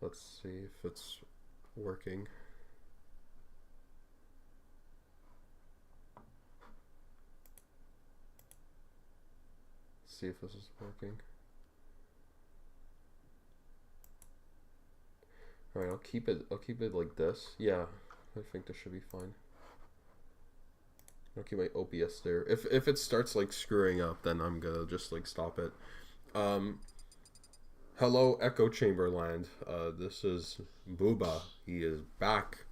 Let's see if it's working. See if this is working. Alright, I'll keep it like this. Yeah, I think this should be fine. I'll keep my OBS there. If it starts like screwing up, then I'm gonna just like stop it. Hello, Echo Chamberland. This is Booba. He is back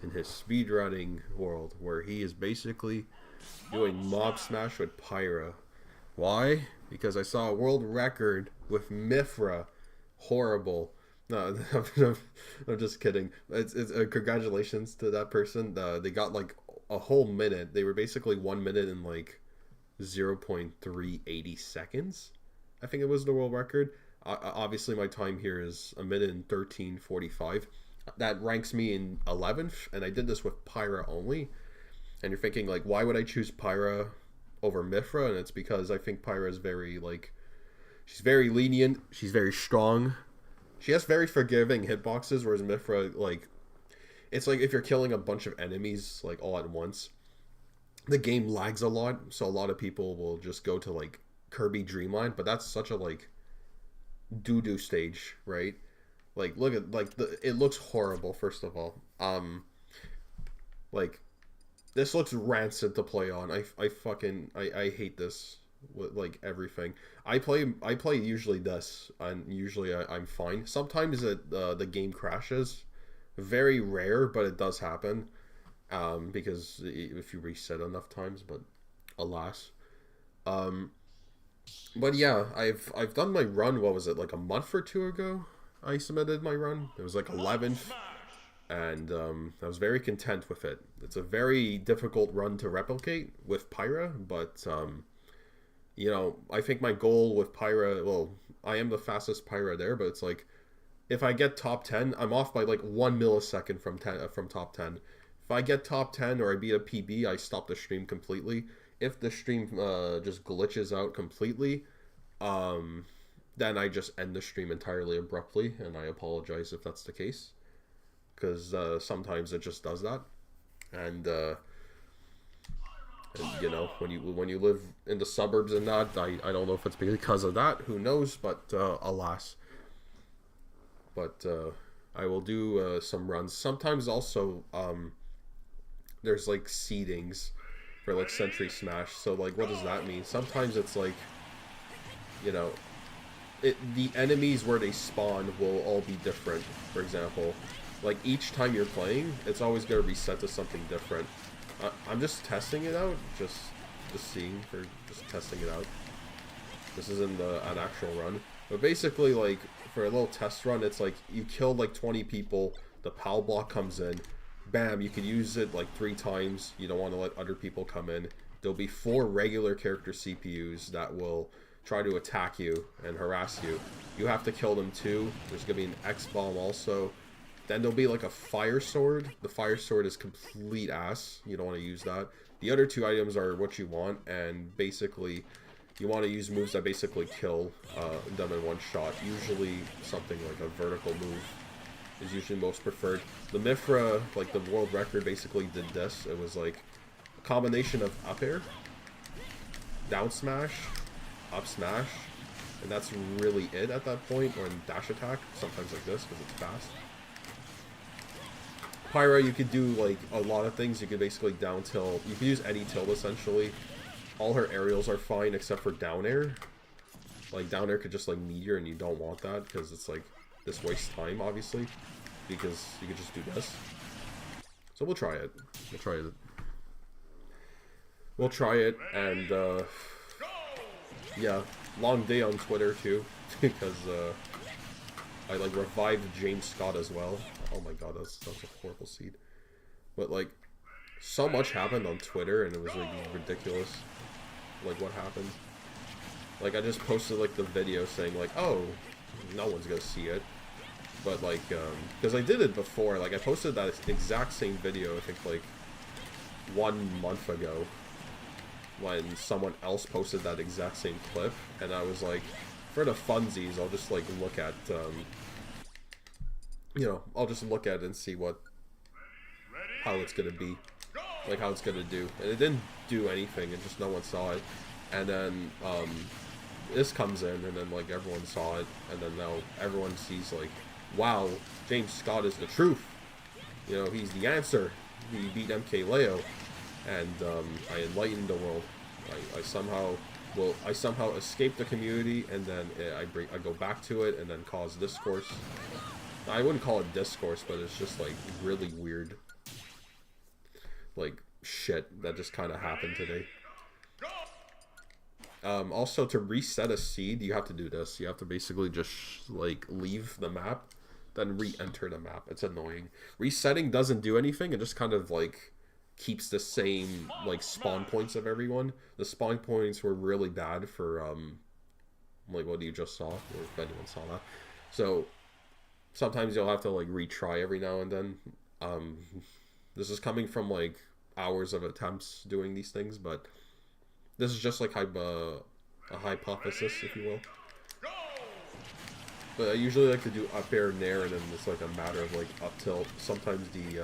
in his speedrunning world, where he is basically doing Mob Smash with Pyra. Why? Because I saw a world record with Mifra. Horrible. No, I'm just kidding. It's congratulations to that person. They got like a whole minute. They were basically 1 minute and like 0.380 seconds. I think it was the world record. Obviously, my time here is 1 minute and 13:45. That ranks me in 11th, and I did this with Pyra only. And you're thinking like, why would I choose Pyra over Mifra? And it's because I think Pyra is very like, she's very lenient. She's very strong. She has very forgiving hitboxes, whereas Mifra, like, it's like if you're killing a bunch of enemies, like, all at once, the game lags a lot, so a lot of people will just go to, like, Kirby Dreamland, but that's such a, like, doo-doo stage, right? Like, look at, like, it looks horrible, first of all. Like, this looks rancid to play on. I hate this with like everything. I play usually this, and usually I'm fine. Sometimes the game crashes. Very rare, but it does happen. Because if you reset enough times, but alas. But yeah, I've done my run. What was it, like a month or two ago? I submitted my run. It was like 11th, and I was very content with it. It's a very difficult run to replicate with Pyra, but you know, I think my goal with Pyra, well, I am the fastest Pyra there, but it's like, if I get top 10, I'm off by like 1 millisecond from top 10. If I get top 10 or I beat a PB, I stop the stream completely. If the stream just glitches out completely, then I just end the stream entirely abruptly, and I apologize if that's the case, because sometimes it just does that. And you know, when you live in the suburbs and that, I don't know if it's because of that, who knows, but alas. But I will do some runs. Sometimes also there's like seedings for like Century Smash. So like, what does that mean? Sometimes it's like, you know, the enemies where they spawn will all be different. For example, like each time you're playing, it's always going to be set to something different. I'm just testing it out, just seeing, for just testing it out. This isn't an actual run, but basically, like, for a little test run, it's like you killed like 20 people, the PAL block comes in, bam, you can use it like 3 times. You don't want to let other people come in. There'll be 4 regular character CPUs that will try to attack you and harass you. You have to kill them too. There's gonna be an X-bomb also. Then there'll be like a fire sword. The fire sword is complete ass. You don't want to use that. The other 2 items are what you want, and basically you want to use moves that basically kill them in one shot. Usually something like a vertical move is usually most preferred. The Mifra, like the world record, basically did this. It was like a combination of up air, down smash, up smash, and that's really it at that point, or in dash attack, sometimes like this because it's fast. Pyra, you could do like a lot of things. You could basically down tilt. You could use any tilt essentially. All her aerials are fine except for down air. Like down air could just like meteor, and you don't want that because it's like this wastes time, obviously, because you could just do this. So we'll try it. We'll try it, and yeah, long day on Twitter too, because I like revived James Scott as well. Oh my god, that's such a horrible seed. But like, so much happened on Twitter, and it was like ridiculous. Like what happened? Like I just posted like the video saying like, oh, no one's gonna see it. But like, because I did it before. Like I posted that exact same video, I think like 1 month ago, when someone else posted that exact same clip, and I was like, for the funsies, I'll just like look at you know, I'll just look at it and see how it's gonna be, like how it's gonna do. And it didn't do anything, and just no one saw it. And then this comes in, and then like everyone saw it, and then now everyone sees like, wow, James Scott is the truth. You know, he's the answer. He beat MK Leo, and I enlightened the world. I somehow escape the community, and then I go back to it, and then cause discourse. I wouldn't call it discourse, but it's just like really weird, like shit that just kind of happened today. Also, to reset a seed, you have to do this. You have to basically just like leave the map, then re-enter the map. It's annoying. Resetting doesn't do anything. It just kind of like keeps the same like spawn points of everyone. The spawn points were really bad for like what you just saw, or if anyone saw that. So sometimes you'll have to like retry every now and then. This is coming from like hours of attempts doing these things, but this is just like a hypothesis, if you will. But I usually like to do up air nair, and then it's like a matter of like up tilt. Sometimes the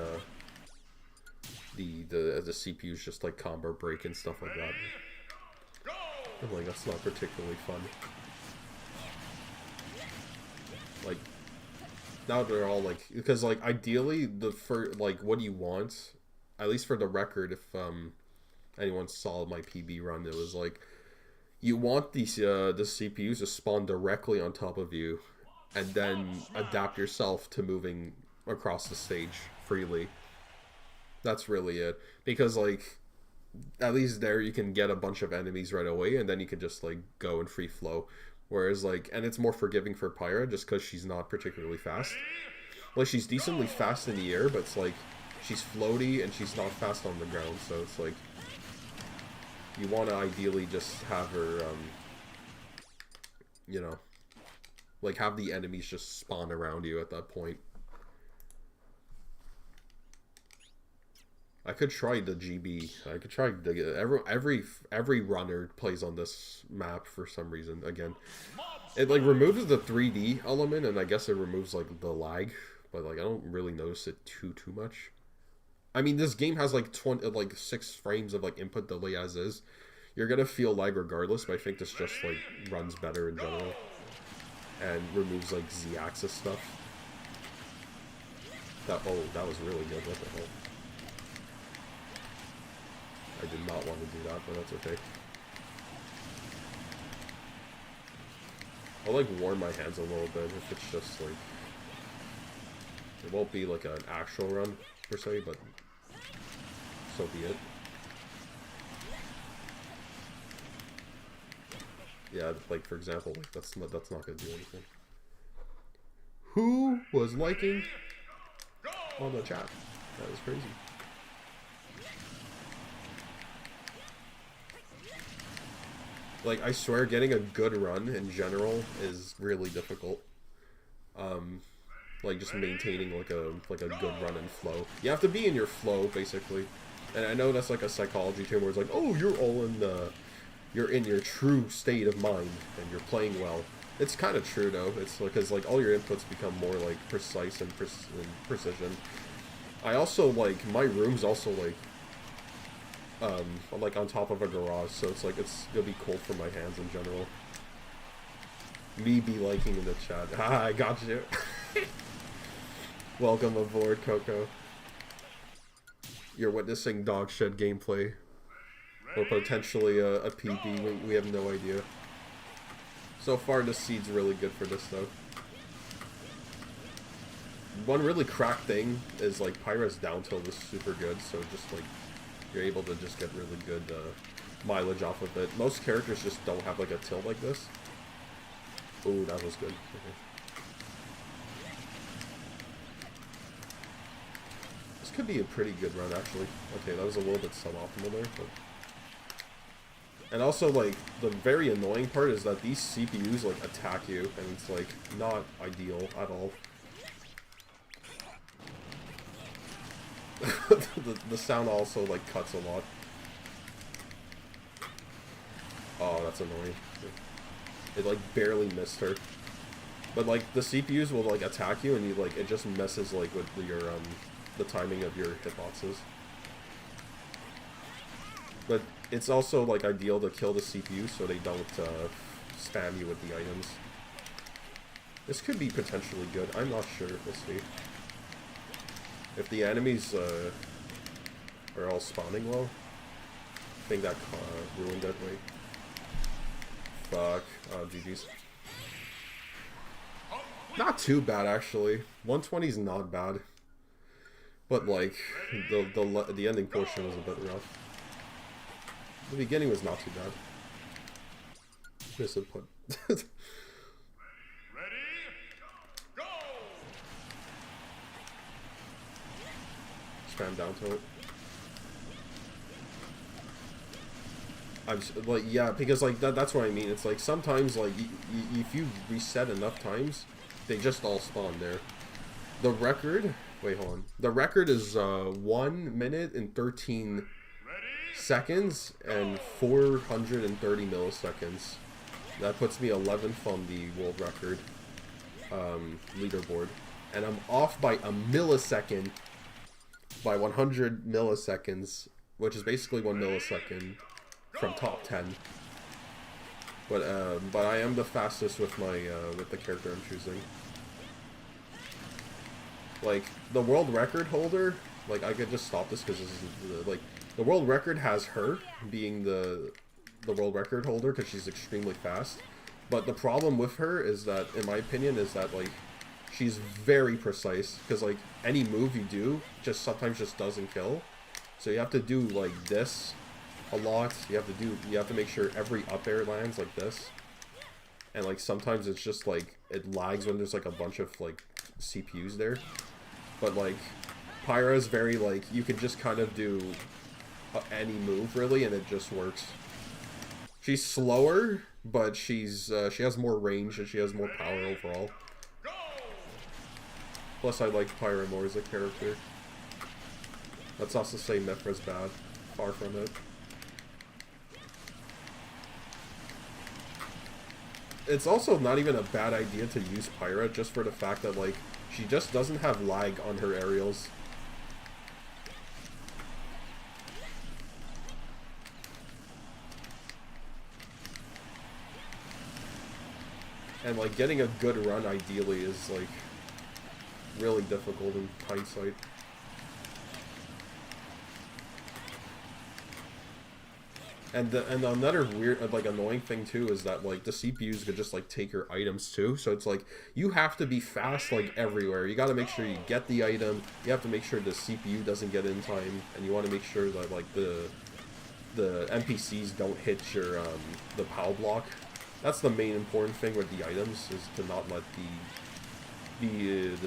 CPU's just like combo break and stuff like that. And like that's not particularly fun. Like now they're all like, because like ideally like what you want, at least for the record, if anyone saw my PB run, it was like you want these the CPUs to spawn directly on top of you, and then adapt yourself to moving across the stage freely. That's really it. Because like at least there you can get a bunch of enemies right away, and then you can just like go in free flow. Whereas like, and it's more forgiving for Pyra just because she's not particularly fast. Like she's decently fast in the air, but it's like she's floaty and she's not fast on the ground. So it's like you want to ideally just have her, you know, like have the enemies just spawn around you at that point. I could try the GB. I could try every runner plays on this map for some reason. Again, it like removes the 3D element, and I guess it removes like the lag, but like I don't really notice it too much. I mean, this game has like 6 frames of like input delay as is. You're gonna feel lag regardless, but I think this just like runs better in general and removes like Z-axis stuff. That was really good. What the hell? I did not want to do that, but that's okay. I'll like warm my hands a little bit if it's just like, it won't be like an actual run per se, but so be it. Yeah, like for example, like that's not gonna do anything. Who was liking on the chat? That was crazy. Like, I swear, getting a good run in general is really difficult. Like, just maintaining, like a good run and flow. You have to be in your flow, basically. And I know that's, like, a psychology term where it's like, oh, you're all in the... You're in your true state of mind, and you're playing well. It's kind of true, though. It's because, like, all your inputs become more, like, precise and precision. I also, like, my room's also, like on top of a garage, so it's like it's gonna be cold for my hands in general. Me be liking in the chat. Ah, I got you. Welcome aboard, Coco. You're witnessing dog shit gameplay, or potentially a PB. We have no idea. So far, the seed's really good for this though. One really cracked thing is like Pyra's down tilt is super good, so just like you're able to just get really good mileage off of it. Most characters just don't have like a tilt like this. Ooh, that was good. Okay. This could be a pretty good run, actually. Okay, that was a little bit suboptimal there, but... And also, like, the very annoying part is that these CPUs, like, attack you, and it's, like, not ideal at all. the sound also like cuts a lot. Oh, that's annoying. It like barely missed her. But like the CPUs will like attack you, and you like it just messes like with your the timing of your hitboxes. But it's also like ideal to kill the CPU so they don't spam you with the items. This could be potentially good. I'm not sure. We'll see. If the enemies are all spawning low, I think that ruined it. Wait. Fuck. GG's. Not too bad actually. 120 is not bad, but like the ending portion was a bit rough. The beginning was not too bad. Misinput. Spam down to it. I'm just, like, yeah, because like that's what I mean. It's like sometimes like if you reset enough times, they just all spawn there. The record, wait, hold on. The record is 1 minute and 13 seconds and 430 milliseconds. That puts me 11th on the world record leaderboard, and I'm off by a millisecond, by 100 milliseconds, which is basically 1 millisecond from top 10. But I am the fastest with my with the character I'm choosing. Like the world record holder, like I could just stop this because this is like the world record has her being the world record holder because she's extremely fast. But the problem with her is that, in my opinion, is that like she's very precise, because like any move you do just sometimes just doesn't kill. So you have to do like this a lot. You have to make sure every up air lands like this. And like sometimes it's just like it lags when there's like a bunch of like CPUs there. But like Pyra is very like you can just kind of do any move really, and it just works. She's slower, but she has more range and she has more power overall. Plus, I like Pyra more as a character. That's not to say Mithra's bad. Far from it. It's also not even a bad idea to use Pyra just for the fact that, like, she just doesn't have lag on her aerials. And, like, getting a good run ideally is, like, really difficult in hindsight. And another weird, like, annoying thing too is that like the CPUs could just like take your items too. So it's like you have to be fast like everywhere. You got to make sure you get the item. You have to make sure the CPU doesn't get in time, and you want to make sure that like the NPCs don't hit your the POW block. That's the main important thing with the items, is to not let the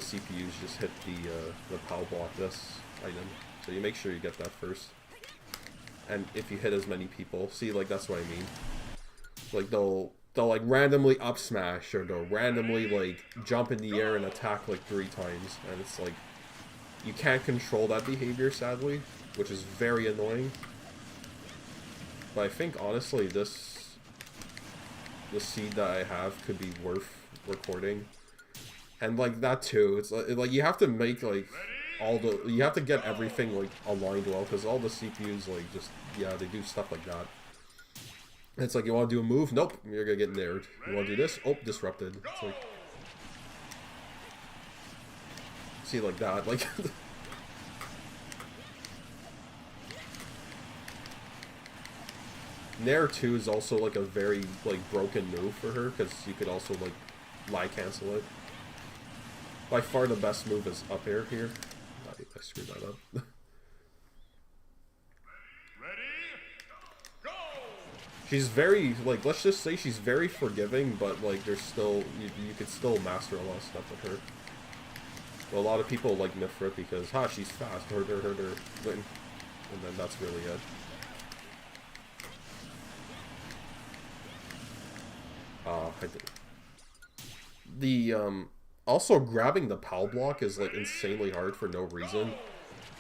CPUs just hit the POW block this item. So you make sure you get that first. And if you hit as many people, see, like, that's what I mean. Like, they'll like randomly up smash, or they'll randomly like jump in the air and attack like 3 times, and it's like you can't control that behavior, sadly, which is very annoying. But I think honestly the seed that I have could be worth recording, and like that too. It's like you have to make like you have to get everything like aligned well, because all the CPUs like just, yeah, they do stuff like that. It's like, you want to do a move? Nope, you're gonna get nared. You want to do this? Oh, disrupted. It's like, see, like that, like Nair 2 is also like a very like broken move for her, because you could also like lag cancel it. By far the best move is up air here. I screwed that up. She's very, like, let's just say she's very forgiving, but like there's still, you could still master a lot of stuff with her. Well, a lot of people like Mithra because, she's fast, hurt her, win. And then that's really it. I did. The, also grabbing the POW block is like insanely hard for no reason.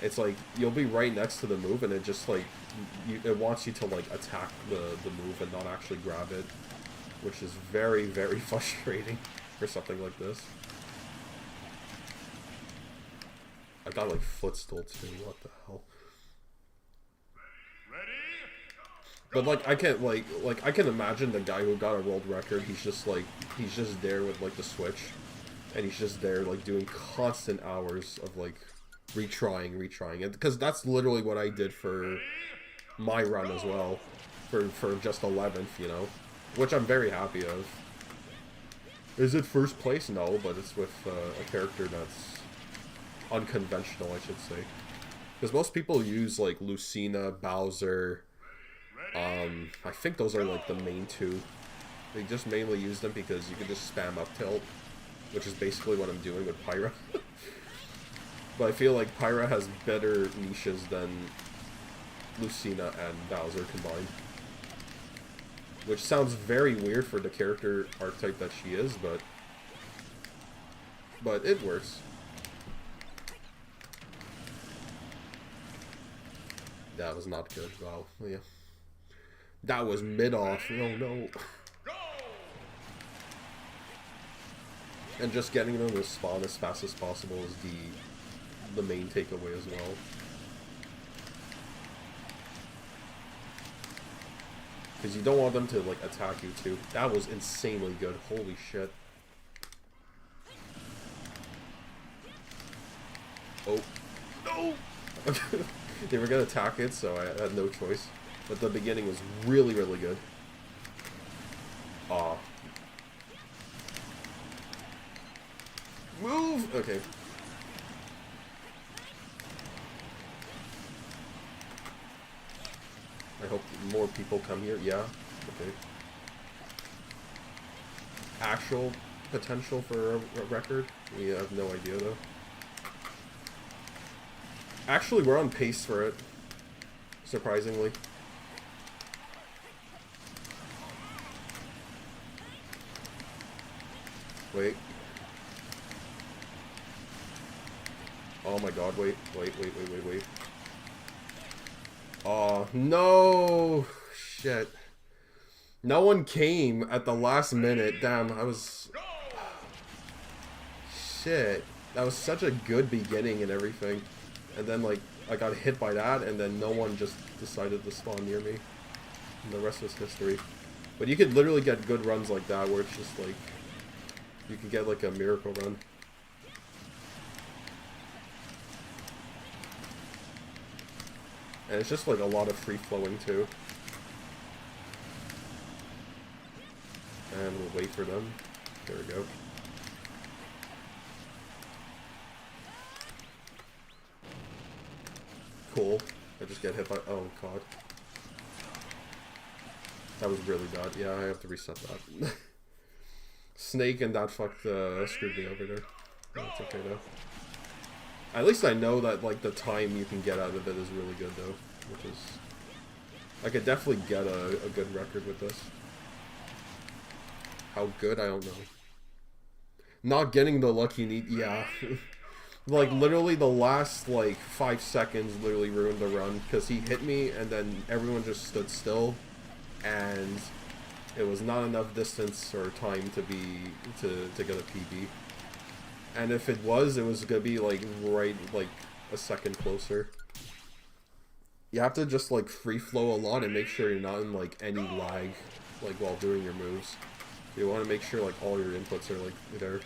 It's like, you'll be right next to the move and it just like, it wants you to like attack the move and not actually grab it, which is very, very frustrating. for something like this. I got like footstool too, what the hell. But like I can't like I can imagine the guy who got a world record, he's just there with like the Switch, and he's just there like doing constant hours of like retrying it, because that's literally what I did for my run as well, for just 11th, you know, which I'm very happy of. Is it first place? No, but it's with a character that's unconventional, I should say, because most people use like Lucina, Bowser. I think those are like the main two. They just mainly use them because you can just spam up tilt, which is basically what I'm doing with Pyra. But I feel like Pyra has better niches than Lucina and Bowser combined. Which sounds very weird for the character archetype that she is, but it works. That was not good. Wow. Yeah. That was mid-off. Oh no. And just getting them to spawn as fast as possible is the main takeaway as well. Because you don't want them to like attack you too. That was insanely good. Holy shit. Oh. No! They were gonna attack it, so I had no choice. But the beginning was really, really good. Aw. Move! Okay. I hope more people come here. Yeah. Okay. Actual potential for a record? We have no idea, though. Actually, we're on pace for it. Surprisingly. Wait. Oh my god, wait. Oh, no! Shit. No one came at the last minute. Damn, I was... Shit. That was such a good beginning and everything. And then, like, I got hit by that, and then no one just decided to spawn near me. And the rest was history. But you could literally get good runs like that, where it's just, like... You can get, like, a miracle run. And it's just, like, a lot of free-flowing, too. And we'll wait for them. There we go. Cool. I just get hit by... Oh, God. That was really bad. Yeah, I have to reset that. Snake and that fucked screwed me over there. That's okay, though. At least I know that, like, the time you can get out of it is really good, though. Which is... I could definitely get a good record with this. How good? I don't know. Not getting the lucky need... Yeah. Like, literally the last, like, 5 seconds literally ruined the run. Because he hit me, and then everyone just stood still. And it was not enough distance or time to get a PB. And if it was gonna be, like, right, like, a second closer. You have to just, like, free flow a lot and make sure you're not in, like, any lag, like, while doing your moves. You want to make sure, like, all your inputs are, like, there.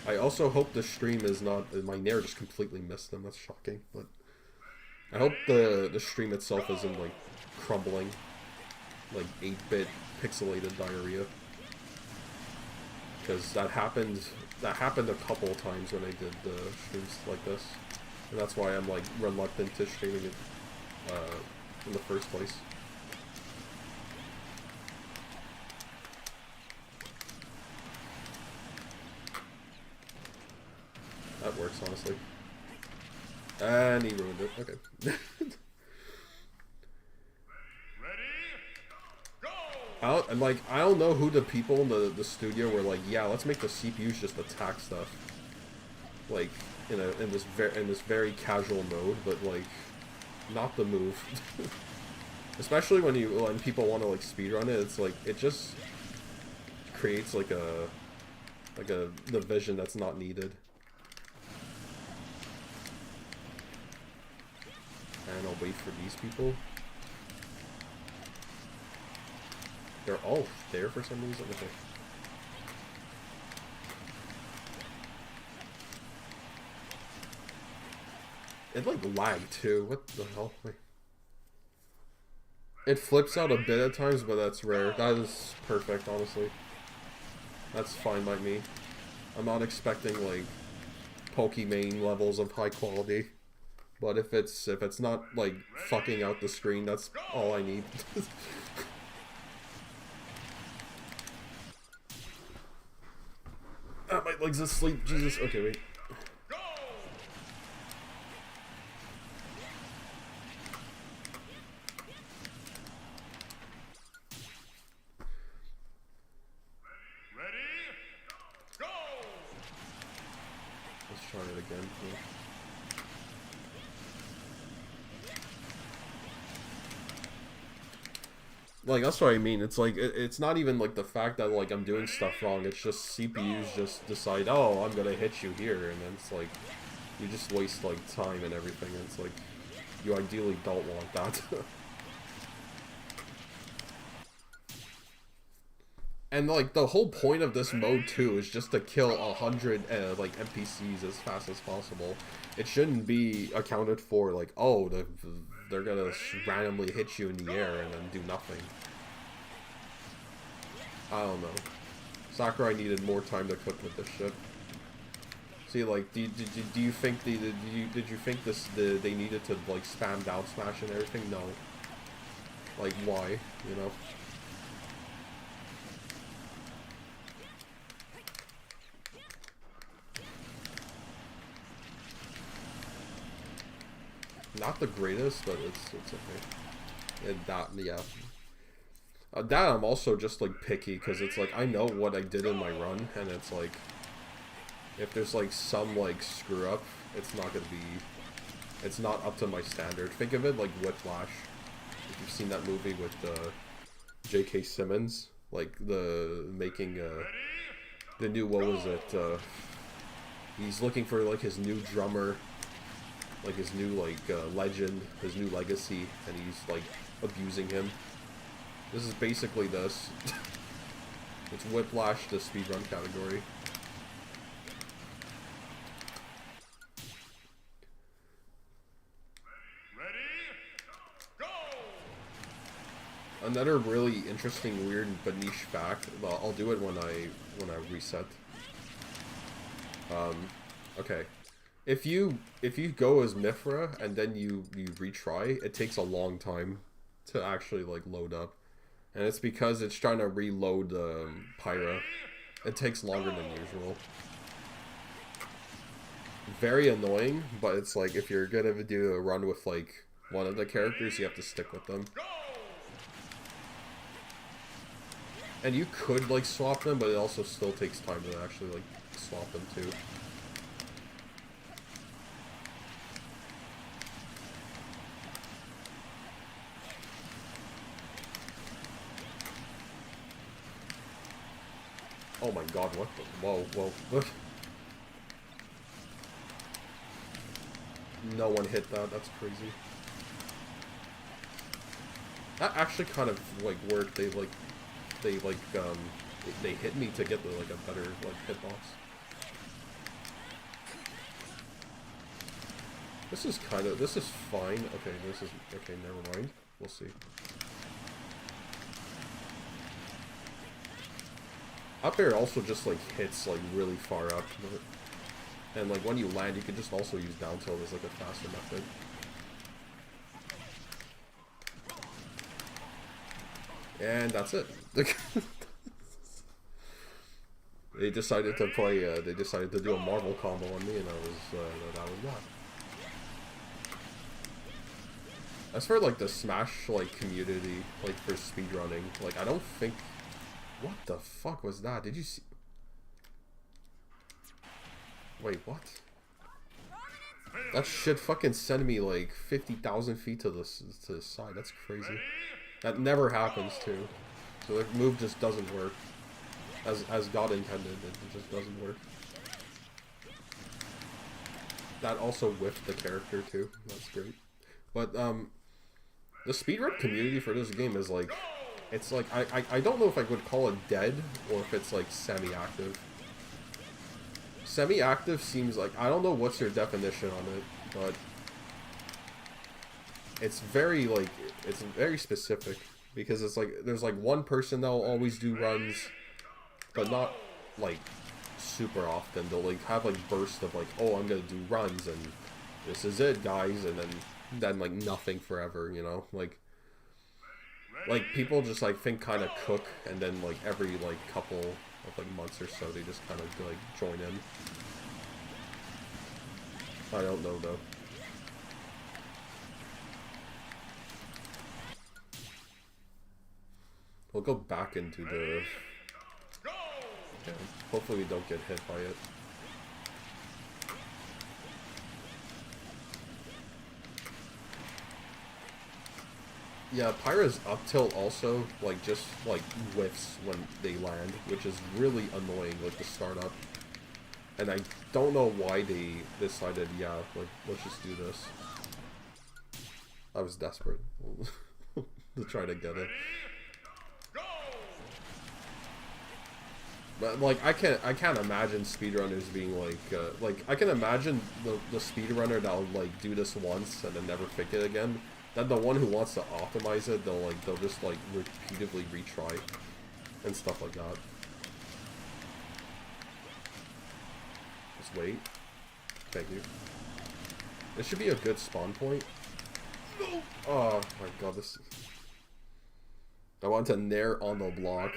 I also hope the stream is not... My Nair just completely missed them. That's shocking. But I hope the stream itself isn't, like, crumbling. Like, 8-bit pixelated diarrhea. Because that happened a couple of times when I did the streams like this. And that's why I'm, like, reluctant to streaming it in the first place. That works, honestly. And he ruined it. Okay. I don't know who the people in the studio were like, yeah, let's make the CPUs just attack stuff. Like, in this very casual mode, but like, not the move. Especially when people want to like speedrun it, it's like, creates like a division that's not needed. And I'll wait for these people. They're all there for some reason. Okay. It like lagged too. What the hell? Wait. It flips out a bit at times, but that's rare. That is perfect, honestly. That's fine by me. I'm not expecting like Pokemon levels of high quality. But if it's not like fucking out the screen, that's all I need. Ah, my legs asleep, Jesus. Okay, wait. Let's try it again. Yeah. Like, that's what I mean. It's like, it's not even like the fact that like I'm doing stuff wrong. It's just CPUs just decide, oh, I'm gonna hit you here, and then it's like, you just waste like time and everything, and it's like, you ideally don't want that. And like, the whole point of this mode too is just to kill 100 like NPCs as fast as possible. It shouldn't be accounted for like, oh, they're gonna randomly hit you in the air and then do nothing. I don't know. Sakurai needed more time to cook with this shit. See, like, do you think did you think they needed to like spam down smash and everything? No. Like, why? You know. Not the greatest, but it's okay. And that, yeah. That I'm also just like picky, because it's like I know what I did in my run, and it's like if there's like some like screw up, it's not up to my standard. Think of it like Whiplash. If you've seen that movie with J.K. Simmons, like making the new, what was it? He's looking for like his new drummer. Like his new legend, his new legacy, and he's like abusing him. This is basically this. It's Whiplash, the speedrun category. Go! Another really interesting, weird but niche fact. Well, I'll do it when I reset. Okay. If you go as Mithra and then you retry, it takes a long time to actually like load up, and it's because it's trying to reload Pyra. It takes longer than usual. Very annoying, but it's like if you're gonna do a run with like one of the characters, you have to stick with them. And you could like swap them, but it also still takes time to actually like swap them too. Oh my god, what the... Whoa, look. No one hit that, that's crazy. That actually kind of, like, worked. They hit me to get, like, a better, like, hitbox. This is fine. Okay, never mind. We'll see. Up air also just like hits like really far up, and like when you land, you can just also use down tilt as like a faster method. And that's it. They decided to play. They decided to do a Marvel combo on me, and that was that. As for like the Smash like community, like for speedrunning, like I don't think. What the fuck was that? Did you see? Wait, what? That shit fucking sent me like 50,000 feet to the side. That's crazy. That never happens too. So the move just doesn't work. as God intended. It just doesn't work. That also whiffed the character too. That's great. But the speedrun community for this game is like, it's like I don't know if I would call it dead or if it's like semi-active. Semi-active seems like, I don't know what's your definition on it, but it's very like, it's very specific because it's like there's like one person that'll always do runs, but not like super often. They'll like have like bursts of like, oh, I'm gonna do runs and this is it, guys, and then like nothing forever, you know, like people just like think kind of cook, and then like every like couple of like months or so they just kind of like join in. I don't know though. We'll go back into the... Yeah, hopefully we don't get hit by it. Yeah, Pyra's up tilt also, like, just, like, whiffs when they land, which is really annoying, like, the startup. And I don't know why they decided, yeah, like, let's just do this. I was desperate to try to get it. But like I can't imagine speedrunners being like I can imagine the speedrunner that'll like do this once and then never pick it again. Then the one who wants to optimize it, they'll just like repeatedly retry and stuff like that. Just wait. Thank you. This should be a good spawn point. Oh my god, this. I want to nair on the block.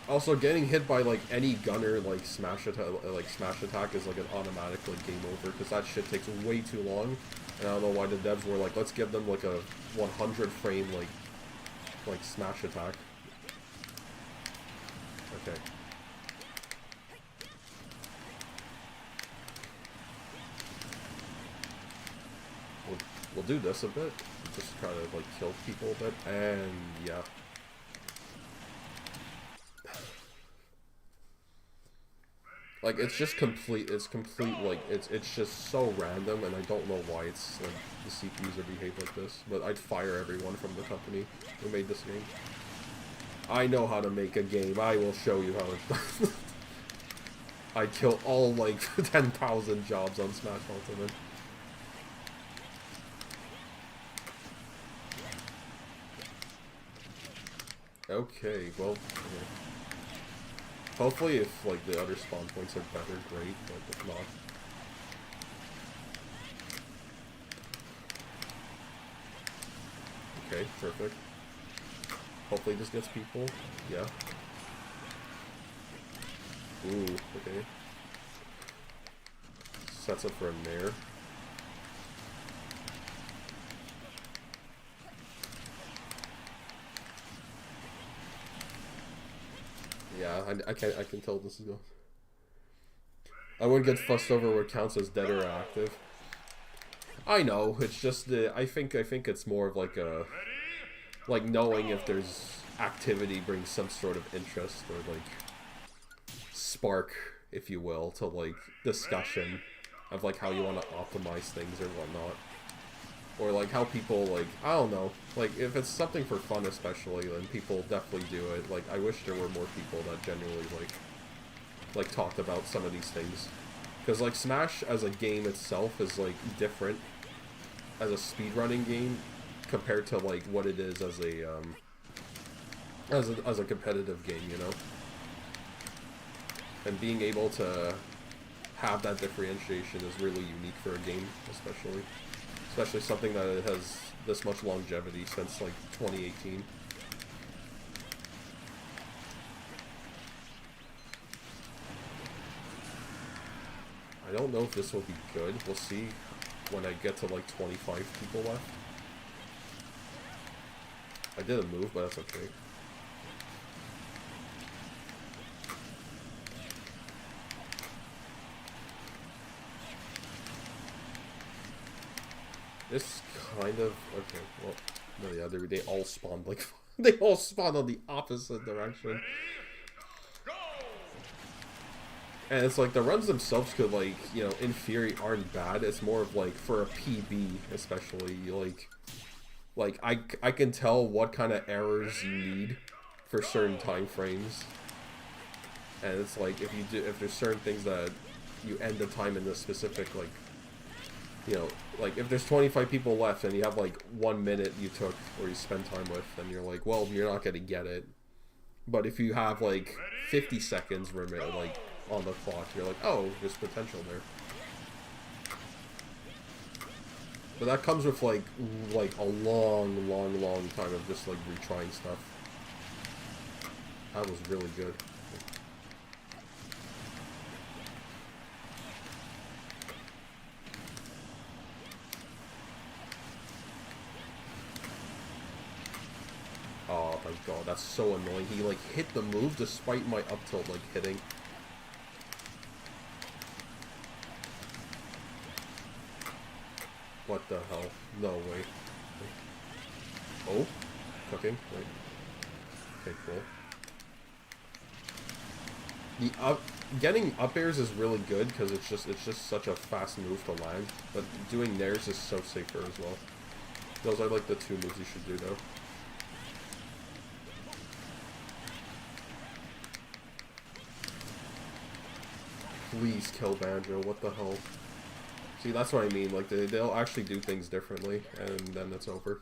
Also, getting hit by like any gunner like smash attack is like an automatic like game over, because that shit takes way too long. And I don't know why the devs were like, let's give them like a 100 frame like smash attack. Okay. We'll do this a bit. Just try to like kill people a bit, and yeah. Like, it's just complete, like, it's just so random, and I don't know why it's, like, the CPUs are behaved like this, but I'd fire everyone from the company who made this game. I know how to make a game, I will show you how it's done. I'd kill all, like, 10,000 jobs on Smash Ultimate. Okay, well, okay. Hopefully if, like, the other spawn points are better, great, but if not... Okay, perfect. Hopefully this gets people. Yeah. Ooh, okay. Sets up for a nair. Yeah, I can tell this is going. I wouldn't get fussed over what counts as dead or active. I know, it's just the I think it's more of like a knowing if there's activity brings some sort of interest or like spark, if you will, to like discussion of like how you want to optimize things or whatnot. Or like how people like, I don't know, like if it's something for fun especially, then people definitely do it. Like I wish there were more people that genuinely like talked about some of these things. Because like Smash as a game itself is like different as a speedrunning game compared to like what it is as a competitive game, you know? And being able to have that differentiation is really unique for a game, especially something that has this much longevity since like 2018. I don't know if this will be good. We'll see when I get to like 25 people left. I did a move, but that's okay. This kind of... Okay, well... No, yeah, they all spawned like they all spawned on the opposite direction. And it's like the runs themselves could, like, you know, in theory aren't bad. It's more of like for a PB especially, like I can tell what kind of errors you need for certain time frames. And it's like if there's certain things that you end the time in a specific, like, you know, like if there's 25 people left and you have like 1 minute you took or you spend time with, then you're like, well, you're not gonna get it. But if you have like 50 seconds like on the clock, you're like, oh, there's potential there. But that comes with like a long time of just like retrying stuff. That was really good. Oh my god, that's so annoying. He like hit the move despite my up tilt like hitting. What the hell? No way. Oh? Cooking? Wait. Okay, cool. Getting up airs is really good because it's just such a fast move to land. But doing nairs is so safer as well. Those are like the two moves you should do though. Please kill Banjo, what the hell? See, that's what I mean, like, they'll actually do things differently, and then it's over.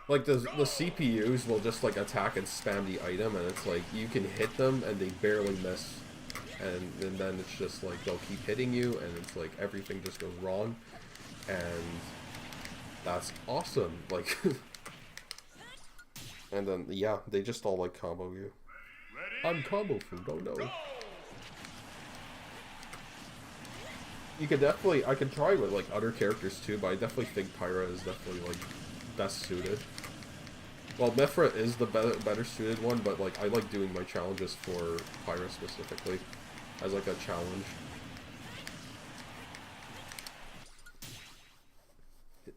Like, the CPUs will just, like, attack and spam the item, and it's like, you can hit them, and they barely miss. And then it's just, like, they'll keep hitting you, and it's like, everything just goes wrong. And that's awesome, like... And then, yeah, they just all, like, combo you. I'm combo food, oh no. You could definitely, I could try with like other characters too, but I definitely think Pyra is definitely like best suited. Well, Mithra is the better suited one, but like I like doing my challenges for Pyra specifically as like a challenge.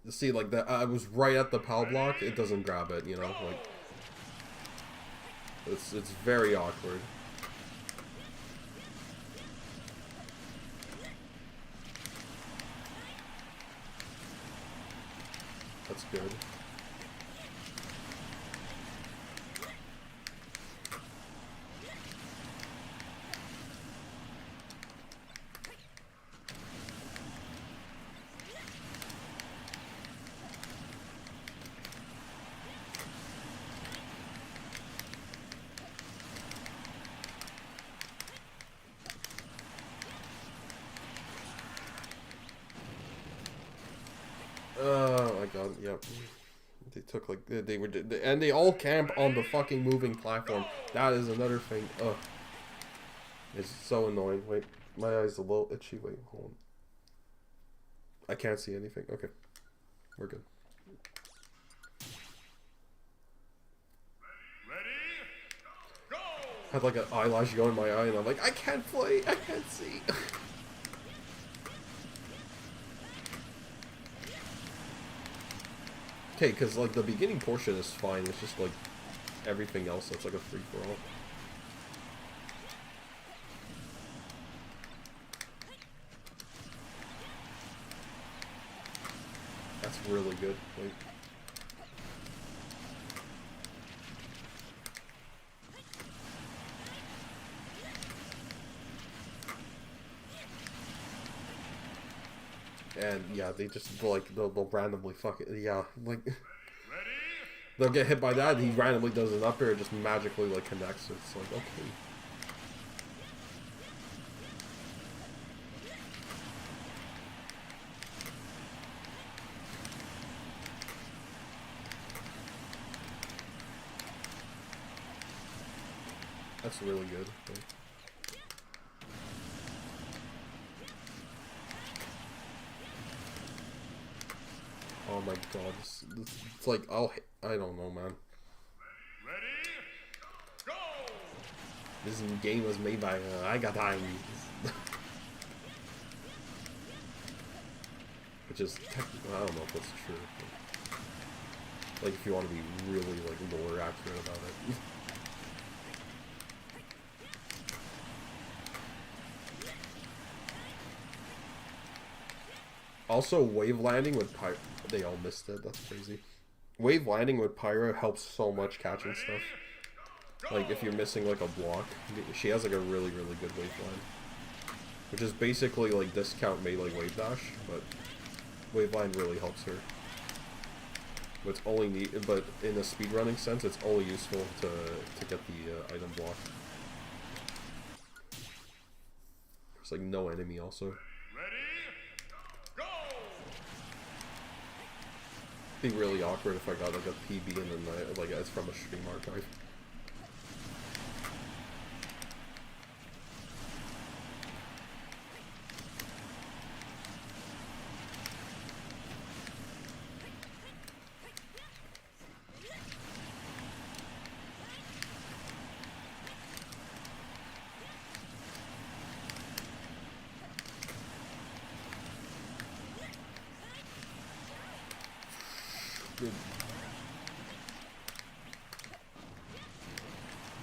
See, like that, I was right at the PAL block. It doesn't grab it, you know, like it's very awkward. That's good. Oh my god, yep. They took like, they were, and they all camp on the fucking moving platform. That is another thing. Ugh. It's so annoying. Wait, my eyes a little itchy. Wait, hold on. I can't see anything. Okay. We're good. I had like an eyelash go in my eye and I'm like, I can't play, I can't see. Okay, because like the beginning portion is fine, it's just like everything else that's like a free-for-all. That's really good. Like, and yeah, they just like they'll randomly fucking, yeah, like they'll get hit by that and he randomly does an up air and just magically like connects. It's like, okay. That's really good. Like, oh my god, it's like, I don't know, man. This game was made by, I got time. which is I don't know if that's true. But, like if you want to be really like lore accurate about it. Also, wave landing with Pyra. They all missed it. That's crazy. Wave landing with Pyra helps so much catching stuff. Like if you're missing like a block, she has like a really good wave land, which is basically like discount melee wave dash, but wave line really helps her. But it's only but in a speedrunning sense, it's only useful to get the item block. There's like no enemy also. It'd be really awkward if I got like a PB and then like it's from a stream archive.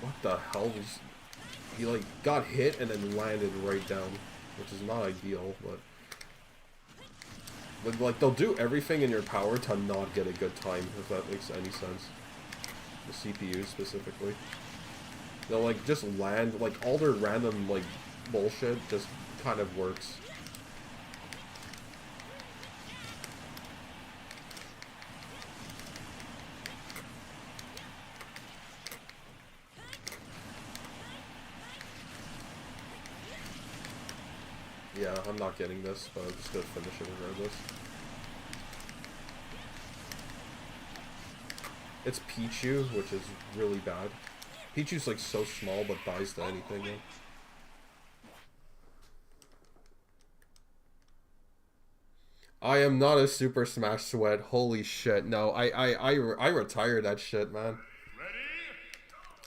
What the hell was... He like got hit and then landed right down, which is not ideal, but like they'll do everything in your power to not get a good time, if that makes any sense. The CPU specifically. They'll like just land, like all their random like bullshit just kind of works. Yeah, I'm not getting this, but I'm just gonna finish it regardless. It's Pichu, which is really bad. Pichu's like so small, but dies to anything. Though. I am not a Super Smash Sweat. Holy shit! No, I retired that shit, man.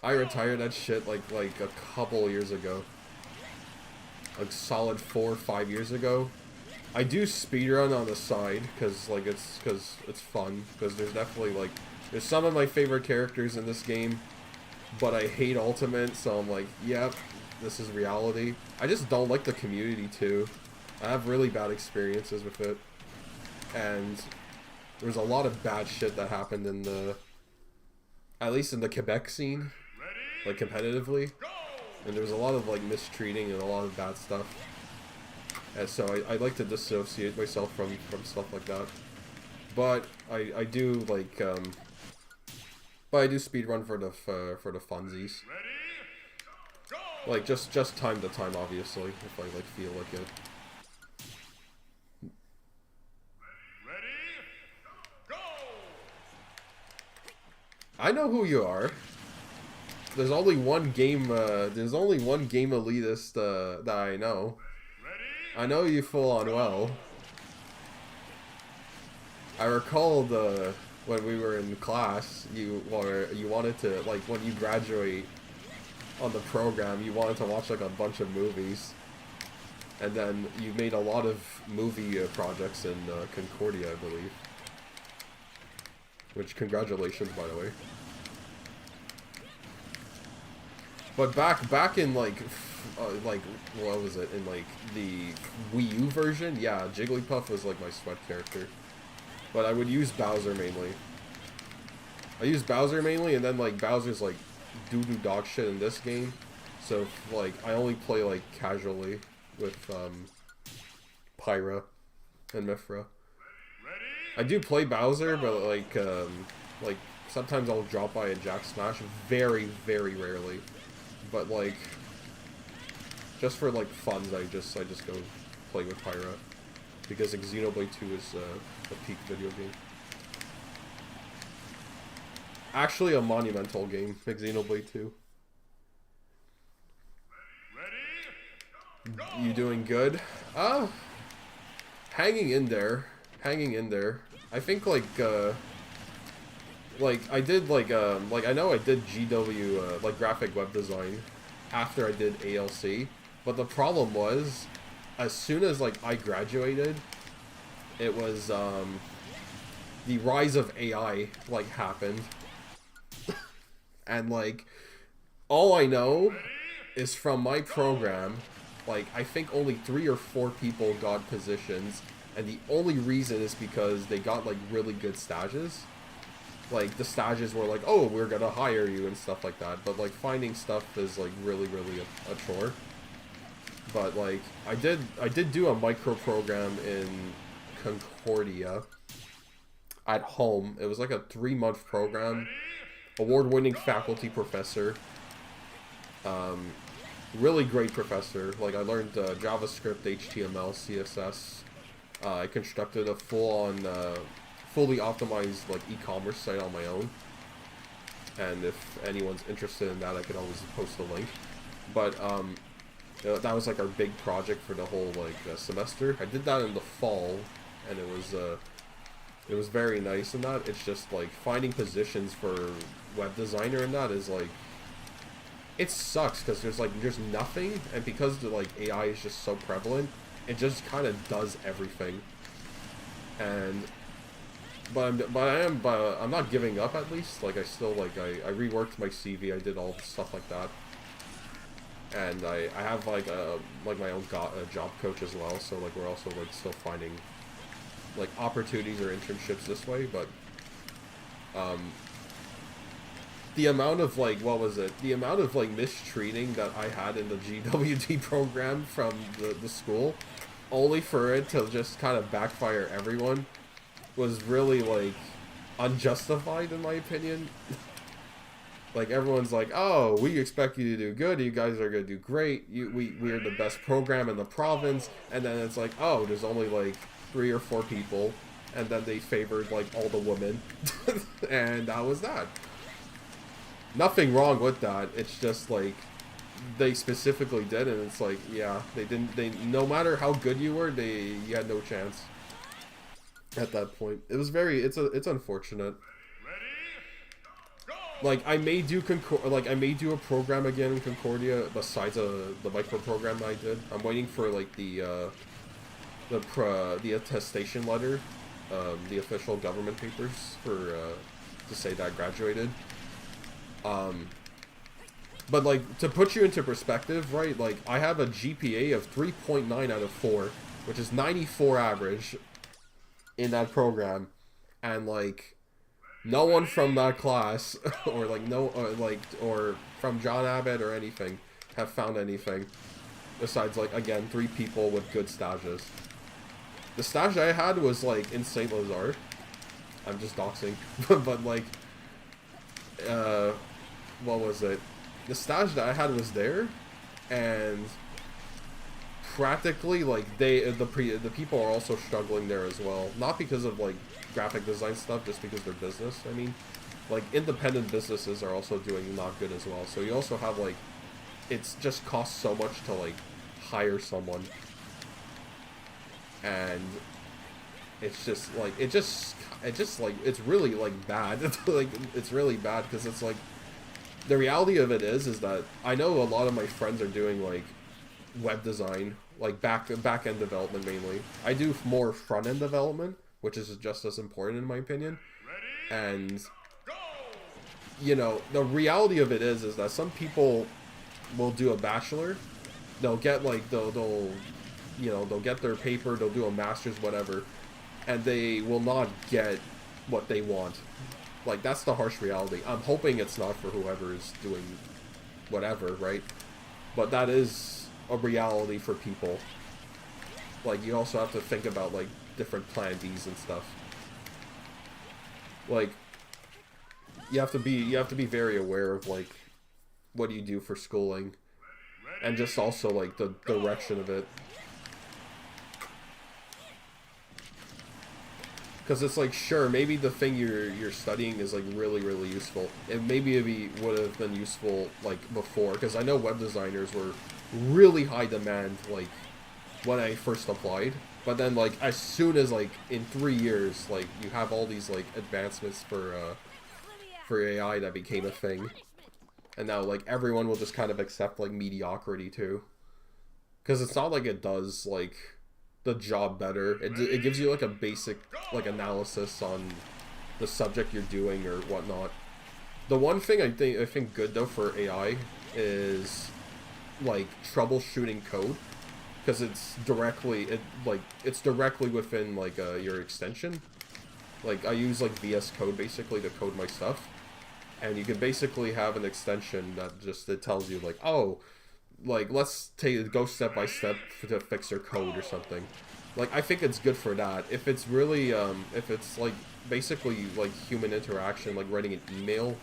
I retired that shit like a couple years ago. Like solid 4 or 5 years ago. I do speedrun on the side because it's fun, because there's definitely like there's some of my favorite characters in this game, but I hate Ultimate, so I'm like, yep, this is reality. I just don't like the community too. I have really bad experiences with it, and there's a lot of bad shit that happened in the, at least in the Quebec scene, like competitively. And there's a lot of like mistreating and a lot of bad stuff, and so I like to dissociate myself from stuff like that. But I do like but I do speedrun for the funsies, like just time to time, obviously, if I like feel like it. I know who you are. There's only one game elitist that I know. I know you full on well. I recall when we were in class, you wanted to, like, when you graduate on the program, you wanted to watch like a bunch of movies, and then you made a lot of movie projects in Concordia, I believe. Which, congratulations, by the way. But back in like what was it, in like the Wii U version? Yeah, Jigglypuff was like my sweat character. But I would use Bowser mainly. I use Bowser mainly, and then like Bowser's like doo-doo dog shit in this game. So like I only play like casually with Pyra and Mythra. I do play Bowser, but like sometimes I'll drop by a Jack Smash, very rarely. But like, just for like funs, I just go play with Pyra, because like, Xenoblade 2 is a peak video game. Actually, a monumental game, like Xenoblade 2. You doing good? Hanging in there. I think like I did like I know I did GW like graphic web design after I did ALC, but the problem was, as soon as like I graduated, it was the rise of AI like happened, and like all I know is from my program, like I think only 3 or 4 people got positions, and the only reason is because they got like really good stages. Like the stages were like, oh, we're gonna hire you and stuff like that, but like finding stuff is like really a chore. But like I did do a micro program in Concordia at home. It was like a 3-month program, award-winning faculty professor, really great professor. Like I learned JavaScript, HTML, CSS. I constructed a full-on fully optimized like e-commerce site on my own, and if anyone's interested in that, I could always post a link. But that was like our big project for the whole like semester. I did that in the fall, and it was very nice. And that it's just like finding positions for web designer, and that is like it sucks because there's nothing, and because the like AI is just so prevalent, it just kind of does everything. And but I'm not giving up, at least. Like I still like I reworked my CV. I did all stuff like that. And I have like my own job coach as well, so like we're also like still finding like opportunities or internships this way. But the amount of like the amount of like mistreating that I had in the GWT program from the school, only for it to just kind of backfire everyone, was really like unjustified in my opinion. Like everyone's like, oh, we expect you to do good. You guys are gonna do great. We're the best program in the province. And then it's like, oh, there's only like 3 or 4 people, and then they favored like all the women, and that was that. Nothing wrong with that. It's just like they specifically did, and it's like, yeah, they didn't. They no matter how good you were, you had no chance at that point. It was it's unfortunate. Like I may do a program again in Concordia besides the micro program I did. I'm waiting for like the attestation letter, the official government papers for to say that I graduated. But like to put you into perspective, right? Like I have a GPA of 3.9 out of 4, which is 94 average in that program, and like no one from that class or like or from John Abbott or anything have found anything besides like again 3 people with good stages. The stage I had was like in Saint Lazare. I'm just doxing, but like what was it? The stage that I had was there, and practically like the people are also struggling there as well. Not because of like graphic design stuff, just because they're business. I mean, like independent businesses are also doing not good as well. So you also have like, it's just costs so much to like hire someone, and it's just like it's really like bad. Like it's really bad because it's like the reality of it is that I know a lot of my friends are doing like web design, like back end development mainly. I do more front end development, which is just as important in my opinion. And you know, the reality of it is that some people will do a bachelor, they'll get like they'll get their paper, they'll do a master's, whatever, and they will not get what they want. Like that's the harsh reality. I'm hoping it's not for whoever is doing whatever, right? But that is a reality for people. Like you also have to think about like different plan Bs and stuff. Like you have to be very aware of like what do you do for schooling, and just also like the direction of it. Because it's like, sure, maybe the thing you're studying is like really useful. And maybe it would have been useful like before, because I know web designers were really high demand like when I first applied. But then like as soon as like in 3 years, like you have all these like advancements for AI that became a thing, and now like everyone will just kind of accept like mediocrity too. Because it's not like it does like the job better. It gives you like a basic like analysis on the subject you're doing or whatnot. The one thing I think good though for AI is like troubleshooting code, because it's directly within like your extension. Like I use like VS Code basically to code my stuff, and you can basically have an extension that just it tells you like, oh, like let's go step by step to fix your code or something. Like I think it's good for that. If it's really if it's like basically like human interaction, like writing an email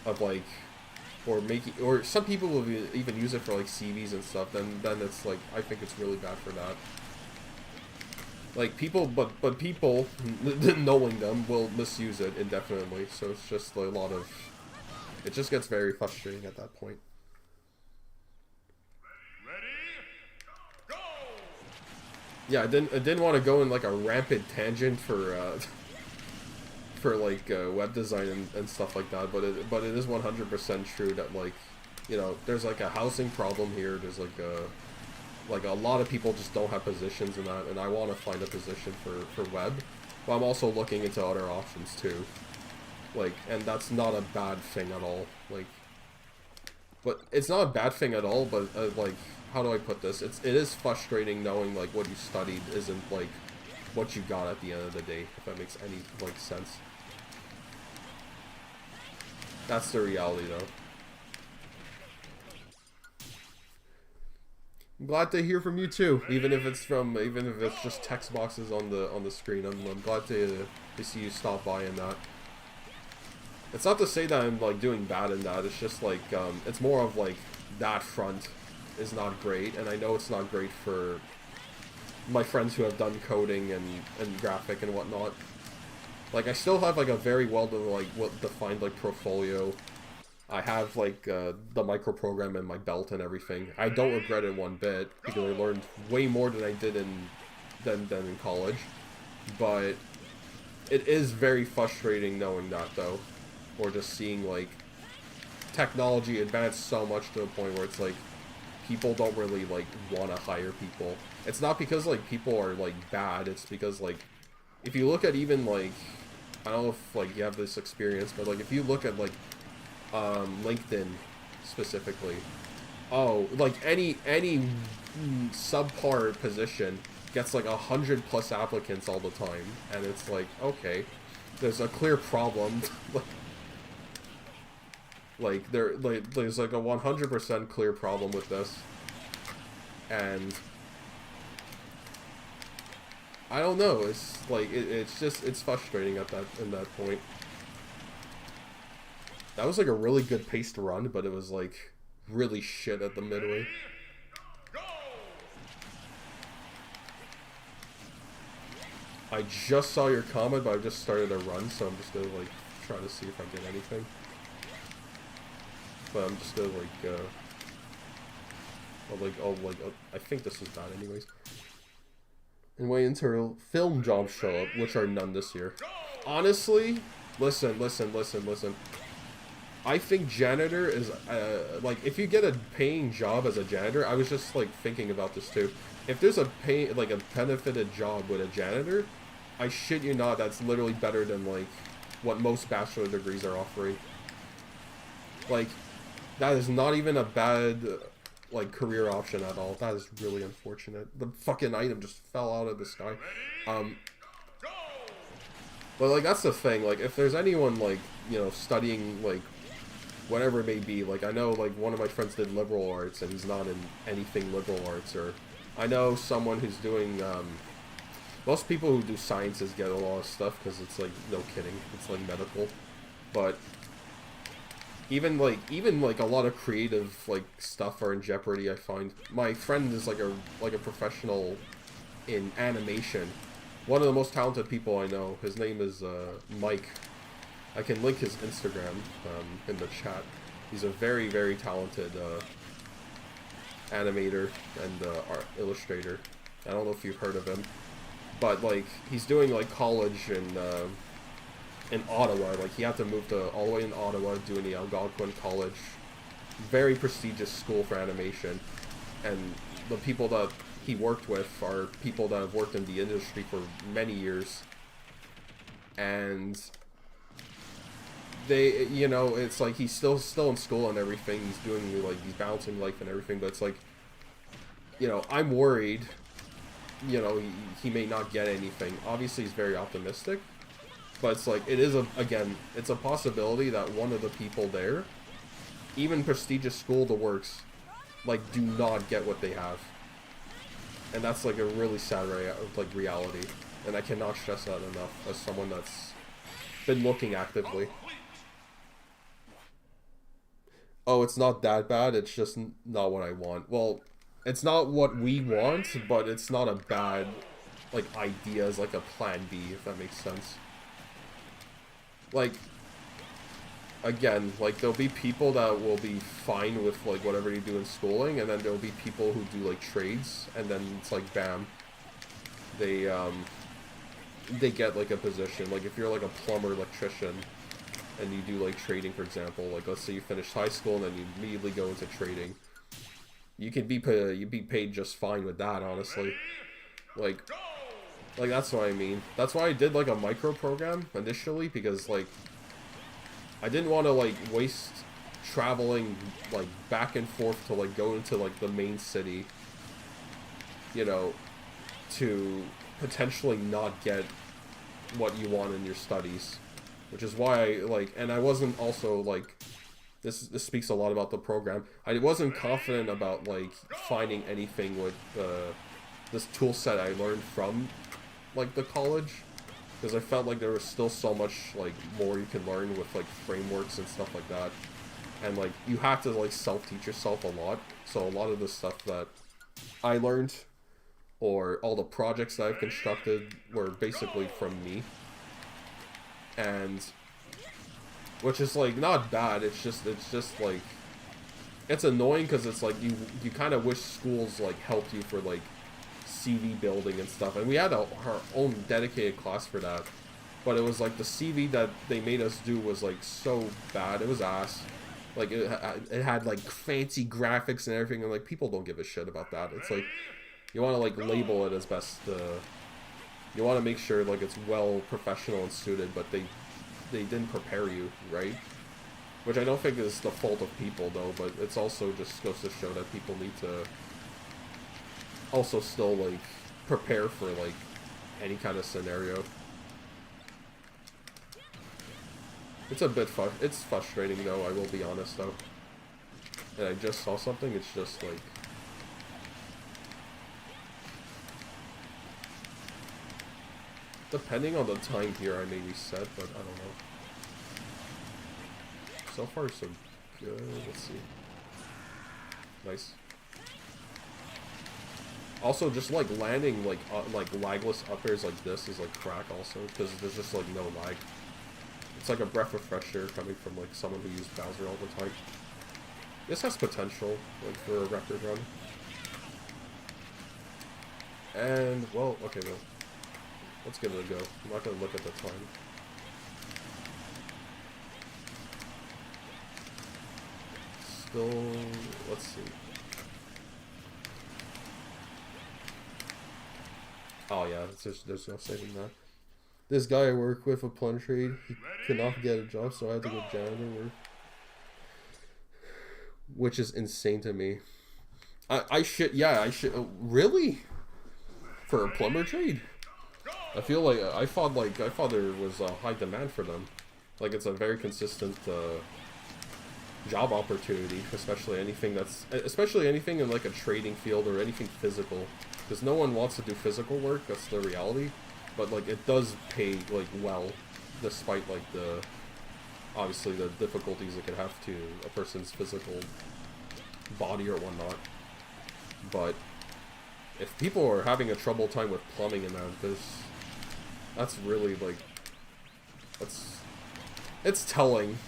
of like, or some people will even use it for like CVs and stuff, then it's like, I think it's really bad for that. Like people, but people, knowing them, will misuse it indefinitely, so it's just a lot of, it just gets very frustrating at that point. Yeah, I didn't want to go in like a rampant tangent for like web design and stuff like that, but it is 100% true that, like, you know, there's like a housing problem here. There's like a lot of people just don't have positions in that, and I want to find a position for web, but I'm also looking into other options too. Like, and that's not a bad thing at all. Like, but it's not a bad thing at all. But like, how do I put this? It is frustrating knowing like what you studied isn't like what you got at the end of the day. If that makes any like sense. That's the reality, though. I'm glad to hear from you too, even if it's just text boxes on the screen. I'm glad to see you stop by in that. It's not to say that I'm like doing bad in that. It's just like it's more of like that front is not great, and I know it's not great for my friends who have done coding and graphic and whatnot. Like, I still have like a very defined like portfolio. I have like the micro program in my belt and everything. I don't regret it one bit, because I learned way more than I did than in college. But it is very frustrating knowing that, though, or just seeing like technology advance so much to the point where it's like people don't really like want to hire people. It's not because like people are like bad. It's because like if you look at even like, I don't know if like you have this experience, but like if you look at like LinkedIn specifically, oh, like any subpar position gets like 100+ applicants all the time, and it's like, okay, there's a clear problem. There's like a 100% clear problem with this, and I don't know. It's like it's frustrating at that point. That was like a really good paced run, but it was like really shit at the midway. I just saw your comment, but I just started a run, so I'm just gonna like try to see if I get anything. But I'm just gonna like I think this is bad anyways. And wait until film jobs show up, which are none this year. Honestly, listen. I think janitor is, like, if you get a paying job as a janitor, I was just, like, thinking about this, too. If there's a benefited job with a janitor, I shit you not, that's literally better than, like, what most bachelor degrees are offering. Like, that is not even a bad, like, career option at all. That is really unfortunate. The fucking item just fell out of the sky. But, like, that's the thing. Like, if there's anyone, like, you know, studying, like, whatever it may be, like, I know, like, one of my friends did liberal arts, and he's not in anything liberal arts, or I know someone who's doing, most people who do sciences get a lot of stuff, because it's, like, no kidding, it's, like, medical, but even a lot of creative, like, stuff are in jeopardy, I find. My friend is, like a professional in animation, one of the most talented people I know. His name is, Mike. I can link his Instagram in the chat. He's a very, very talented animator and art illustrator. I don't know if you've heard of him, but like he's doing like college in Ottawa. Like he had to move to all the way in Ottawa, doing the Algonquin College, very prestigious school for animation. And the people that he worked with are people that have worked in the industry for many years, and they, you know, it's like he's still in school and everything. He's doing like he's balancing life and everything, but it's like, you know, I'm worried. You know, he may not get anything. Obviously, he's very optimistic, but it's like it is again, it's a possibility that one of the people there, even prestigious school, the works, like do not get what they have, and that's like a really sad reality. And I cannot stress that enough as someone that's been looking actively. Oh, it's not that bad. It's just not what I want. Well, it's not what we want, but it's not a bad, like, idea as, like, a plan B, if that makes sense. Like, again, like, there'll be people that will be fine with, like, whatever you do in schooling, and then there'll be people who do, like, trades, and then it's like, bam, they get, like, a position. Like, if you're, like, a plumber, electrician, and you do, like, trading, for example, like, let's say you finish high school, and then you immediately go into trading. You can be paid just fine with that, honestly. Like that's what I mean. That's why I did like a micro program initially, because like I didn't want to like waste traveling like back and forth to like go into like the main city, you know, to potentially not get what you want in your studies, which is why I like, and I wasn't also like, this speaks a lot about the program. I wasn't confident about like finding anything with this tool set I learned from like the college, because I felt like there was still so much like more you can learn with like frameworks and stuff like that, and like you have to like self-teach yourself a lot. So a lot of the stuff that I learned, or all the projects that I've constructed, were basically from me, and which is like not bad. It's just like, it's annoying because it's like you kind of wish schools like helped you for like CV building and stuff, and we had our own dedicated class for that, but it was like the CV that they made us do was like so bad. It was ass. Like it had like fancy graphics and everything, and like people don't give a shit about that. It's like you want to like label it as best. You want to make sure like it's well professional and suited, but they didn't prepare you, right? Which I don't think is the fault of people, though, but it's also just goes to show that people need to also still, like, prepare for, like, any kind of scenario. It's a bit it's frustrating, though, I will be honest, though. And I just saw something, it's just, like... Depending on the time here, I may reset, but I don't know. So far, so good. Let's see. Nice. Also, just like landing like lagless up airs like this is like crack also, because there's just like no lag. It's like a breath of fresh air coming from like someone who used Bowser all the time. This has potential, like, for a record run. And well, okay, well, let's give it a go. I'm not gonna look at the time. Still, let's see. Oh yeah, there's no saving that. This guy I work with, a plum trade, he could not get a job, so I had to go janitor work. Which is insane to me. I should, really? For a plumber trade? I feel like, I thought there was a high demand for them. Like, it's a very consistent, job opportunity, especially anything in like a trading field or anything physical, because no one wants to do physical work. That's the reality, but like it does pay like well, despite like the obviously the difficulties it could have to a person's physical body or whatnot. But if people are having a trouble time with plumbing and that's really like it's telling.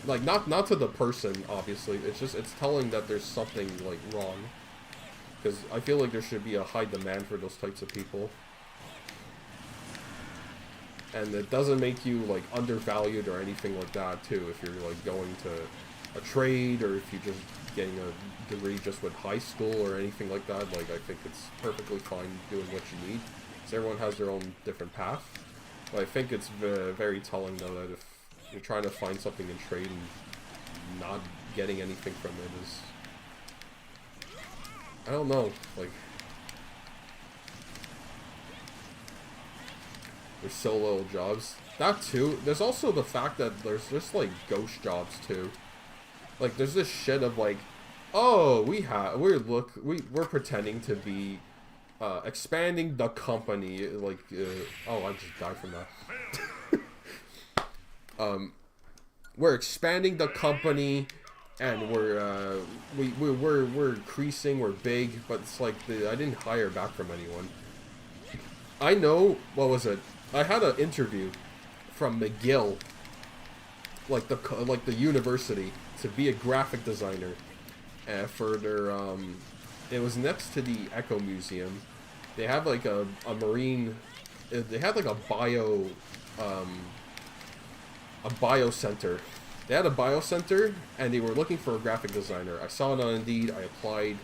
Like, not to the person, obviously, it's telling that there's something, like, wrong. Because I feel like there should be a high demand for those types of people. And it doesn't make you, like, undervalued or anything like that, too, if you're, like, going to a trade, or if you're just getting a degree just with high school or anything like that, like, I think it's perfectly fine doing what you need. Because everyone has their own different path. But I think it's very telling, though, that if you're trying to find something in trade and not getting anything from it is... I don't know, like... There's so little jobs. That too. There's also the fact that there's just like ghost jobs too. Like there's this shit of like, oh, we're pretending to be expanding the company. Like, oh, I just died from that. We're expanding the company, and we're increasing. We're big, but it's like I didn't hire back from anyone. I know, what was it? I had an interview from McGill, like the university, to be a graphic designer, for their it was next to the Echo Museum. They have like a marine, they had like a bio center. They had a bio center, and they were looking for a graphic designer. I saw it on Indeed. I applied.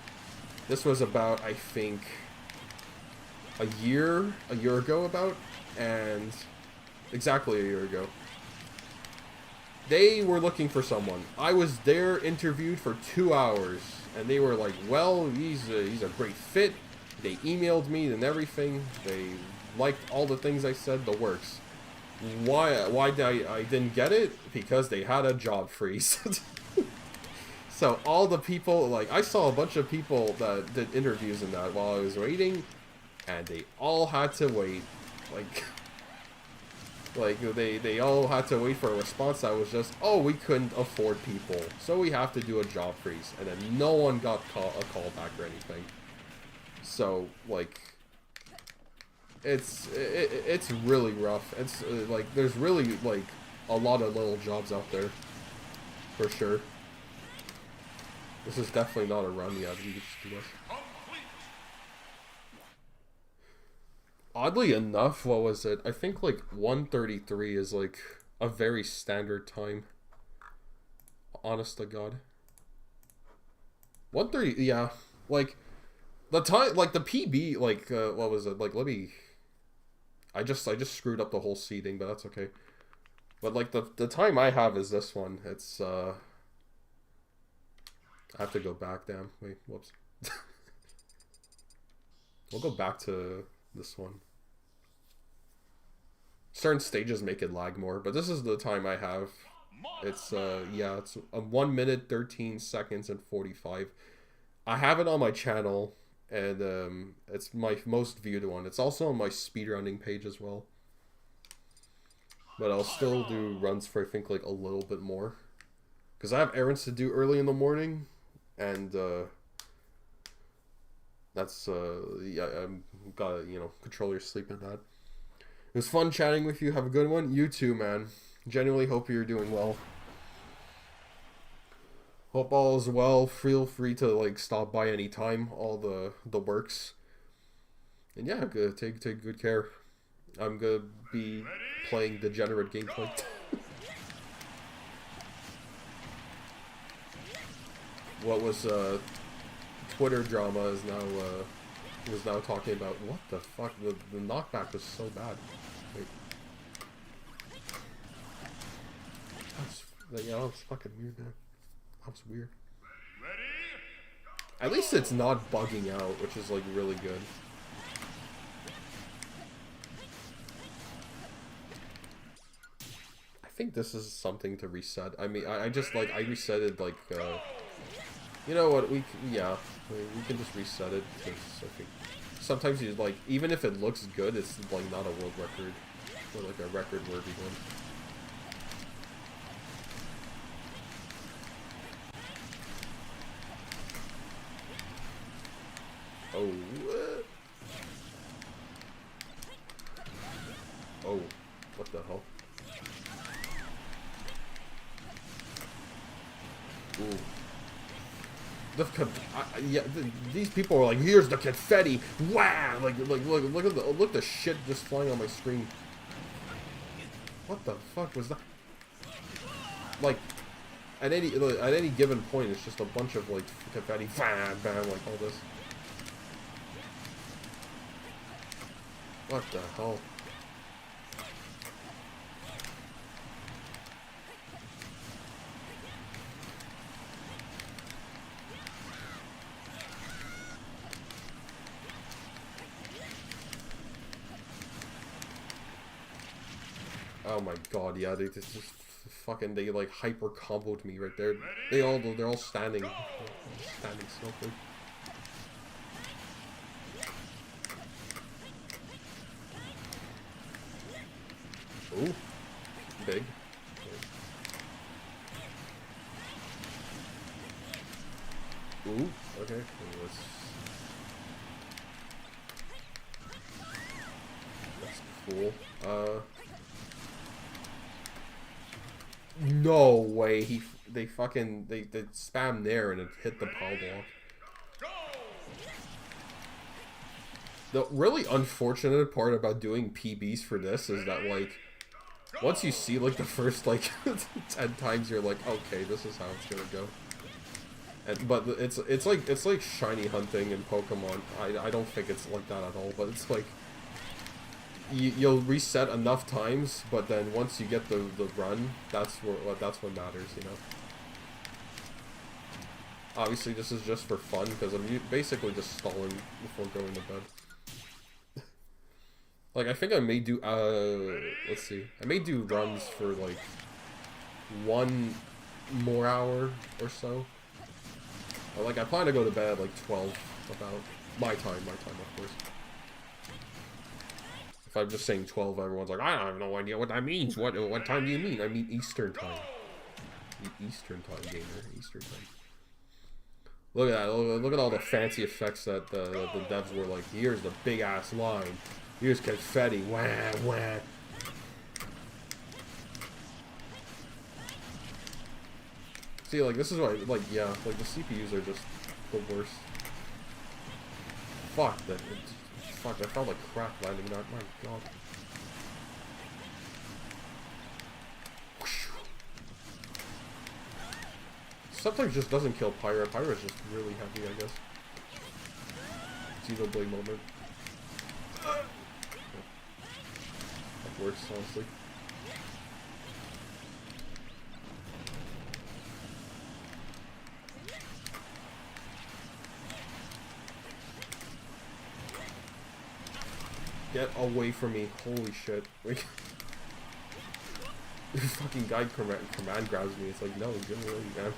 This was about, I think, a year ago about, and exactly a year ago. They were looking for someone. I was there, interviewed for 2 hours, and they were like, well, he's a great fit. They emailed me and everything. They liked all the things I said, the works. Why did I didn't get it? Because they had a job freeze. So all the people, like, I saw a bunch of people that did interviews in that while I was waiting, and they all had to wait, like they all had to wait for a response that was just, oh, we couldn't afford people, so we have to do a job freeze, and then no one got a call back or anything. So, like, it's really rough. It's like, there's really, like, a lot of little jobs out there, for sure. This is definitely not a run yet. We just do this. Oddly enough, what was it? I think like 1:33 is like a very standard time. Honest to God. 1:30, yeah. Like the time, like the PB, like what was it? Like, let me. I just screwed up the whole seating, but that's okay. But like the time I have is this one. It's I have to go back. Damn. Wait. Whoops. We'll go back to this one. Certain stages make it lag more, but this is the time I have. It's yeah, it's 1 minute 13 seconds and 45. I have it on my channel, and it's my most viewed one. It's also on my speedrunning page as well. But I'll still do runs for, I think, like a little bit more, because I have errands to do early in the morning, and that's yeah, I'm gotta, you know, control your sleep and that. It was fun chatting with you. Have a good one. You too, man. Genuinely hope you're doing well. Hope all is well. Feel free to like stop by anytime. All the works. And yeah, good. Take good care. I'm gonna be playing degenerate gameplay. What was Twitter drama is now was now talking about, what the fuck, the knockback was so bad. Wait. Yeah, that was fucking weird, man. That was weird. At least it's not bugging out, which is like really good. I think this is something to reset. I mean, I just like, I reset it like, you know what, we can just reset it, because I think sometimes you like, even if it looks good, it's like not a world record, or like a record-worthy one. Oh, oh, what the hell? Ooh. These people are like, here's the confetti, wow! Like look at the shit just flying on my screen. What the fuck was that? Like, at any given point, it's just a bunch of like confetti, bam, bam, like all this. What the hell? Oh my god, yeah, they just fucking, they like hyper comboed me right there. They're all standing smoking. Ooh, big. Ooh, okay. That's cool. No way. They spam there and it hit the power block. The really unfortunate part about doing PBs for this is that like once you see like the first like 10 times you're like, okay, this is how it's gonna go. But it's like shiny hunting in Pokemon. I don't think it's like that at all, but it's like you'll reset enough times, but then once you get the run, that's what matters, you know. Obviously, this is just for fun because I'm basically just stalling before going to bed. Like I think I may do let's see, I may do runs for like 1 more hour or so. Like I plan to go to bed at like 12 about my time of course. If I'm just saying 12, everyone's like, I have no idea what that means. What time do you mean? I mean Eastern time. Eastern time, gamer. Eastern time. Look at that. Look at all the fancy effects that the devs were like, here's the big ass line. Here's confetti. Wah, wah. See, like, this is why, like, yeah, like, the CPUs are just the worst. Fuck, fuck, I felt like crap landing that. My god. Sometimes just doesn't kill Pyra. Pyra's just really heavy, I guess. Xenoblade moment. That works, honestly. Get away from me. Holy shit. Fucking guy command grabs me. It's like, no, get away, man.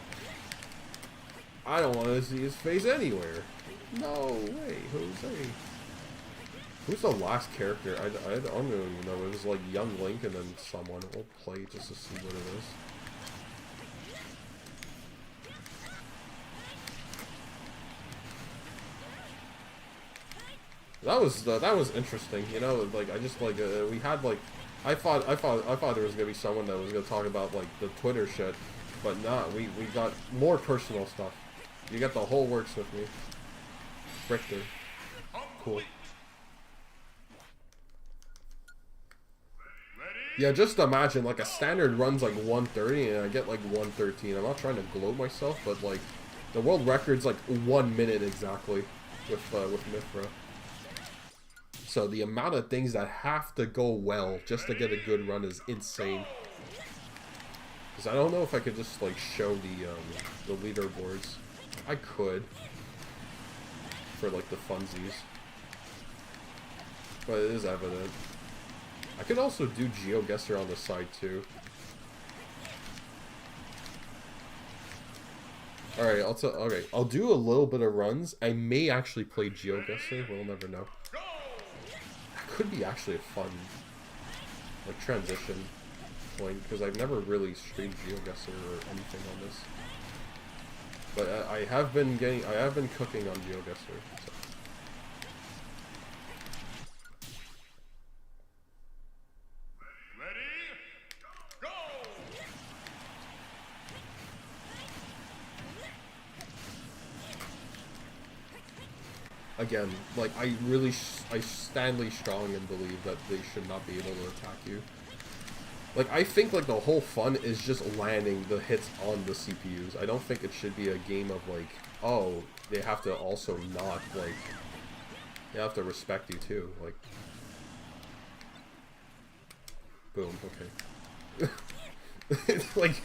I don't want to see his face anywhere. No way, Jose. Who's the last character? I don't even know. It was like young Link and then someone. We'll play just to see what it is. That was interesting, you know. Like I just like we had like I thought there was gonna be someone that was gonna talk about like the Twitter shit, but nah, we got more personal stuff. You got the whole works with me, Richter. Cool. Yeah, just imagine like a standard runs like 130 and I get like 113. I'm not trying to gloat myself, but like the world record's like 1 minute exactly with Mithra. So the amount of things that have to go well just to get a good run is insane. Because I don't know if I could just like show the leaderboards. I could for like the funsies, but it is evident. I could also do GeoGuessr on the side too. Alright, I'll do a little bit of runs. I may actually play GeoGuessr, we'll never know. That could be actually a fun like transition point, because I've never really streamed GeoGuessr or anything on this. But I have been cooking on GeoGuessr. So. Again, like I stand strong and believe that they should not be able to attack you. Like, I think, like, the whole fun is just landing the hits on the CPUs. I don't think it should be a game of, like, oh, they have to also not, like, they have to respect you, too. Like, boom, okay. Like,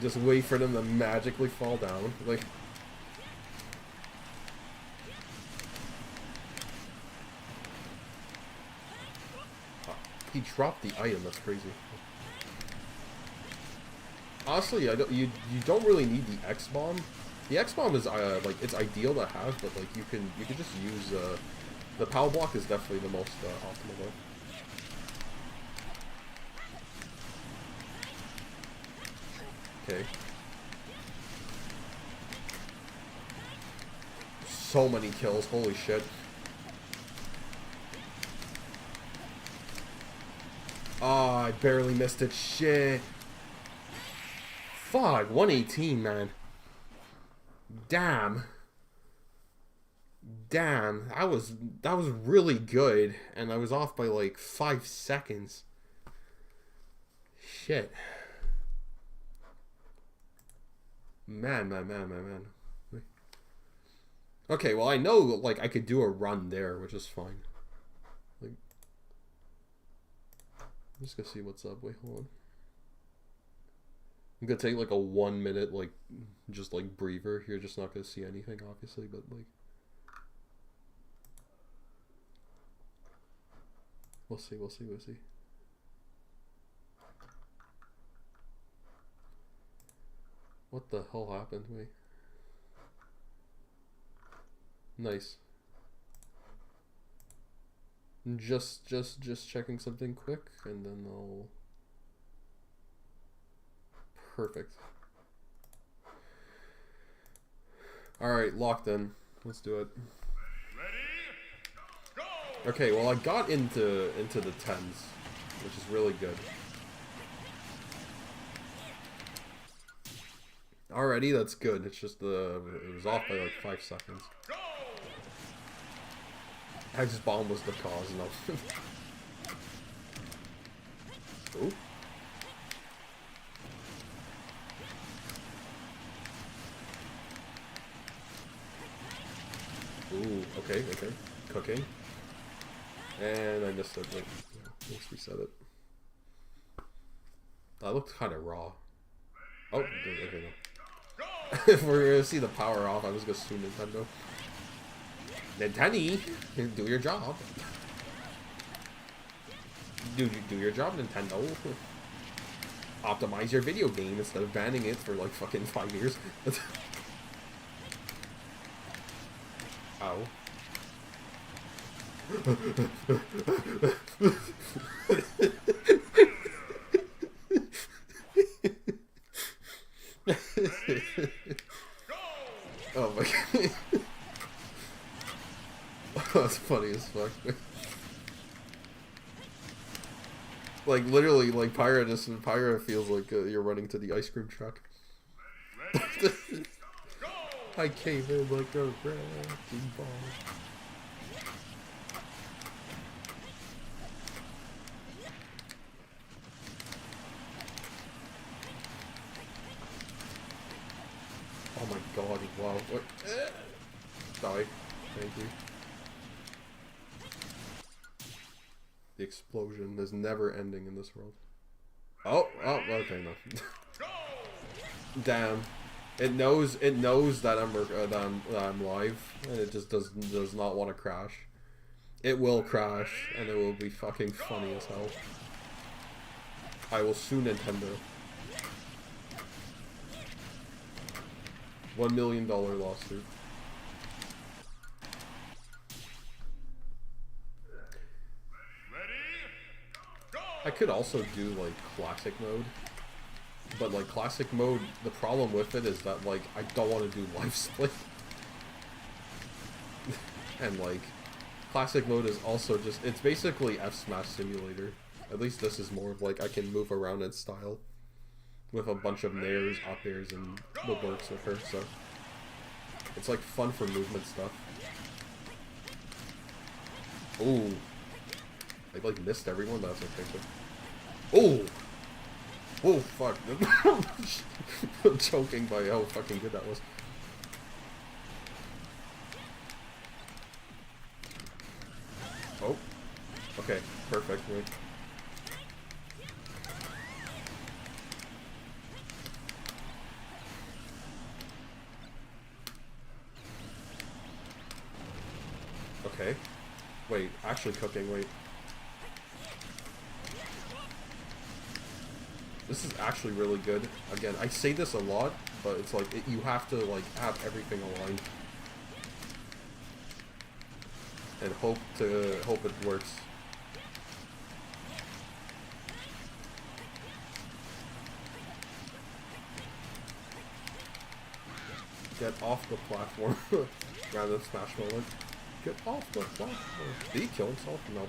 just wait for them to magically fall down. Like, he dropped the item. That's crazy. Honestly, you don't really need the X bomb. The X bomb is like it's ideal to have, but like you can just use the power block is definitely the most optimal though. Okay. So many kills. Holy shit. Oh, I barely missed it. Shit. Fuck, 118, man. Damn. Damn. That was really good. And I was off by like 5 seconds. Shit. Man. Okay, well I know like I could do a run there, which is fine. Like, I'm just gonna see what's up. Wait, hold on. I'm gonna take like a 1 minute like just like breather. You're just not gonna see anything obviously, but like we'll see. What the hell happened? Wait. Nice. Just checking something quick and then I'll... Perfect. Alright, locked in. Let's do it. Okay, well I got into the 10s, which is really good. Alrighty, that's good. It's just it was off by like 5 seconds. Hex's bomb was the cause, no. Ooh. Ooh, okay. Cooking. And I missed it. Like, let's reset it. That looked kind of raw. Oh, okay, no. If we're gonna see the power off, I was gonna sue Nintendo. Nintendo, do your job. Do your job, Nintendo. Optimize your video game instead of banning it for like fucking 5 years. Ow. Oh my god. That's funny as fuck. Like literally, like Pyra feels like you're running to the ice cream truck. I came in like a wrecking ball. Oh my god, wow. What? Die. Thank you. The explosion is never ending in this world. Oh, okay, no. Damn. It knows that I'm live, and it just does not want to crash. It will crash, and it will be fucking funny as hell. I will sue Nintendo. $1 million lawsuit. I could also do like classic mode, but like classic mode, the problem with it is that like I don't want to do life split. And like classic mode is also just, it's basically F Smash Simulator. At least this is more of like I can move around in style with a bunch of nairs, up airs, and what works with her, so it's like fun for movement stuff. Ooh. I like missed everyone, but that's okay. Oh! Oh, fuck. I'm choking by how fucking good that was. Oh. Okay, perfect. Wait. Okay. Wait, actually cooking, wait. This is actually really good. Again, I say this a lot, but it's like, you have to, like, have everything aligned. And hope it works. Get off the platform. Rather than smash moment. Get off the platform. Did he kill himself? No.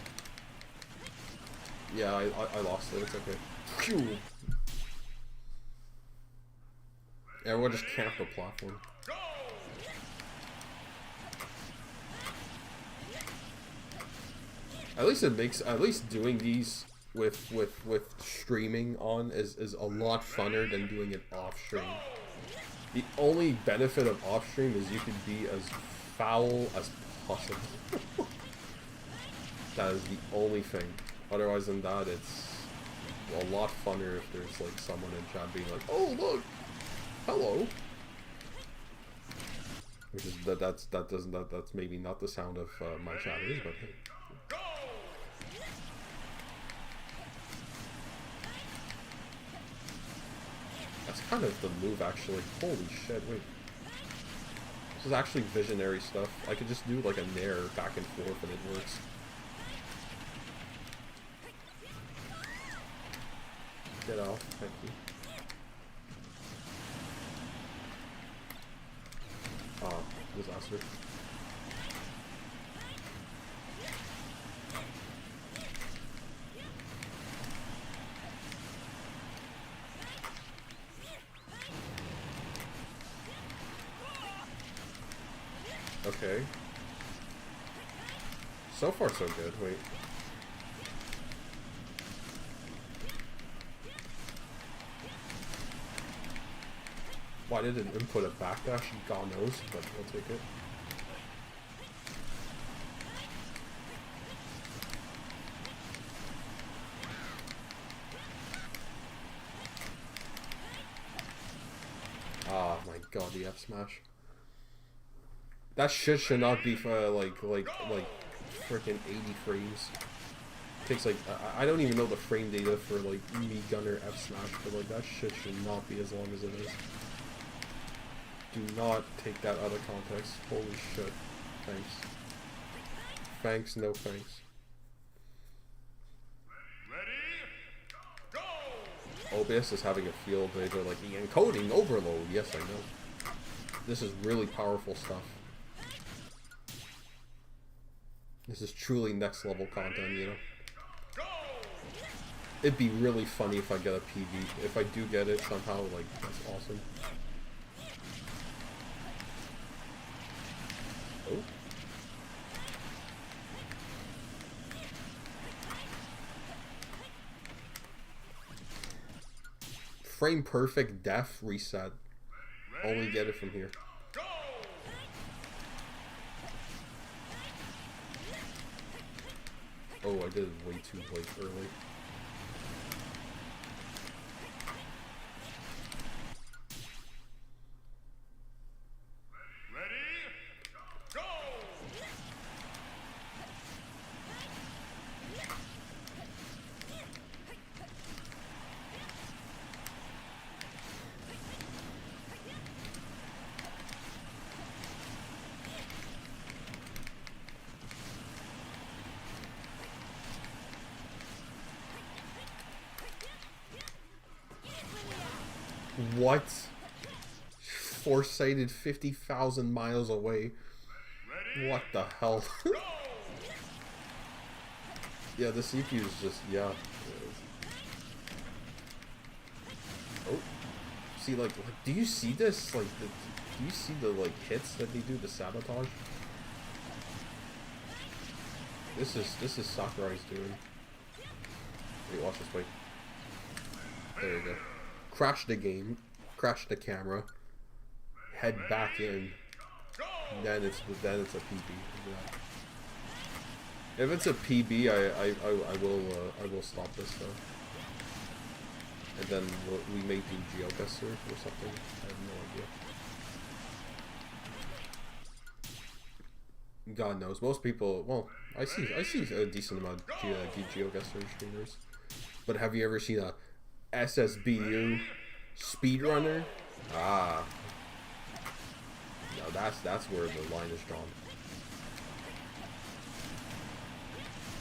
Yeah, I lost it. It's okay. Phew. Everyone just camped the platform. At least it makes, at least doing these with streaming on is a lot funner than doing it off stream. The only benefit of off stream is you can be as foul as possible. That is the only thing. Otherwise than that, it's a lot funner if there's like someone in chat being like, "Oh look, hello." Which is that's maybe not the sound of my chatters, but hey. That's kind of the move, actually. Holy shit, wait. This is actually visionary stuff. I could just do like a nair back and forth and it works. Get off, thank you. Oh, disaster. Okay. So far so good, wait. Why did it input a backdash? God knows, but we'll take it. Ah, my god, the F smash. That shit should not be for like freaking 80 frames. It takes like I don't even know the frame data for like me gunner F smash, but like that shit should not be as long as it is. Do not take that out of context. Holy shit. Thanks. Thanks, no thanks. OBS is having a field day. They're like, the encoding overload. Yes, I know. This is really powerful stuff. This is truly next level content, you know? It'd be really funny if I get a PV. If I do get it somehow, like, that's awesome. Oh. Frame perfect def reset. Only get it from here. Oh, I did it way too late early. What? Foresighted 50,000 miles away. What the hell? Yeah, the CPU is just, yeah. Oh. See, like, do you see this? Like, do you see the, like, hits that they do, the sabotage? This is Sakurai's doing. Wait, watch this, wait. There you go. Crash the game. Crash the camera. Head back in. Then it's a PB. Yeah. If it's a PB, I will stop this though. And then we may do GeoGuessr or something. I have no idea. God knows. Most people, well, I see a decent amount of GeoGuessr streamers. But have you ever seen a SSBU speedrunner? Ah. No, that's where the line is drawn.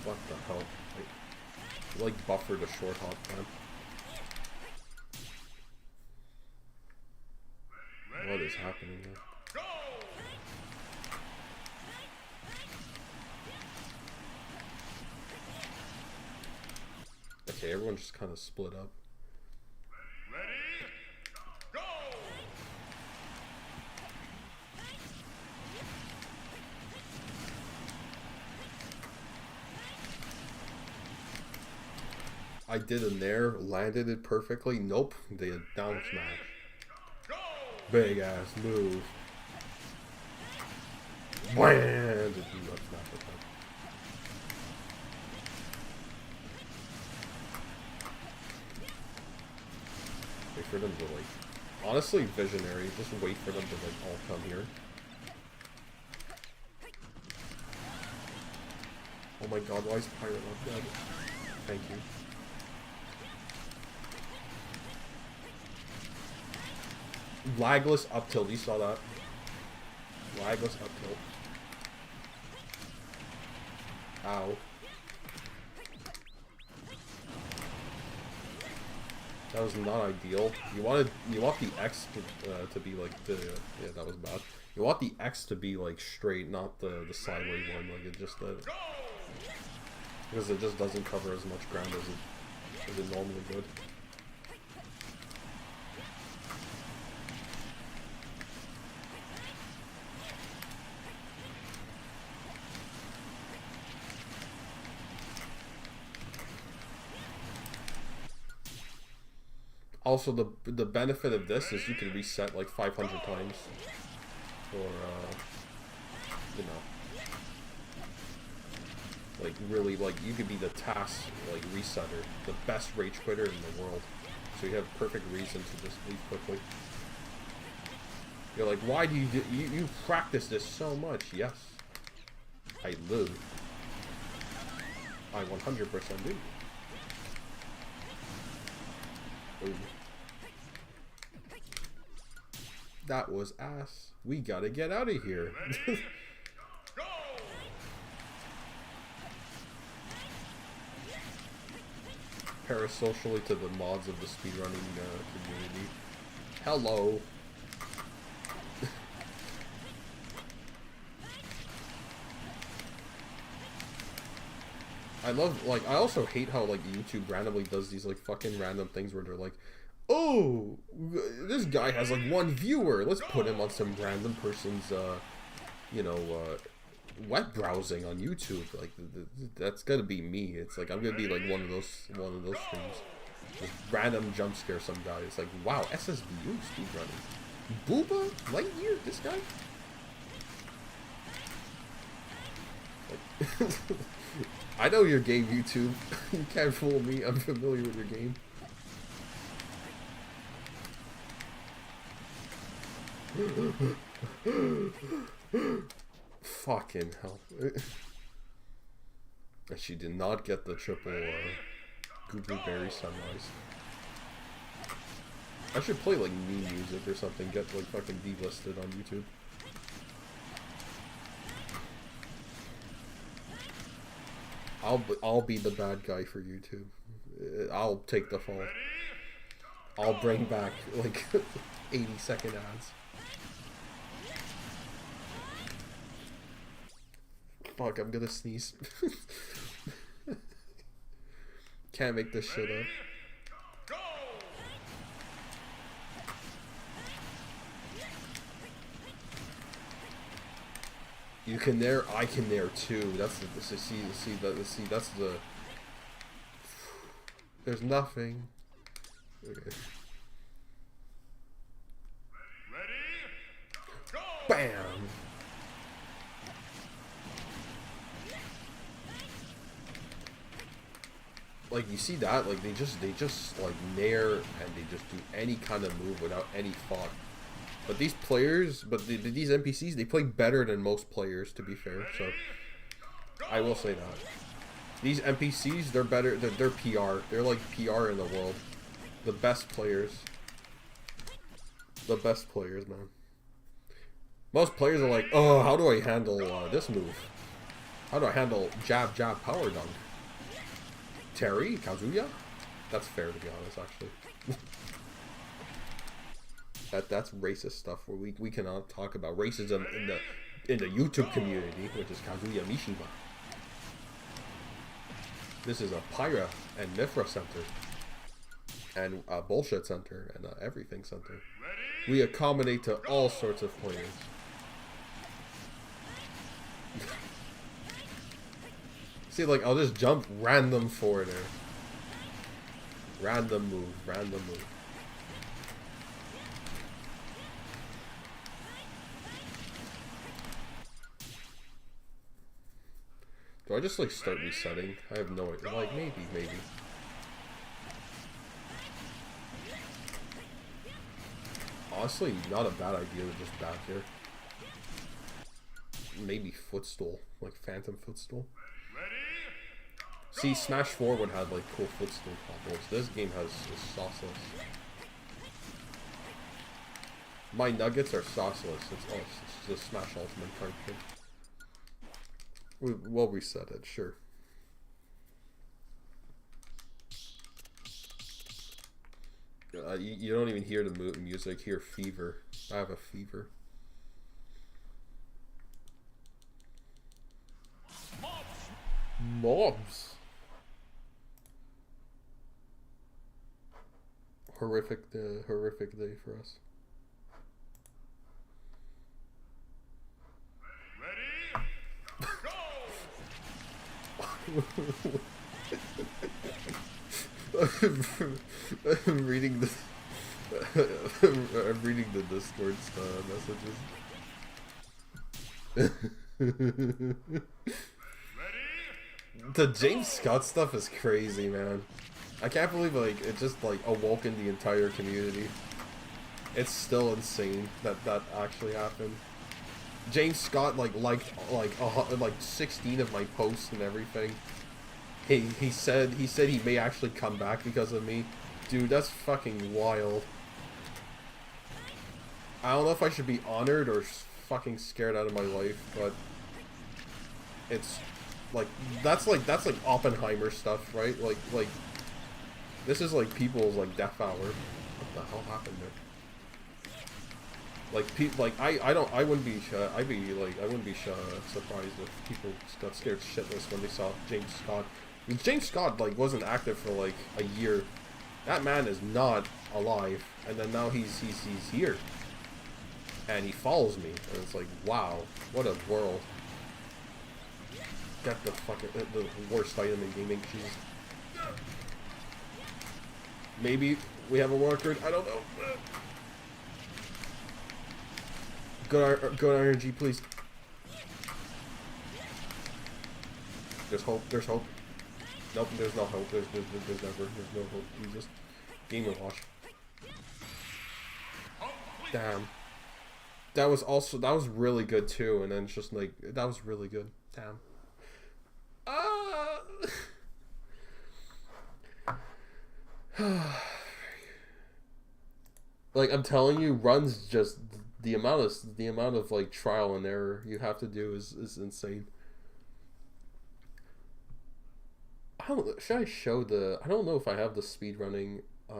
What the hell? Like buffered a short hop time. What is happening here? Okay, everyone just kind of split up. I did a nair, landed it perfectly. Nope, they had down smash. Big ass move. Wham! Did you up smash with that? Wait for them to like. Honestly, visionary. Just wait for them to like all come here. Oh my god, why is Pyra not dead? Thank you. Lagless up tilt, you saw that. Lagless up tilt. Ow. That was not ideal. You want the X to be like the yeah, that was bad. You want the X to be like straight, not the sideways one. Like it just because it just doesn't cover as much ground as it normally would. Also, the benefit of this is you can reset like 500 times, or you know, like really like you could be the task like resetter, the best rage quitter in the world. So you have perfect reason to just leave quickly. You're like, why do you practice this so much? Yes, I do. I 100% do. Ooh. That was ass. We gotta get out of here. Parasocially to the mods of the speedrunning community. Hello. I love, like, I also hate how, like, YouTube randomly does these, like, fucking random things where they're like, oh, this guy has, like, 1 viewer. Let's put him on some random person's, you know, web browsing on YouTube. Like, that's gonna be me. It's like, I'm gonna be, like, one of those streams. Just random jump scare some guy. It's like, wow, SSBU speedrunning. Booba? Lightyear? This guy? Like, I know your game, YouTube. You can't fool me. I'm familiar with your game. Fucking hell. And she did not get the triple Goo Berry Sunrise. I should play like meme music or something, get like fucking delisted on YouTube. I'll be the bad guy for YouTube. I'll take the fall. I'll bring back like 80-second ads. Fuck, I'm gonna sneeze. Can't make this shit up. You can nair, I can nair too. That's the see that's the. There's nothing. Okay. Bam! Like, you see that? Like, they just like nair and they just do any kind of move without any thought. But these players, these NPCs, they play better than most players, to be fair. So I will say that these NPCs, they're better. They're PR. They're like PR in the world. The best players. The best players, man. Most players are like, oh, how do I handle this move? How do I handle jab, jab, power dunk? Terry? Kazuya? That's fair, to be honest, actually. That's racist stuff where we cannot talk about racism in the YouTube community, which is Kazuya Mishima. This is a Pyra and Mifra center. And a bullshit center and a everything center. We accommodate to all sorts of players. See, like, I'll just jump random forwarder. Random move, random move. Do I just, like, start resetting? I have no idea. Like, maybe. Honestly, not a bad idea to just back here. Maybe footstool. Like, phantom footstool. See, Smash 4 would have, like, cool footstool combos. This game has sauceless. My nuggets are sauceless. It's the Smash Ultimate card kit. We'll reset it, sure. You don't even hear the music. Hear fever. I have a fever. Mobs. Horrific day for us. I'm reading the Discord messages. The James Scott stuff is crazy, man. I can't believe, like, it just, like, awoken the entire community. It's still insane that that actually happened. James Scott, liked 16 of my posts and everything. He said he may actually come back because of me. Dude, that's fucking wild. I don't know if I should be honored or fucking scared out of my life, but it's like that's like Oppenheimer stuff, right? Like this is like people's like death hour. What the hell happened there? Like I wouldn't be surprised if people got scared shitless when they saw James Scott. James Scott like wasn't active for like a year. That man is not alive, and then now he's here, and he follows me, and it's like, wow, what a world. Get the fucking the worst item in gaming. Jesus. Maybe we have a record. I don't know. Good energy, please. There's hope. There's hope. Nope, there's no hope. There's no hope. Jesus. Game and watch. Damn. That was really good too, and then it's just like that was really good. Damn. Like I'm telling you, runs just the amount of like trial and error you have to do is insane. Should I show the? I don't know if I have the speed running. I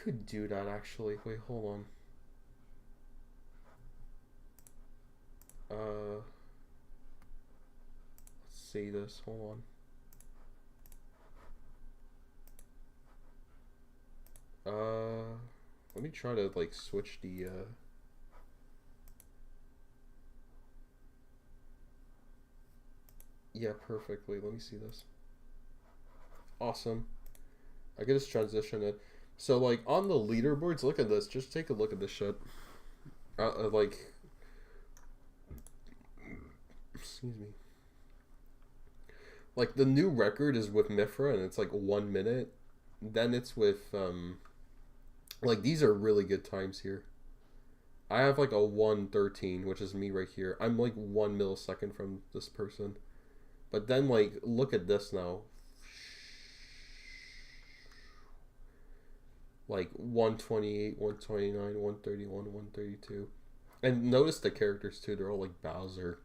could do that actually. Wait, hold on. Let's see this. Hold on. Let me try to, like, switch the, let me Yeah, perfectly. Let me see this. Awesome. I can just transition it. So, like, on the leaderboards, look at this. Just take a look at this shit. Like, excuse me. Like, the new record is with Mifra, and it's like 1 minute. Then it's with, like, these are really good times here. I have like a 1:13, which is me right here. I'm like 1 millisecond from this person. But then, like, look at this now. Like 128, 129, 131, 132. And notice the characters too. They're all like Bowser.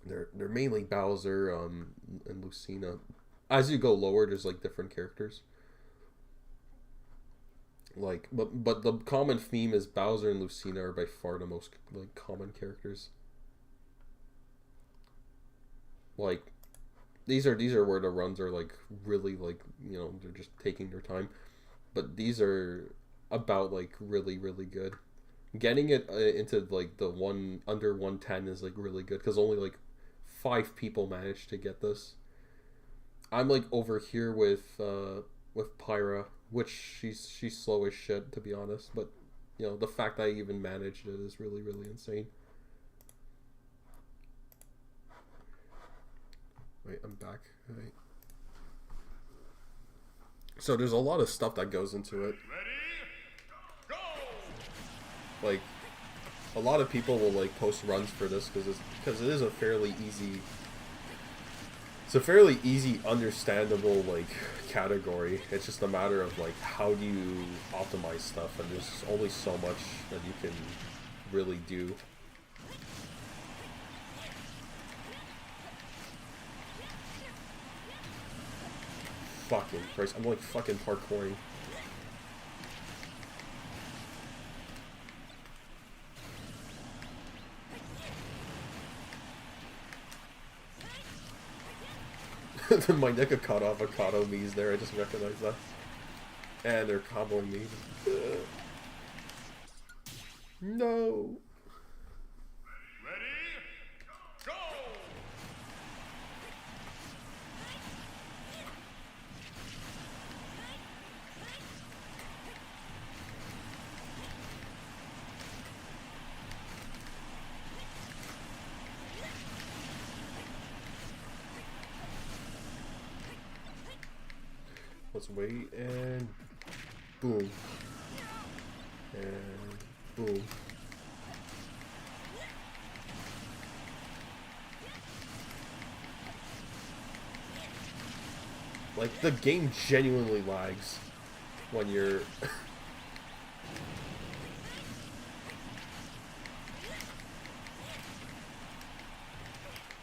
They're mainly Bowser and Lucina. As you go lower, there's like different characters. Like, but the common theme is Bowser and Lucina are by far the most like common characters. Like, these are where the runs are like really like, you know, they're just taking their time. But these are about like really good. Getting it into like the one under 110 is like really good because only like 5 people managed to get this. I'm like over here with Pyra, which she's slow as shit to be honest, but you know the fact that I even managed it is really insane. Wait, I'm back. Wait. So there's a lot of stuff that goes into it. Like, a lot of people will like post runs for this because it is a fairly easy. It's a fairly easy, understandable like category. It's just a matter of like how do you optimize stuff, and there's only so much that you can really do. Fucking Christ, I'm like fucking parkouring. My neck of caught avocado me's there, I just recognized that. And they're comboing me. No! Let's wait, and boom. And boom. Like, the game genuinely lags when you're...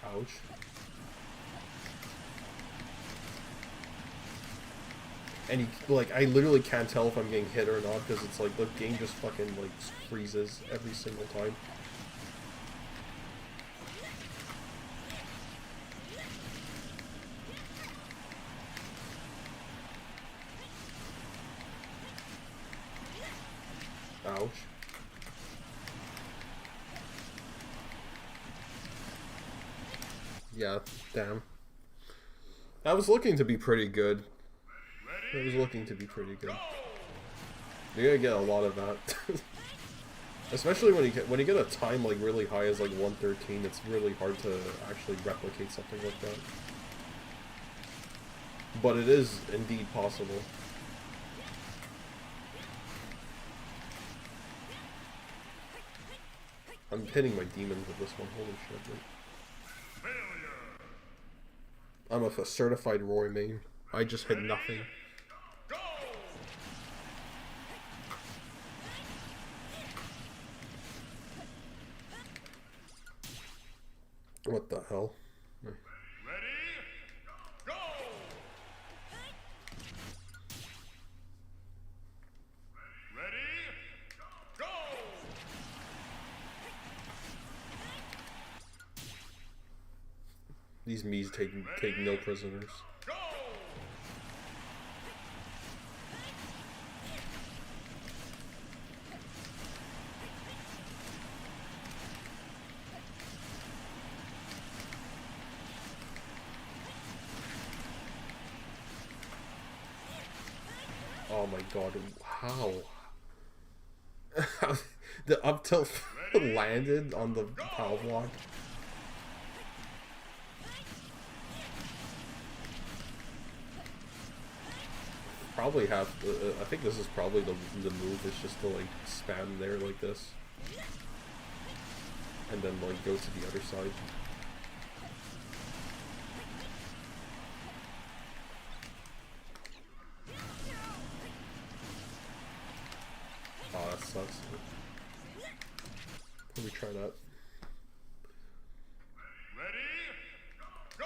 Ouch. And you, like, I literally can't tell if I'm getting hit or not because it's like the game just fucking like freezes every single time. Ouch. Yeah, damn. That was looking to be pretty good. It was looking to be pretty good. You're gonna get a lot of that. Especially when you get a time like really high as like 113, it's really hard to actually replicate something like that. But it is indeed possible. I'm hitting my demons with this one, holy shit, dude. I'm a certified Roy main. I just hit nothing. What the hell? Ready? Go! Ready? Go! These Mii's take no prisoners. Go! Oh my god, how? The up tilt landed on the power block. Probably have, I think this is probably the move, is just to like spam there like this. And then like go to the other side. Oh, that sucks. Let me try that. Ready? Go!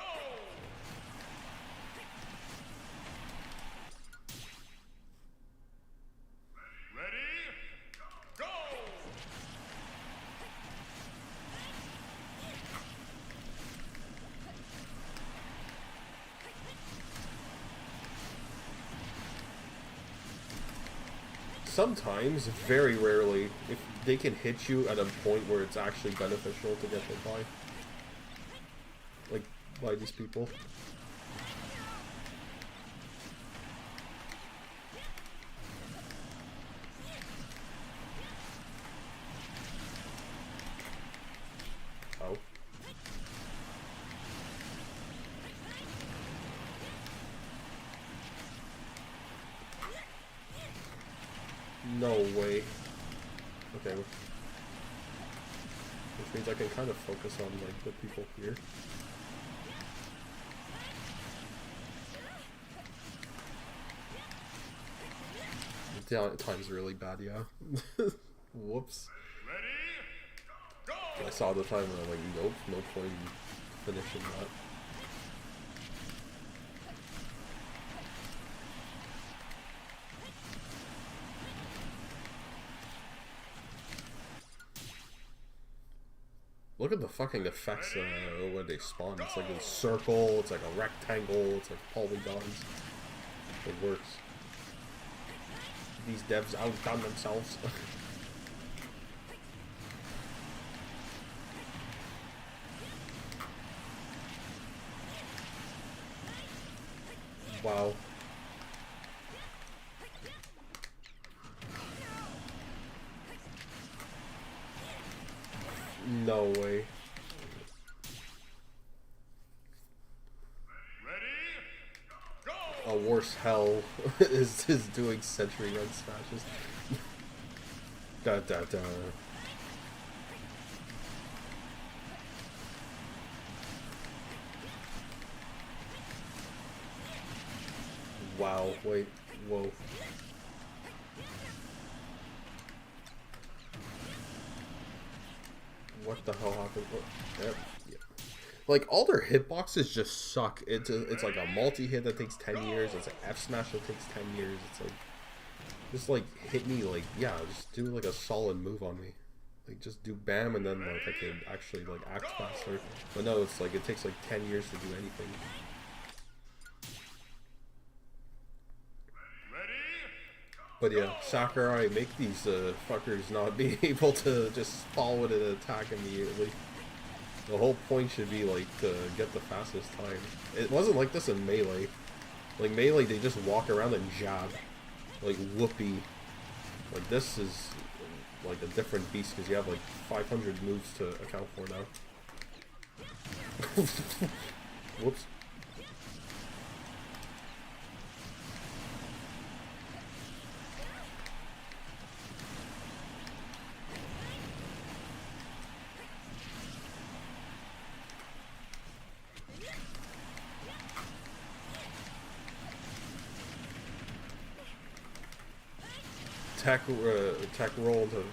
Ready? Go! Sometimes, very rarely, if they can hit you at a point where it's actually beneficial to get hit by. Like, by these people. Oh. No way. Okay. Which means I can kind of focus on like the people here. Yeah, time's really bad, yeah. Whoops. Ready? Go! I saw the time and I'm like, nope, no point in finishing that. Look at the fucking effects when they spawn. It's like a circle, it's like a rectangle, it's like polygons. It works. These devs outdone themselves. Wow. No way. Ready? Go! A worse hell is doing sentry run smashes. Da da da. Wow, wait, whoa. What the hell happened? What? Yep. Yeah. Like, all their hitboxes just suck. It's like a multi-hit that takes 10 years. It's like F-smash that takes 10 years. It's like, just like, hit me, like, yeah, just do like a solid move on me. Like, just do bam and then like I can actually like act faster. But no, it's like, it takes like 10 years to do anything. But yeah, Sakurai, make these fuckers not be able to just follow it and attack immediately. The whole point should be like to get the fastest time. It wasn't like this in Melee. Like Melee, they just walk around and jab. Like whoopee. Like this is like a different beast because you have like 500 moves to account for now. Whoops. Tech roll to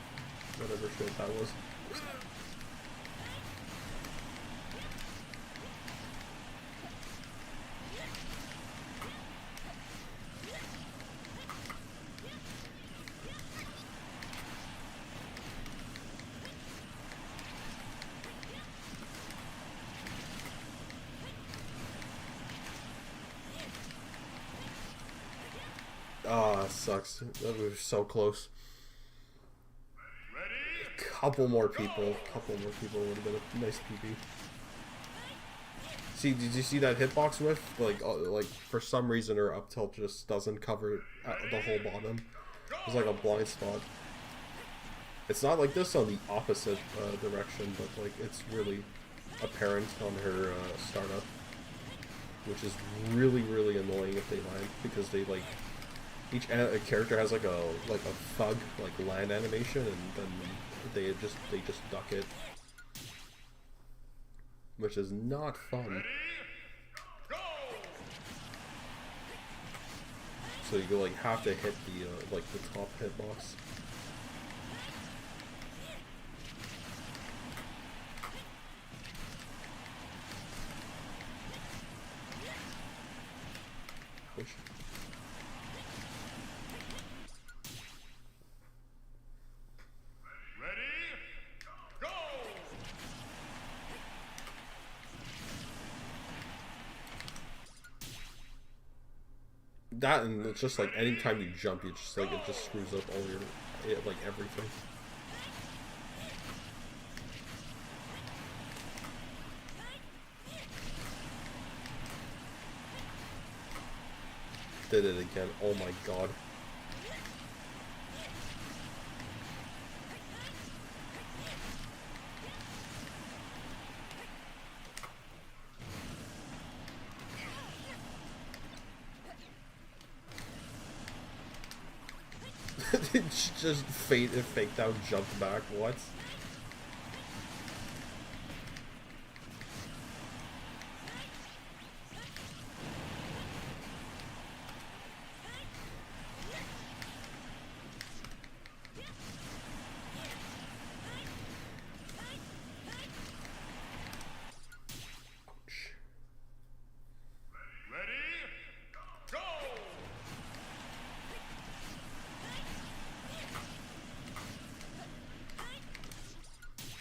whatever shit that was. Ah, oh, sucks. That was so close. Couple more people would have been a nice PB. See, did you see that hitbox whiff? Like for some reason her up tilt just doesn't cover the whole bottom. It's like a blind spot. It's not like this on the opposite direction, but like it's really apparent on her startup, which is really annoying if they land, because they like each character has like a thug like land animation, and then they just duck it, which is not fun. So you like have to hit the like the top hitbox. Ouch. Ready? Go! That, and it's just like anytime you jump, you just like it just screws up all your like everything. Did it again. Oh my god. She just faked out, jumped back. What?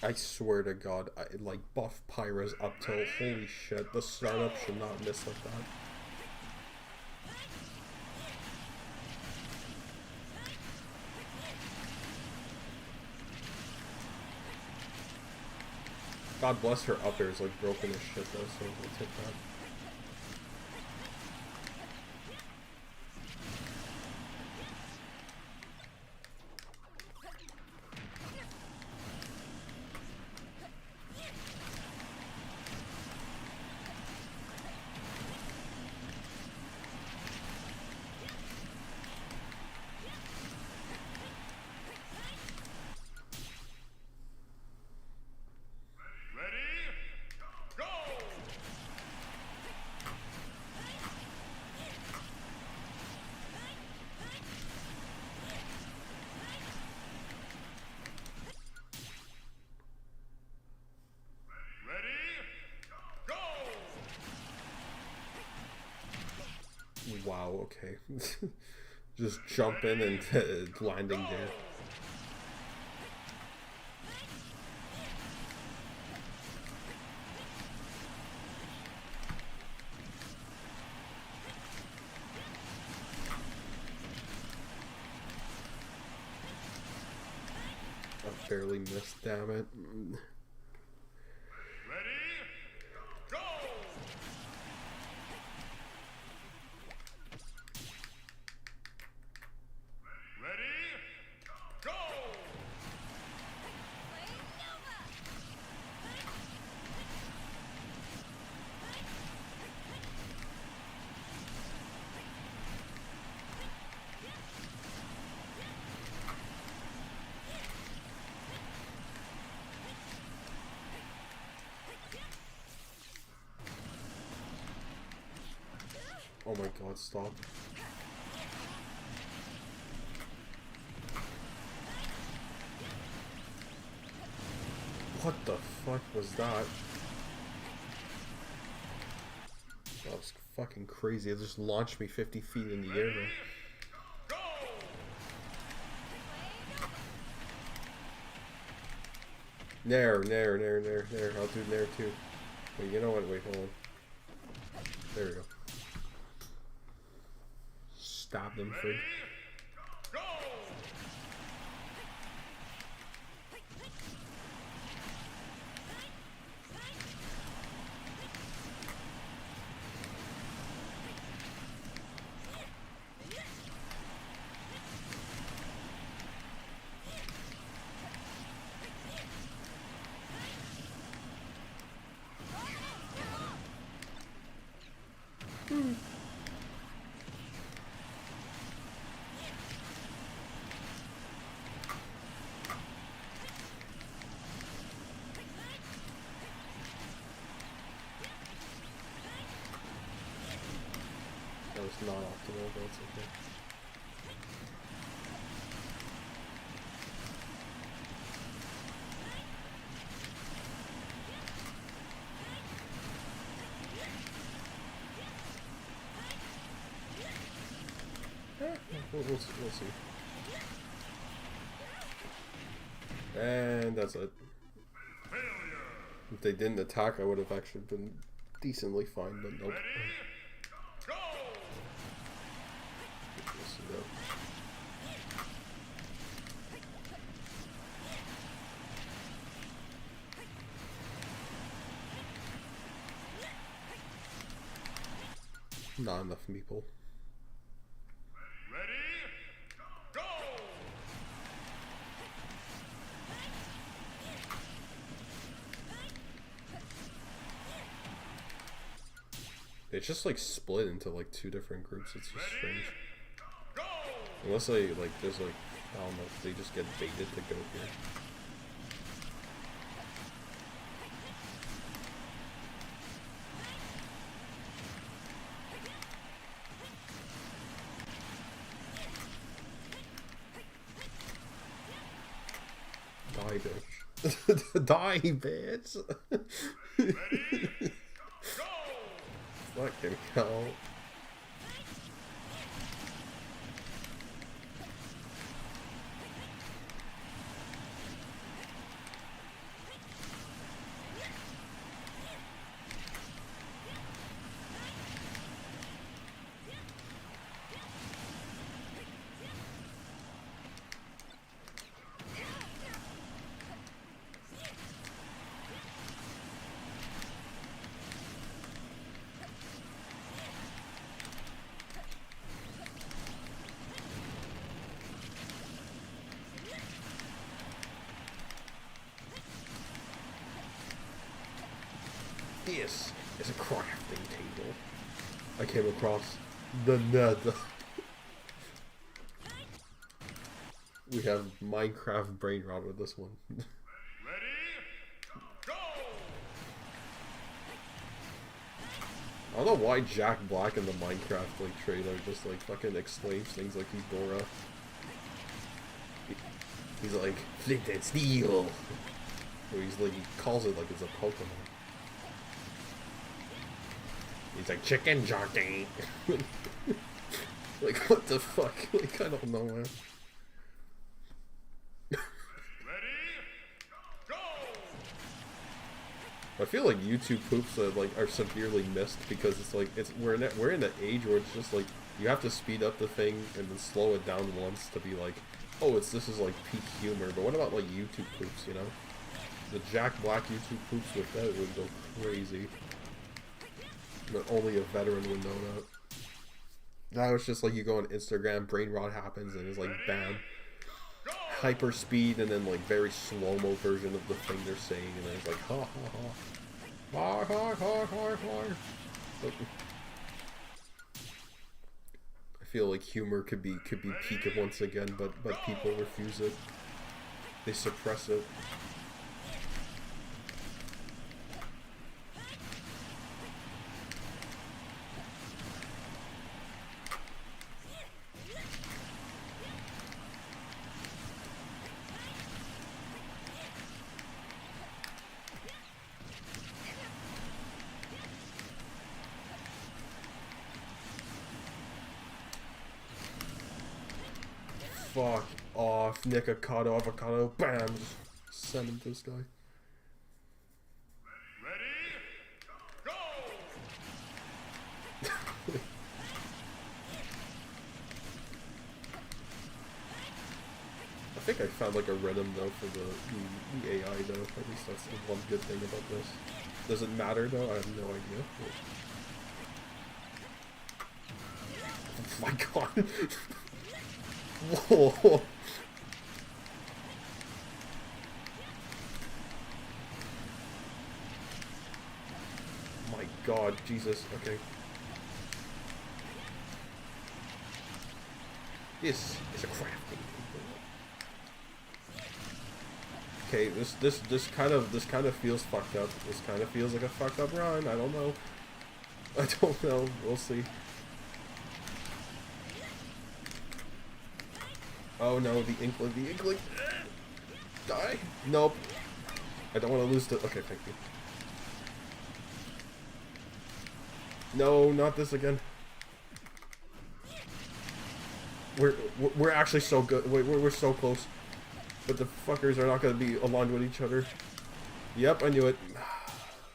I swear to God, I like buff Pyra's up tilt. Holy shit, the startup should not miss like that. God bless her up air is like broken as shit though, so we'll take that. Wow, okay. Just jump in and landing there. I barely missed, damn it. Oh my god, stop. What the fuck was that? That was fucking crazy. It just launched me 50 feet in the air, man. Nair. I'll do Nair too. Wait, you know what? Wait, hold on. There we go. Stab them free. not optimal, but it's okay. We'll see. And that's it. If they didn't attack, I would have actually been decently fine, but nope. Not enough people. It's just like split into like two different groups. It's just strange. Unless they like, there's like, I don't know, if they just get baited to go here. Die, bitch! Fucking hell. This is a crafting table. I came across the nether. We have Minecraft brain rot with this one. Ready? Go! I don't know why Jack Black in the Minecraft like trailer just like fucking exclaims things like he's Dora. He's like, flint and steel. Or he's like, he calls it like it's a Pokemon. He's like, chicken jockey. Like, what the fuck? Like, I don't know, man. Ready? Go! I feel like YouTube poops are severely missed because it's like we're in an age where it's just like you have to speed up the thing and then slow it down once to be like, oh, this is like peak humor. But what about like YouTube poops? You know, the Jack Black YouTube poops with that would go crazy. But only a veteran would know that. Now it's just like you go on Instagram, brain rot happens, and it's like bam, hyper speed, and then like very slow-mo version of the thing they're saying, and then it's like ha ha ha, ha ha ha ha ha. But I feel like humor could be peak once again, but people refuse it. They suppress it. Fuck off, Nikocado, avocado, bam! Just send him to this guy. Ready? Go! I think I found like a rhythm though for the AI though. At least that's the one good thing about this. Does it matter though? I have no idea. Oh my god! Whoa! My god, Jesus, okay. This is a crafting. Okay, this kind of feels fucked up. This kind of feels like a fucked up run. I don't know. I don't know. We'll see. Oh no, the inkling, the inkling. Die. Nope. I don't want to lose to. Okay, thank you. No, not this again. We're actually so good. We're so close. But the fuckers are not gonna be aligned with each other. Yep, I knew it.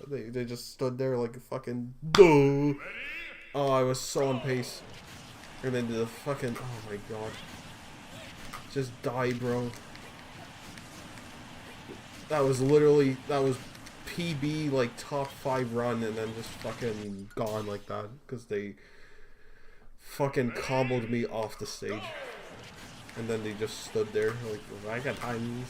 They just stood there like a fucking duh. Oh, I was so on pace. And then the fucking, oh my god. Just die, bro. That was literally, that was PB like top 5 run and then just fucking gone like that because they fucking comboed me off the stage. And then they just stood there like, I got timies.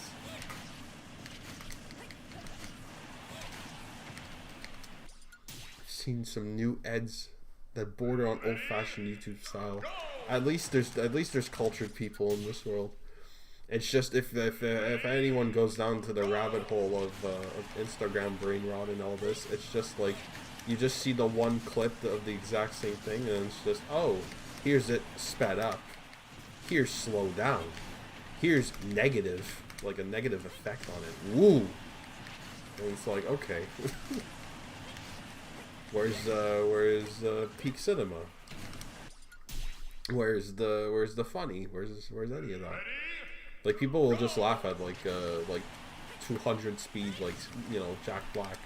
Seen some new eds that border on old-fashioned YouTube style. At least there's cultured people in this world. It's just if anyone goes down to the rabbit hole of Instagram brain rot and all this, it's just like you just see the one clip of the exact same thing and it's just, oh, here's it sped up, here's slow down, here's negative, like a negative effect on it. Woo! And it's like, okay. Where's peak cinema? Where's the funny? Where's any of that? Like people will just laugh at like 200 speed, like, you know, Jack Black,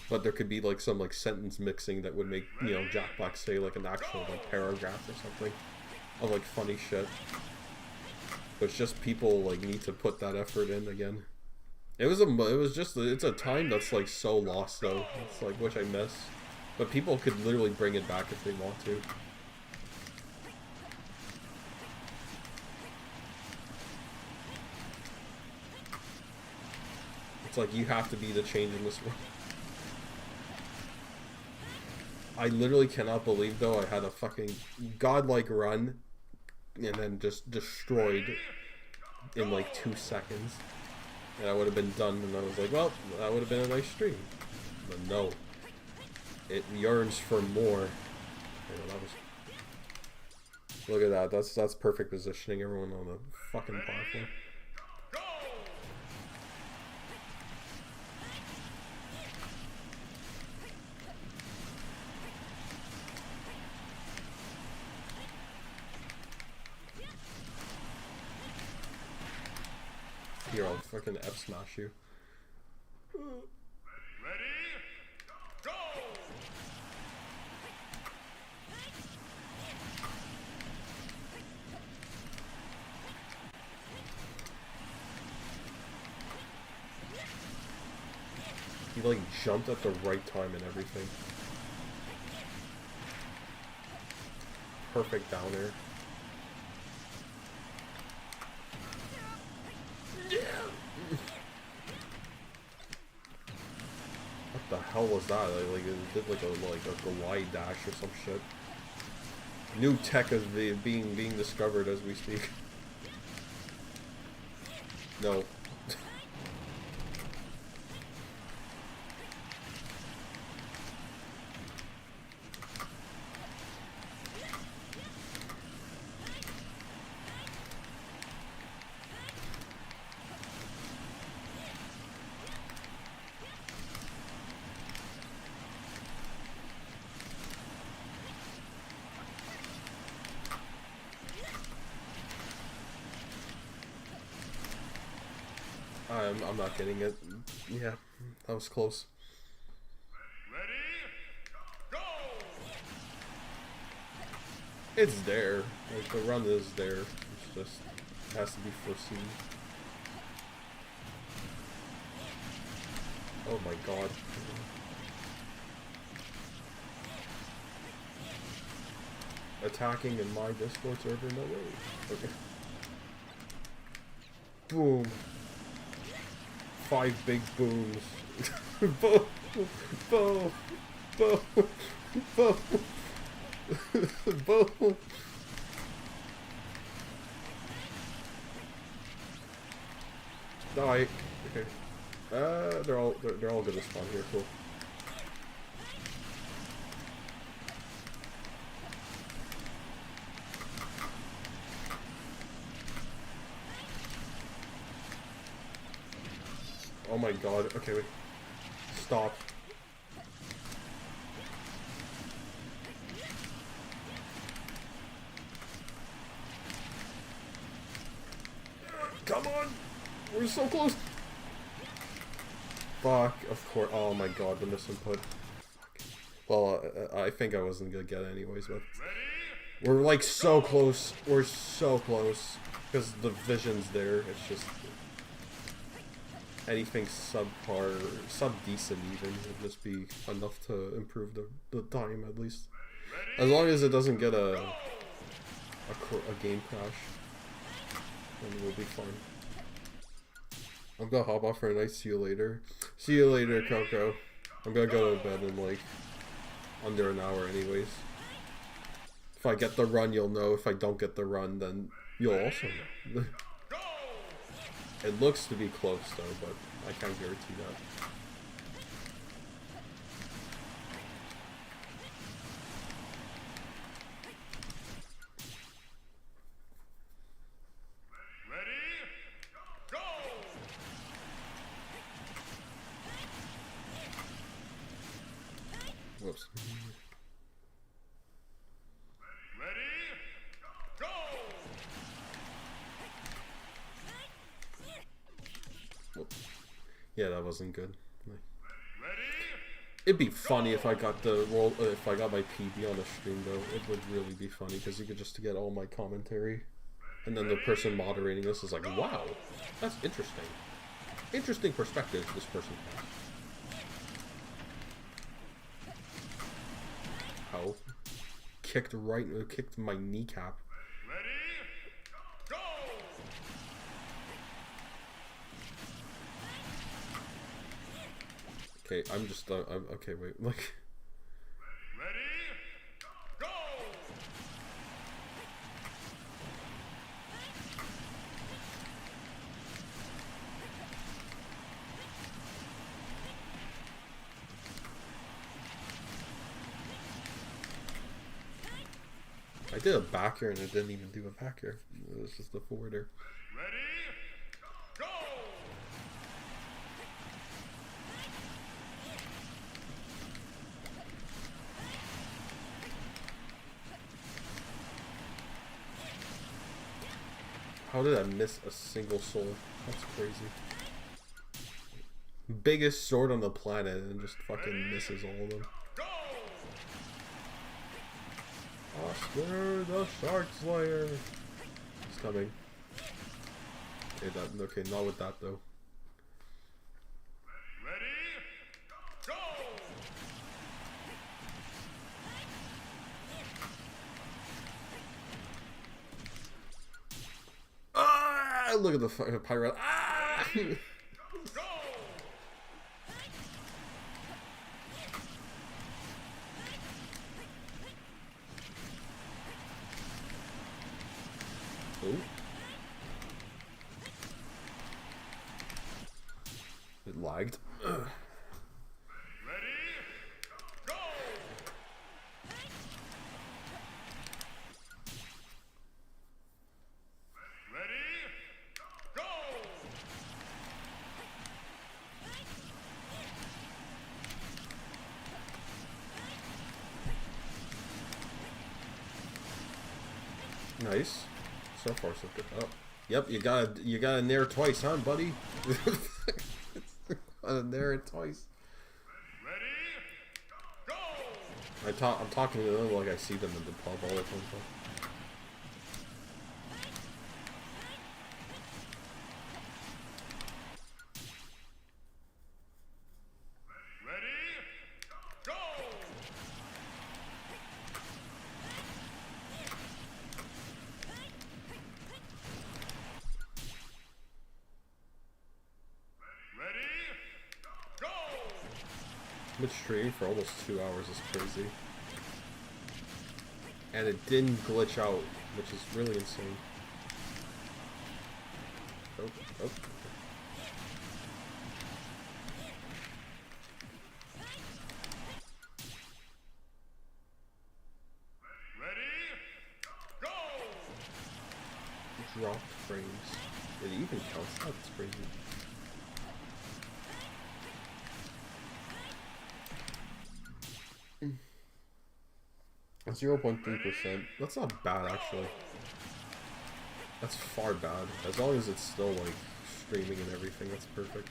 but there could be like some like sentence mixing that would make, you know, Jack Black say like an actual like paragraph or something of like funny shit. But it's just people like need to put that effort in again. It's a time that's like so lost though. It's like which I miss. But people could literally bring it back if they want to. It's like you have to be the change in this world. I literally cannot believe though I had a fucking godlike run and then just destroyed in like 2 seconds. And I would have been done and I was like, well, that would have been a nice stream. But no. It yearns for more. Yeah, that was... Look at that. That's perfect positioning. Everyone on the fucking platform. Here, I'll fucking F smash you. He like jumped at the right time and everything. Perfect downer. What the hell was that? Like it did like a glide dash or some shit. New tech is being discovered as we speak. No. I'm not getting it. Yeah, that was close. Ready? Go! It's there. Like, the run is there. It's just, it has to be foreseen. Oh my god. Attacking in my Discord server? No way. Okay. Boom. 5 big booms. Boom. Boom. Boom. Boom. Boom. Die. Okay. They're all gonna spawn here. Cool. Oh my god. Okay, wait. Stop. Come on! We're so close! Fuck, of course. Oh my god, the misinput. Fuck. Well, I think I wasn't gonna get it anyways, but... We're like so close. We're so close. Because the vision's there. It's just... Anything subpar, sub-decent even, would just be enough to improve the time at least. As long as it doesn't get a game crash, then we'll be fine. I'm gonna hop off for a night. See you later. See you later, Coco. I'm gonna go to bed in like under an hour anyways. If I get the run, you'll know. If I don't get the run, then you'll also know. It looks to be close though, but I can't guarantee that. Whoops. Yeah, that wasn't good. It'd be funny if I got the roll, if I got my PB on the stream though. It would really be funny because you could just get all my commentary, and then the person moderating this is like, "Wow, that's interesting. Interesting perspective this person has." How? Kicked my kneecap. Okay, I'm just, I'm, okay, wait, like... Ready, go! I did a backer and it didn't even do a backer. It was just a forwarder. Ready? How did I miss a single soul? That's crazy. Biggest sword on the planet and just fucking misses all of them. Oscar the Shark Slayer! He's coming. Okay, not with that though. Look at the fucking Pyra. Ah! Oh. It lagged. Nice. So far so good. Oh. Yep, you gotta nair twice, huh, buddy? Gotta nair it twice. I'm talking to them like I see them in the pub all the time. Been streaming for almost 2 hours is crazy. And it didn't glitch out, which is really insane. Oh, oh. Dropped frames. It even counts. That's crazy. 0.3%. That's not bad, actually. That's far bad. As long as it's still, like, streaming and everything, that's perfect.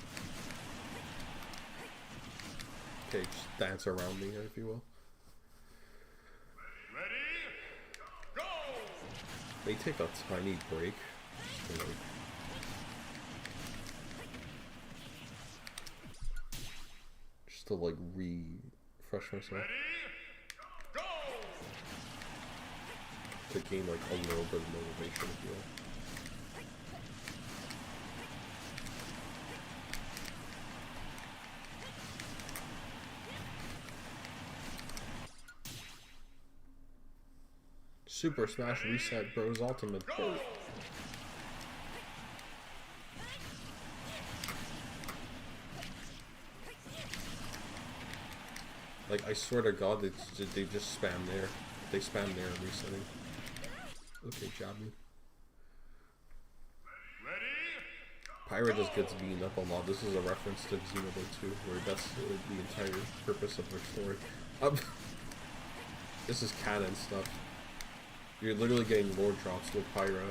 Okay, just dance around me, if you will. Ready? Go! They take a tiny break. Just to, like, refresh myself. Ready? Go! To gain, like, a little bit of motivation, if you will. Super Smash Reset Bros Ultimate. Like, I swear to God, they just spam there. They spam there resetting. Okay, jab me. Ready? Pyra just gets beaten up a lot. This is a reference to Xenoblade 2, where that's the entire purpose of their story. This is canon stuff. You're literally getting lore drops with Pyra,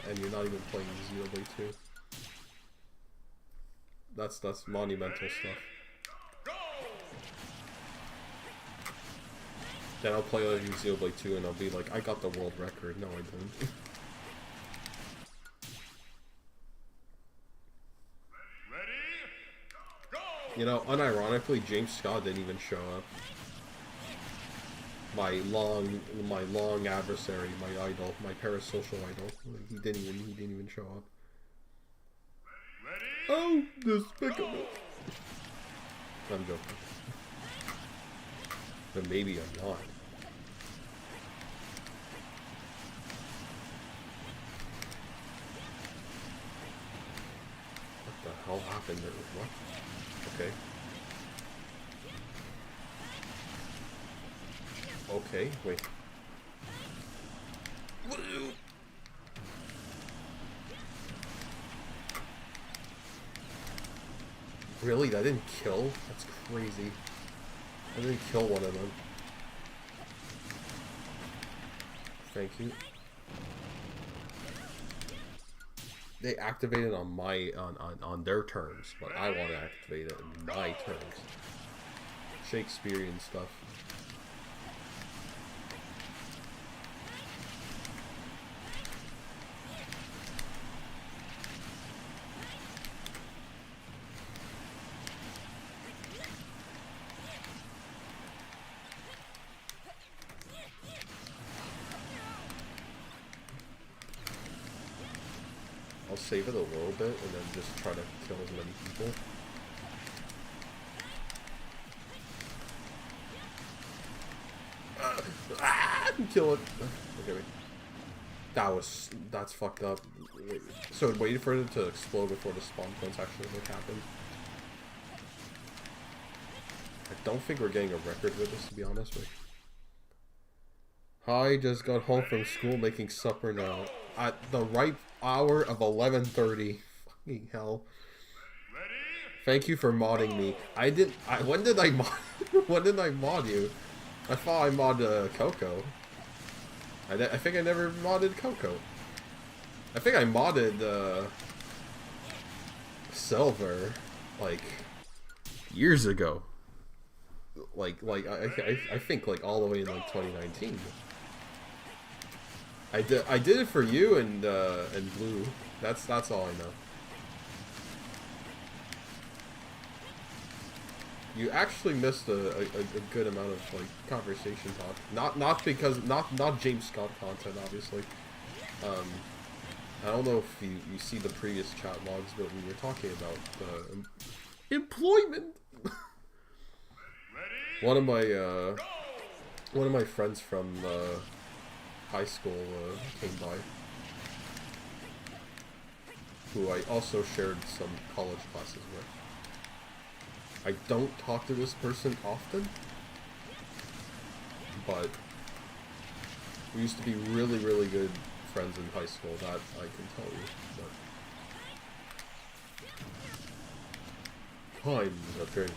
and you're not even playing Xenoblade 2. That's monumental stuff. Go! Then I'll play like Xenoblade 2 and I'll be like, I got the world record. No, I didn't. Ready? Go! You know, unironically, James Scott didn't even show up. My long adversary, my idol, my parasocial idol. He didn't even show up. Ready? Oh, despicable. I'm joking. But maybe I'm not. What the hell happened there? What? Okay. Okay, wait. Really? That didn't kill? That's crazy. I didn't kill one of them. Thank you. They activated on my on their terms, but I want to activate it in my terms. Shakespearean stuff. I'll save it a little bit and then just try to kill as many people. Kill it. Okay, wait. That's fucked up. So it waited for it to explode before the spawn points actually happened. I don't think we're getting a record with this, to be honest with you. Hi, just got home from school making supper now. At the right hour of 11:30. Fucking hell. Ready? Thank you for modding me. When did I mod when did I mod you? I thought I modded Coco. I think I never modded Coco. I think I modded Silver like years ago. I think like all the way in like 2019. I did it for you and Blue. That's all I know. You actually missed a good amount of like conversation talk. Not because not James Scott content, obviously. I don't know if you see the previous chat logs, but we were talking about employment. One of my friends from high school came by, who I also shared some college classes with. I don't talk to this person often, but we used to be really, really good friends in high school, that I can tell you. But times are great.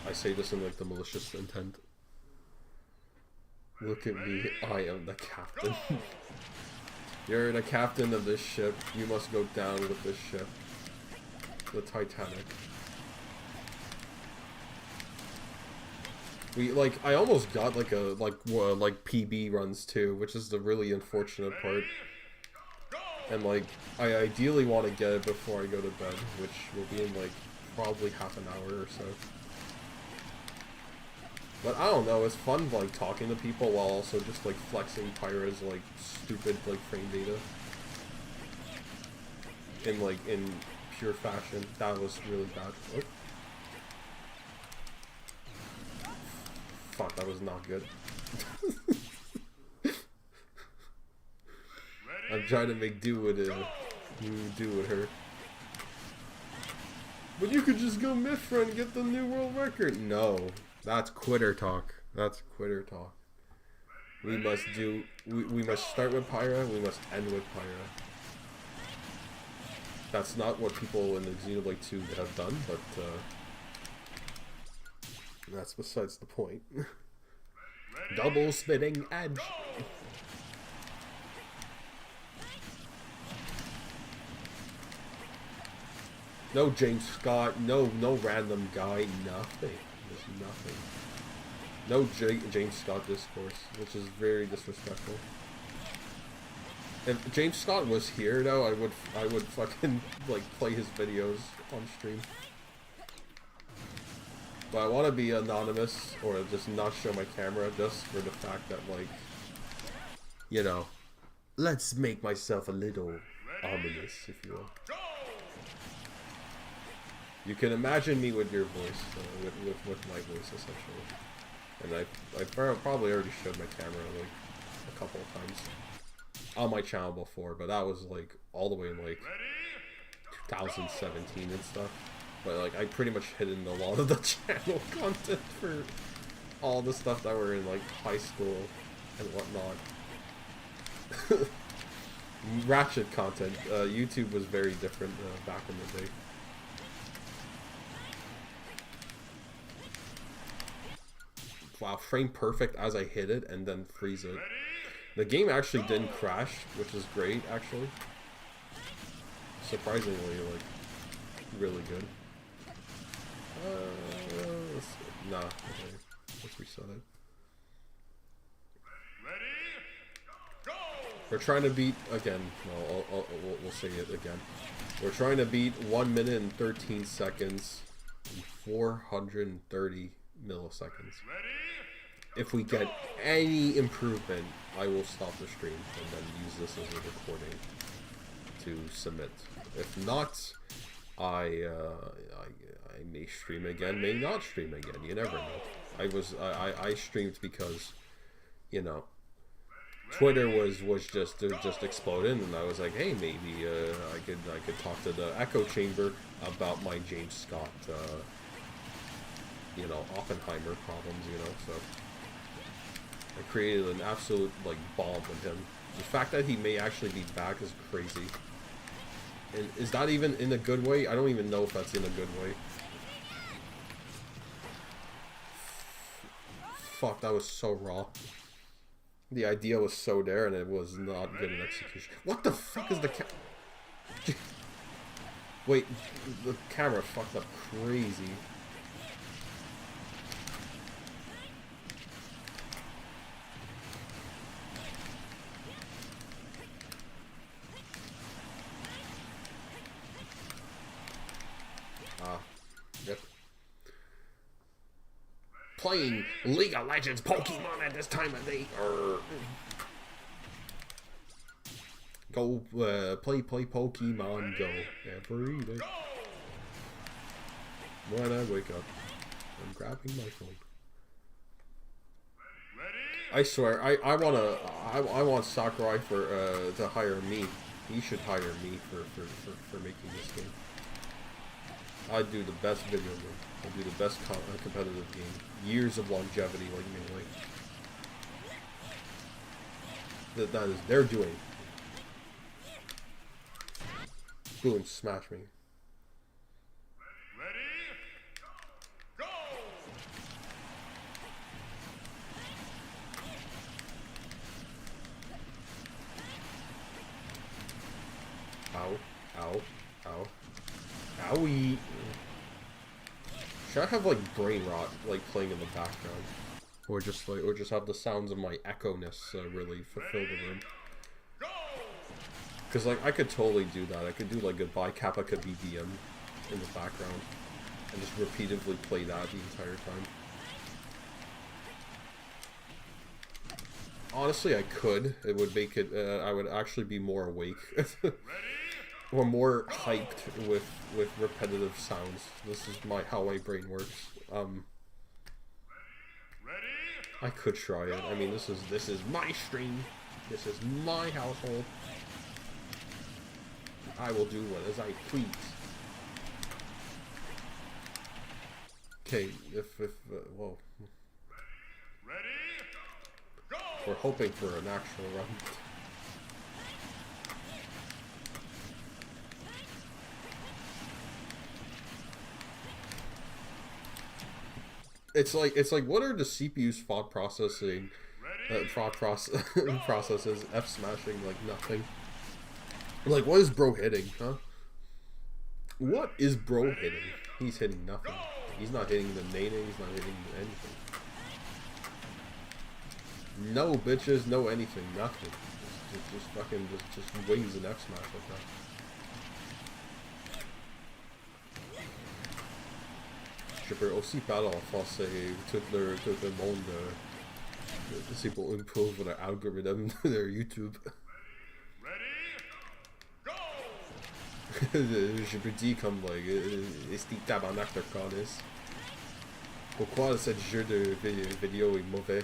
I say this in like the malicious intent. Look at me. I am the captain. You're the captain of this ship. You must go down with this ship. The Titanic. I almost got like PB runs too, which is the really unfortunate part. And like, I ideally want to get it before I go to bed, which will be in like probably half an hour or so. But I don't know, it's fun like talking to people while also just like flexing Pyra's like stupid like frame data. In pure fashion. That was really bad. Oh. Fuck, that was not good. I'm trying to make do with her. But you could just go Mithra and get the new world record. No, that's quitter talk. That's quitter talk. We must start with Pyra. We must end with Pyra. That's not what people in the Xenoblade 2 have done, but that's besides the point. Double spitting edge. No James Scott, no random guy, nothing. There's nothing. No James Scott discourse, which is very disrespectful. If James Scott was here though, I would fucking like play his videos on stream. But I want to be anonymous or just not show my camera just for the fact that like, you know, let's make myself a little ominous, if you will. You can imagine me with your voice, with my voice essentially. And I probably already showed my camera like a couple of times on my channel before, but that was like all the way in like 2017 and stuff. But like I pretty much hidden a lot of the channel content for all the stuff that were in like high school and whatnot. Ratchet content. YouTube was very different back in the day. Wow, frame perfect as I hit it and then freeze it. The game actually didn't crash, which is great, actually. Surprisingly, like, really good. Nah, okay. Let's reset it. We're trying to beat, again, no, we'll say it again. We're trying to beat 1 minute and 13 seconds in 430 milliseconds. If we get any improvement, I will stop the stream and then use this as a recording to submit. If not, I may stream again, may not stream again. You never know. I streamed because, you know, Twitter was just exploding, and I was like, hey, maybe I could talk to the echo chamber about my James Scott, you know, Oppenheimer problems, you know. So I created an absolute like bomb with him. The fact that he may actually be back is crazy. And is that even in a good way? I don't even know if that's in a good way. Fuck, that was so raw. The idea was so there, and it was not good in execution. What the fuck is the Wait, the camera fucked up crazy. Yep. Playing League of Legends Pokemon at this time of day. Go play Pokemon Go every day. When I wake up, I'm grabbing my phone. I swear, I want Sakurai to hire me. He should hire me for making this game. I'd do the best video game. I'd do the best competitive game. Years of longevity, like Melee. That is, they're doing. Boom, smash me. Ow. Ow. Owie. Should I have like brain rot like playing in the background? Or just have the sounds of my echo-ness really fulfill the room? Because like I could totally do that. I could do like Goodbye Kappa BBM in the background and just repeatedly play that the entire time. Honestly, I could. It would make it. I would actually be more awake or more hyped with repetitive sounds. This is how my brain works. I could try it. I mean, this is my stream. This is my household. I will do what as I please. Okay, well. We're hoping for an actual run. It's like what are the CPU's thought processing processes F smashing like nothing. Like what is bro hitting, huh? What is bro hitting? He's hitting nothing. He's not hitting the nade, he's not hitting anything. No bitches, no anything, nothing. Just fucking just wings and F smash like that. Je peux aussi parler en français. Tout le monde, c'est pour improve their algorithm, their YouTube. Je peux dire comme like, est-ce tabarnak de calice? Pourquoi ce jeu de vidéo est mauvais?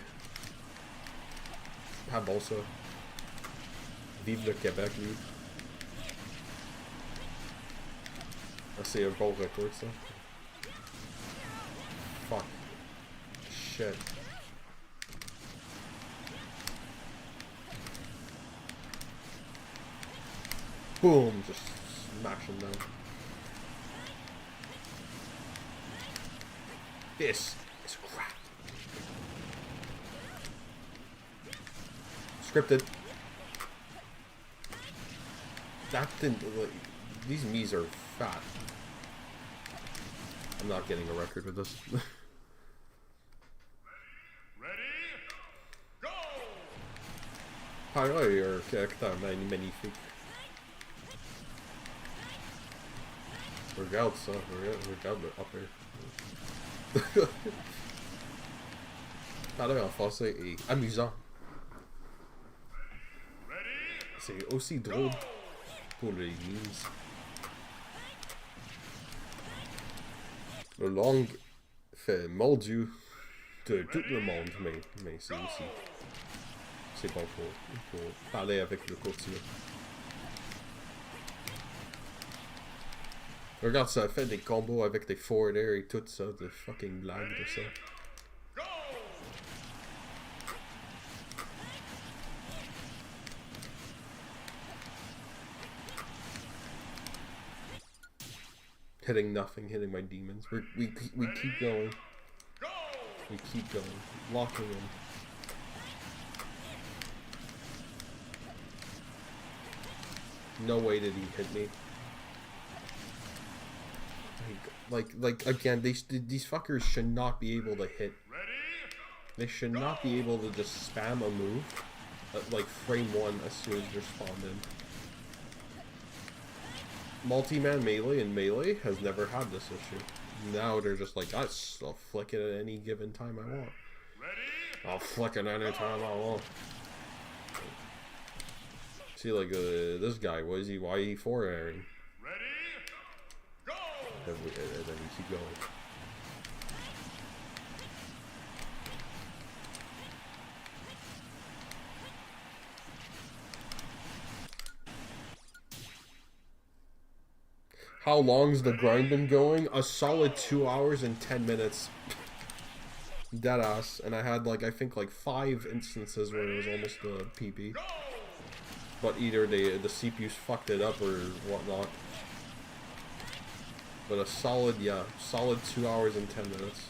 Pas bon ça. Vive le Québec, lui. Ah, c'est un bon record ça. Fuck. Shit. Boom! Just smash him down. This is crap. Scripted. That didn't. Like, these Miis are fat. I'm not getting a record with this. Pyra est caractère magnifique. Regarde ça, regarde le upper. Parler en français est amusant. C'est aussi drôle pour les memes. La langue fait mordu de tout le monde, mais c'est aussi... C'est bon pour parler avec le quotidien. Regarde, ça fait des combos avec des forward air et tout ça, de fucking blagues de ça. Hitting nothing, hitting my demons. We keep going. We keep going. Locking in. No way did he hit me. Like again, these fuckers should not be able to hit. They should not be able to just spam a move at like frame 1 as soon as they're spawned in. Multi-man melee in Melee has never had this issue. Now they're just like, I'll flick it at any given time I want. I'll flick it any time I want. See, like, this guy, why is he 4-airing? And then we keep going. How long's the grind been going? A solid 2 hours and 10 minutes. Deadass. And I had like, I think like 5 instances where it was almost a PB. But either the CPU's fucked it up or whatnot. But a solid, yeah, solid 2 hours and 10 minutes.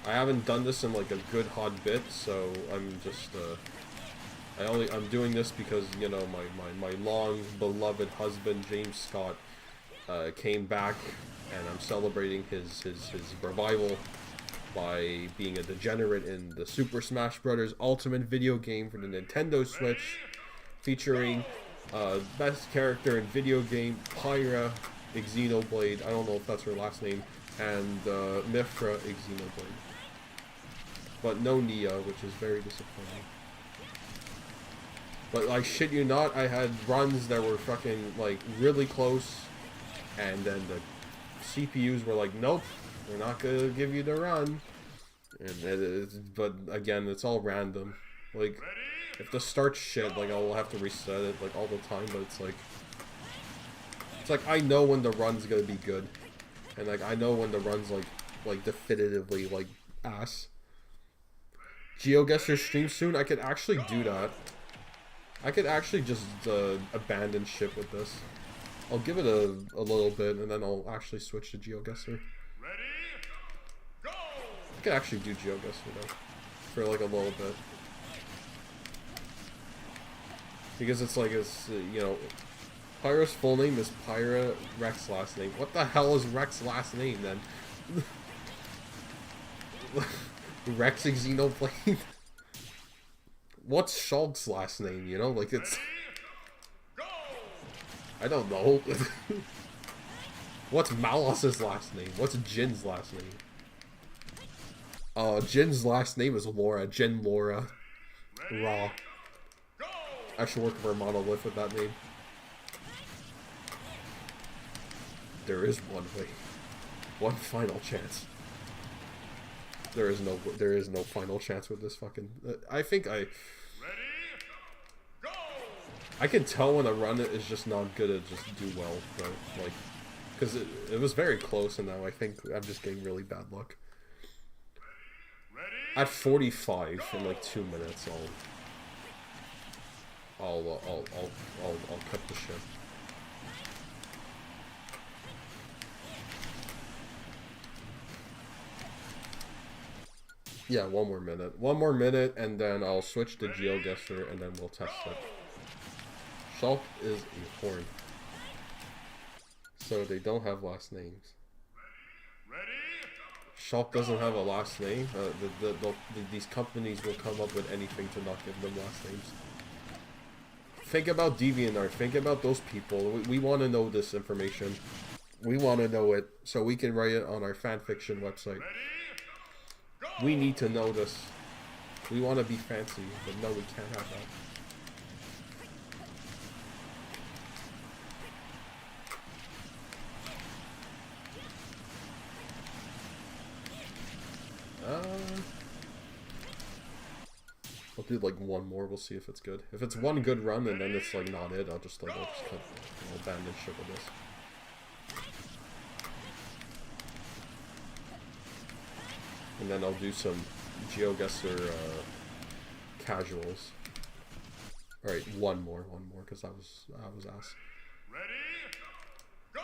I haven't done this in like a good hot bit, so I'm just I'm doing this because, you know, my long beloved husband James Scott came back, and I'm celebrating his revival by being a degenerate in the Super Smash Bros. Ultimate video game for the Nintendo Switch, featuring best character in video game, Pyra Xenoblade, I don't know if that's her last name, and Mifra Xenoblade. But no Nia, which is very disappointing. But like, shit you not, I had runs that were fucking, like, really close, and then the CPUs were like, nope, we're not gonna give you the run. And but again, it's all random. Like, if the start shit, like, I'll have to reset it, like, all the time, but it's like I know when the run's gonna be good. And, like, I know when the run's, like definitively, like, ass. GeoGuessr stream soon? I could actually do that. I could actually just abandon ship with this. I'll give it a little bit, and then I'll actually switch to GeoGuessr. I could actually do GeoGuessr though, for like a little bit. Because it's like, you know, Pyra's full name is Pyra, Rex last name. What the hell is Rex last name then? Rex Xenoblade? What's Shulk's last name, you know? Like, it's... I don't know. What's Malos's last name? What's Jin's last name? Jin's last name is Laura. Jin Laura. Raw. I should work for a monolith with that name. There is one way. One final chance. There is no final chance with this fucking... I think I can tell when a run is just not gonna just do well, though. Like, because it was very close, and now I think I'm just getting really bad luck. At 45 in like 2 minutes, I'll cut the shit. Yeah, one more minute. One more minute, and then I'll switch to GeoGuessr, and then we'll test it. Shulk is a horn. So they don't have last names. Shulk doesn't have a last name. These companies will come up with anything to not give them last names. Think about DeviantArt. Think about those people. We want to know this information. We want to know it so we can write it on our fanfiction website. We need to know this. We want to be fancy, but no, we can't have that. I'll do like one more. We'll see if it's good. If it's one good run and then it's like not it, I'll just cut, abandon ship with this. And then I'll do some GeoGuessr casuals. All right, one more, because I was asked. Ready? Go!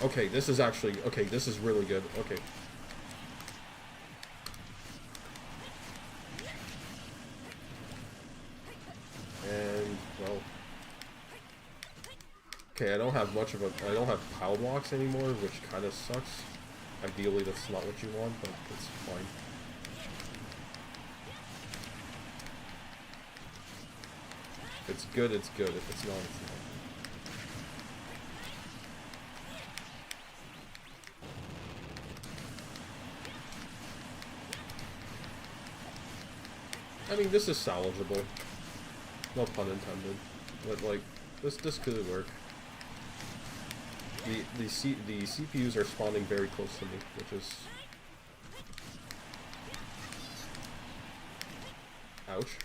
Okay, this is actually okay. This is really good. Okay. And well. Okay, I don't have I don't have power blocks anymore, which kind of sucks. Ideally, that's not what you want, but it's fine. If it's good, it's good. If it's not, it's not. I mean, this is salvageable. No pun intended. But like, this could work. The CPUs are spawning very close to me, which is... Ouch.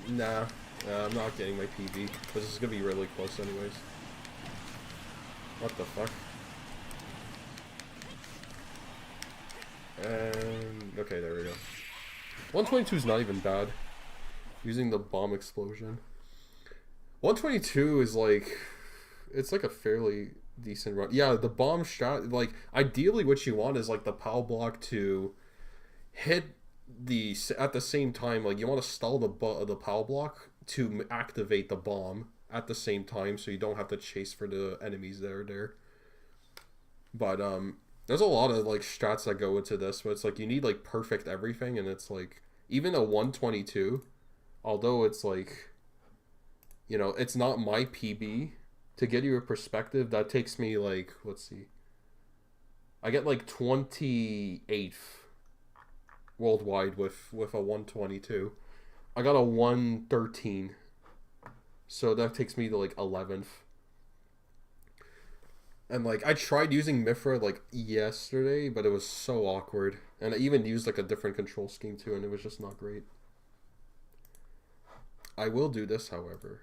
Nah, I'm not getting my PB, because this is gonna be really close anyways. What the fuck? And... okay, there we go. 122 is not even bad. Using the bomb explosion. 122 is like, it's like a fairly decent run. Yeah, the bomb shot, like, ideally what you want is like the POW block to hit the, at the same time, like you want to stall the POW block to activate the bomb at the same time, so you don't have to chase for the enemies that are there. But there's a lot of like strats that go into this, but it's like you need like perfect everything, and it's like even a 122, although it's like, you know, it's not my PB. To get you a perspective, that takes me like, let's see, I get like 28th worldwide with a 122. I got a 113, so that takes me to like 11th. And like I tried using Mifra like yesterday, but it was so awkward, and I even used like a different control scheme too, and it was just not great. I will do this, however.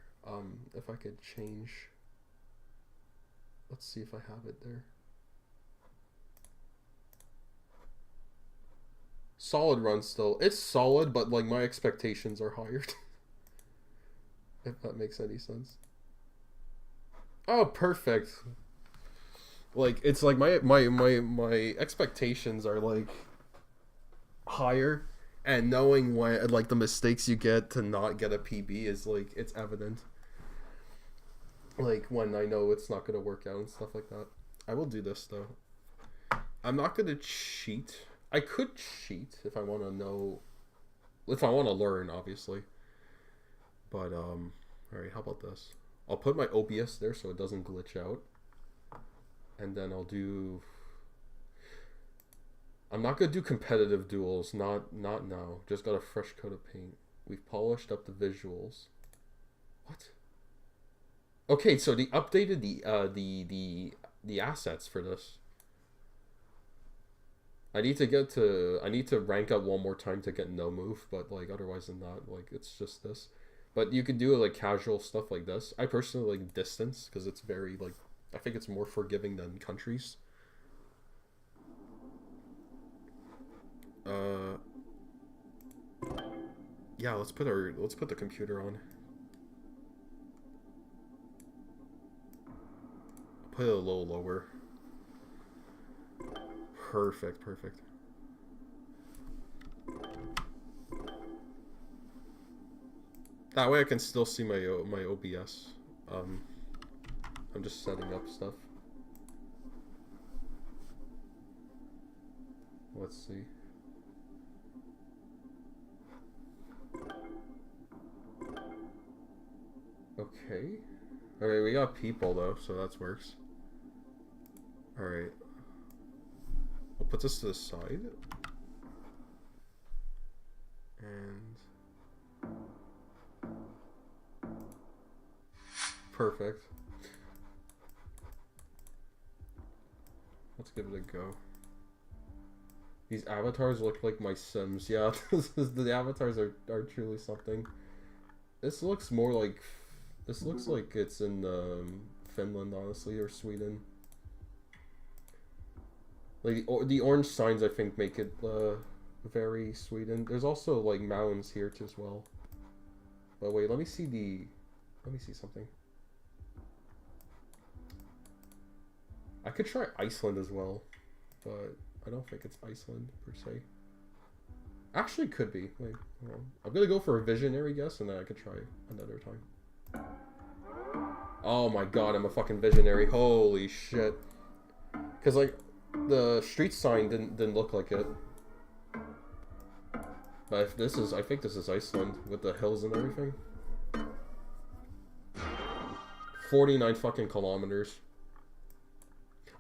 If I could change. Let's see if I have it there. Solid run still. It's solid, but like my expectations are higher. If that makes any sense. Oh, perfect. Like it's like my expectations are like higher, and knowing when like the mistakes you get to not get a PB is like it's evident. Like when I know it's not gonna work out and stuff like that. I will do this though. I'm not gonna cheat. I could cheat if I want to know, if I want to learn, obviously. But all right, how about this? I'll put my OBS there so it doesn't glitch out, and then I'll do. I'm not gonna do competitive duels. Not now. Just got a fresh coat of paint. We've polished up the visuals. What? Okay, so they updated the assets for this. I need to rank up one more time to get no move, but like otherwise than that, like it's just this. But you can do like casual stuff like this. I personally like distance because it's very like, I think it's more forgiving than countries. Yeah, let's put the computer on. Put it a little lower. Perfect. That way I can still see my OBS. I'm just setting up stuff. Let's see. Okay. Alright, we got people though, so that works. Alright. I'll put this to the side. And perfect. Let's give it a go. These avatars look like my Sims. Yeah, the avatars are truly something. This looks more like, this looks like it's in Finland, honestly, or Sweden. Like the orange signs, I think, make it very Sweden. There's also like mountains here too as well. But wait, let me see something. I could try Iceland as well, but I don't think it's Iceland per se. Actually, could be. Wait, hold on. I'm gonna go for a visionary guess, and then I could try another time. Oh my god, I'm a fucking visionary. Holy shit. Because like the street sign didn't look like it. But if this is, I think this is Iceland with the hills and everything. 49 fucking kilometers.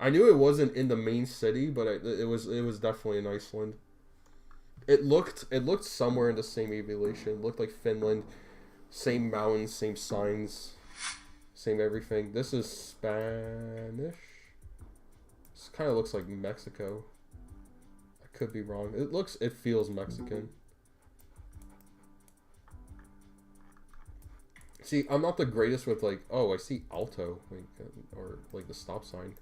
I knew it wasn't in the main city, but it was definitely in Iceland. It looked somewhere in the same aviation. It looked like Finland, same mountains, same signs, same everything. This is Spanish. This kind of looks like Mexico. I could be wrong. It feels Mexican. See, I'm not the greatest with like, oh, I see alto, like, or like the stop sign.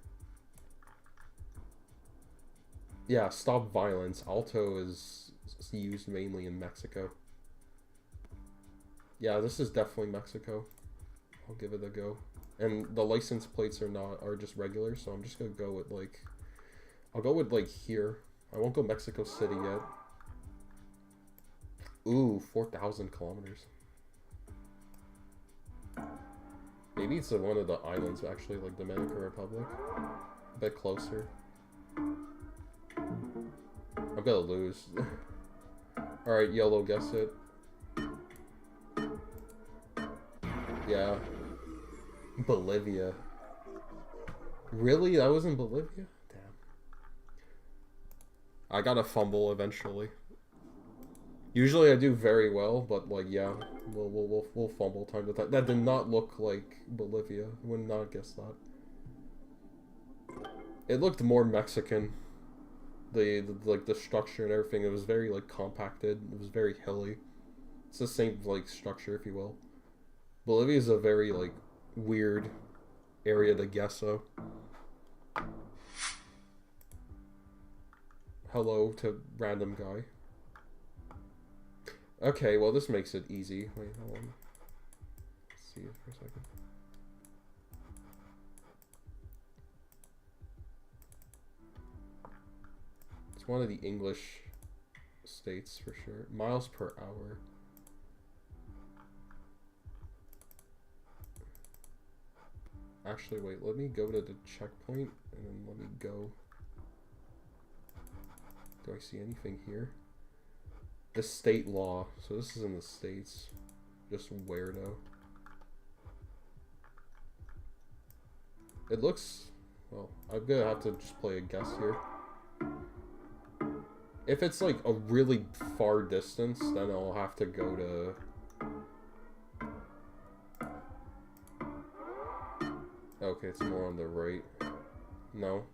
Yeah, stop violence. Alto is used mainly in Mexico. Yeah, this is definitely Mexico. I'll give it a go. And the license plates are just regular, so I'm just gonna go with like, I'll go with like here. I won't go Mexico City yet. Ooh, 4,000 kilometers. Maybe it's one of the islands actually, like Dominican Republic. A bit closer. I'm gonna lose. Alright, yellow, guess it. Yeah. Bolivia. Really? That was in Bolivia? Damn. I gotta fumble eventually. Usually I do very well, but like yeah, we'll fumble time to time. That did not look like Bolivia. I would not guess that. It looked more Mexican. The like the structure and everything. It was very like compacted. It was very hilly. It's the same like structure, if you will. Bolivia is a very like weird area to guess. So hello to random guy. Okay, well this makes it easy. Wait, hold on. Let's see for a second. It's one of the English states for sure. Miles per hour. Actually, wait, let me go to the checkpoint and then let me go. Do I see anything here? The state law. So this is in the States. Just weirdo. It looks... Well, I'm gonna have to just play a guess here. If it's like a really far distance, then I'll have to go to... Okay, it's more on the right. No.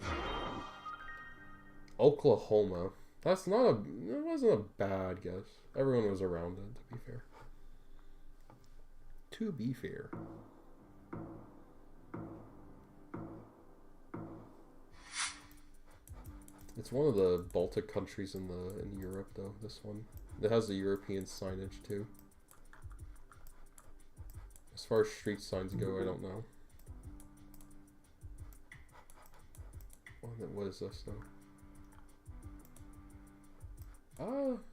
Oklahoma. That's not a... It wasn't a bad guess. Everyone was around it, to be fair. To be fair. It's one of the Baltic countries in Europe, though, this one. It has the European signage, too. As far as street signs go, I don't know. What is this, though?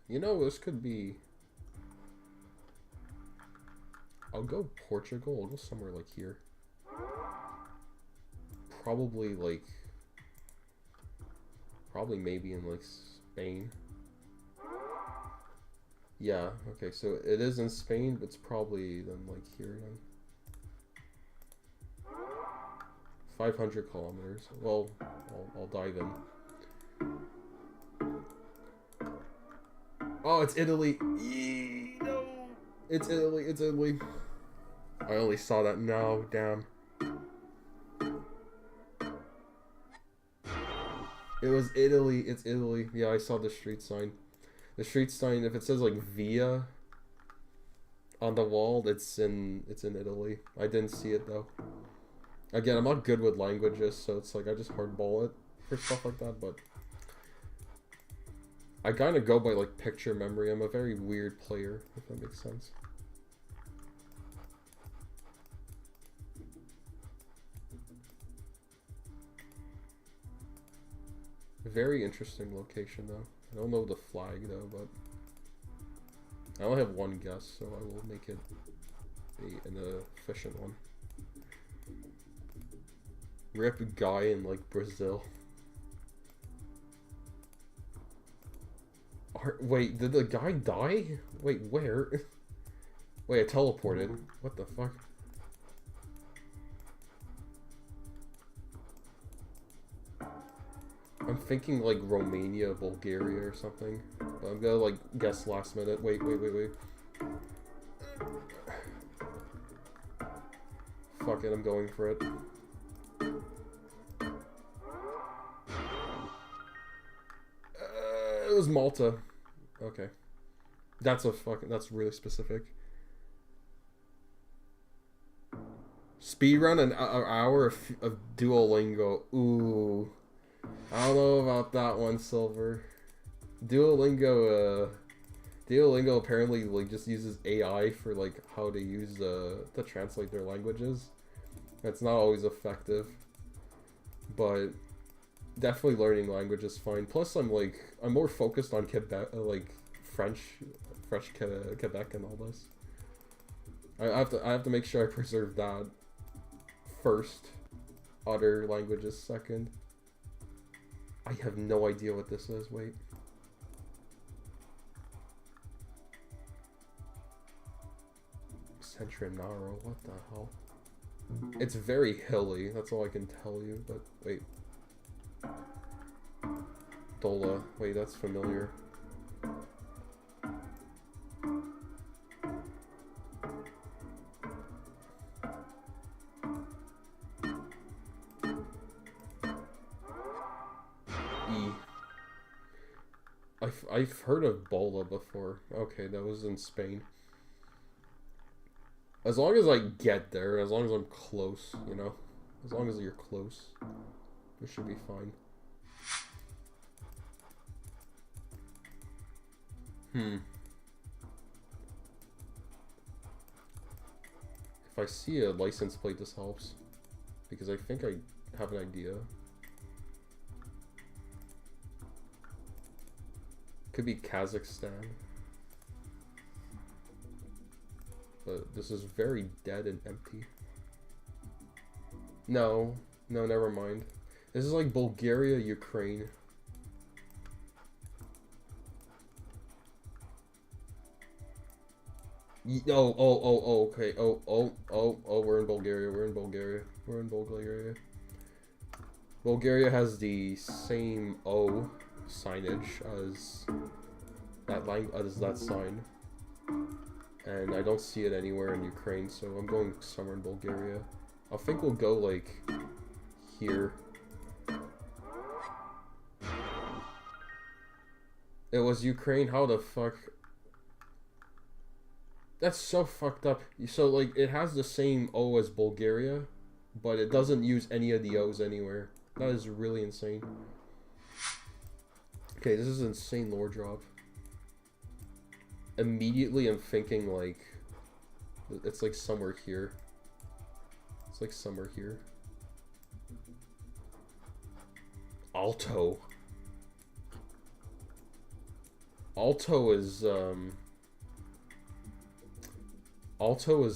You know, this could be... I'll go Portugal. I'll go somewhere like here. Probably like... Probably maybe in like Spain. Yeah, okay, so it is in Spain, but it's probably then like here then. 500 kilometers. Well, I'll dive in. Oh, it's Italy. No. It's Italy. It's Italy. I only saw that now. Damn. It was Italy. It's Italy. Yeah, I saw the street sign. The street sign, if it says like Via on the wall, it's in Italy. I didn't see it though. Again, I'm not good with languages, so it's like I just hardball it for stuff like that, but I kind of go by like picture memory. I'm a very weird player, if that makes sense. Very interesting location though. I don't know the flag though, but I only have one guess, so I will make it an efficient one. Rip guy in like Brazil. Wait, did the guy die? Wait, where? Wait, I teleported. What the fuck? I'm thinking like Romania, Bulgaria or something. But I'm gonna like guess last minute. Wait. Fuck it, I'm going for it. It was Malta. Okay. That's really specific. Speedrun an hour of Duolingo. Ooh. I don't know about that one, Silver. Duolingo Duolingo apparently like just uses AI for like how to use to translate their languages. It's not always effective, but definitely learning language is fine. Plus, I'm more focused on Quebec, like French, Quebec, and all this. I have to make sure I preserve that first. Other languages second. I have no idea what this is. Wait. Centronaro, what the hell? It's very hilly, that's all I can tell you, but wait. Dola, wait, that's familiar. I've heard of Bola before. Okay, that was in Spain. As long as I get there, as long as I'm close, you know? As long as you're close, it should be fine. If I see a license plate, this helps. Because I think I have an idea. Could be Kazakhstan. But this is very dead and empty. No, never mind. This is like Bulgaria, Ukraine. Okay. We're in Bulgaria. Bulgaria has the same O signage as that sign. And I don't see it anywhere in Ukraine, so I'm going somewhere in Bulgaria. I think we'll go, like, here. It was Ukraine? How the fuck? That's so fucked up. So, like, it has the same O as Bulgaria, but it doesn't use any of the O's anywhere. That is really insane. Okay, this is insane lore drop. Immediately I'm thinking like it's like somewhere here. It's like somewhere here. Alto is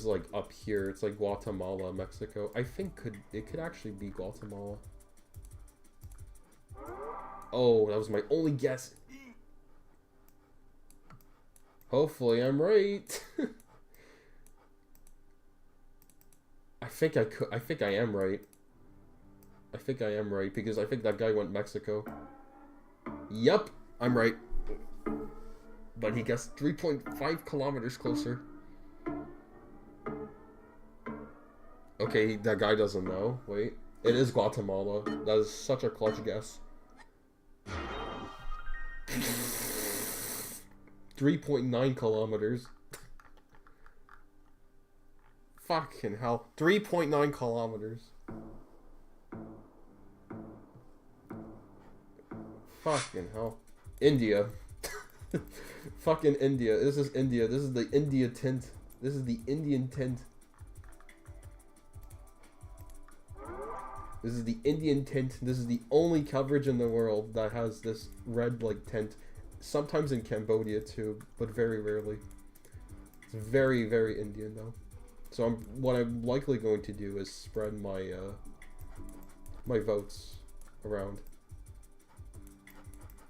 like up here. It's like Guatemala, Mexico. I think it could actually be Guatemala. Oh, that was my only guess. Hopefully I'm right. I think I am right. I think I am right because I think that guy went Mexico. Yup, I'm right. But he guessed 3.5 kilometers closer. Okay, that guy doesn't know. Wait. It is Guatemala. That is such a clutch guess. 3.9 kilometers. Fucking hell. 3.9 kilometers. Fucking hell. India. Fucking India. This is India. This is the India tint. This is the Indian tint. This is the Indian tint. This is the only coverage in the world that has this red like tint. Sometimes in Cambodia too, but very rarely. It's very, very Indian though. So what I'm likely going to do is spread my my votes around.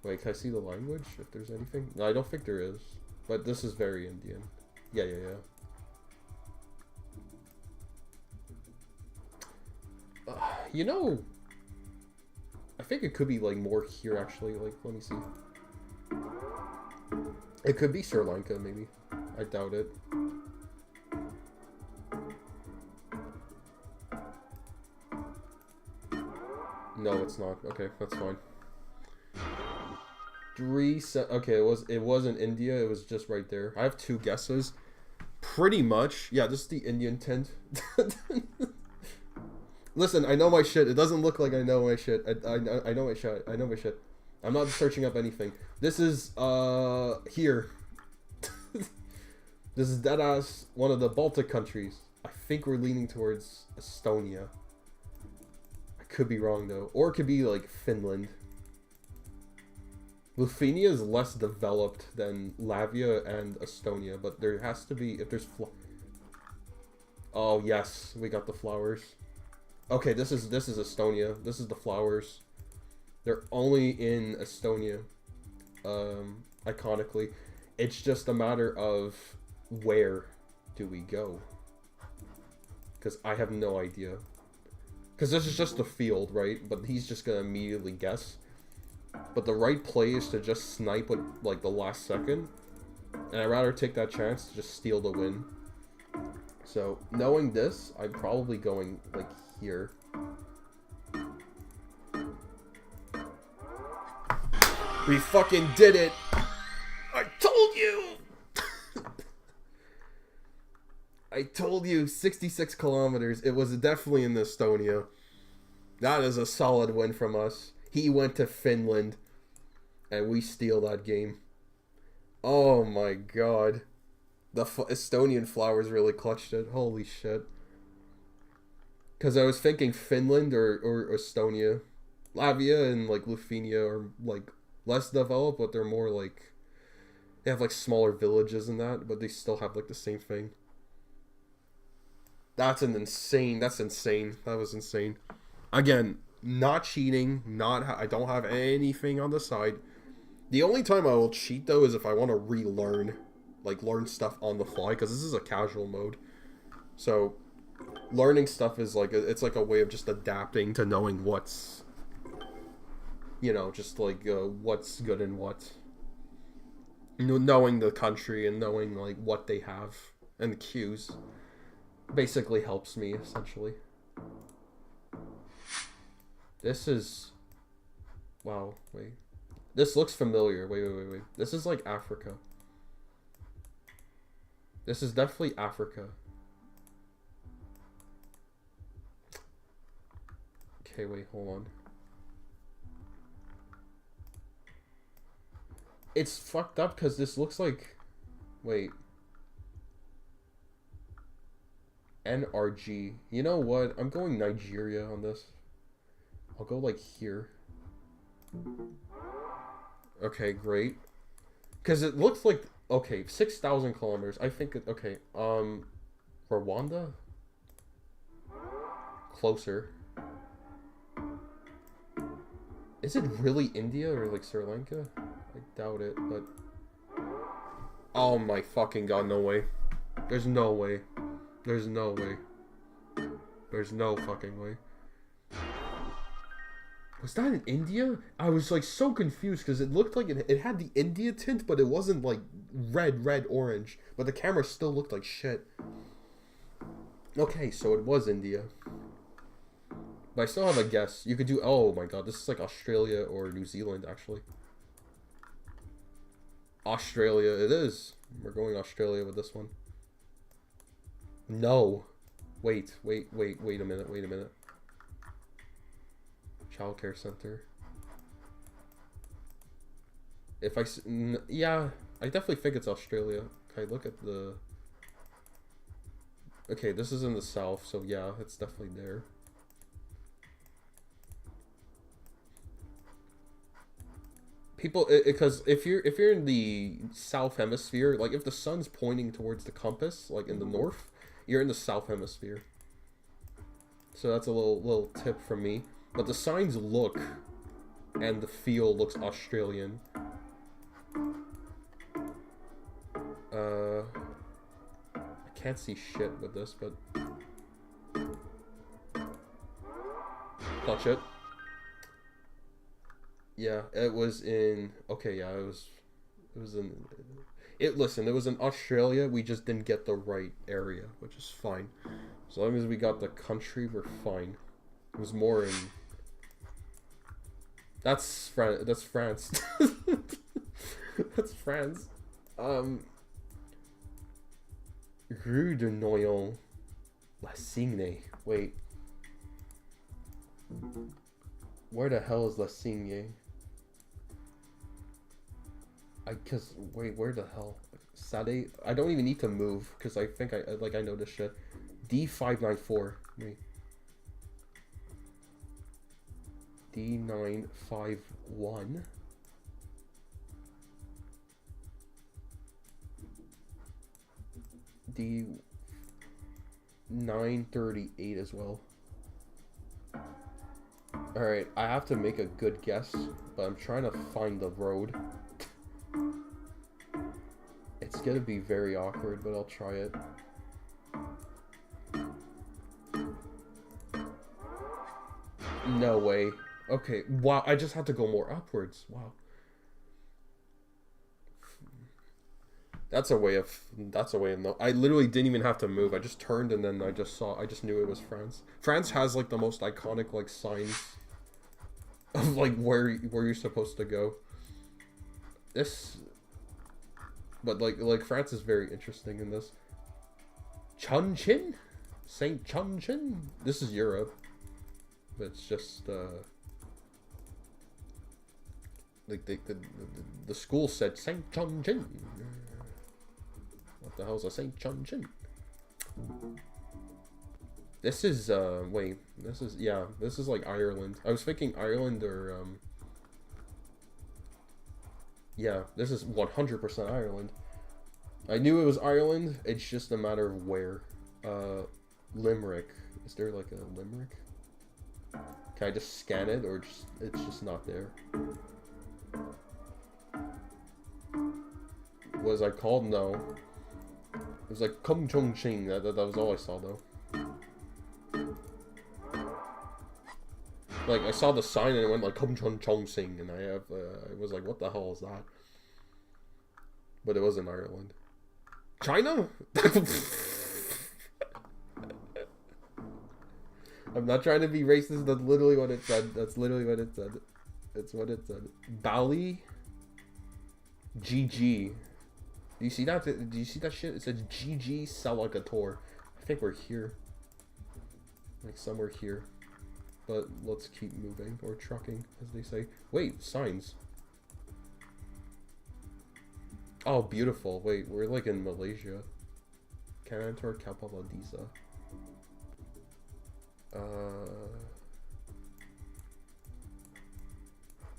Wait, can I see the language? If there's anything? No, I don't think there is. But this is very Indian. Yeah. You know, I think it could be like more here actually. Like, let me see. It could be Sri Lanka, maybe. I doubt it. No, it's not. Okay, that's fine. Okay, it wasn't India. It was just right there. I have two guesses. Pretty much. Yeah, this is the Indian tint. Listen, I know my shit. It doesn't look like I know my shit. I know my shit. I know my shit. I'm not searching up anything. This is, here. This is deadass one of the Baltic countries. I think we're leaning towards Estonia. I could be wrong though. Or it could be like Finland. Lithuania is less developed than Latvia and Estonia, but there has to be, if there's oh yes, we got the flowers. Okay, this is Estonia. This is the flowers. They're only in Estonia. Iconically. It's just a matter of where do we go? Because I have no idea. Because this is just a field, right? But he's just gonna immediately guess. But the right play is to just snipe at like the last second. And I'd rather take that chance to just steal the win. So, knowing this, I'm probably going like here. We fucking did it! I told you! I told you, 66 kilometers. It was definitely in Estonia. That is a solid win from us. He went to Finland, and we steal that game. Oh my god. The Estonian flowers really clutched it. Holy shit. Because I was thinking Finland or Estonia. Latvia and like Lithuania are like less developed, but they're more like... They have like smaller villages and that, but they still have like the same thing. That's insane. That was insane. Again, not cheating. I don't have anything on the side. The only time I will cheat though is if I want to relearn, like learn stuff on the fly, because this is a casual mode. So, learning stuff is like it's like a way of just adapting to knowing what's, you know, just like what's good and what. Knowing the country and knowing like what they have and the cues basically helps me essentially. This is... Wow, wait. This looks familiar. Wait. This is like Africa. This is definitely Africa. Okay, wait, hold on. It's fucked up because this looks like... Wait. NRG. You know what? I'm going Nigeria on this. I'll go like here. Okay, great. Because it looks like... Okay, 6,000 kilometers. I think... Okay, Rwanda? Closer. Is it really India or like Sri Lanka? I doubt it, but... Oh my fucking god, no way. There's no way. There's no way. There's no fucking way. Was that in India? I was like so confused because it looked like it had the India tint, but it wasn't like red, orange. But the camera still looked like shit. Okay, so it was India. But I still have a guess. You could do... Oh my god, this is like Australia or New Zealand, actually. Australia, it is. We're going Australia with this one. No. Wait a minute. Childcare center. If I... Yeah, I definitely think it's Australia. Okay, look at the... Okay, this is in the south, so yeah, it's definitely there. People, because if you're in the south hemisphere, like if the sun's pointing towards the compass, like in the north, you're in the south hemisphere. So that's a little tip from me. But the signs look and the feel looks Australian. I can't see shit with this, but touch it. Yeah, it was in... Okay, yeah, it was in... Listen, it was in Australia. We just didn't get the right area, which is fine. As long as we got the country, we're fine. It was more in... That's France. That's France. Rue de Noyon. La Signe. Wait. Where the hell is La Signe? Wait, where the hell? Sade. I don't even need to move because I think I know this shit. D594. Wait. D951. D938 as well. Alright, I have to make a good guess, but I'm trying to find the road. It's gonna be very awkward, but I'll try it. No way. Okay, wow, I just had to go more upwards. Wow. That's a way of no. I literally didn't even have to move. I just turned and then I just knew it was France. France has like the most iconic like signs of like where you're supposed to go. But like France is very interesting in this. Chongqing? Saint Chongqing? This is Europe. But it's just like the school said Saint Chongqing. What the hell is a Saint Chongqing? This is wait, this is like Ireland. I was thinking Ireland or yeah, this is 100% Ireland. I knew it was Ireland, it's just a matter of where. Limerick. Is there like a Limerick? Can I just scan it or just it's just not there? Was I called? No. It was like Kum Chung Ching. That was all I saw though. Like I saw the sign and it went like Kum Chung Chong Sing, and I was like, what the hell is that? But it was in Ireland. China? I'm not trying to be racist. That's literally what it said. That's literally what it said. It's what it said. Bali. GG. Do you see that? Do you see that shit? It says GG Salagator. I think we're here. Like somewhere here. But let's keep moving. Or trucking, as they say. Wait, signs. Oh, beautiful. Wait, we're like in Malaysia. Kanantor Kapaladisa.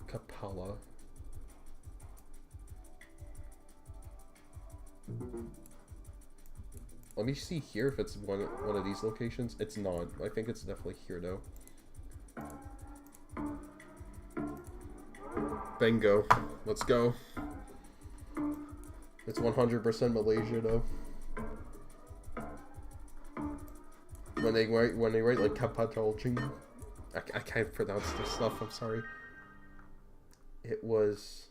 Kapala. Let me see here if it's one of these locations. It's not. I think it's definitely here though. Bingo. Let's go. It's 100% Malaysia though. When they write like Kapatolching, I can't pronounce this stuff. I'm sorry. It was,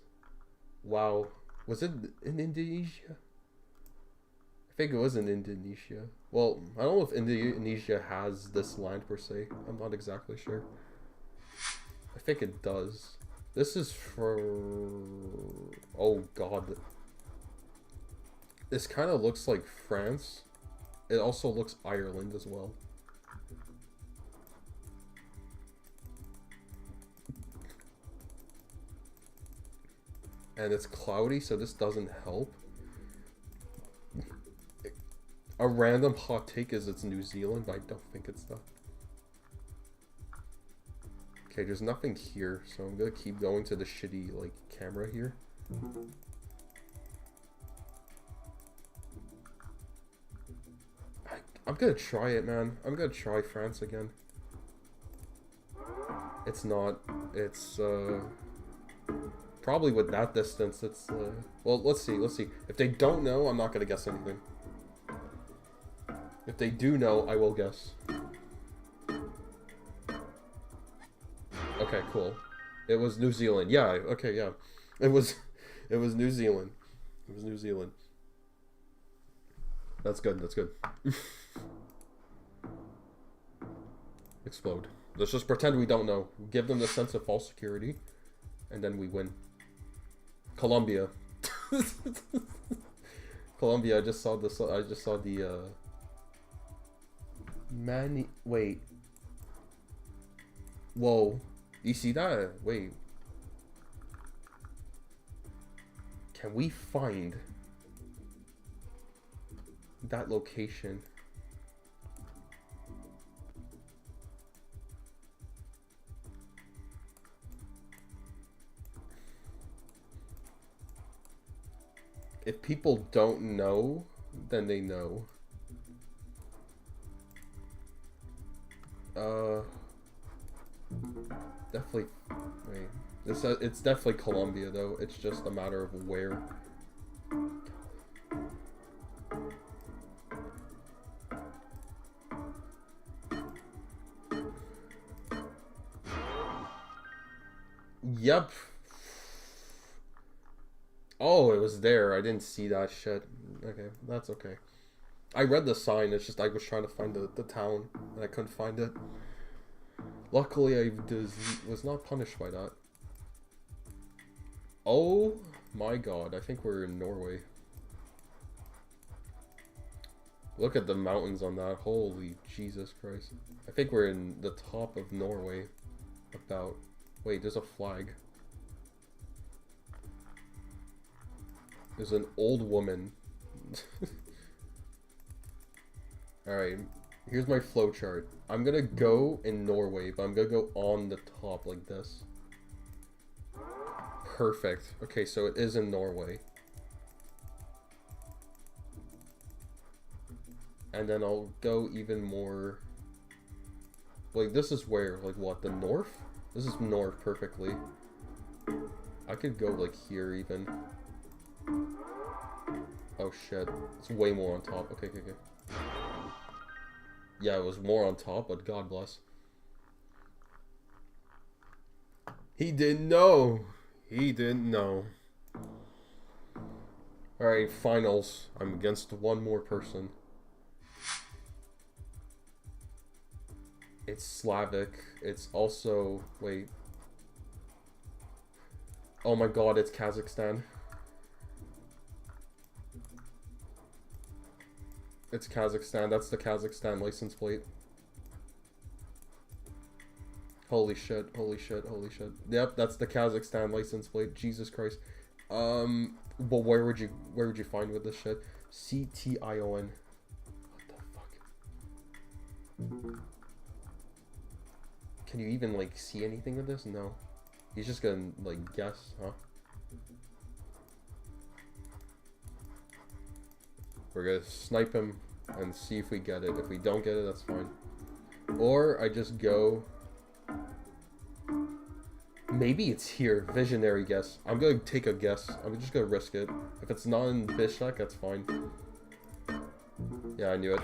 wow. Was it in Indonesia? I think it was in Indonesia. Well, I don't know if Indonesia has this land per se. I'm not exactly sure. I think it does. This is for, oh god. This kind of looks like France. It also looks Ireland as well. And it's cloudy, so this doesn't help. A random hot take is it's New Zealand, but I don't think it's that. Okay, there's nothing here, so I'm gonna keep going to the shitty, like, camera here. I'm gonna try it, man. I'm gonna try France again. It's not. It's, probably with that distance, it's, well, let's see. If they don't know, I'm not gonna guess anything. If they do know, I will guess. Okay, cool. It was New Zealand. Yeah, okay, yeah. It was New Zealand. It was New Zealand. That's good, that's good. Explode. Let's just pretend we don't know. Give them the sense of false security. And then we win. Colombia. Colombia, I just saw the, wait. Whoa. You see that? Wait. Can we find that location. If people don't know, then they know. Definitely. Wait. It's definitely Colombia, though. It's just a matter of where. Yep. Oh, it was there. I didn't see that shit. Okay, that's okay. I read the sign. It's just I was trying to find the town, and I couldn't find it. Luckily, I was not punished by that. Oh my god, I think we're in Norway. Look at the mountains on that. Holy Jesus Christ. I think we're in the top of Norway. About. Wait, there's a flag. There's an old woman. Alright, here's my flowchart. I'm gonna go in Norway, but I'm gonna go on the top like this. Perfect. Okay, so it is in Norway. And then I'll go even more... Like, this is where? Like, what? The north? This is north perfectly. I could go, like, here even. Oh, shit. It's way more on top. Okay, okay, okay. Yeah, it was more on top, but God bless. He didn't know. He didn't know. Alright, finals. I'm against one more person. It's Slavic. It's also... Wait. Oh my god, it's Kazakhstan. It's Kazakhstan. That's the Kazakhstan license plate. Holy shit, holy shit, holy shit. Yep, that's the Kazakhstan license plate. Jesus Christ. But where would you find with this shit? CTION. What the fuck? Can you even, like, see anything with this? No. He's just gonna, like, guess, huh? We're gonna snipe him and see if we get it. If we don't get it, that's fine. Or I just go... Maybe it's here. Visionary guess. I'm gonna take a guess. I'm just gonna risk it. If it's not in Bishak, that's fine. Yeah, I knew it.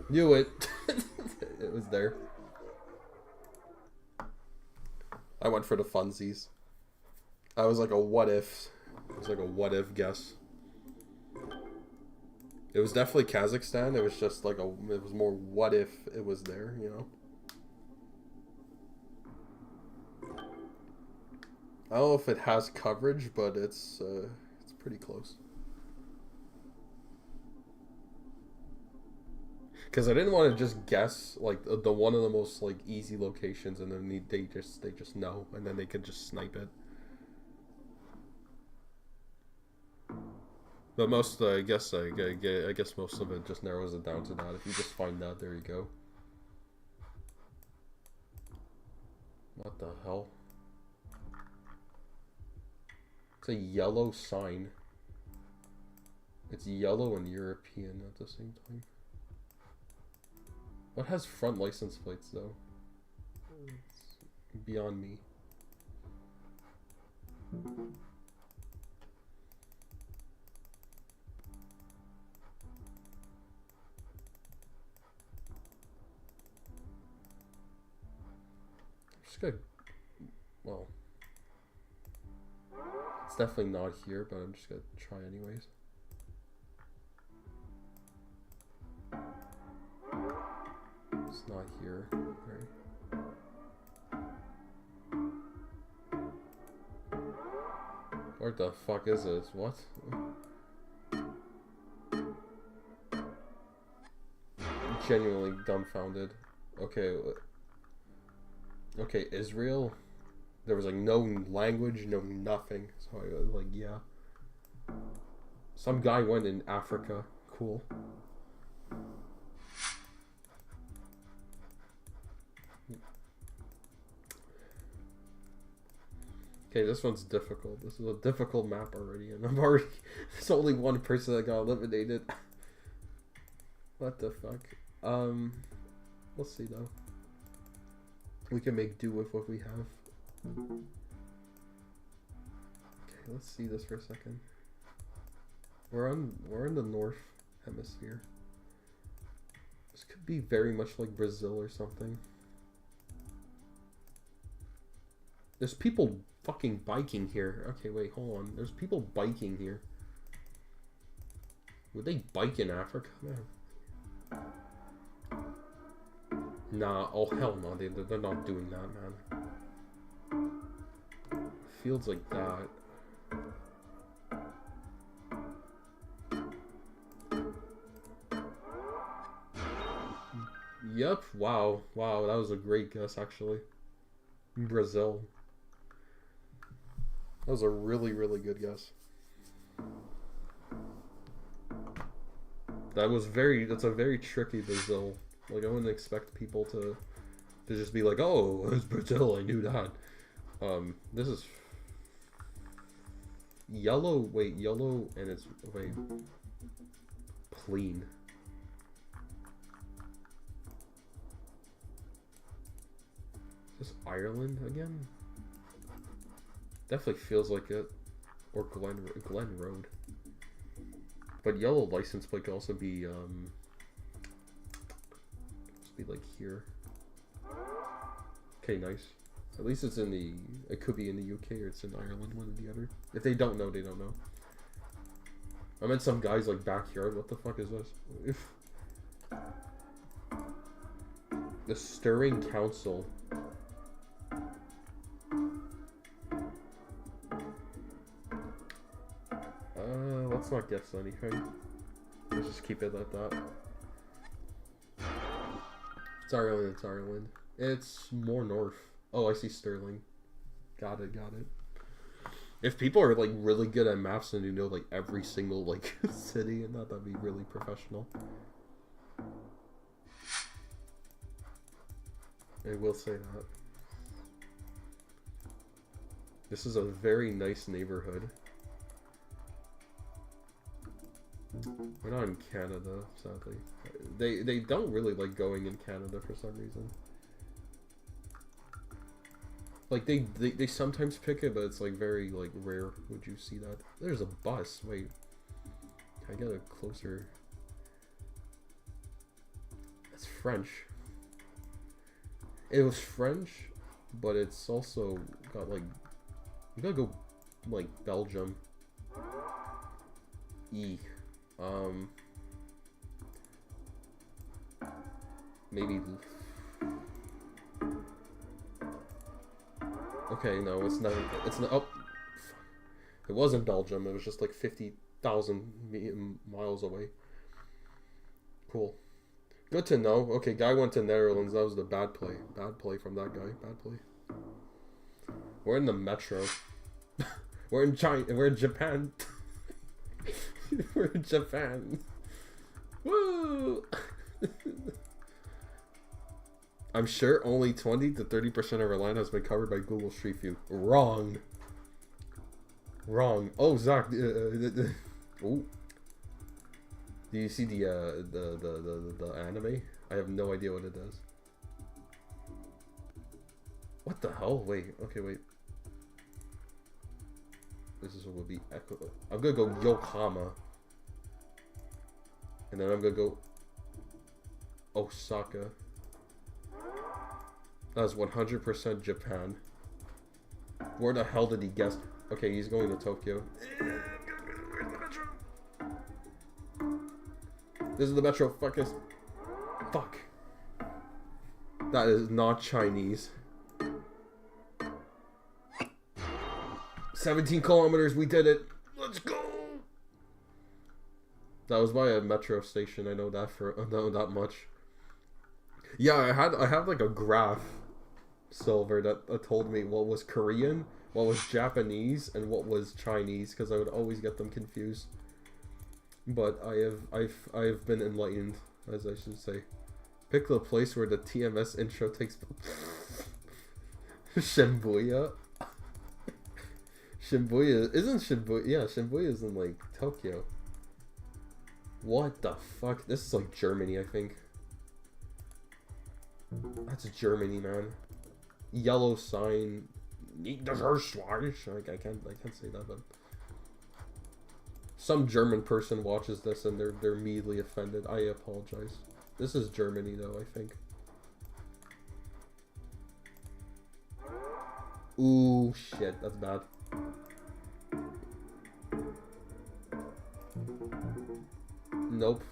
Knew it. It was there. I went for the funsies. I was like a what if. It was like a what if guess. It was definitely Kazakhstan. It was just like it was more what if it was there, you know? I don't know if it has coverage, but it's pretty close. Because I didn't want to just guess like the one of the most like easy locations, and then they just know, and then they could just snipe it. But most, I guess most of it just narrows it down to that. If you just find that, there you go. What the hell? It's a yellow sign. It's yellow and European at the same time. What has front license plates though? It's beyond me. Just gonna, well, it's definitely not here, but I'm just gonna try anyways. It's not here, right? What the fuck is this? What? Genuinely dumbfounded. Okay. Okay, Israel. There was like no language, no nothing. So I was like, yeah. Some guy went in Africa. cool. Okay, this one's difficult. This is a difficult map already, and I'm already... There's only one person that got eliminated. What the fuck? We'll see though. We can make do with what we have. Okay, let's see this for a second. We're in the North Hemisphere. This could be very much like Brazil or something. There's people fucking biking here. Okay, wait, hold on. There's people biking here. Would they bike in Africa? Man. Nah, oh hell no, they're not doing that, man. Fields like that. Yep, wow, that was a great guess actually. Brazil. That was a really, really good guess. That's a very tricky Brazil. Like, I wouldn't expect people to just be like, oh, it's Brazil, I knew that. This is yellow, yellow, and it's, clean. Is this Ireland again? Definitely feels like it. Or Glen Road. But yellow license plate could also be, like here. Okay, nice. At least it's in the... It could be in the UK or it's in Ireland, one or the other. If they don't know, they don't know. I'm in some guy's, like, backyard. What the fuck is this? The Stirring Council. Let's not guess anything. Let's just keep it at that. It's Ireland, it's Ireland. It's more north. Oh, I see Stirling. Got it. If people are, like, really good at maps and you know, like, every single, like, city and that'd be really professional. I will say that. This is a very nice neighborhood. We're not in Canada, sadly. They don't really like going in Canada for some reason. Like, they sometimes pick it, but it's, like, very, like, rare. Would you see that? There's a bus. Wait. Can I get a closer... That's French. It was French, but it's also got, like... You gotta go, like, Belgium. E. Maybe... Okay, no, it's not, oh, it wasn't Belgium, it was just like 50,000 miles away. Cool. Good to know. Okay, guy went to Netherlands, that was the bad play. Bad play from that guy, bad play. We're in the metro. We're in China, we're in Japan. We're in Japan. Woo! I'm sure only 20 to 30% of our land has been covered by Google Street View. Wrong. Wrong. Oh, Zach. Oh. Do you see the anime? I have no idea what it does. What the hell? Wait. Okay, wait. This is what would be echo. I'm gonna go Yokohama. And then I'm gonna go Osaka. That's 100% Japan. Where the hell did he guess? Okay, he's going to Tokyo. This is the metro. Fuck this. Fuck. That is not Chinese. 17 kilometers. We did it. Let's go. That was by a metro station. I know that that much. Yeah, I have like a graph, Silver, that told me what was Korean, what was Japanese, and what was Chinese, because I would always get them confused. but I've been enlightened, as I should say. Pick the place where the TMS intro takes Shibuya. Shibuya isn't Shibuya. Yeah, Shibuya is in like Tokyo. What the fuck? This is like Germany, I think. That's Germany, man. Yellow sign. Like I can't say that, but some German person watches this and they're immediately offended. I apologize. This is Germany, though, I think. Ooh, shit, that's bad. Nope.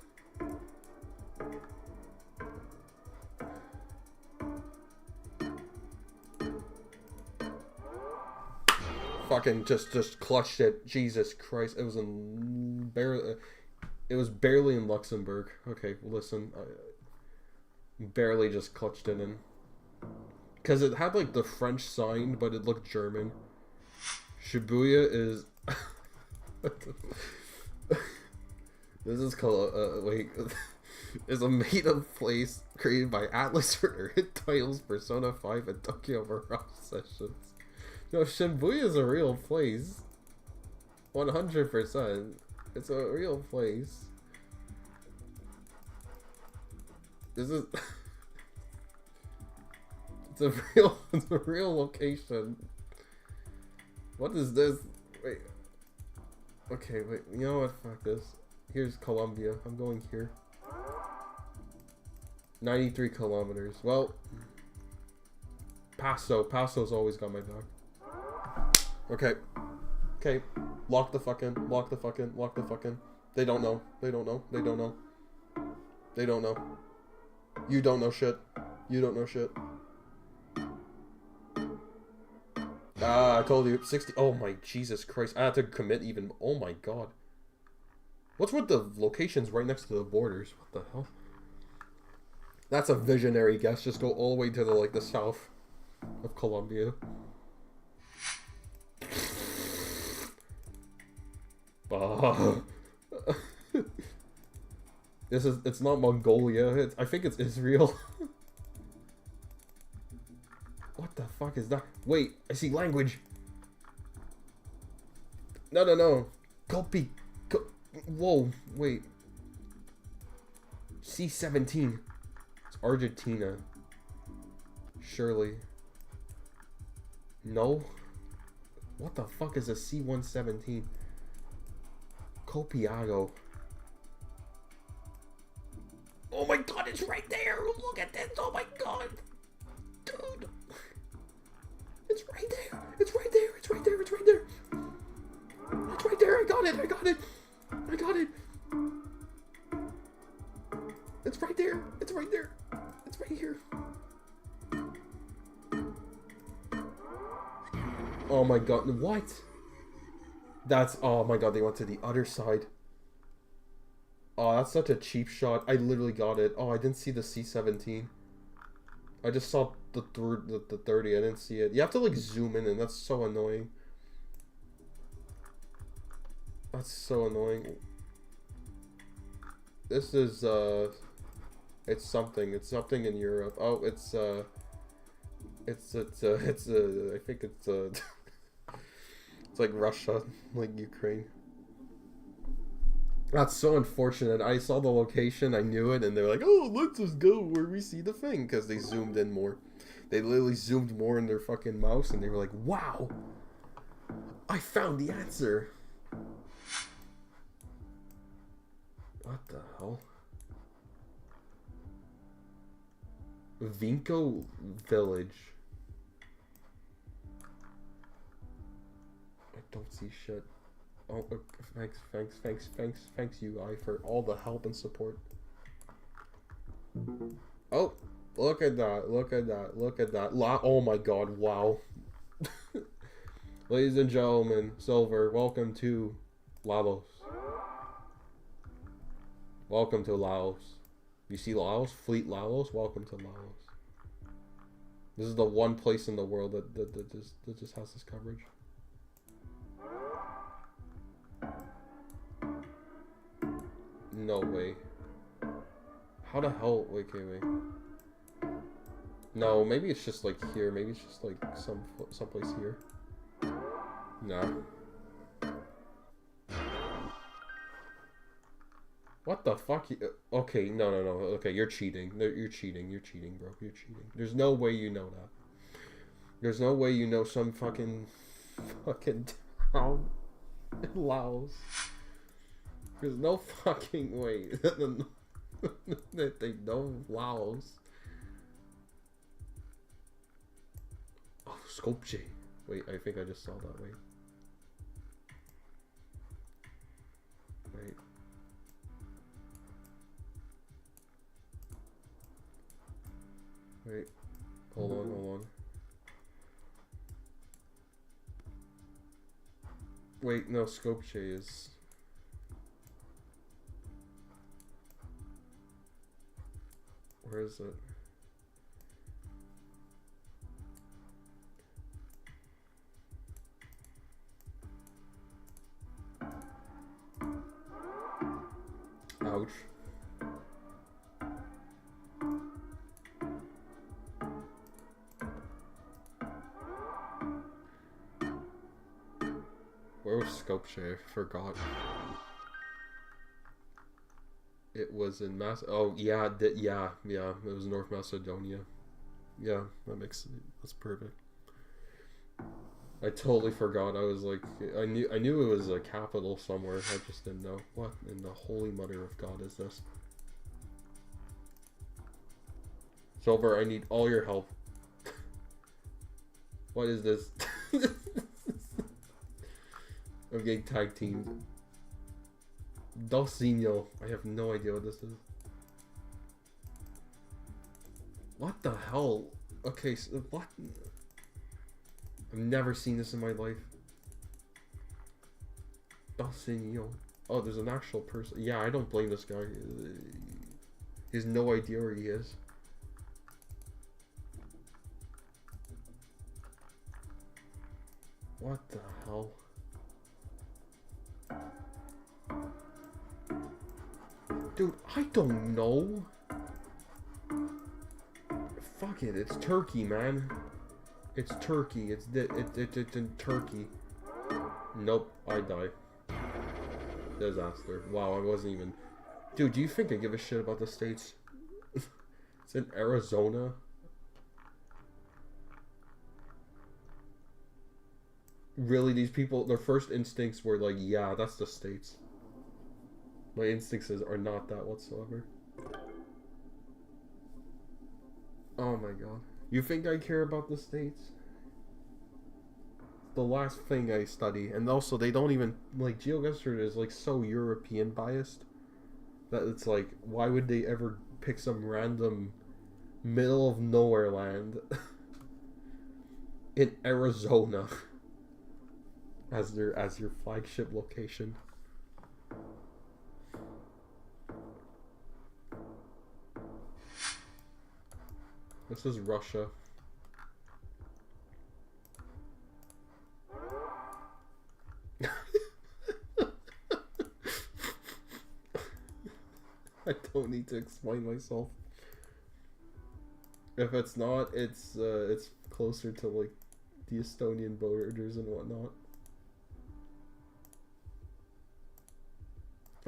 Fucking just clutched it. Jesus Christ, it was in barely. It was barely in Luxembourg. Okay, listen, I barely just clutched it in. Because it had like the French sign, but it looked German. Shibuya is. This is called wait. Is a made-up place created by Atlas for their hit titles Persona 5 and Tokyo Mirage Sessions. No, Shibuya is a real place. 100%. It's a real place. This is. It's a real location. What is this? Wait. Okay, wait. You know what? Fuck this. Here's Colombia. I'm going here. 93 kilometers. Well, Paso's always got my back. Okay. Okay. Lock the fucking. They don't know. They don't know. You don't know shit. Ah, I told you. 60. Oh my Jesus Christ. I had to commit even. Oh my god. What's with the locations right next to the borders? What the hell? That's a visionary guess. Just go all the way to the south of Colombia. It's not Mongolia. I think it's Israel. What the fuck is that? Wait, I see language. No. Copy. Whoa, wait. C-17. It's Argentina. Surely. No. What the fuck is a C-117? Copiago. Oh my god, it's right there! Look at this! Oh my god! Dude! It's right there! It's right there! It's right there! It's right there! It's right there! I got it! It's right there! It's right there! It's right here! Oh my god, what? That's, oh my god, they went to the other side. Oh, that's such a cheap shot. I literally got it. Oh, I didn't see the C-17. I just saw the 30. I didn't see it. You have to like zoom in, and that's so annoying. That's so annoying. This is it's something. It's something in Europe. Oh, I think it's it's like Russia, like Ukraine. That's so unfortunate. I saw the location, I knew it, and they're like, oh, let's just go where we see the thing, because they zoomed in more. They literally zoomed more in their fucking mouse, and they were like, wow, I found the answer. What the hell? Vinco Village. I don't see shit. Oh, thanks, UI, for all the help and support. Oh, look at that. Oh my god, wow. Ladies and gentlemen, Silver, welcome to Laos. Welcome to Laos. You see Laos? Fleet Laos? Welcome to Laos. This is the one place in the world that just has this coverage. No way. How the hell? Wait, okay, wait. No, maybe it's just like here. Maybe it's just like someplace here. Nah. What the fuck? Okay, no. Okay, you're cheating. No, you're cheating. You're cheating, bro. You're cheating. There's no way you know that. There's no way you know some fucking town in Laos. There's no fucking way that they know Laos. Oh, Skopje. Wait, I think I just saw that. Wait. Wait. Hold on. Wait, no, Skopje is... Where is it? Ouch. Where was Skopje? I forgot. It was in Oh yeah, yeah. It was North Macedonia. Yeah, that's perfect. I totally forgot. I was like, I knew it was a capital somewhere. I just didn't know. What in the holy mother of God is this? Silver, I need all your help. What is this? I'm getting tag teamed. Docinho. I have no idea what this is. What the hell? Okay, so what? I've never seen this in my life. Docinho. Oh, there's an actual person. Yeah, I don't blame this guy. He has no idea where he is. What the hell? Dude, I don't know. Fuck it, it's Turkey, man. It's Turkey. It's in Turkey. Nope, I die. Disaster. Wow, I wasn't even... Dude, do you think I give a shit about the States? It's in Arizona. Really, these people, their first instincts were like, yeah, that's the States. My instincts are not that whatsoever. Oh my god. You think I care about the States? The last thing I study. And also, they don't even, like, GeoGuessr is, like, so European biased that it's like, why would they ever pick some random middle of nowhere land in Arizona as your flagship location? This is Russia. I don't need to explain myself. If it's not, it's closer to like the Estonian borders and whatnot.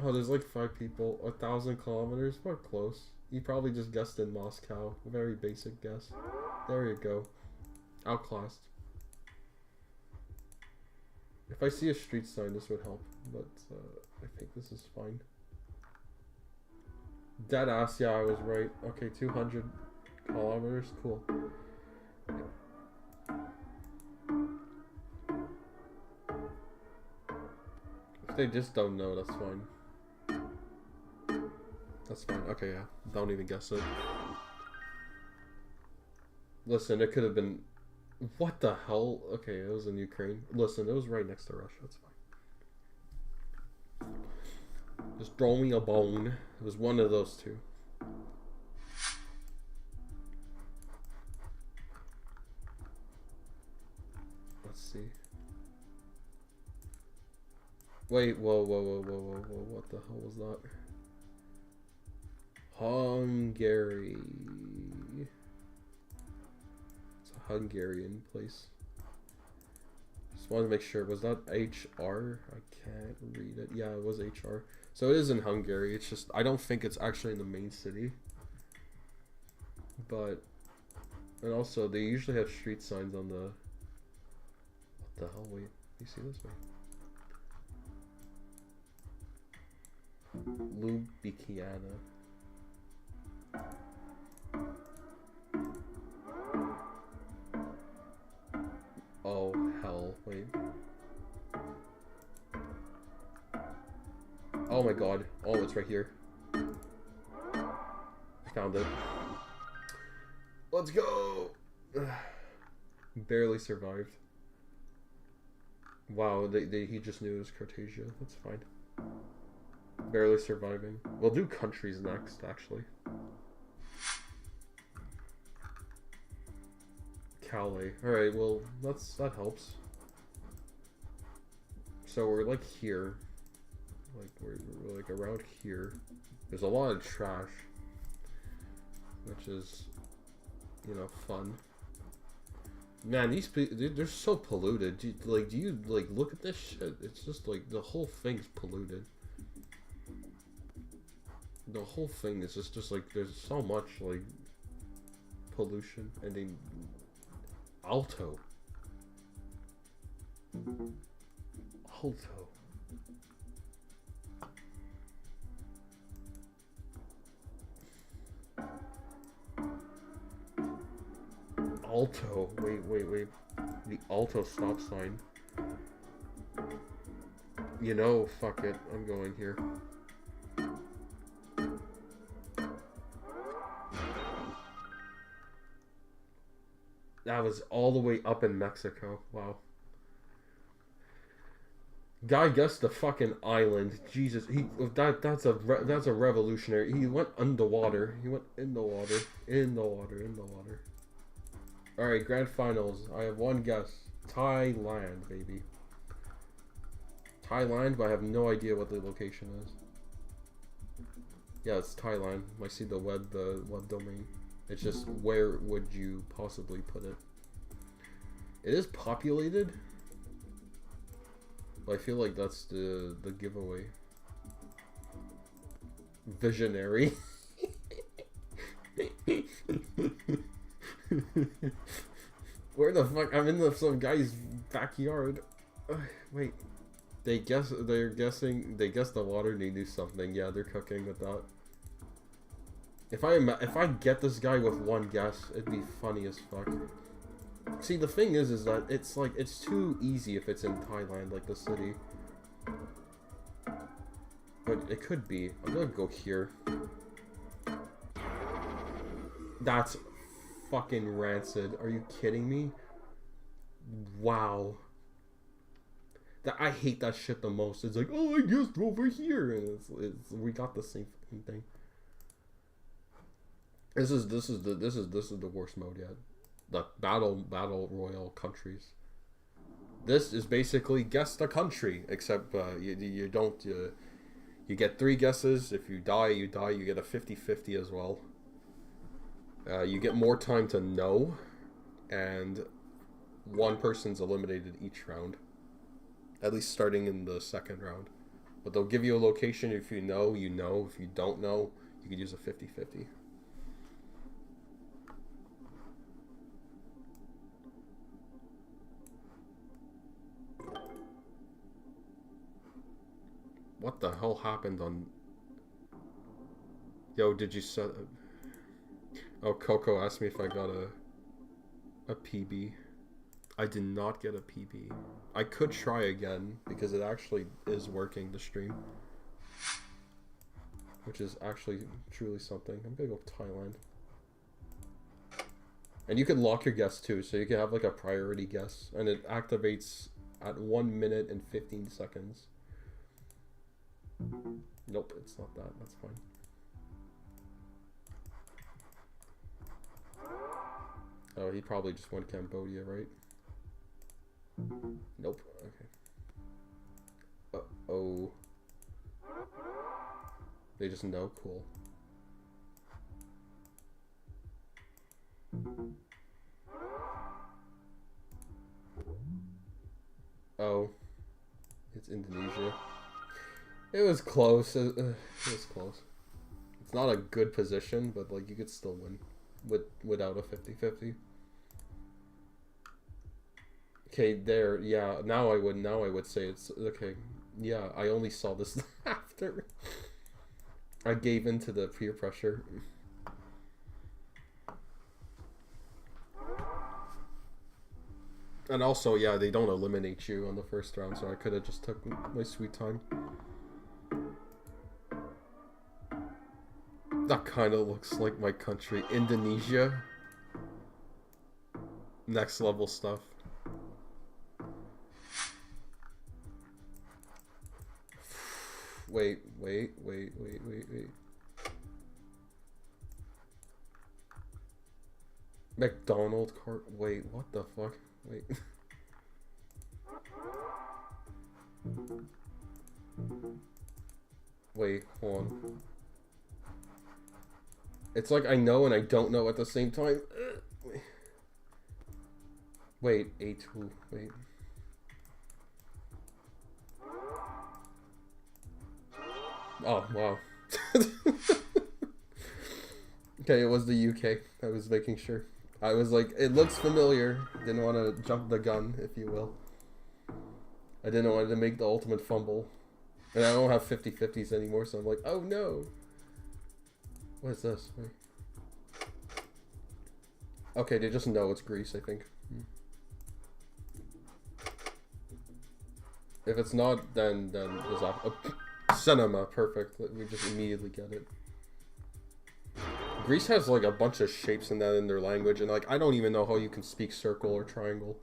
Oh, there's like 5 people. 1,000 kilometers? What close? You probably just guessed in Moscow. Very basic guess. There you go. Outclassed. If I see a street sign, this would help. But I think this is fine. Deadass, yeah, I was right. Okay, 200 kilometers. Cool. If they just don't know, that's fine. That's fine. Okay, yeah. Don't even guess it. Listen, it could have been... What the hell? Okay, it was in Ukraine. Listen, it was right next to Russia. It's fine. Just throw me a bone. It was one of those two. Let's see. Wait, whoa. What the hell was that? Hungary. It's a Hungarian place. Just wanted to make sure. Was that HR? I can't read it. Yeah, it was HR. So it is in Hungary. It's just, I don't think it's actually in the main city. But, and also they usually have street signs on the, what the hell, wait, you see this way? Ljubljana. Oh hell, wait. Oh my god. Oh, it's right here. I found it. Let's go! Barely survived. Wow, he just knew it was Cartesia. That's fine. Barely surviving. We'll do countries next, actually. Calais. Alright, well, that helps. So we're like here. Like, we're like around here. There's a lot of trash. Which is, you know, fun. Man, these people, they're so polluted. Do you look at this shit? It's just like, the whole thing's polluted. The whole thing is just like, there's so much, like, pollution. And then, Alto. Alto. Wait. The Alto stop sign. You know, fuck it. I'm going here. That was all the way up in Mexico. Wow. Guy guessed the fucking island. Jesus, that's a revolutionary. He went underwater. He went in the water. In the water. Alright, grand finals. I have one guess. Thailand, baby. Thailand, but I have no idea what the location is. Yeah, it's Thailand. I see the web domain. It's just, where would you possibly put it? It is populated. But I feel like that's the giveaway. Visionary. Where the fuck? I'm in some guy's backyard. Wait. They guessed the water and they knew something. Yeah, they're cooking with that. If I get this guy with one guess, it'd be funny as fuck. See, the thing is that it's like, it's too easy if it's in Thailand, like the city. But it could be. I'm gonna go here. That's fucking rancid. Are you kidding me? Wow. I hate that shit the most. It's like, oh, I guessed over here, and we got the same fucking thing. This is the worst mode yet. The battle royal countries. This is basically guess the country, except you don't. You get 3 guesses. If you die, you die. You get a 50-50 as well. You get more time to know, and one person's eliminated each round. At least starting in the second round. But they'll give you a location. If you know, you know. If you don't know, you could use a 50-50. What the hell happened on... Yo, did you set... Oh, Coco asked me if I got a PB. I did not get a PB. I could try again, because it actually is working, the stream. Which is actually truly something. I'm gonna go Thailand. And you can lock your guess too, so you can have like a priority guess. And it activates at 1 minute and 15 seconds. Nope, it's not that. That's fine. Oh, he probably just went Cambodia, right? Nope. Okay. Uh-oh. They just know? Cool. Oh, it's Indonesia. It was close. It was close. It's not a good position, but like you could still win without a 50-50. Okay, there. Yeah, now I would say it's okay. Yeah, I only saw this after. I gave in to the peer pressure. And also, yeah, they don't eliminate you on the first round, so I could have just took my sweet time. That kind of looks like my country. Indonesia. Next level stuff. Wait. McDonald cart. Wait, what the fuck? Wait. Wait, hold on. It's like I know and I don't know at the same time. Wait, A2. Wait. Oh, wow. Okay, it was the UK. I was making sure. I was like, it looks familiar. Didn't want to jump the gun, if you will. I didn't want to make the ultimate fumble. And I don't have 50-50s anymore, so I'm like, oh no. What is this? Wait. Okay, they just know it's Greece, I think. If it's not, then there's cinema, perfect. We just immediately get it. Greece has like a bunch of shapes in that in their language, and like I don't even know how you can speak circle or triangle.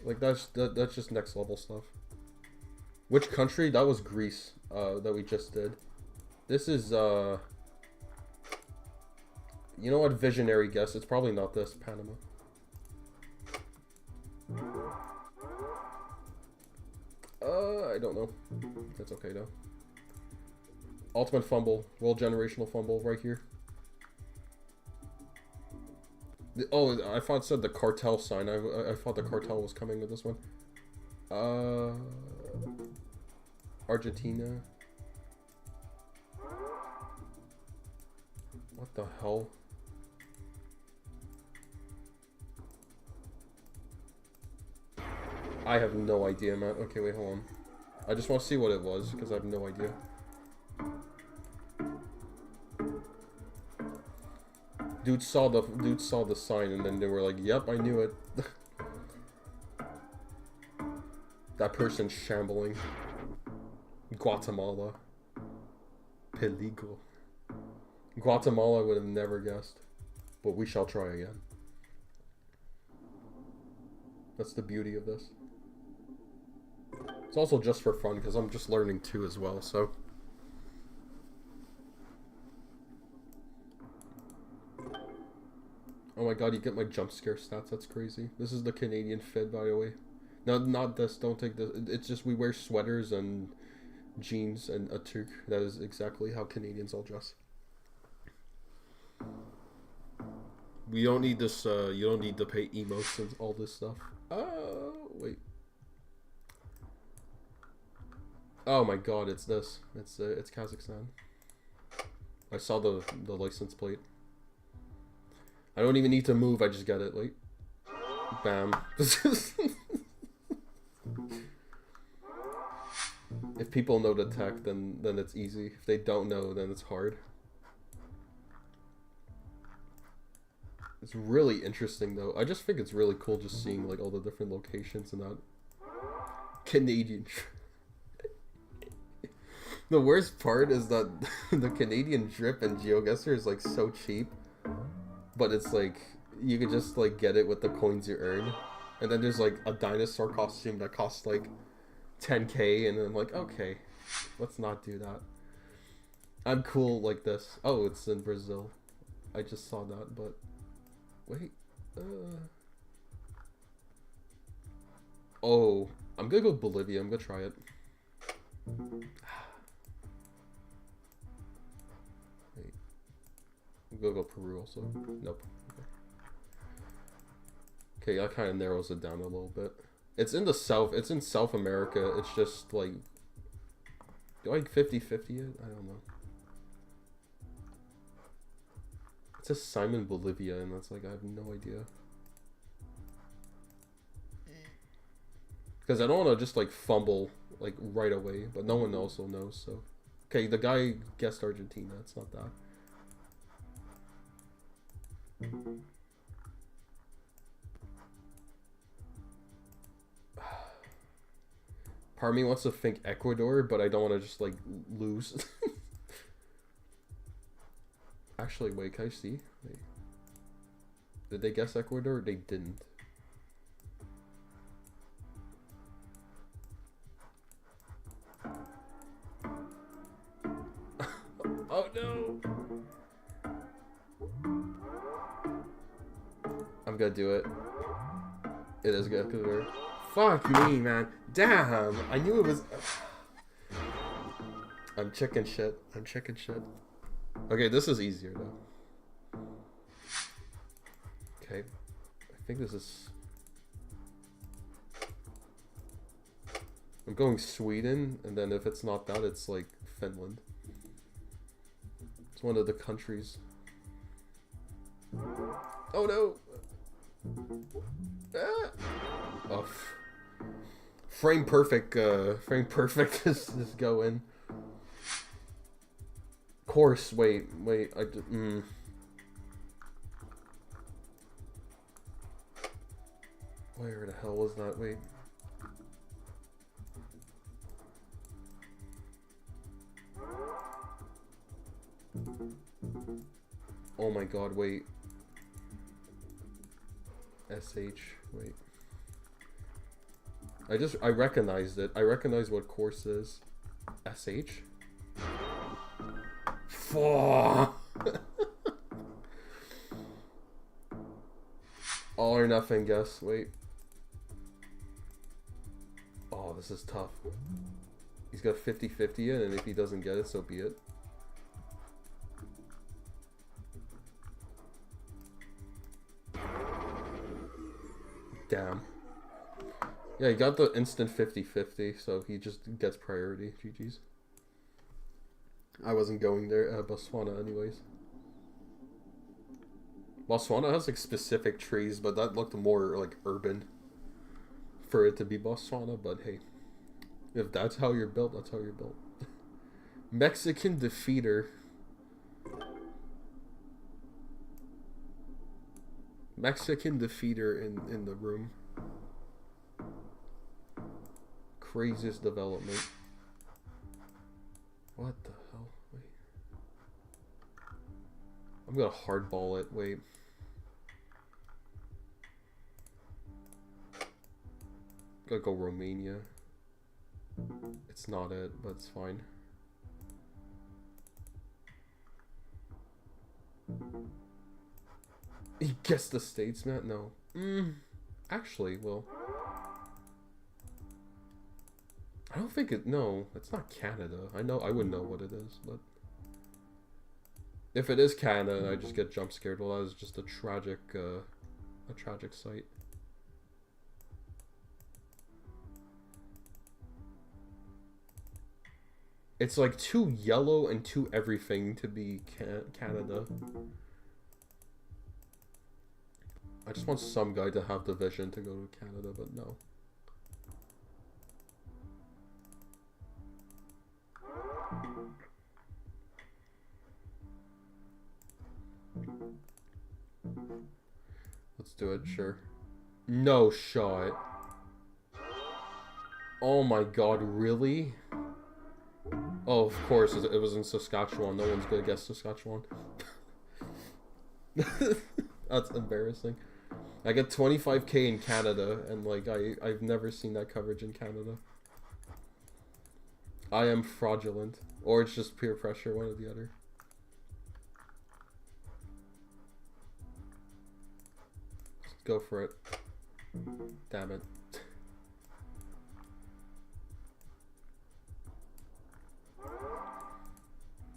Like that's just next level stuff. Which country? That was Greece. That we just did. This is you know what? Visionary guess. It's probably not this. Panama. I don't know. That's okay though. Ultimate fumble. World generational fumble right here. Oh, I thought it said the cartel sign. I thought the cartel was coming with this one. Argentina. What the hell? I have no idea, man. Okay, wait, hold on. I just want to see what it was, because I have no idea. Dude saw the sign, and then they were like, "Yep, I knew it." That person's shambling. Guatemala. Peligro. Guatemala would have never guessed, but we shall try again. That's the beauty of this. It's also just for fun, because I'm just learning too as well, so. Oh my god, you get my jump scare stats, that's crazy. This is the Canadian fit, by the way. No, not this, don't take this. It's just we wear sweaters and jeans and a toque. That is exactly how Canadians all dress. We don't need this, you don't need to pay emotes and all this stuff. Oh, wait. Oh my god, it's this. It's Kazakhstan. I saw the license plate. I don't even need to move, I just get it, like. Bam. If people know the tech, then it's easy. If they don't know, then it's hard. It's really interesting, though. I just think it's really cool just seeing, like, all the different locations and that. Canadian. The worst part is that the Canadian drip and GeoGuessr is, like, so cheap. But it's, like, you could just, like, get it with the coins you earn. And then there's, like, a dinosaur costume that costs, like, 10k. And then I'm like, okay, let's not do that. I'm cool like this. Oh, it's in Brazil. I just saw that, but... Wait, oh, I'm gonna go Bolivia. I'm gonna try it. Wait, I'm gonna go Peru also. Nope. Okay, that kind of narrows it down a little bit. It's in the South. It's in South America. It's just like... Do I 50-50 it? I don't know. It says Simon Bolivia, and that's like, I have no idea. Because I don't want to just like fumble like right away, but no one also knows, so... Okay, the guy guessed Argentina. It's not that. Part of me wants to think Ecuador, but I don't want to just like lose. Actually, wait, can I see? Wait. Did they guess Ecuador? They didn't. Oh no! I'm gonna do it. It is good. Fuck me, man. Damn! I knew it was... I'm chicken shit. I'm chicken shit. Okay, this is easier though. Okay. I think this is... I'm going Sweden, and then if it's not that, it's like Finland. It's one of the countries. Oh no! Ah! Oh. Frame perfect is going. Course, wait, I just, Where the hell was that? Wait. Oh my god, wait. SH, wait. I recognized it. I recognize what course is. SH? Fuck! All or nothing, guess. Wait. Oh, this is tough. He's got 50-50 in, and if he doesn't get it, so be it. Damn. Yeah, he got the instant 50-50, so he just gets priority. GG's. I wasn't going there. Botswana, anyways. Botswana has like specific trees, but that looked more like urban for it to be Botswana. But hey, if that's how you're built, that's how you're built. Mexican defeater. Mexican defeater in the room. Craziest development. What the hell? Wait. I'm gonna hardball it. Wait. Gotta go Romania. It's not it, but it's fine. He guessed the States, man? No. Actually, well... I don't think it... No, it's not Canada. I wouldn't know what it is, but... If it is Canada, I just get jump scared. Well, that was just a tragic sight. It's like too yellow and too everything to be Canada. I just want some guy to have the vision to go to Canada, but no. Let's do it, sure. No shot. Oh my god, really? Oh, of course, it was in Saskatchewan. No one's gonna guess Saskatchewan. That's embarrassing. I get 25k in Canada, and like I've never seen that coverage in Canada. I am fraudulent, or it's just peer pressure, one or the other. Go for it. Damn it.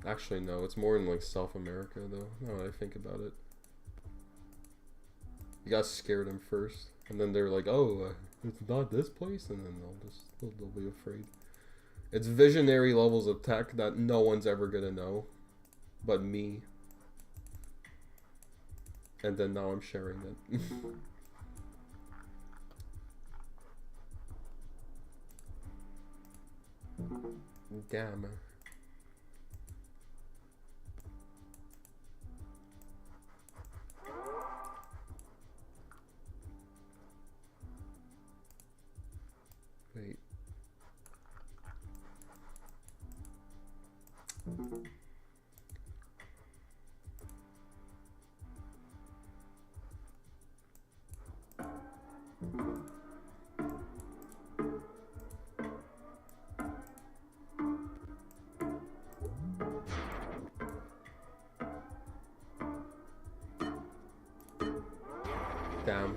Actually, no, it's more in like South America though, now that I think about it. You guys scared him first, and then they're like, oh, it's not this place, and then they'll be afraid. It's visionary levels of tech that no one's ever gonna know, but me. And then now I'm sharing it. Damn. Wait. Damn.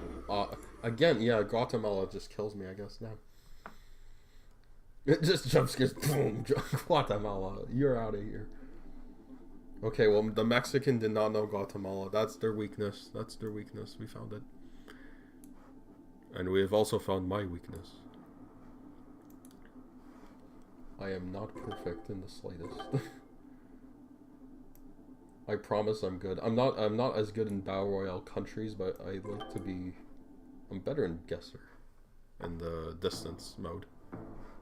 Again, yeah, Guatemala just kills me, I guess, now. It just jump scares. Boom! Guatemala, you're out of here. Okay, well, the Mexican did not know Guatemala. That's their weakness. That's their weakness. We found it. And we have also found my weakness. I am not perfect in the slightest. I promise I'm good. I'm not as good in Battle Royale countries, but I like to be... I'm better in Guesser. In the distance mode.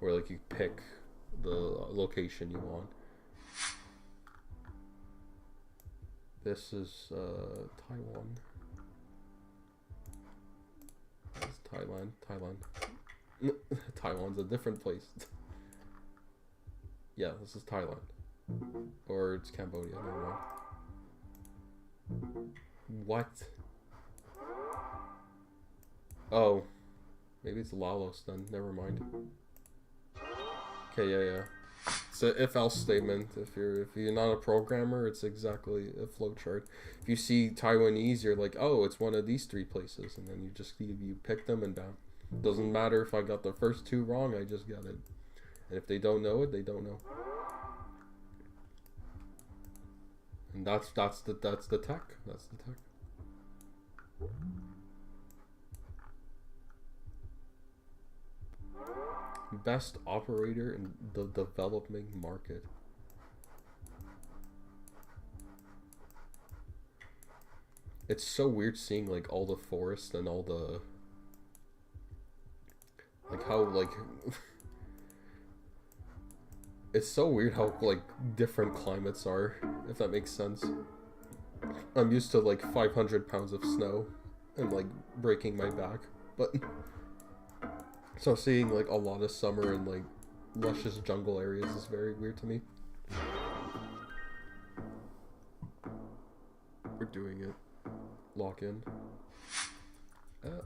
Where like you pick the location you want. This is Taiwan. This is Thailand. Taiwan's a different place. Yeah, this is Thailand. Or it's Cambodia, I don't know. What? Oh. Maybe it's Laos then, never mind. Okay, yeah. It's an if-else statement. If you're not a programmer, it's exactly a flowchart. If you see Taiwanese, you're like, oh, it's one of these three places, and then you pick them and bam. Doesn't matter if I got the first two wrong, I just got it. And if they don't know it, they don't know. And that's the tech. That's the tech. Best operator in the developing market. It's so weird seeing like all the forests and all the like how like it's so weird how like different climates are, if that makes sense. I'm used to like 500 pounds of snow and like breaking my back, but so seeing like a lot of summer and like luscious jungle areas is very weird to me. We're doing it. Lock in.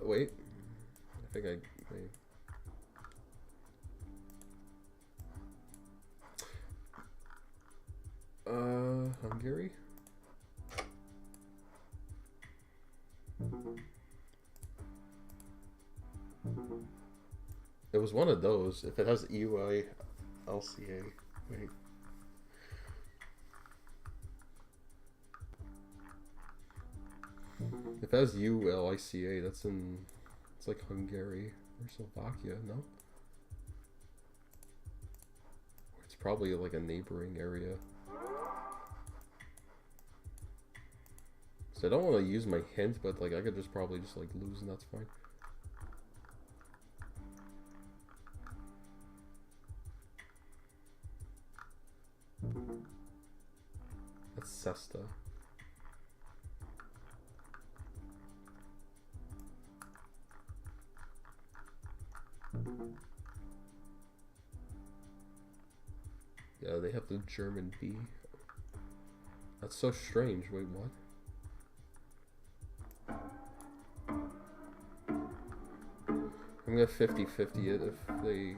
Wait. I think wait. Hungary? It was one of those. If it has EUI, LCA. Wait. If it has ULICA, that's in... It's like Hungary or Slovakia, no? It's probably like a neighboring area. So I don't want to use my hint, but like I could just probably just like lose and that's fine. That's Cesta. Yeah, they have the German B. That's so strange. Wait, what? I'm gonna 50-50 it if they...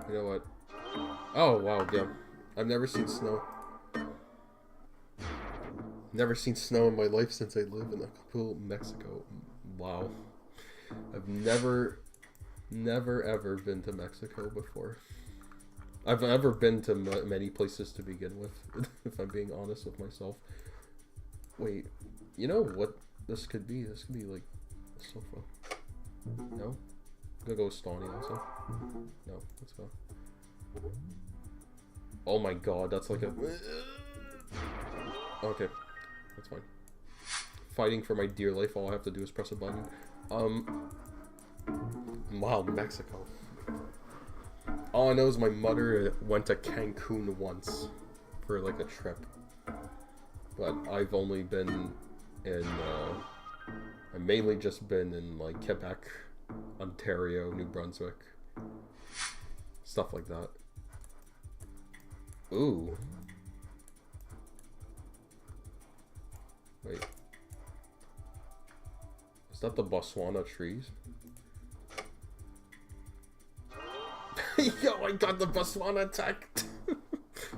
You know what? Oh, wow, yeah. I've never seen snow. Never seen snow in my life since I live in Acapulco, Mexico. Wow. I've never ever been to Mexico before. I've never been to many places to begin with, if I'm being honest with myself. Wait, you know what? this could be. This could be like a sofa. No? I'm gonna go with Stawny also. No, let's go. Oh my god, that's like a... Okay, that's fine. Fighting for my dear life, all I have to do is press a button. Wow, Mexico. All I know is my mother went to Cancun once for like a trip. But I've only been in, I've mainly just been in like Quebec, Ontario, New Brunswick. Stuff like that. Ooh. Wait. Is that the Botswana trees? Yo, I got the Botswana attack.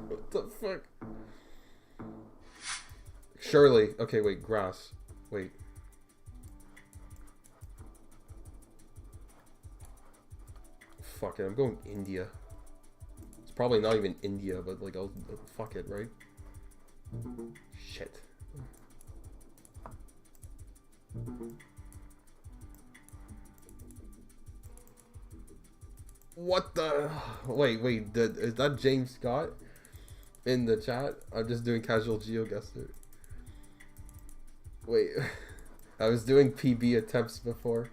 What the fuck? Surely. Okay, wait, grass. Wait. Fuck it, I'm going India. It's probably not even India, but like, I'll fuck it, right? Shit. What the? Wait, is that James Scott in the chat? I'm just doing casual GeoGuessr. Wait, I was doing PB attempts before.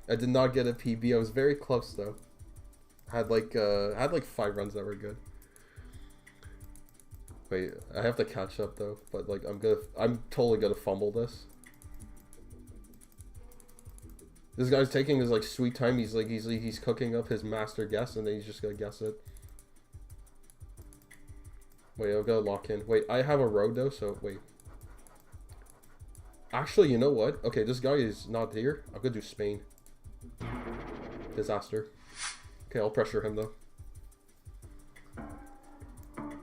I did not get a PB. I was very close though. I had like 5 runs that were good. Wait, I have to catch up though. But like, I'm totally gonna fumble this. This guy's taking his like sweet time. He's cooking up his master guess, and then he's just gonna guess it. Wait, I've gotta lock in. Wait, I have a road though, so wait. Actually, you know what? Okay, this guy is not here. I'm gonna do Spain. Disaster. Okay, I'll pressure him though.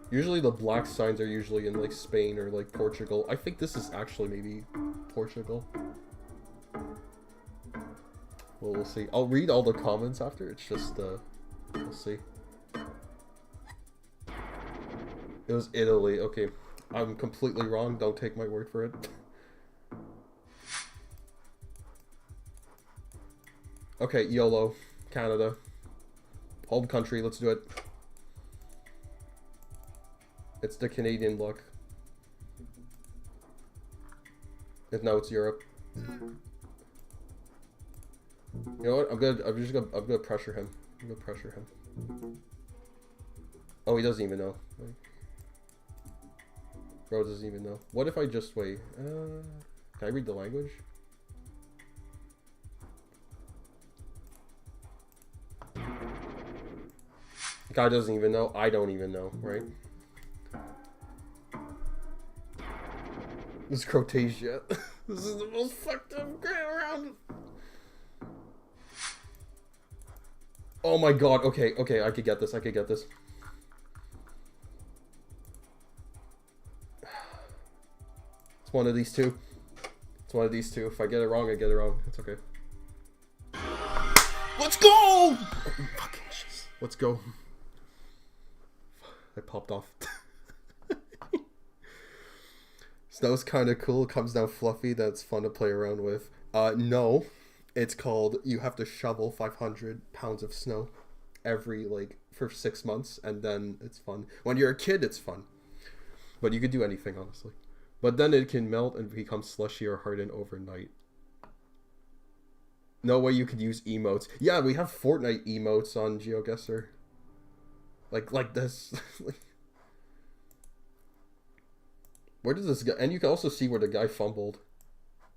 Usually the black signs are usually in like Spain or like Portugal. I think this is actually maybe Portugal. Well, we'll see. I'll read all the comments after. It's just, we'll see. It was Italy. Okay, I'm completely wrong. Don't take my word for it. Okay, YOLO. Canada. Home country. Let's do it. It's the Canadian luck. And now it's Europe. You know what? I'm gonna pressure him. I'm gonna pressure him. Oh, he doesn't even know. Bro doesn't even know. What if I just wait? Can I read the language? Guy doesn't even know. I don't even know, right? This is Croatia. This is the most fucked up grand round. Oh my god, okay, I could get this, It's one of these two. It's one of these two. If I get it wrong, I get it wrong. It's okay. Let's go! Oh, fucking shit. Let's go. I popped off. Snow's kind of cool. It comes down fluffy. That's fun to play around with. No. It's called, you have to shovel 500 pounds of snow every, like, for 6 months, and then it's fun. When you're a kid, it's fun. But you could do anything, honestly. But then it can melt and become slushy or harden overnight. No way you could use emotes. Yeah, we have Fortnite emotes on GeoGuessr. Like this. Where does this go? And you can also see where the guy fumbled.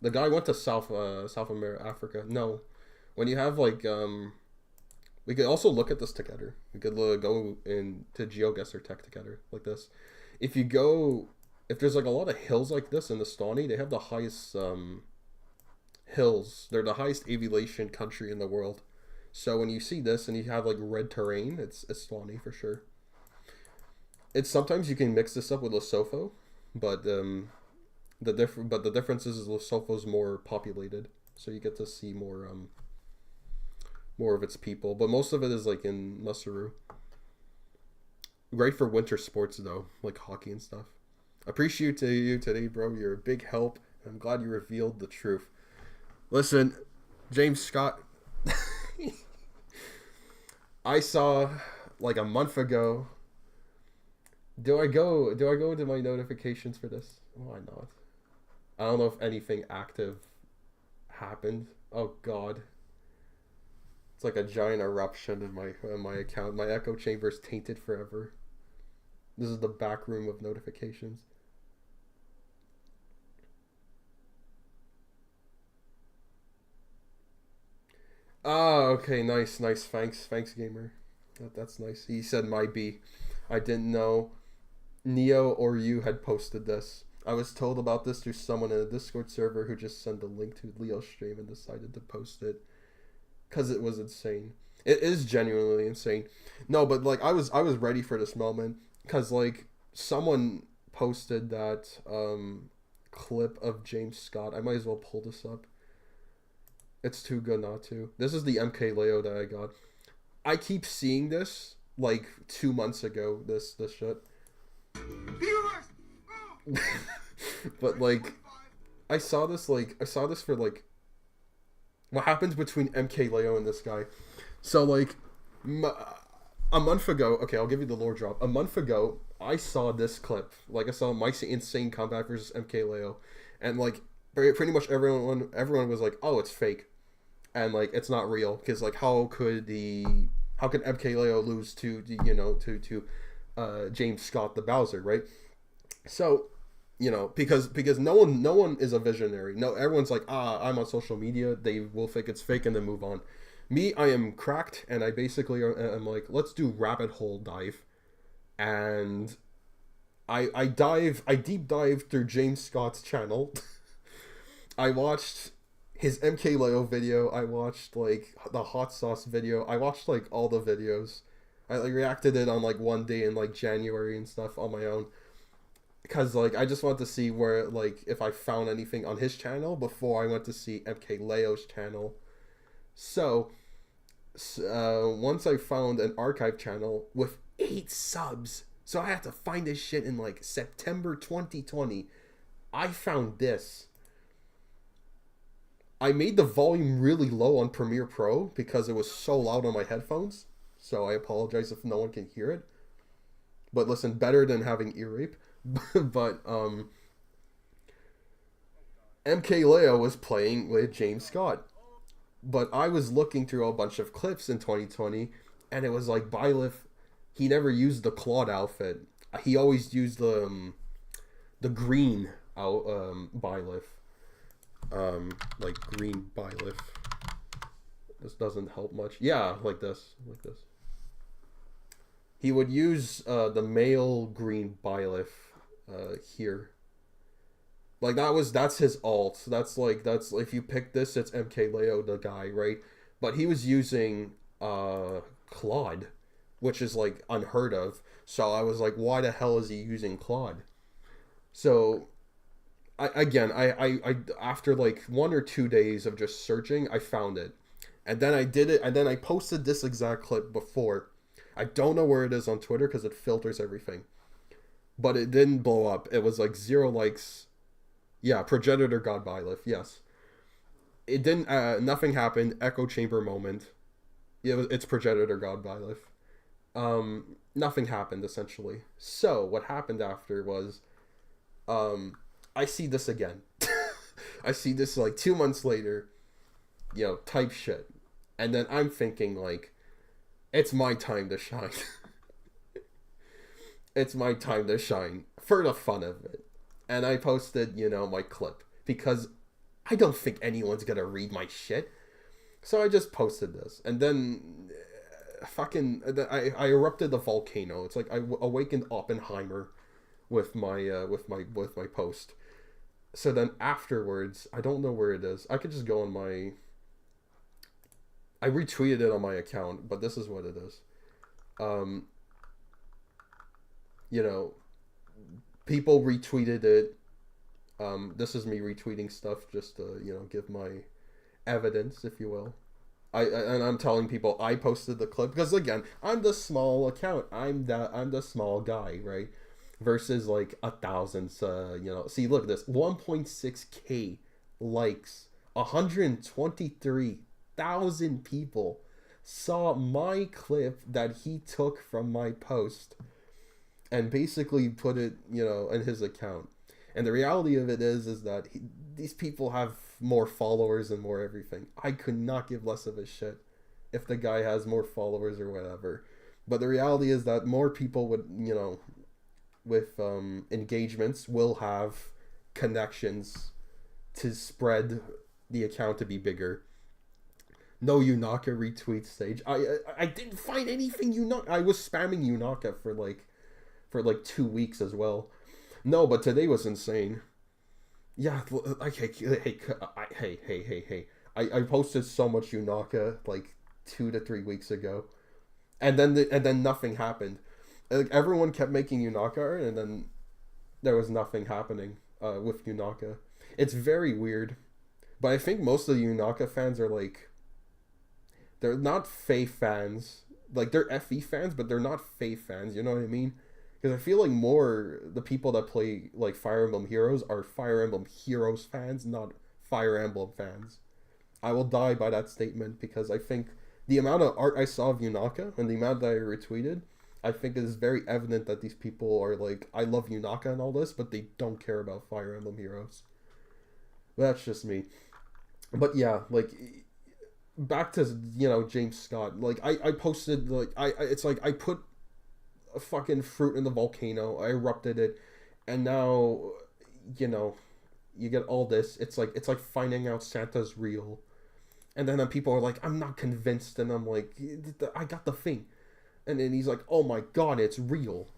The guy went to South America, Africa. No, when you have like we could also look at this together. We could go into GeoGuessr Tech together like this. If there's like a lot of hills like this in the Stony, they have the highest hills. They're the highest aviation country in the world. So when you see this and you have like red terrain, it's Stony for sure. It's sometimes you can mix this up with Lesotho, but the difference is Lesotho's more populated, so you get to see more of its people. But most of it is like in Maseru. Great for winter sports though, like hockey and stuff. Appreciate you today, bro. You're a big help. I'm glad you revealed the truth. Listen, James Scott, I saw like a month ago. Do I go into my notifications for this? Why not? I don't know if anything active happened. Oh god. It's like a giant eruption in my account. My echo chamber is tainted forever. This is the back room of notifications. Oh, okay, nice. Thanks, gamer. That's nice. He said my B. I didn't know Neo or you had posted this. I was told about this through someone in a Discord server who just sent a link to Leo's stream and decided to post it because it was insane. It is genuinely insane. No, but like I was ready for this moment because like someone posted that clip of James Scott. I might as well pull this up. It's too good not to. This is the MK Leo that I got. I keep seeing this like 2 months ago. This shit. But like, I saw this for like, what happens between MK Leo and this guy. So like, a month ago. Okay, I'll give you the lore drop. A month ago, I saw this clip. Like I saw Mike's insane comeback versus MK Leo, and like pretty much everyone was like, oh, it's fake. And like it's not real because like how could MK Leo lose to James Scott the Bowser, right? So because no one is a visionary. No, everyone's like I'm on social media, they will think it's fake and then move on. Me, I am cracked and I basically am like, let's do rabbit hole dive, and I deep dive through James Scott's channel. I watched his MK Leo video. I watched like the hot sauce video. I watched like all the videos. I like reacted it on like one day in like January and stuff on my own. Because like I just wanted to see where like if I found anything on his channel before I went to see MK Leo's channel. So once I found an archive channel with 8 subs, so I had to find this shit in like September 2020. I found this. I made the volume really low on Premiere Pro because it was so loud on my headphones. So I apologize if no one can hear it. But listen, better than having ear rape. But MK Leo was playing with James Scott. But I was looking through a bunch of clips in 2020, and it was like Byleth, he never used the Claude outfit. He always used the green Byleth. Like green Byleth. This doesn't help much. Yeah, like this. He would use the male green Byleth here. Like that's his alt. That's if you pick this, it's MK Leo, the guy, right? But he was using Claude, which is like unheard of. So I was like, why the hell is he using Claude? So I after like 1 or 2 days of just searching, I found it. And then I did it, and then I posted this exact clip before. I don't know where it is on Twitter because it filters everything. But it didn't blow up. It was like 0 likes. Yeah, Progenitor God Byleth, yes. It didn't, nothing happened. Echo chamber moment. It's Progenitor God Byleth. Nothing happened, essentially. So, what happened after was, I see this again. I see this like 2 months later, type shit. And then I'm thinking like, it's my time to shine. It's my time to shine for the fun of it. And I posted, my clip because I don't think anyone's gonna read my shit. So I just posted this. And then I erupted the volcano. It's like I awakened Oppenheimer with my post. So then afterwards, I don't know where it is. I could just go on my... I retweeted it on my account, but this is what it is. People retweeted it. This is me retweeting stuff just to, give my evidence, if you will. And I'm telling people I posted the clip because again, I'm the small account. I'm the small guy, right? versus like 1,000. You know, see, look at this, 1.6K likes, 123,000 people saw my clip that he took from my post and basically put it, you know, in his account. And the reality of it is that these people have more followers and more everything. I could not give less of a shit if the guy has more followers or whatever. But the reality is that more people would, you know, with engagements will have connections to spread the account to be bigger. No Yunaka retweet stage. I didn't find anything Yunaka. I was spamming Yunaka for like 2 weeks as well. No, but today was insane. Yeah, hey. I posted so much Yunaka like 2 to 3 weeks ago, and then nothing happened. Like, everyone kept making Yunaka art, and then there was nothing happening with Yunaka. It's very weird, but I think most of the Yunaka fans are like, they're not Fae fans. Like, they're FE fans, but they're not Fae fans. You know what I mean? Because I feel like more the people that play like Fire Emblem Heroes are Fire Emblem Heroes fans, not Fire Emblem fans. I will die by that statement, because I think the amount of art I saw of Yunaka and the amount that I retweeted, I think it is very evident that these people are like, I love Yunaka and all this, but they don't care about Fire Emblem Heroes. That's just me. But yeah, like, back to, you know, James Scott. Like, I posted, like, it's like I put a fucking fruit in the volcano, I erupted it, and now, you know, you get all this. It's like finding out Santa's real, and then people are like, I'm not convinced, and I'm like, I got the thing, and then he's like, oh my god, it's real.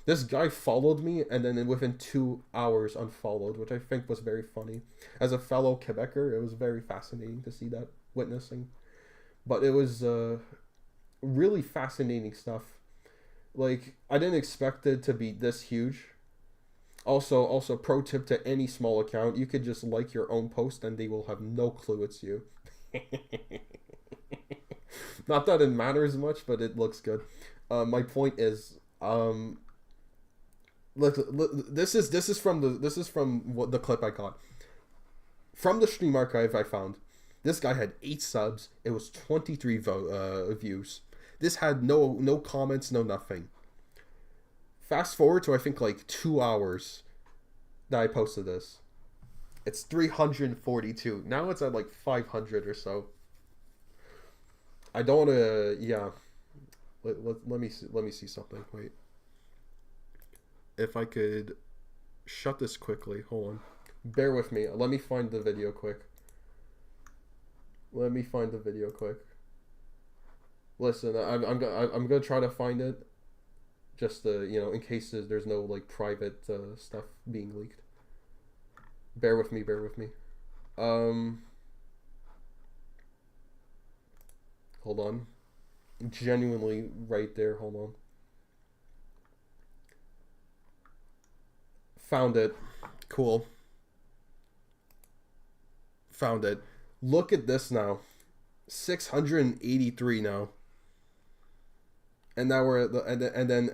This guy followed me, and then within 2 hours unfollowed, which I think was very funny. As a fellow Quebecer, it was very fascinating to see that, witnessing. But it was really fascinating stuff. Like, I didn't expect it to be this huge. Also, pro tip to any small account, you could just like your own post and they will have no clue it's you. Not that it matters much, but it looks good. My point is, look, this is from the clip I got from the stream archive I found. This guy had 8 subs. It was 23 views. This had no comments, no nothing. Fast forward to, I think, like 2 hours that I posted this. It's 342. Now it's at like 500 or so. I don't want to, yeah. Let me see something. Wait. If I could shut this quickly. Hold on. Bear with me. Let me find the video quick. Listen, I'm gonna try to find it, just you know, in case there's no like private stuff being leaked. Bear with me. Hold on. Genuinely right there. Hold on. Found it. Cool. Found it. Look at this now. 683 now. And now we're at the, and then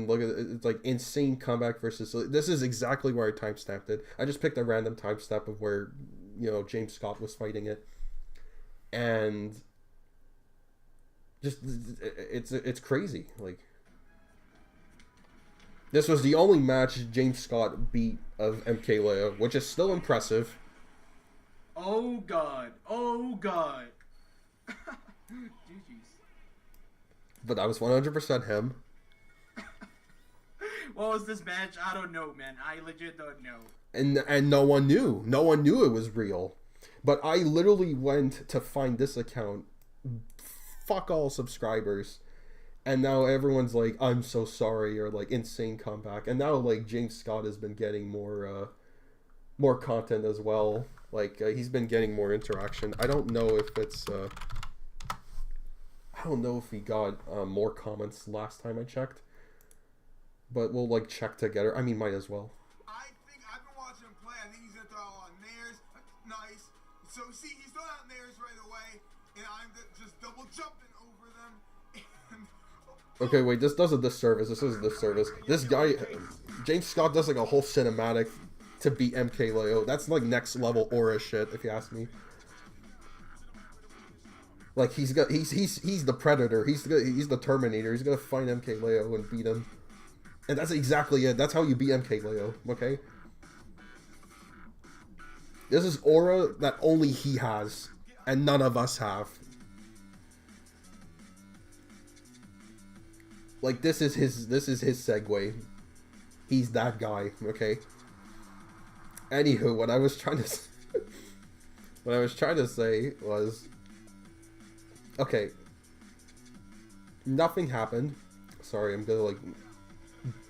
look at it. It's like insane comeback versus. This is exactly where I timestamped it. I just picked a random timestamp of where, you know, James Scott was fighting it, and just it's crazy. Like, this was the only match James Scott beat of MK Leo, which is still impressive. Oh god. GG's. But that was 100% him. What was this match? I don't know, man. I legit don't know. And no one knew. No one knew it was real. But I literally went to find this account. Fuck all subscribers. And now everyone's like, I'm so sorry, or like, insane comeback. And now, like, James Scott has been getting more content as well. Like, he's been getting more interaction. I don't know if it's I don't know if he got more comments last time I checked, but we'll like check together. I mean, might as well. I think I've been watching him play. I think he's gonna throw on Nares. Nice. So see, he's throwing out Nares right away, and I'm just double jumping over them. And okay, wait. This does a disservice. This is a disservice. This guy, James Scott does like a whole cinematic to beat MKLeo. That's like next level aura shit, if you ask me. Like he's the Predator. He's the Terminator. He's gonna find MKLeo and beat him. And that's exactly it. That's how you beat MKLeo. Okay. This is aura that only he has, and none of us have. Like this is his segue. He's that guy, okay? Anywho, what I was trying to say was, okay, nothing happened. Sorry, I'm gonna like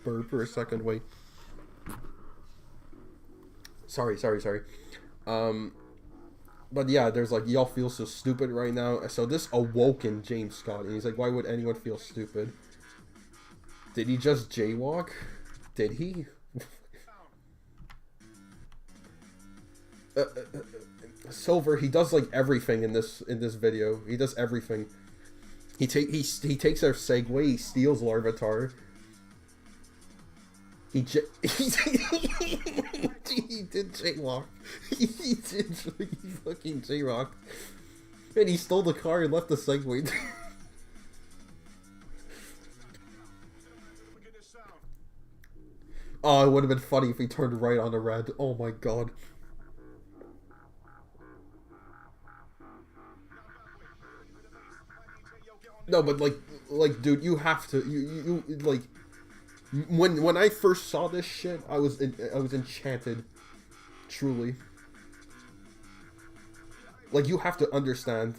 burp for a second. Wait. Sorry. But yeah, there's like, y'all feel so stupid right now. So this awoke in James Scott, and he's like, why would anyone feel stupid? Did he just jaywalk? Did he? Silver, he does like everything in this video. He does everything. He takes our segue. He steals Larvitar. He did jaywalk. He fucking jaywalk. And he stole the car and left the Segway. Oh, it would have been funny if he turned right on the red. Oh my god. No, but like, dude, you have to, you like, when I first saw this shit, I was enchanted, truly. Like, you have to understand,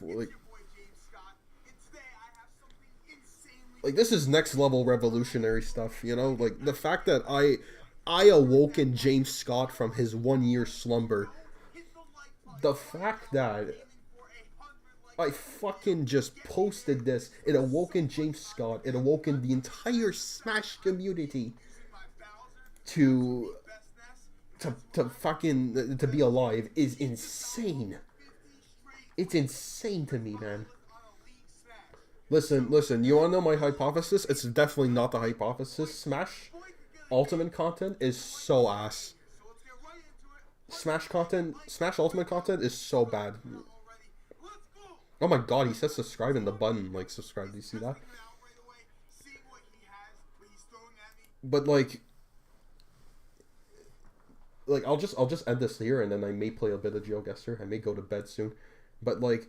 like this is next level revolutionary stuff, you know? Like, the fact that I awoke in James Scott from his 1-year slumber. The fact that I fucking just posted this, it awoken James Scott, it awoken the entire Smash community to fucking, to be alive is insane. It's insane to me, man. Listen, you wanna know my hypothesis? It's definitely not the hypothesis. Smash Ultimate content is so ass. Smash Ultimate content is so bad. Oh my god, he says subscribe in the button, like subscribe, do you see that? But like I'll just end this here, and then I may play a bit of GeoGuessr. I may go to bed soon. But like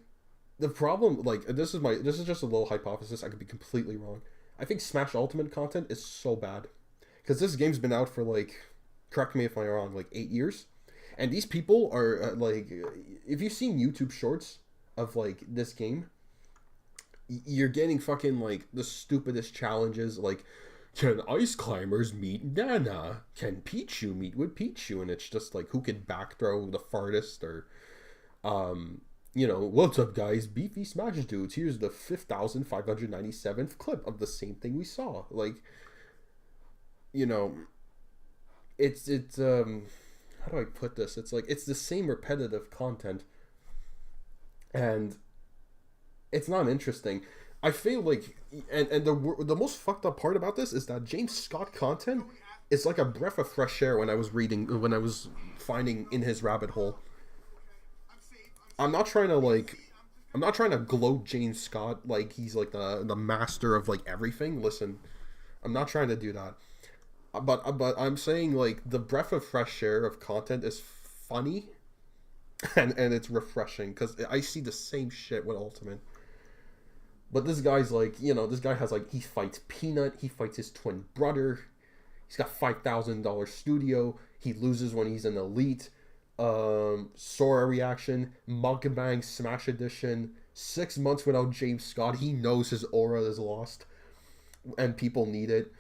the problem, like this is just a little hypothesis, I could be completely wrong. I think Smash Ultimate content is so bad. Because this game's been out for like, correct me if I'm wrong, like 8 years. And these people are like, if you've seen YouTube shorts of like this game, you're getting fucking like the stupidest challenges, like, can ice climbers meet Nana? Can Pichu meet with Pichu? And it's just like, who can back throw the farthest, or you know, what's up guys, beefy Smash dudes, here's the 5,597th clip of the same thing we saw. Like, you know, it's how do I put this? It's like, it's the same repetitive content, and it's not interesting. I feel like, and the most fucked up part about this is that James Scott content is like a breath of fresh air when I was finding in his rabbit hole. I'm not trying to gloat James Scott like he's like the master of like everything. Listen, I'm not trying to do that. But I'm saying like the breath of fresh air of content is funny, and it's refreshing, because I see the same shit with Ultimate. But this guy's like, you know, this guy has like, he fights Peanut, he fights his twin brother, he's got $5,000 studio, he loses when he's an elite, Sora reaction, Mukbang Smash Edition, 6 months without James Scott, he knows his aura is lost, and people need it.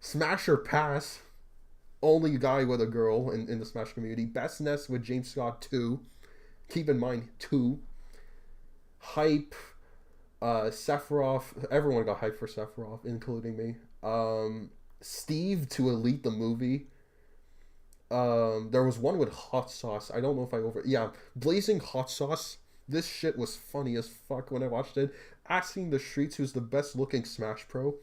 Smash or Pass, only guy with a girl in the Smash community. Best Nest with James Scott 2. Keep in mind, 2. Hype. Sephiroth. Everyone got hyped for Sephiroth, including me. Steve to Elite the movie. There was one with Hot Sauce. I don't know if I Yeah, Blazing Hot Sauce. This shit was funny as fuck when I watched it. Asking the streets who's the best looking Smash Pro.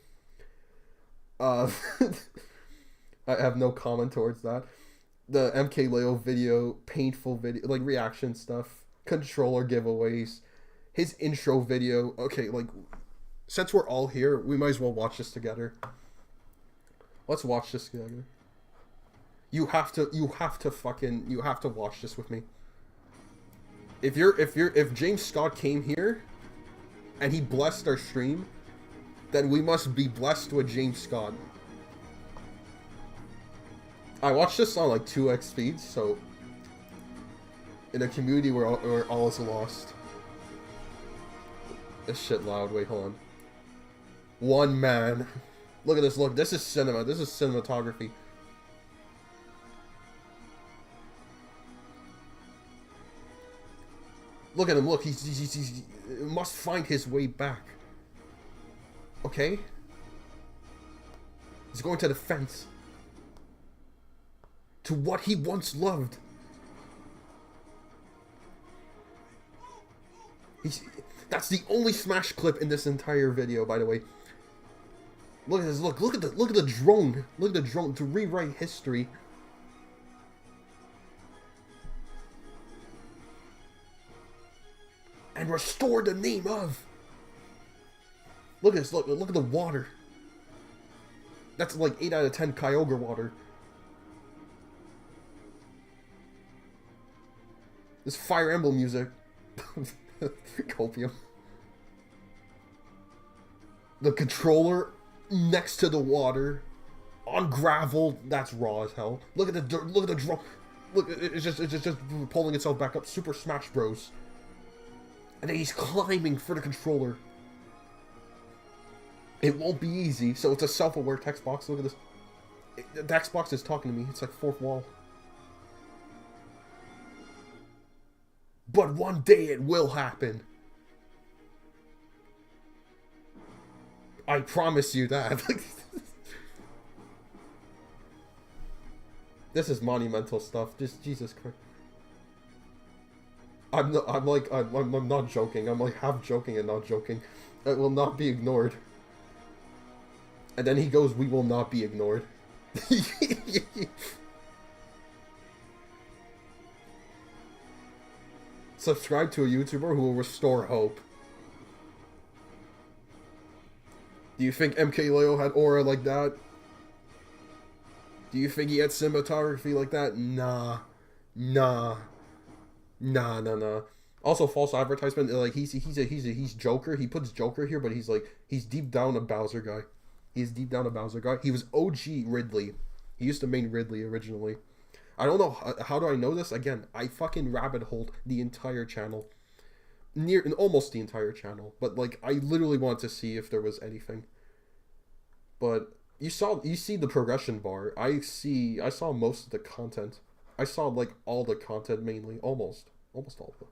I have no comment towards that. The MK Leo video, painful video, like reaction stuff, controller giveaways, his intro video. Okay, like, since we're all here, we might as well watch this together. Let's watch this together. You have to watch this with me. If James Scott came here and he blessed our stream, then we must be blessed with James Scott. I watched this on like 2x speed, so in a community where all is lost. This shit loud. Wait, hold on. One man. Look at this. Look, this is cinema. This is cinematography. Look at him. Look, he must find his way back. Okay? He's going to the fence. To what he once loved. That's the only Smash clip in this entire video, by the way. Look at this. Look at the drone. Look at the drone to rewrite history. And restore the name of. Look at this. Look at the water. That's like 8 out of 10 Kyogre water. This Fire Emblem music. Copium. The controller next to the water on gravel. That's raw as hell. Look at the drone. Look, it's just pulling itself back up. Super Smash Bros. And then he's climbing for the controller. It won't be easy. So it's a self-aware text box. Look at this. The text box is talking to me. It's like fourth wall. But one day it will happen. I promise you that. This is monumental stuff. Just Jesus Christ. I'm not joking. I'm like half joking and not joking. It will not be ignored. And then he goes, "We will not be ignored." Subscribe to a YouTuber who will restore hope. Do you think MK Leo had aura like that? Do you think he had cinematography like that? Nah. Also, false advertisement. Like he's Joker. He puts Joker here, but he's deep down a Bowser guy. He's deep down a Bowser guy. He was OG Ridley. He used to main Ridley originally. I don't know how do I know this. Again, I fucking rabbit holed the entire channel, almost the entire channel. But like, I literally wanted to see if there was anything. But you see the progression bar. I saw most of the content. I saw like all the content mainly, almost all of it.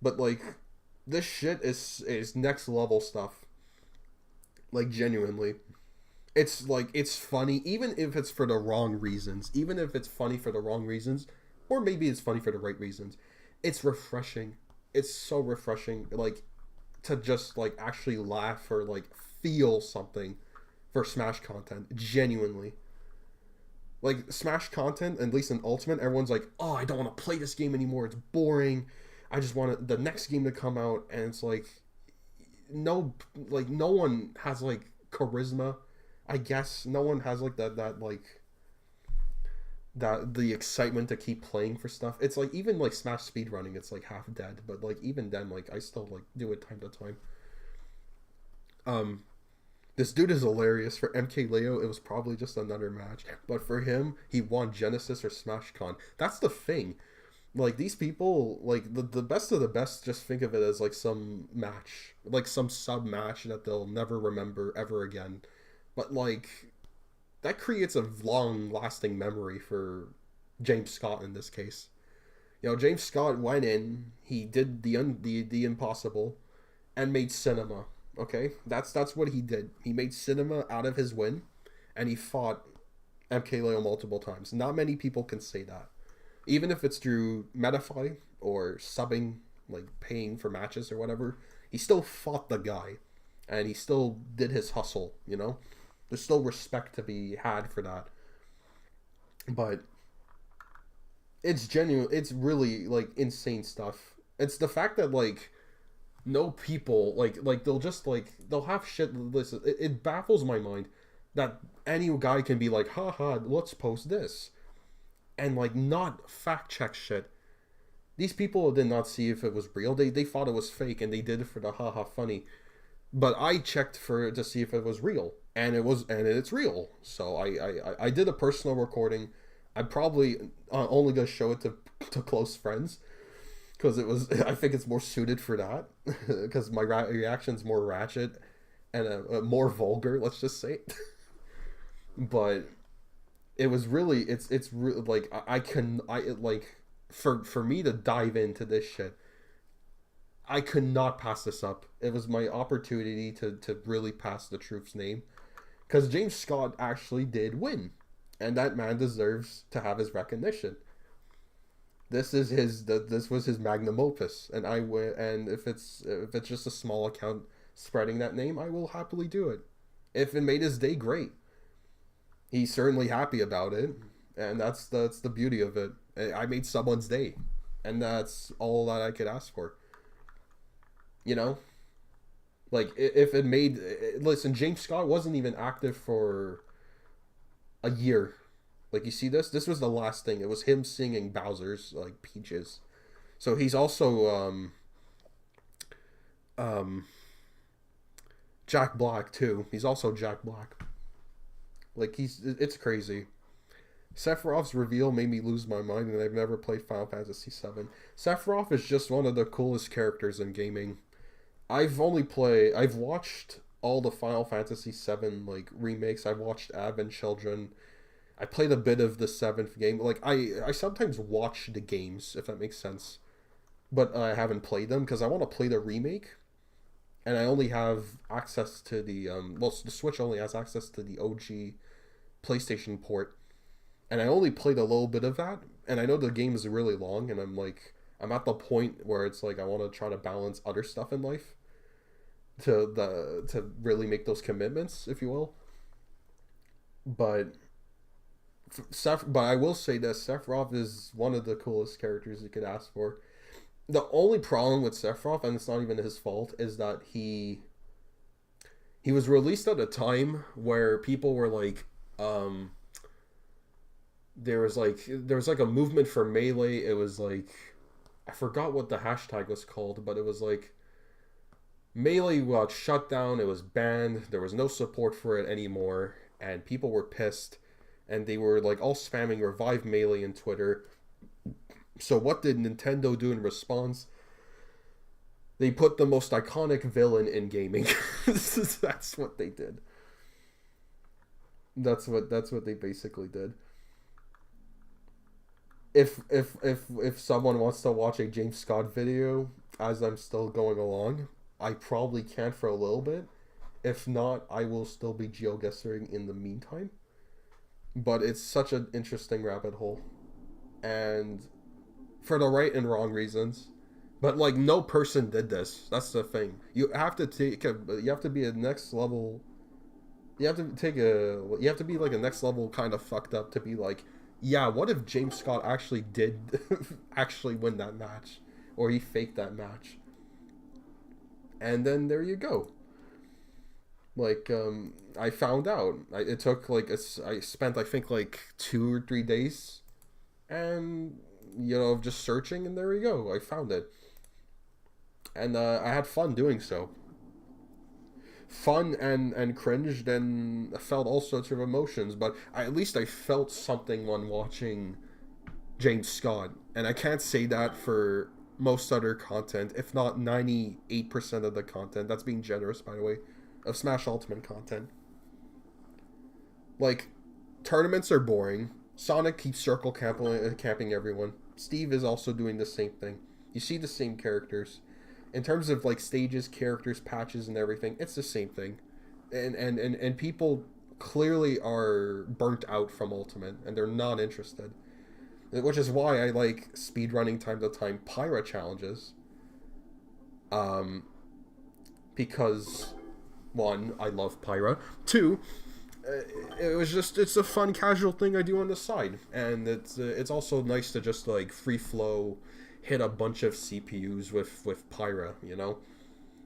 But like, this shit is next level stuff. Like, genuinely. It's like, it's funny, even if it's for the wrong reasons. Even if it's funny for the wrong reasons, or maybe it's funny for the right reasons. It's refreshing. It's so refreshing, like, to just like actually laugh or like feel something for Smash content, genuinely. Like, Smash content, at least in Ultimate, everyone's like, "Oh, I don't want to play this game anymore. It's boring. I just want the next game to come out." And it's like, no one has like charisma. I guess no one has like that the excitement to keep playing for stuff. It's like, even like Smash speedrunning, it's like half dead. But like, even then, like, I still like do it time to time. This dude is hilarious. For MK Leo, it was probably just another match. But for him, he won Genesis or SmashCon. That's the thing. Like, these people, like, the best of the best just think of it as like some match. Like some sub-match that they'll never remember ever again. But like, that creates a long-lasting memory for James Scott in this case. You know, James Scott went in, he did the impossible, and made cinema. Okay, that's what he did. He made cinema out of his win, and he fought MK Leo multiple times. Not many people can say that, even if it's through Metafy or subbing, like paying for matches or whatever. He still fought the guy, and he still did his hustle. You know, There's still respect to be had for that. But it's genuine. It's really like insane stuff. It's the fact that like no people like they'll have shit. Listen, it baffles my mind that any guy can be like, haha, let's post this, and like not fact check shit. These people did not see if it was real. They thought it was fake, and they did it for the haha funny. But I checked to see if it was real, and it's real. So I did a personal recording. I'm probably only gonna show it to close friends, because I think it's more suited for that, because my reaction's more ratchet and more vulgar. Let's just say, but it was really it's really like for me to dive into this shit, I could not pass this up. It was my opportunity to really pass the truth's name, because James Scott actually did win, and that man deserves to have his recognition. This was his magnum opus, and if it's just a small account spreading that name, I will happily do it. If it made his day, great. He's certainly happy about it, and that's the beauty of it. I made someone's day, and that's all that I could ask for. You know, like if it made listen, James Scott wasn't even active for a year. Like, you see this was the last thing. It was him singing Bowser's like Peaches. So he's also Jack Black too. He's also Jack Black. Like, it's crazy. Sephiroth's reveal made me lose my mind, and I've never played Final Fantasy VII. Sephiroth is just one of the coolest characters in gaming. I've watched all the Final Fantasy VII like remakes. I've watched Advent Children. I played a bit of the 7th game. Like, I sometimes watch the games, if that makes sense, but I haven't played them because I want to play the remake, and I only have access to the the Switch only has access to the OG PlayStation port, and I only played a little bit of that, and I know the game is really long, and I'm at the point where it's like I want to try to balance other stuff in life to really make those commitments, if you will. But I will say this: Sephiroth is one of the coolest characters you could ask for. The only problem with Sephiroth, and it's not even his fault, is that he was released at a time where people were like, there was like a movement for Melee. It was like, I forgot what the hashtag was called, but it was like Melee got shut down. It was banned. There was no support for it anymore, and people were pissed. And they were like all spamming Revive Melee in Twitter. So what did Nintendo do in response? They put the most iconic villain in gaming. That's what they did. That's what they basically did. If someone wants to watch a James Scott video as I'm still going along, I probably can for a little bit. If not, I will still be geoguessing in the meantime. But it's such an interesting rabbit hole, and for the right and wrong reasons. But like, no person did this. That's the thing. You have to be a next level. You have to be like a next level kind of fucked up to be like, yeah, what if James Scott actually did actually win that match, or he faked that match? And then there you go. Like, I found out. It took like I spent, I think, like 2 or 3 days, and just searching, and there we go. I found it, and I had fun doing so. Fun and cringed, and I felt all sorts of emotions. But at least I felt something when watching James Scott, and I can't say that for most other content, if not 98% of the content. That's being generous, by the way. Of Smash Ultimate content. Like, tournaments are boring. Sonic keeps circle camping everyone. Steve is also doing the same thing. You see the same characters. In terms of like stages, characters, patches, and everything, it's the same thing. And people clearly are burnt out from Ultimate, and they're not interested. Which is why I like speedrunning time to time Pyra challenges. Because 1, I love Pyra. 2, it was just, it's a fun casual thing I do on the side, and it's also nice to just like free flow hit a bunch of CPUs with Pyra, you know.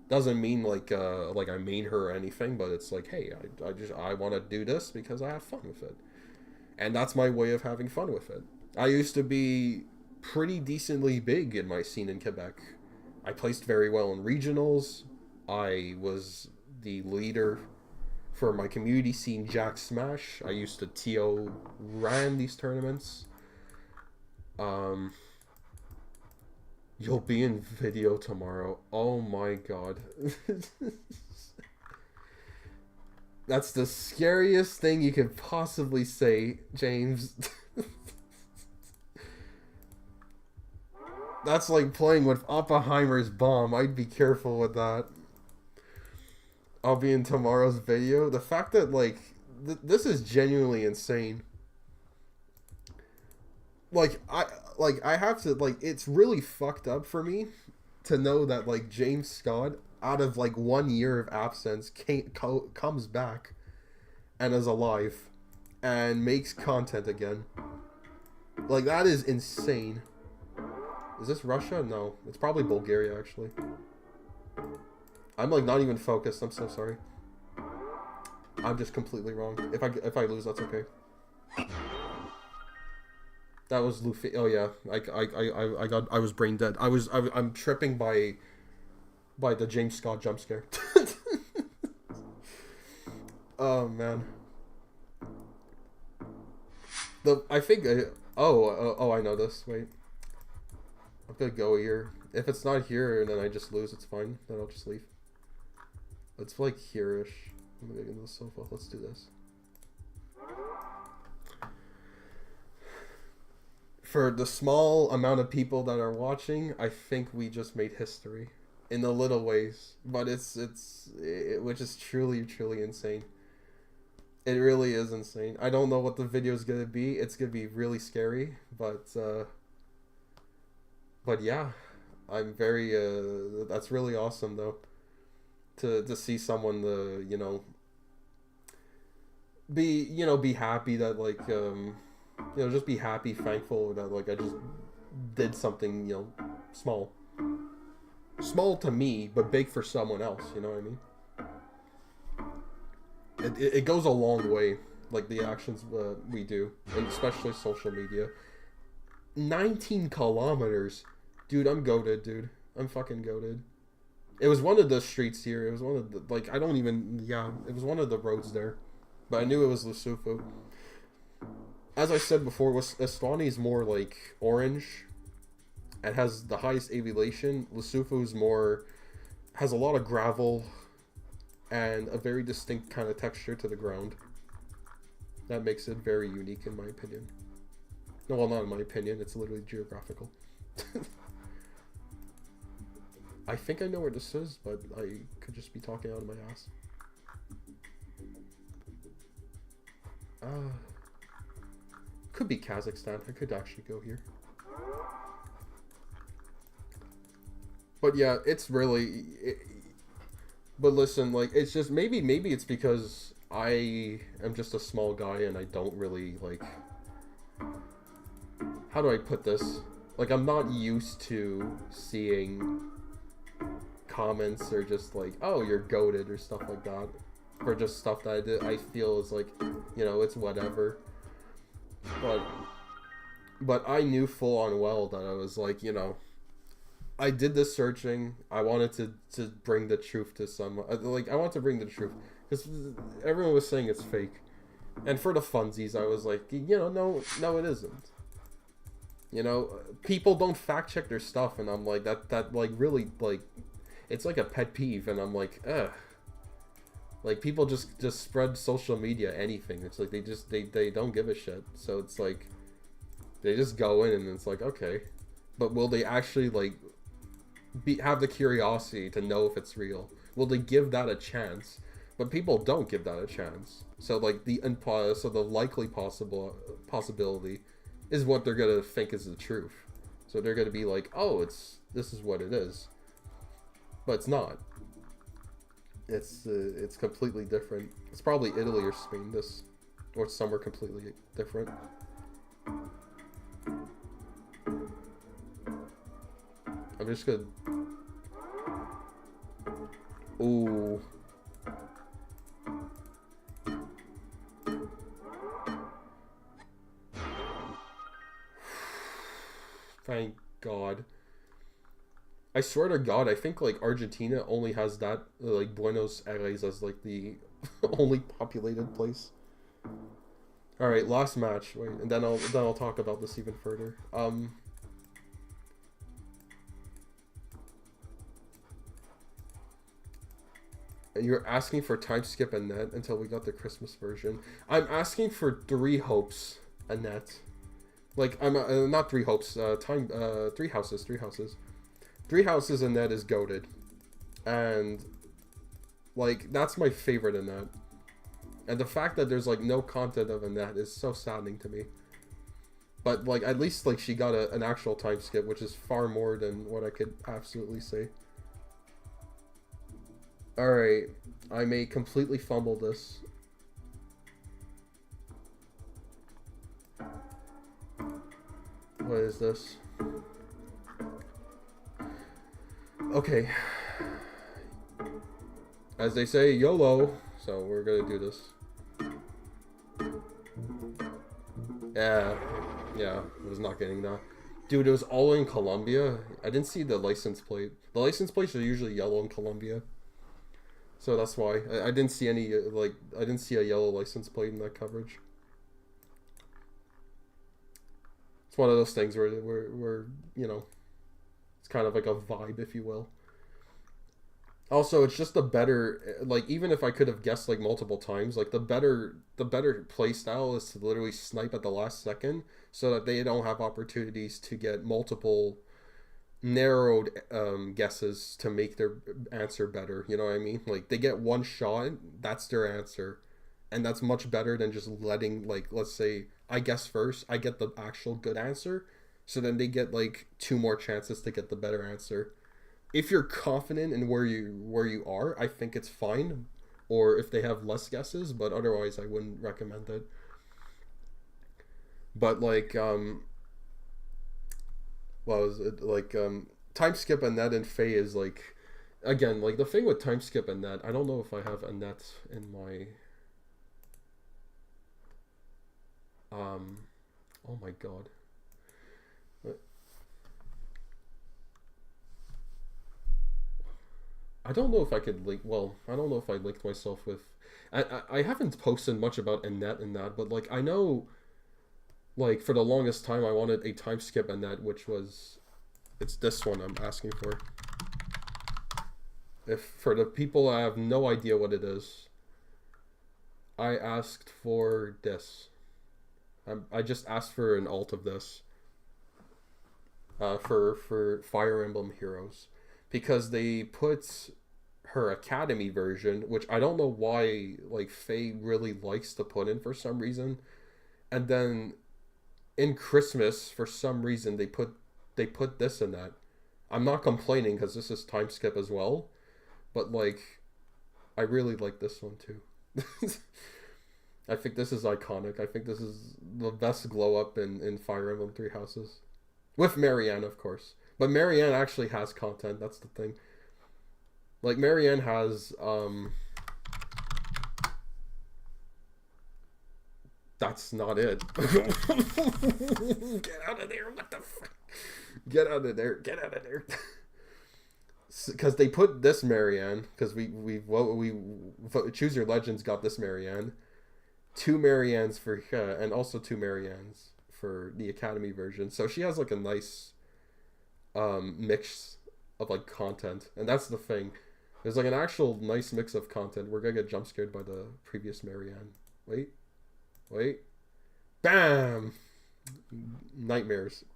Doesn't mean like I main her or anything, but it's like, hey, I want to do this because I have fun with it, and that's my way of having fun with it. I used to be pretty decently big in my scene in Quebec. I placed very well in regionals. I was the leader for my community scene, Jack Smash. I used to TO ran these tournaments. You'll be in video tomorrow. Oh my god. That's the scariest thing you could possibly say, James. That's like playing with Oppenheimer's bomb. I'd be careful with that. I'll be in tomorrow's video. The fact that, like, this is genuinely insane. Like, I have to, like, it's really fucked up for me to know that, like, James Scott, out of, like, 1 year of absence, comes back and is alive and makes content again. Like, that is insane. Is this Russia? No. It's probably Bulgaria, actually. I'm, like, not even focused. I'm so sorry. I'm just completely wrong. If I lose, that's okay. That was Luffy. Oh yeah, I was brain dead. I'm tripping by the James Scott jump scare. Oh man. I think I know this. Wait, I'm gonna go here. If it's not here and then I just lose, it's fine. Then I'll just leave. It's like here-ish. I'm gonna get into the sofa. Let's do this. For the small amount of people that are watching, I think we just made history in the little ways, but which is truly insane. It really is insane. I don't know what the video is gonna be. It's gonna be really scary, but yeah, I'm very that's really awesome though, to see someone be happy that like just be happy, thankful that like I just did something, small to me, but big for someone else, you know what I mean? It goes a long way, like the actions we do, and especially social media. 19 kilometers. Dude, I'm goated, dude. I'm fucking goated. It was one of the streets here. It was one of the, like, it was one of the roads there. But I knew it was Lesotho. As I said before, Eswatini is more like orange and has the highest aviation. Lesotho is has a lot of gravel and a very distinct kind of texture to the ground. That makes it very unique in my opinion. No, well, not in my opinion, it's literally geographical. I think I know where this is, but I could just be talking out of my ass. Could be Kazakhstan. I could actually go here. But yeah, it's really... but listen, like, it's just... Maybe it's because I am just a small guy and I don't really, like... How do I put this? Like, I'm not used to seeing comments or just like, oh, you're goated or stuff like that. For just stuff that I feel is like, it's whatever. But I knew full on well that I was like, I did this searching. I wanted to bring the truth to someone. Like, I want to bring the truth. Because everyone was saying it's fake. And for the funsies, I was like, no, it isn't. People don't fact check their stuff. And I'm like, that like, really, like, it's like a pet peeve. And I'm like, ugh. Like, people just spread social media anything. It's like they don't give a shit. So it's like they just go in and it's like, okay, but will they actually like have the curiosity to know if it's real? Will they give that a chance? But people don't give that a chance. So like the likely possibility is what they're gonna think is the truth. So they're gonna be like, oh, this is what it is, but it's not. It's completely different. It's probably Italy or Spain. Or somewhere completely different. I'm just gonna. Ooh. Thank God. I swear to God, I think like Argentina only has that, like Buenos Aires as like the only populated place. All right, last match. Wait, and then I'll talk about this even further. You're asking for time skip and net until we got the Christmas version. I'm asking for 3 hopes a net. Like I'm not 3 hopes. 3 houses. 3 houses and net is goated, and like that's my favorite in that. And the fact that there's like no content of in that is so saddening to me. But like at least like she got an actual time skip, which is far more than what I could absolutely say. Alright, I may completely fumble this. What is this? Okay. As they say, YOLO. So we're gonna do this. Yeah, I was not getting that. Dude, it was all in Colombia. I didn't see the license plate. The license plates are usually yellow in Colombia. So that's why. I didn't see any, like, I didn't see a yellow license plate in that coverage. It's one of those things where you know, it's kind of like a vibe, if you will. Also, it's just a better, like, even if I could have guessed, like, multiple times, like, the better play style is to literally snipe at the last second so that they don't have opportunities to get multiple narrowed guesses to make their answer better. You know what I mean? Like, they get one shot, that's their answer. And that's much better than just letting, like, let's say, I guess first, I get the actual good answer, so then they get, like, 2 more chances to get the better answer. If you're confident in where you are, I think it's fine. Or if they have less guesses, but otherwise I wouldn't recommend it. But like what was it? Like time skip and net and Faye is like, again, like the thing with time skip and net, I don't know if I have a net in my oh my god. I don't know if I could link. Well, I don't know if I linked myself with. I haven't posted much about Annette in that, but like I know, like for the longest time I wanted a time skip Annette, which was, it's this one I'm asking for. If for the people I have no idea what it is, I asked for this. I just asked for an alt of this. For Fire Emblem Heroes. Because they put her Academy version, which I don't know why, like, Faye really likes to put in for some reason. And then in Christmas, for some reason, they put this in that. I'm not complaining because this is time skip as well. But, like, I really like this one too. I think this is iconic. I think this is the best glow up in Fire Emblem Three Houses. With Marianne, of course. But Marianne actually has content, that's the thing. Like, Marianne has, that's not it. Get out of there, what the fuck? Get out of there, get out of there. Because they put this Marianne, because we Choose Your Legends got this Marianne. 2 Mariannes for her, and also 2 Mariannes for the Academy version. So she has, like, a nice mix of like content, and that's the thing. There's like an actual nice mix of content. We're gonna get jump scared by the previous Marianne. Wait, bam, nightmares.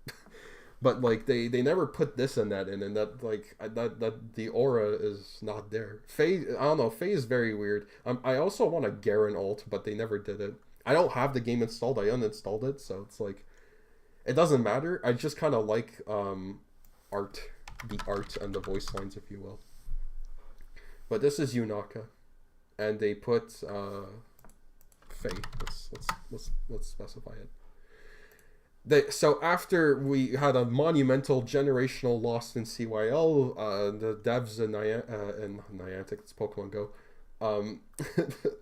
But like they never put this and that in, and that like that the aura is not there. Faye, I don't know. Faye is very weird. I also want a Garen ult, but they never did it. I don't have the game installed. I uninstalled it, so it's like it doesn't matter. I just kind of like the art and the voice lines, if you will. But this is Yunaka, and they put Faye. Let's specify it. So after we had a monumental generational loss in CYL, the devs in Niantic, it's Pokemon Go,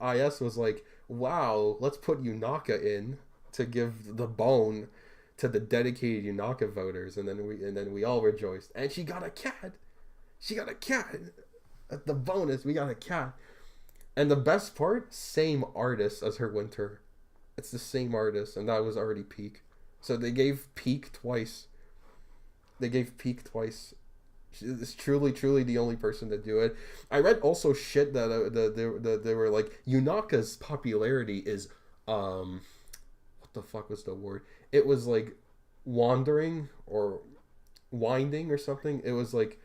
IS was like, wow, let's put Yunaka in to give the bone to the dedicated Yunaka voters, and then we all rejoiced. And she got a cat. She got a cat. The bonus, we got a cat. And the best part, same artist as her winter. It's the same artist, and that was already peak. So they gave Peak twice. She's truly the only person to do it. I read also shit that they were like, Yunaka's popularity is what the fuck was the word? It was like wandering or winding or something. It was like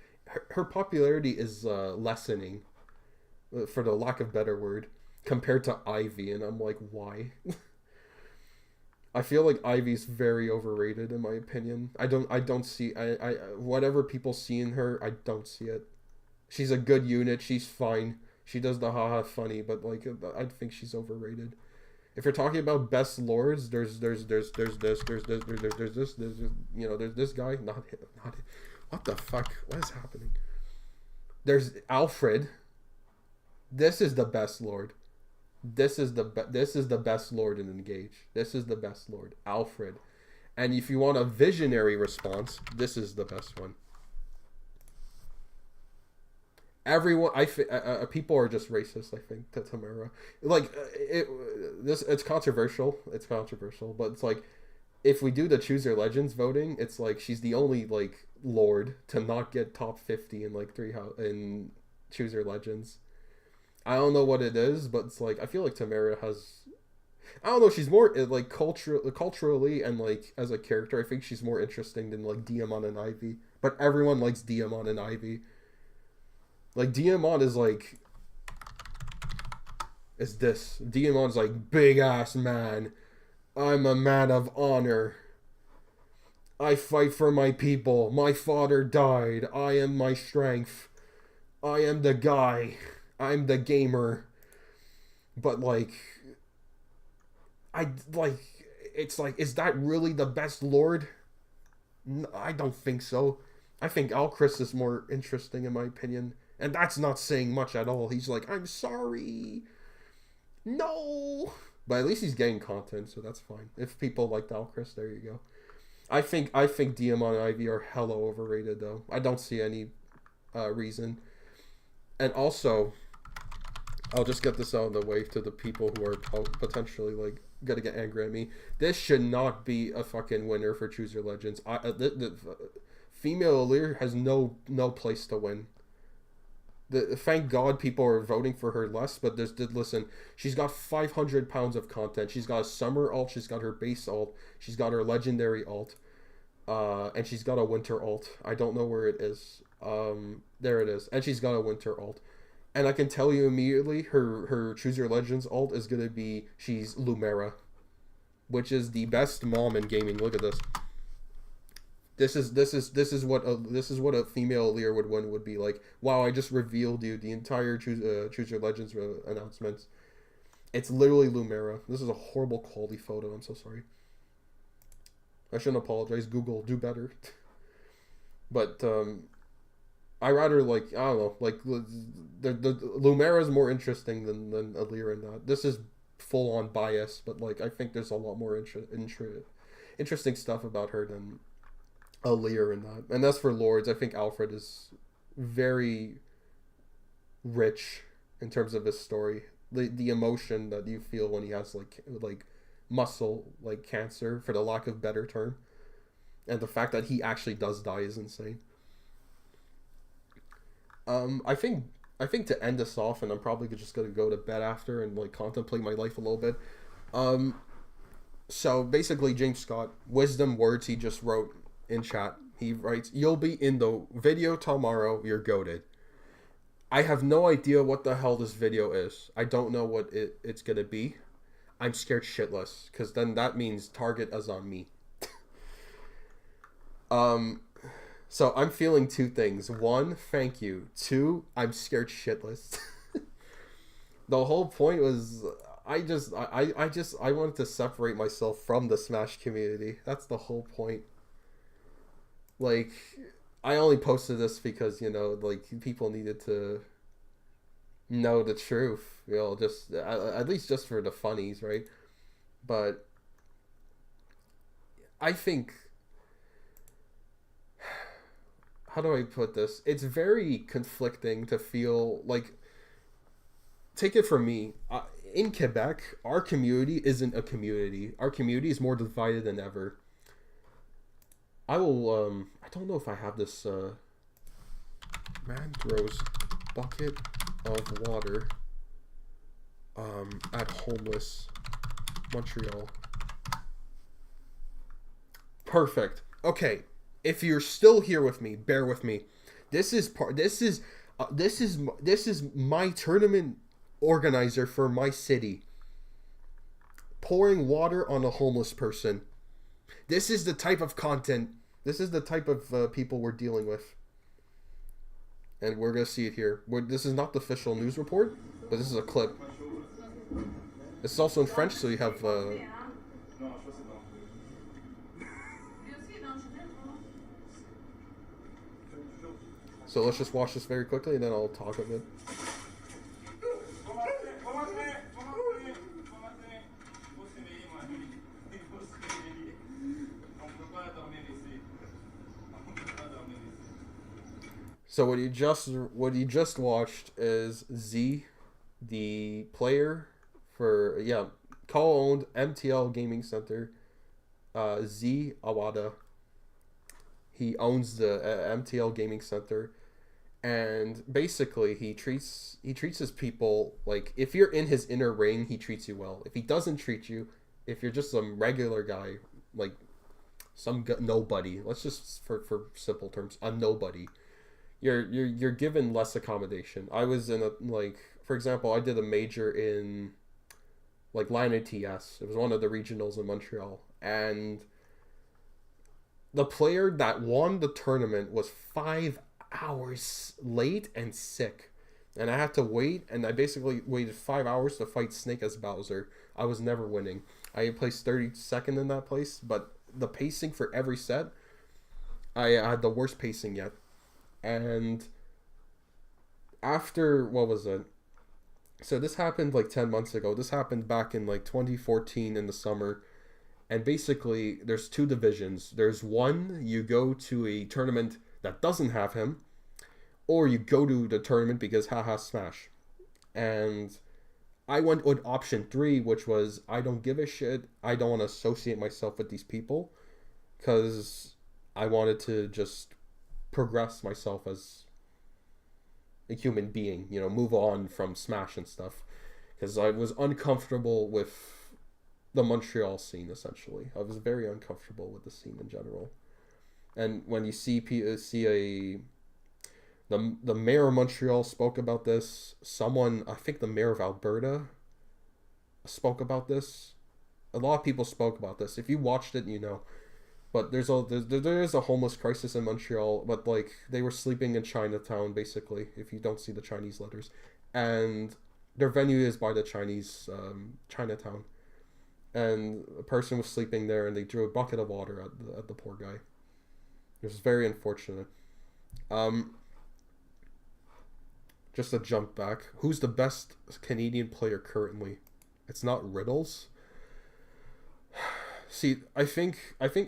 her popularity is lessening, for the lack of better word, compared to Ivy, and I'm like, why? I feel like Ivy's very overrated in my opinion. I don't see I whatever people see in her, I don't see it. She's a good unit, she's fine. She does the haha funny, but like I think she's overrated. If you're talking about best lords, there's this guy, not him. What the fuck? What is happening? There's Alfred. This is the best lord. This is the best lord in Engage. This is the best lord, Alfred. And if you want a visionary response, this is the best one. Everyone, people are just racist, I think, to Tamara. Like it's controversial. It's controversial, but it's like if we do the Choose Your Legends voting, it's like she's the only like lord to not get top 50 in like in Choose Your Legends. I don't know what it is, but it's like I feel like Tamara has, I don't know, she's more like culturally and like as a character, I think she's more interesting than like Diamond and Ivy. But everyone likes Diamond and Ivy. Like Diamond is like, is this Diamond's like big ass man. I'm a man of honor. I fight for my people. My father died. I am my strength. I am the guy. I'm the gamer. But like, it's like, is that really the best lord? I don't think so. I think Alcris is more interesting in my opinion. And that's not saying much at all. He's like, I'm sorry. No. But at least he's getting content, so that's fine. If people like Alcris, there you go. I think Diamond and Ivy are hella overrated though. I don't see any reason. And also, I'll just get this out of the way to the people who are potentially like gonna get angry at me. This should not be a fucking winner for Choose Your Legends. The female Aleer has no place to win. Thank God people are voting for her less, but listen, she's got 500 pounds of content. She's got a summer alt, she's got her base alt, she's got her legendary alt, and she's got a winter alt. I don't know where it is. There it is. And she's got a winter alt. And I can tell you immediately, her Choose Your Legends alt is gonna be, she's Lumera, which is the best mom in gaming. Look at this. This is what a female Aleer would be like. Wow, I just revealed you the entire Choose Your Legends announcements. It's literally Lumera. This is a horrible quality photo. I'm so sorry. I shouldn't apologize. Google, do better. But I rather like, I don't know, like the Lumera is more interesting than Aleer in that. This is full on bias, but like I think there's a lot more interesting stuff about her than Aleer in that. And as for Lords, I think Alfred is very rich in terms of his story. The emotion that you feel when he has like muscle like cancer, for the lack of better term, and the fact that he actually does die is insane. I think to end this off, and I'm probably just gonna go to bed after and like contemplate my life a little bit. So basically, James Scott, wisdom words he just wrote in chat. He writes, "You'll be in the video tomorrow. You're goated." I have no idea what the hell this video is. I don't know what it's gonna be. I'm scared shitless, because then that means target is on me. So I'm feeling two things. One, thank you. Two, I'm scared shitless. The whole point was I wanted to separate myself from the Smash community. That's the whole point. Like, I only posted this because, like, people needed to know the truth. Just at least just for the funnies, right? But I think, how do I put this? It's very conflicting to feel like, take it from me. In Quebec, our community isn't a community. Our community is more divided than ever. I will, I don't know if I have this, man throws bucket of water, at homeless Montreal. Perfect. Okay. If you're still here with me, bear with me. This is my tournament organizer for my city. Pouring water on a homeless person. This is the type of content. This is the type of people we're dealing with. And we're going to see it here. This is not the official news report, but this is a clip. This is also in French, so you have... So let's just watch this very quickly, and then I'll talk a bit. So what you just watched is Z, the player for co-owned MTL Gaming Center, Z Awada. He owns the MTL Gaming Center, and basically he treats his people like, if you're in his inner ring, he treats you well. If he doesn't treat you, if you're just some regular guy, like some nobody, let's just for simple terms, a nobody, you're given less accommodation. I was in for example, I did a major in Line TS. It was one of the regionals in Montreal, and the player that won the tournament was 5 hours late and sick. And I had to wait, and I basically waited 5 hours to fight Snake as Bowser. I was never winning. I placed 32nd in that place, but the pacing for every set, I had the worst pacing yet. And after, what was it? So this happened 10 months ago. This happened back in 2014 in the summer. And basically, there's two divisions. There's one, you go to a tournament that doesn't have him, or you go to the tournament because haha Smash. And I went with option 3, which was, I don't give a shit. I don't want to associate myself with these people, because I wanted to just progress myself as a human being, move on from Smash and stuff. Because I was uncomfortable with the Montreal scene, essentially. I was very uncomfortable with the scene in general. And when you see the mayor of Montreal spoke about this, I think the mayor of Alberta spoke about this. A lot of people spoke about this. If you watched it, But there is a homeless crisis in Montreal, but they were sleeping in Chinatown, basically, if you don't see the Chinese letters. And their venue is by the Chinese Chinatown. And a person was sleeping there, and they threw a bucket of water at the poor guy. It was very unfortunate. Just to jump back, who's the best Canadian player currently? It's not Riddles. See, I think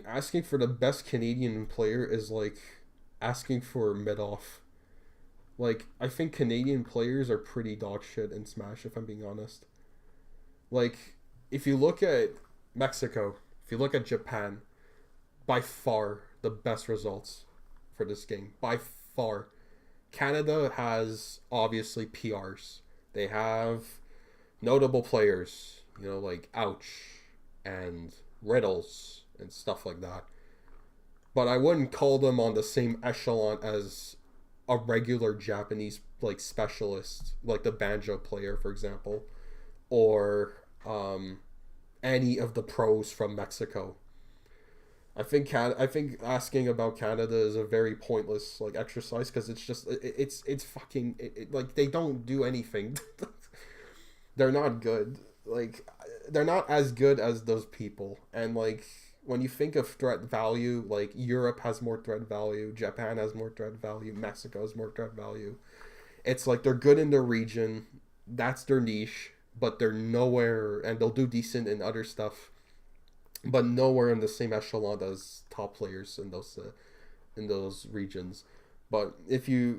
asking for the best Canadian player is like asking for mid-off. I think Canadian players are pretty dog shit in Smash, if I'm being honest. If you look at Mexico, if you look at Japan, by far the best results for this game. By far. Canada has, obviously, PRs. They have notable players, like Ouch and Riddles and stuff like that. But I wouldn't call them on the same echelon as a regular Japanese, specialist, like the banjo player, for example. Or any of the pros from Mexico. I think asking about Canada is a very pointless like exercise because it's just it's fucking like they don't do anything. They're not good. Like they're not as good as those people. And like when you think of threat value, like Europe has more threat value, Japan has more threat value, Mexico has more threat value. It's like they're good in their region, that's their niche, but they're nowhere, and they'll do decent in other stuff, but nowhere in the same echelon as top players in those regions. But if you're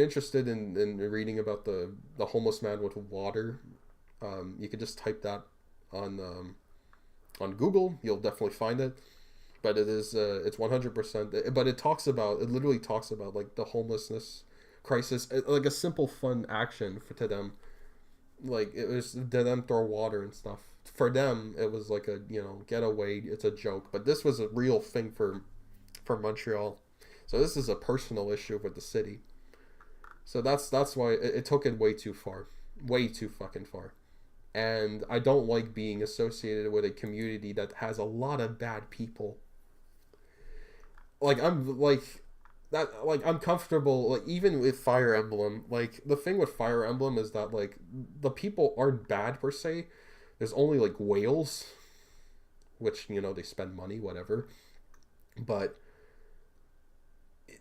interested in reading about the homeless man with water, you could just type that on Google. You'll definitely find it. But it is it's 100%. But it literally talks about like the homelessness crisis, like a simple fun action to them. Like it was to them throw water and stuff. For them, it was like a getaway. It's a joke, but this was a real thing for Montreal. So this is a personal issue with the city. So that's why it took it way too far, way too fucking far. And I don't like being associated with a community that has a lot of bad people. Like I'm comfortable like even with Fire Emblem. Like the thing with Fire Emblem is that like the people aren't bad per se. There's only like whales, which they spend money, whatever. But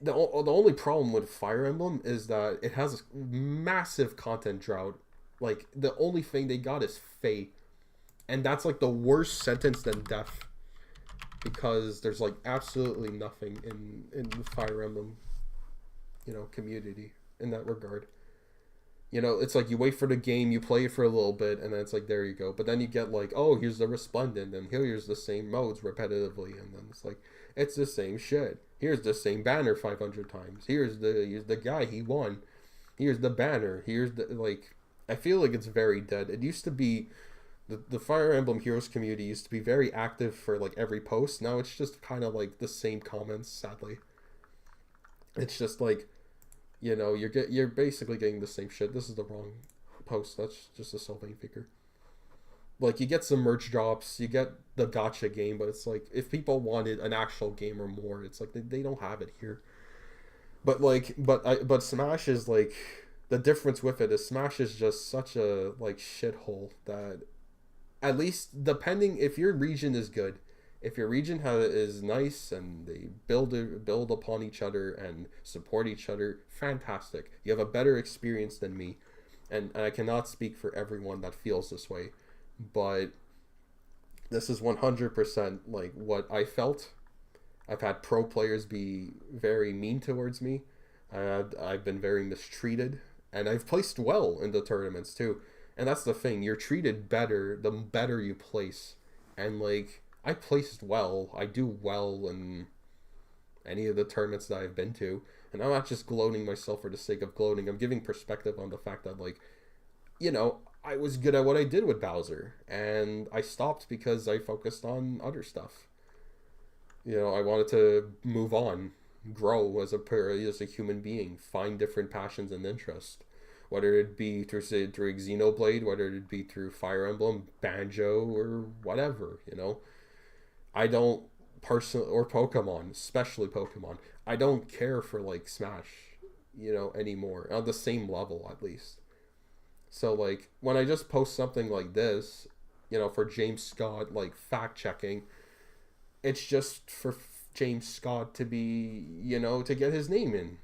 the only problem with Fire Emblem is that it has a massive content drought. Like the only thing they got is Fae, and that's like the worst sentence than death, because there's like absolutely nothing in the Fire Emblem, community in that regard. It's like you wait for the game, you play it for a little bit, and then it's like there you go. But then you get like, oh, here's the Resplendent, and here's the same modes repetitively, and then it's like it's the same shit. Here's the same banner 500 times. Here's the guy, he won. Here's the banner. Here's the like. I feel like it's very dead. It used to be the Fire Emblem Heroes community used to be very active for like every post. Now it's just kind of like the same comments. Sadly, it's just like, you're basically getting the same shit. This is the wrong post. That's just a Sylvain figure. Like you get some merch drops, you get the gacha game, but it's like if people wanted an actual game or more, it's like they don't have it here. But Smash is like. The difference with it is Smash is just such a like shithole that at least depending if your region is good, if your region is nice and they build upon each other and support each other, fantastic. You have a better experience than me, and I cannot speak for everyone that feels this way, but this is 100% like what I felt. I've had pro players be very mean towards me. I've been very mistreated. And I've placed well in the tournaments too. And that's the thing. You're treated better the better you place. And like, I placed well. I do well in any of the tournaments that I've been to. And I'm not just gloating myself for the sake of gloating. I'm giving perspective on the fact that like, I was good at what I did with Bowser. And I stopped because I focused on other stuff. I wanted to move on. Grow as a human being, find different passions and interests, whether it be through Xenoblade, whether it be through Fire Emblem, Banjo, or whatever. I don't personally, or Pokemon, especially Pokemon. I don't care for like Smash, anymore on the same level at least. So like when I just post something like this, for James Scott like fact checking, it's just for James Scott to be, to get his name in.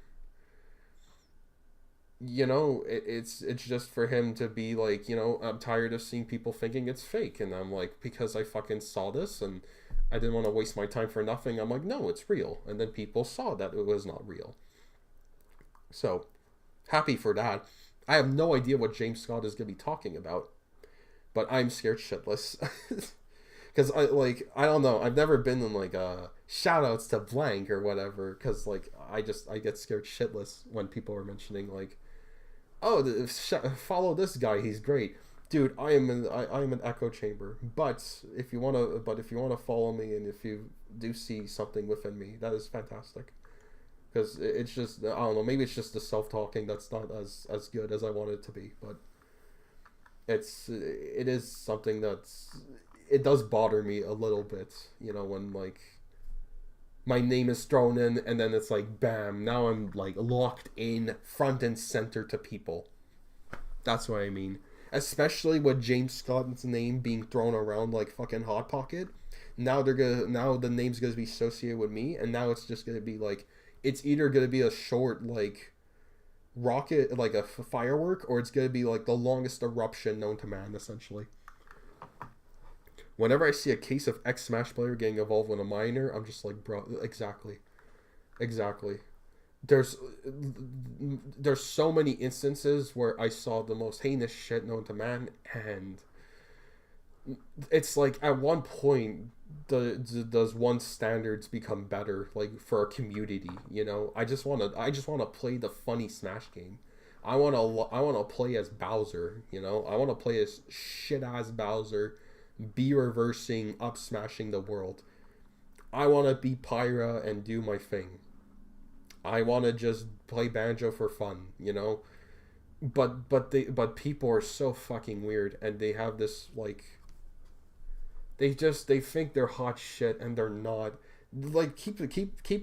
It's just for him to be like, I'm tired of seeing people thinking it's fake. And I'm like, because I fucking saw this and I didn't want to waste my time for nothing. I'm like, no, it's real. And then people saw that it was not real. So, happy for that. I have no idea what James Scott is going to be talking about. But I'm scared shitless. Because I don't know, I've never been in like shout outs to blank or whatever, because like I get scared shitless when people are mentioning like, oh, follow this guy, he's great. Dude, I am an echo chamber. But if you wanna follow me, and if you do see something within me, that is fantastic. Because it's just, I don't know, maybe it's just the self talking that's not as good as I want it to be, but it is something that's, it does bother me a little bit, when like my name is thrown in, and then it's like, bam, now I'm like locked in front and center to people. That's what I mean. Especially with James Scott's name being thrown around like fucking Hot Pocket. Now the name's gonna be associated with me, and now it's just gonna be like, it's either gonna be a short like rocket, like a firework, or it's gonna be like the longest eruption known to man, essentially. Whenever I see a case of ex-Smash player getting involved with a minor, I'm just like, bro, exactly. There's so many instances where I saw the most heinous shit known to man, and it's like, at one point, does one's standards become better, like, for a community, you know? I just wanna play the funny Smash game. I wanna play as Bowser, you know? I wanna play as shit-ass Bowser, be reversing, up smashing the world. I want to be Pyra and do my thing. I want to just play banjo for fun, you know? But people are so fucking weird, and they have this like, they think they're hot shit, and they're not. Like, keep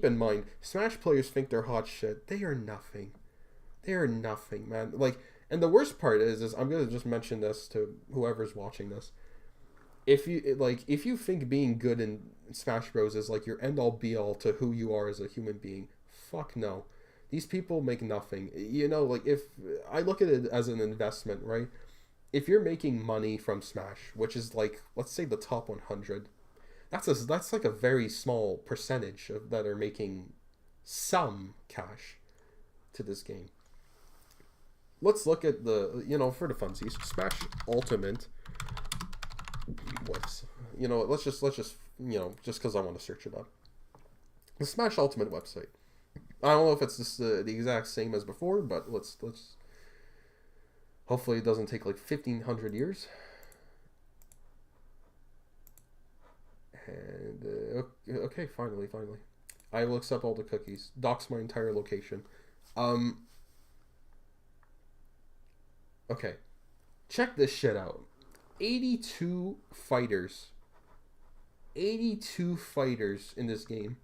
in mind, Smash players think they're hot shit. They are nothing. They are nothing, man. Like, and the worst part is I'm gonna just mention this to whoever's watching this. If you think being good in Smash Bros is like your end all be all to who you are as a human being, fuck no. These people make nothing. You know, like, if I look at it as an investment, right? If you're making money from Smash, which is like, let's say the top 100, that's like a very small percentage that are making some cash to this game. Let's look at the, you know, for the funsies, Smash Ultimate. You know, let's just you know, just because I want to search it up. The Smash Ultimate website. I don't know if it's just the exact same as before, but let's hopefully it doesn't take like 1,500 years. And okay, finally, I will accept all the cookies. Dox my entire location. Okay, check this shit out. 82 fighters in this game.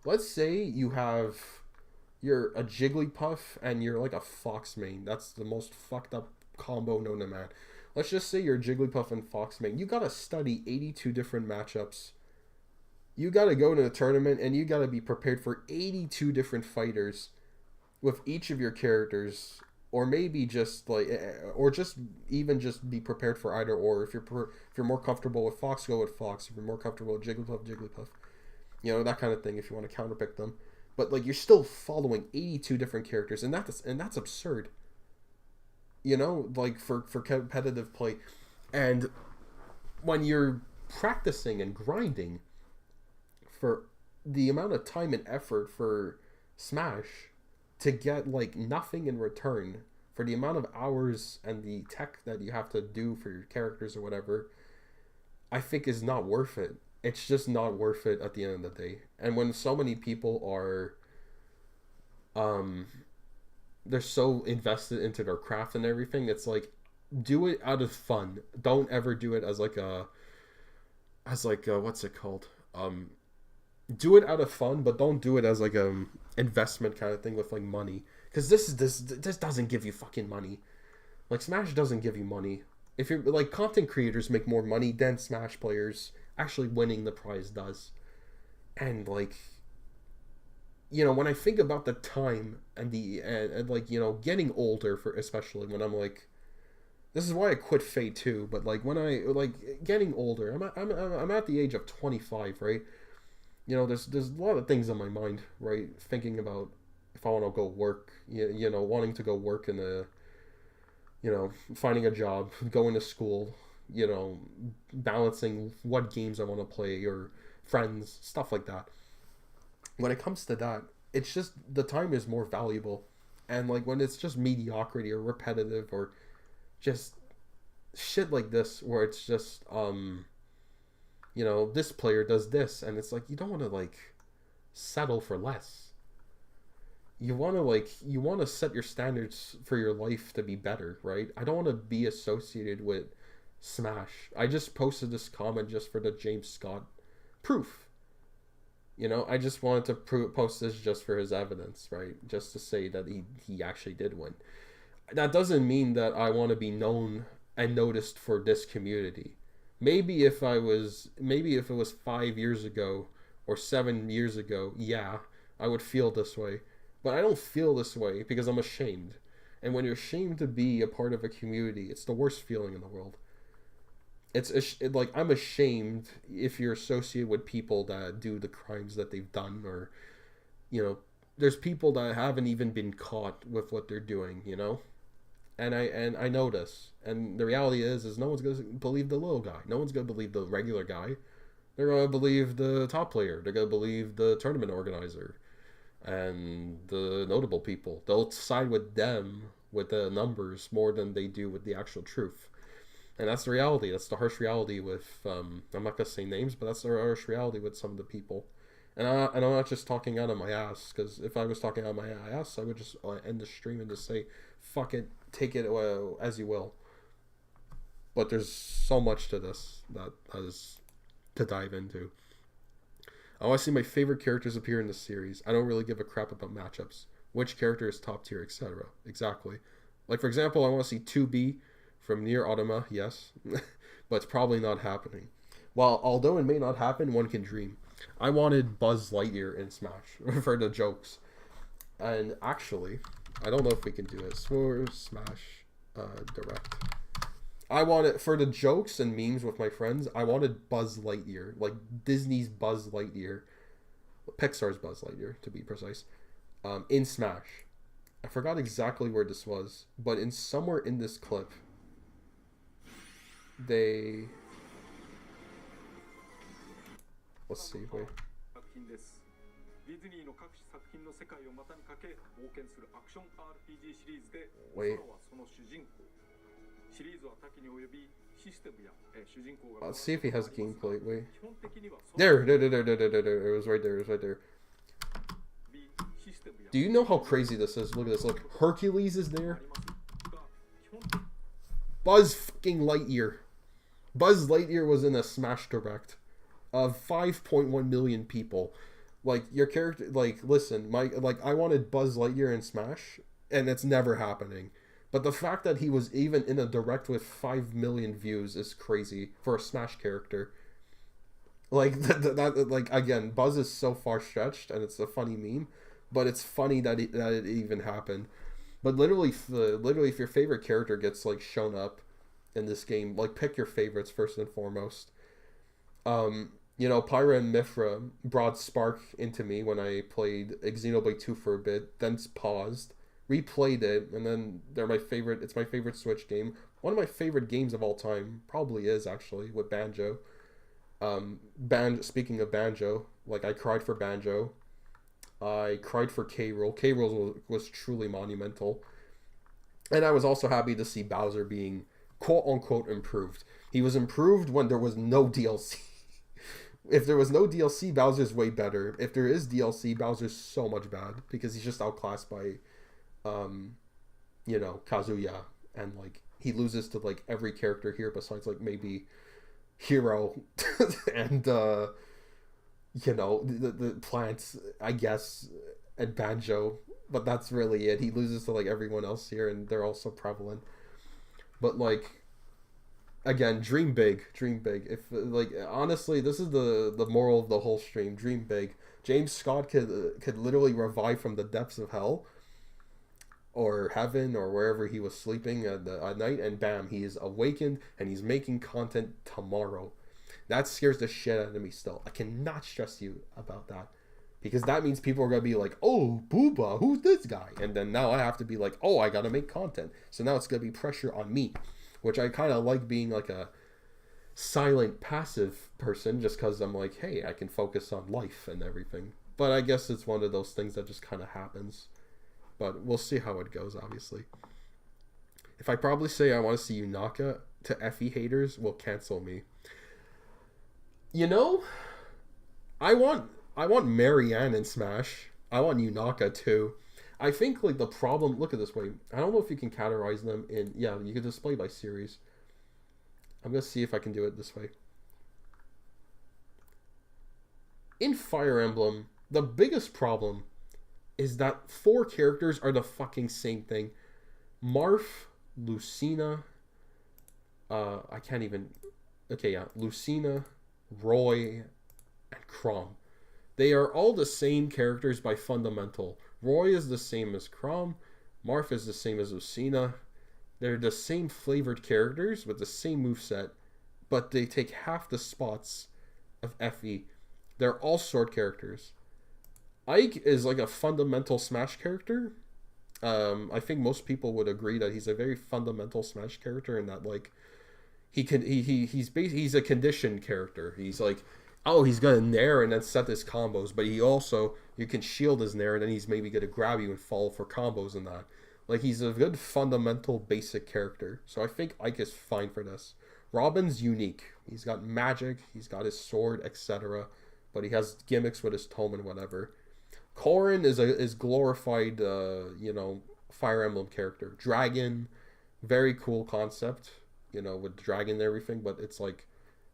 Let's say you're a Jigglypuff and you're like a Fox main. That's the most fucked up combo known to man. Let's just say you're Jigglypuff and Fox main. You gotta study 82 different matchups. You gotta go to the tournament, and you gotta be prepared for 82 different fighters with each of your characters. Or maybe just like, or just be prepared for either or. If you're more comfortable with Fox, go with Fox. If you're more comfortable with Jigglypuff. You know, that kind of thing. If you want to counterpick them, but like, you're still following 82 different characters, and that's absurd. You know, like, for competitive play, and when you're practicing and grinding for the amount of time and effort for Smash, to get like nothing in return for the amount of hours and the tech that you have to do for your characters or whatever, I think is not worth it. It's just not worth it at the end of the day. And when so many people are they're so invested into their craft and everything, it's like, do it out of fun. Don't ever do it as like a what's it called? Do it out of fun, but don't do it as like a investment kind of thing with like money, because this doesn't give you fucking money. Like, Smash doesn't give you money. If you're like, content creators make more money than Smash players actually winning the prize does. And like, you know, when I think about the time and and like, you know, getting older, for especially when I'm like, this is why I quit Fate 2, but like, when I like getting older, I'm at the age of 25, right? You know, there's a lot of things on my mind, right? Thinking about if I want to go work, you know, wanting to go work in a, you know, finding a job, going to school, you know, balancing what games I want to play, or friends, stuff like that. When it comes to that, it's just, the time is more valuable. And like, when it's just mediocrity or repetitive or just shit like this, where it's just, you know, this player does this, and it's like, you don't want to like settle for less. You want to set your standards for your life to be better, right? I don't want to be associated with Smash. I just posted this comment just for the James Scott proof. You know, I just wanted to post this just for his evidence, right? Just to say that he actually did win. That doesn't mean that I want to be known and noticed for this community. Maybe if it was 5 years ago or 7 years ago, yeah, I would feel this way. But I don't feel this way because I'm ashamed. And when you're ashamed to be a part of a community, it's the worst feeling in the world. Like, I'm ashamed if you're associated with people that do the crimes that they've done, or, you know, there's people that haven't even been caught with what they're doing, you know? And I know this. And the reality is no one's going to believe the little guy. No one's going to believe the regular guy. They're going to believe the top player. They're going to believe the tournament organizer and the notable people. They'll side with them, with the numbers, more than they do with the actual truth. And that's the reality. That's the harsh reality with, I'm not going to say names, but that's the harsh reality with some of the people. And I'm not just talking out of my ass, because if I was talking out of my ass, I would just end the stream and just say, fuck it, take it as you will. But there's so much to this that is to dive into. I want to see my favorite characters appear in the series. I don't really give a crap about matchups. Which character is top tier, etc. Exactly. Like, for example, I want to see 2B from Nier Automata, yes. But it's probably not happening. Well, although it may not happen, one can dream. I wanted Buzz Lightyear in Smash for the jokes. And actually, I don't know if we can do it. For Smash Direct. I wanted, for the jokes and memes with my friends, I wanted Buzz Lightyear. Like Disney's Buzz Lightyear. Pixar's Buzz Lightyear, to be precise. In Smash. I forgot exactly where this was. But in somewhere in this clip, they... Let's see, wait. ディズニーの各種作品の世界を股にかけ冒険するアクション RPG シリーズでソロはその主人公シリーズは多岐に及びシステムや主人公が Let's see if he has gameplay. Wait. There. It was right there. It was right there. Do you know how crazy this is? Look at this. Look, Hercules is there. Buzz fucking Lightyear. Buzz Lightyear was in a Smash Direct of 5.1 million people. Like, your character, like, listen, I wanted Buzz Lightyear in Smash, and it's never happening. But the fact that he was even in a Direct with 5 million views is crazy for a Smash character. Like, like, again, Buzz is so far stretched, and it's a funny meme, but it's funny that it even happened. But literally, if your favorite character gets, like, shown up in this game, like, pick your favorites first and foremost. You know, Pyra and Mithra brought Spark into me when I played Xenoblade 2 for a bit, then paused, replayed it, and then they're my favorite. It's my favorite Switch game. One of my favorite games of all time, probably is actually, with Banjo. Speaking of Banjo, like, I cried for Banjo. I cried for K-Rool. K-Rool was truly monumental. And I was also happy to see Bowser being quote-unquote improved. He was improved when there was no DLC. If there was no DLC, Bowser's way better. If there is DLC, Bowser's so much bad because he's just outclassed by, you know, Kazuya, and like he loses to like every character here besides like maybe Hero and you know the plants, I guess, and Banjo, but that's really it. He loses to like everyone else here, and they're all so prevalent. But like, again, dream big. If like, honestly, this is the moral of the whole stream. Dream big. James Scott could literally revive from the depths of hell or heaven or wherever he was sleeping at night, and bam, he is awakened and he's making content tomorrow. That scares the shit out of me still. I cannot stress you about that, because that means people are gonna be like, oh, Booba, who's this guy? And then now I have to be like, oh, I gotta make content. So now it's gonna be pressure on me. Which I kind of like, being like a silent, passive person, just because I'm like, hey, I can focus on life and everything. But I guess it's one of those things that just kind of happens. But we'll see how it goes, obviously. If I probably say I want to see Yunaka, to Effie haters will cancel me. You know, I want Marianne in Smash. I want Yunaka too. I think, like, the problem... Look at this way. I don't know if you can categorize them in... Yeah, you can display by series. I'm going to see if I can do it this way. in Fire Emblem, the biggest problem is that 4 characters are the fucking same thing. Marth, Lucina, I can't even... Okay, yeah. Lucina, Roy, and Chrom. They are all the same characters by fundamental. Roy is the same as Chrom. Marth is the same as Lucina. They're the same flavored characters with the same moveset, but they take half the spots of Effie. They're all sword characters. Ike is like a fundamental Smash character. I think most people would agree that he's a very fundamental Smash character, and that like he's a conditioned character. He's like, oh, he's gonna nair and then set his combos, but he also, you can shield his nair and then he's maybe gonna grab you and fall for combos and that. Like, he's a good fundamental basic character. So I think Ike is fine for this. Robin's unique. He's got magic, he's got his sword, etc. But he has gimmicks with his tome and whatever. Corrin is glorified, Fire Emblem character. Dragon, very cool concept, with dragon and everything, but it's like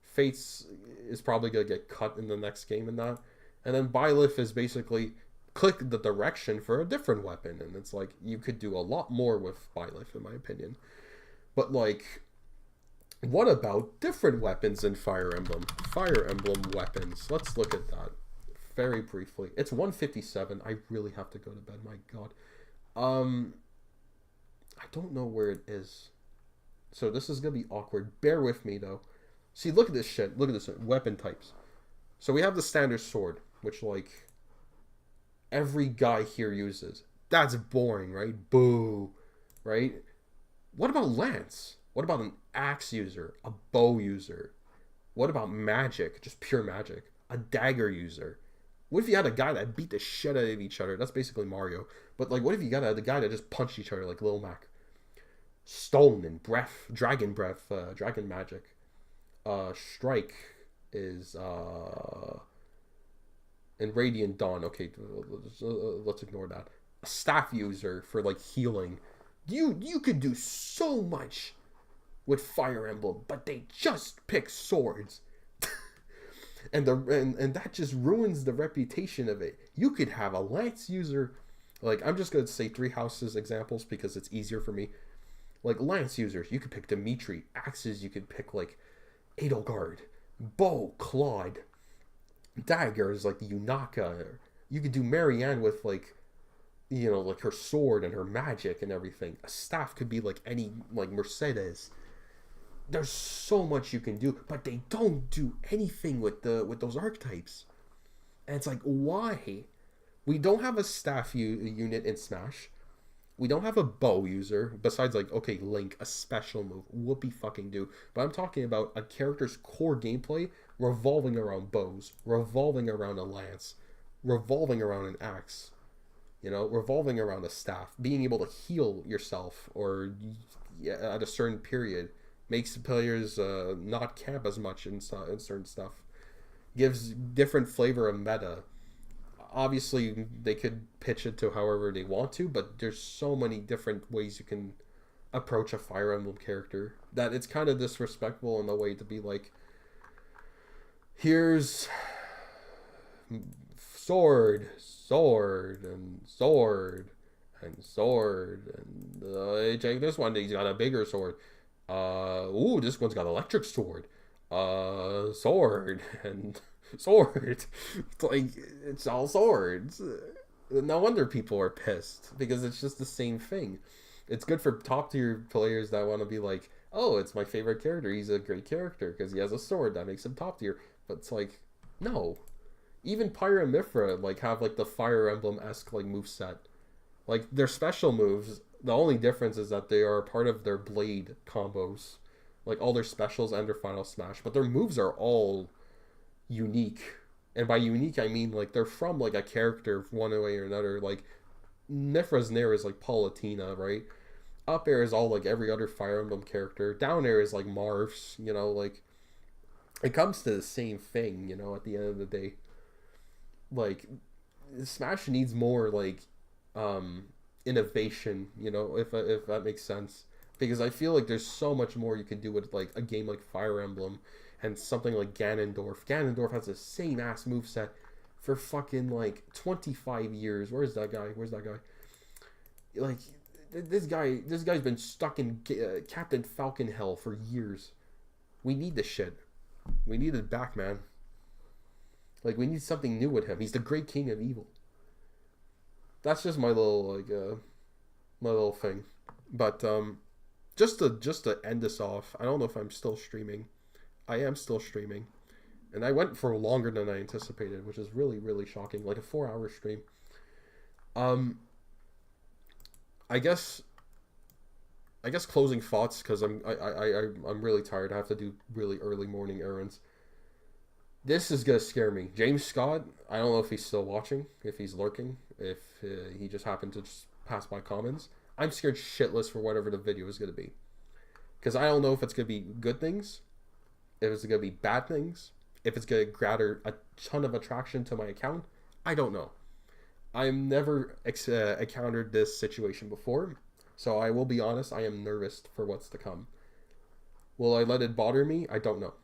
Fates is probably going to get cut in the next game and that. And then Byleth is basically click the direction for a different weapon, and it's like you could do a lot more with Byleth in my opinion. But like, what about different weapons in Fire Emblem? Fire Emblem weapons. Let's look at that very briefly. It's 1:57. I really have to go to bed. My God. I don't know where it is. So this is gonna be awkward. Bear with me though. See, look at this shit. Look at this weapon types. So we have the standard sword, which like every guy here uses. That's boring, right? Boo, right? What about lance? What about an axe user? A bow user? What about magic? Just pure magic. A dagger user? What if you had a guy that beat the shit out of each other? That's basically Mario. But like, what if you got the guy that just punched each other like Lil Mac? Stone and breath, dragon magic. Strike is and Radiant Dawn. Okay, let's ignore that. A staff user for like healing. You could do so much with Fire Emblem, but they just pick swords. and that just ruins the reputation of it. You could have a lance user, like, I'm just gonna say Three Houses examples because it's easier for me. Like, lance users, you could pick Dimitri. Axes, you could pick like Edelgard. Bow, Claude. Daggers like the Yunaka. You could do Marianne with like, like her sword and her magic and everything. A staff could be like any, like Mercedes. There's so much you can do, but they don't do anything with those archetypes. And it's like, why? We don't have a staff unit in Smash. We don't have a bow user, besides like, okay, Link, a special move. Whoopie fucking do. But I'm talking about a character's core gameplay revolving around bows, revolving around a lance, revolving around an axe, revolving around a staff. Being able to heal yourself or at a certain period makes players not camp as much in certain stuff. Gives different flavor of meta. Obviously, they could pitch it to however they want to, but there's so many different ways you can approach a Fire Emblem character that it's kind of disrespectful in a way to be like, here's sword, and take this one, he's got a bigger sword. This one's got electric sword. Sword and sword. It's like, it's all swords. No wonder people are pissed, because it's just the same thing. It's good for top tier players that want to be like, oh, it's my favorite character, he's a great character because he has a sword that makes him top tier. But it's like, no. Even Pyra and Mythra like have like the Fire Emblem-esque like moveset. Like, their special moves, the only difference is that they are part of their blade combos. Like, all their specials and their final smash, but their moves are all unique. And by unique, I mean like they're from like a character one way or another. Like, Mythra's Nair is like Palutena, right? Up air is all like every other Fire Emblem character. Down air is like Marth's, like, it comes to the same thing, at the end of the day. Like, Smash needs more like innovation, if that makes sense. Because I feel like there's so much more you can do with like a game like Fire Emblem and something like Ganondorf. Ganondorf has the same ass moveset, for fucking like 25 years. Where's that guy? Like, this guy's been stuck in Captain Falcon hell for years. We need this shit. We need it back, man. Like, we need something new with him. He's the great king of evil. That's just my little my little thing. But just to end this off, I don't know if I'm still streaming. I am still streaming, and I went for longer than I anticipated, which is really, really shocking. Like a 4-hour stream. I guess closing thoughts, because I'm really tired. I have to do really early morning errands. This is gonna scare me. James Scott, I don't know if he's still watching, if he's lurking, if he just happened to just pass my comments. I'm scared shitless for whatever the video is gonna be, because I don't know if it's gonna be good things, if it's gonna be bad things, if it's gonna gather a ton of attraction to my account. I don't know. I've never encountered this situation before, so I will be honest, I am nervous for what's to come. Will I let it bother me? I don't know.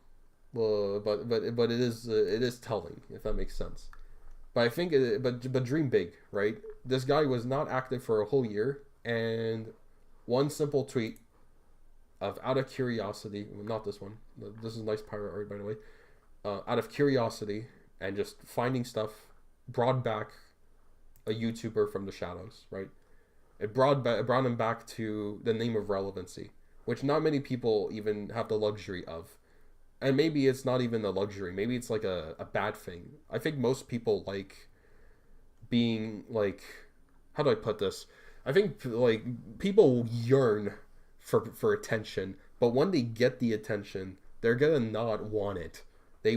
Well, but it is telling, if that makes sense. But I think but dream big, right? This guy was not active for a whole year, and one simple tweet of out of curiosity, well, not this one. This is nice Pyra art, by the way. Out of curiosity and just finding stuff, brought back a YouTuber from the shadows, right? It brought him back to the name of relevancy, which not many people even have the luxury of. And maybe it's not even a luxury. Maybe it's like a bad thing. I think most people like being like, how do I put this? I think like people yearn for attention, but when they get the attention, they're gonna not want it. They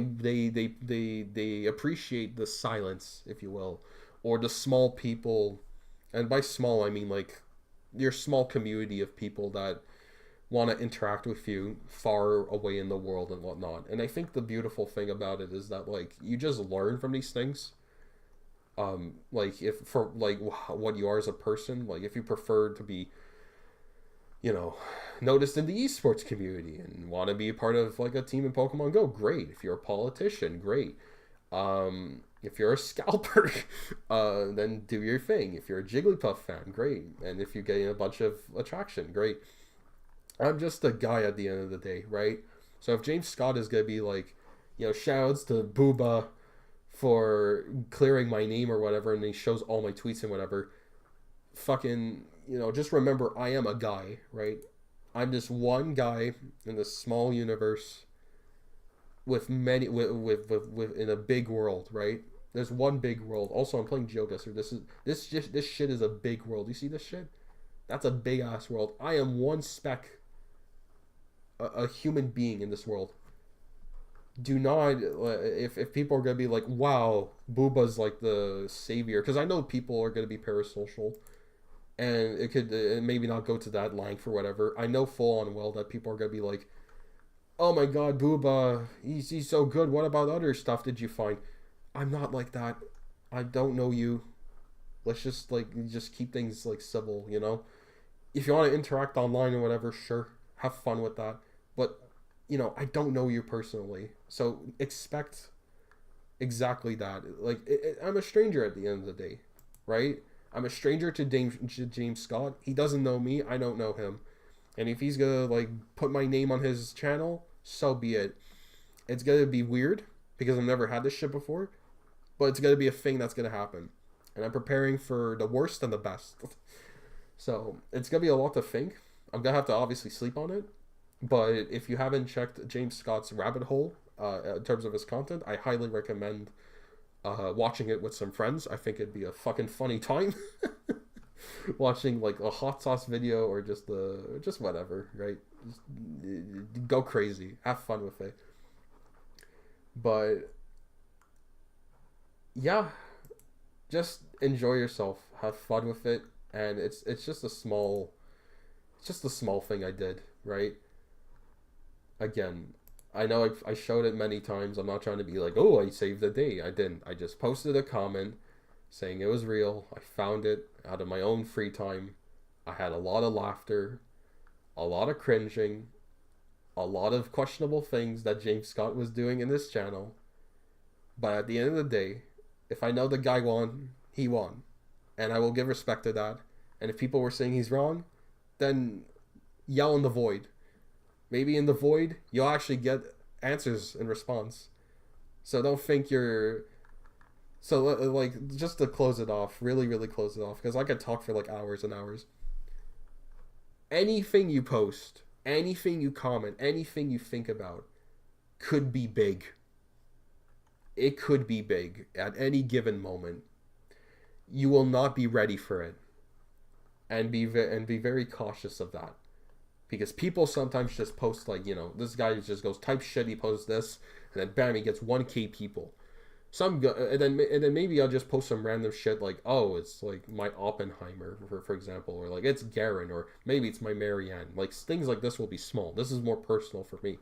appreciate the silence, if you will, or the small people, and by small I mean like your small community of people that want to interact with you far away in the world and whatnot. And I think the beautiful thing about it is that like you just learn from these things. Like if for like what you are as a person, like if you prefer to be, you know, noticed in the esports community and want to be a part of like a team in Pokemon Go, great. If you're a politician, great. If you're a scalper, then do your thing. If you're a Jigglypuff fan, great. And if you're getting a bunch of attraction, great. I'm just a guy at the end of the day, right? So if James Scott is going to be like, you know, shoutouts to Booba for clearing my name or whatever, and he shows all my tweets and whatever, fucking, you know, just remember I am a guy, right? I'm just one guy in this small universe with many, with in a big world, right? There's one big world. Also, I'm playing GeoGuessr. This shit is a big world. You see this shit? That's a big ass world. I am one speck, a human being in this world. Do not, if people are gonna be like, wow, Booba's like the savior, because I know people are gonna be parasocial, and it could maybe not go to that length or whatever. I know full on well that people are gonna be like, oh my god, Booba, he's so good. What about other stuff did you find? I'm not like that. I don't know you. Let's just keep things like civil, you know? If you want to interact online or whatever, sure, have fun with that. But, you know, I don't know you personally. So expect exactly that. Like, I'm a stranger at the end of the day, right? I'm a stranger to James Scott. He doesn't know me. I don't know him. And if he's going to, like, put my name on his channel, so be it. It's going to be weird because I've never had this shit before. But it's going to be a thing that's going to happen. And I'm preparing for the worst and the best. So it's going to be a lot to think. I'm going to have to obviously sleep on it. But if you haven't checked James Scott's rabbit hole in terms of his content, I highly recommend watching it with some friends. I think it'd be a fucking funny time. Watching like a hot sauce video or just whatever, right? Just go crazy. Have fun with it. But yeah, just enjoy yourself. Have fun with it. And it's just a small thing I did, right? Again, I know I showed it many times. I'm not trying to be like, oh, I saved the day. I didn't. I just posted a comment saying it was real. I found it out of my own free time. I had a lot of laughter, a lot of cringing, a lot of questionable things that James Scott was doing in this channel. But at the end of the day, If I know the guy won, he won. And I will give respect to that. And if people were saying he's wrong, then yell in the void. Maybe in the void, you'll actually get answers in response. So don't think you're... So, like, just to close it off, really, really close it off, because I could talk for, like, hours and hours. Anything you post, anything you comment, anything you think about could be big. It could be big at any given moment. You will not be ready for it. And be very cautious of that. Because people sometimes just post, like, you know, this guy just goes, type shit, he posts this, and then bam, he gets 1K people. And then maybe I'll just post some random shit like, oh, it's like my Oppenheimer, for example, or like it's Garen, or maybe it's my Marianne. Like, things like this will be small. This is more personal for me.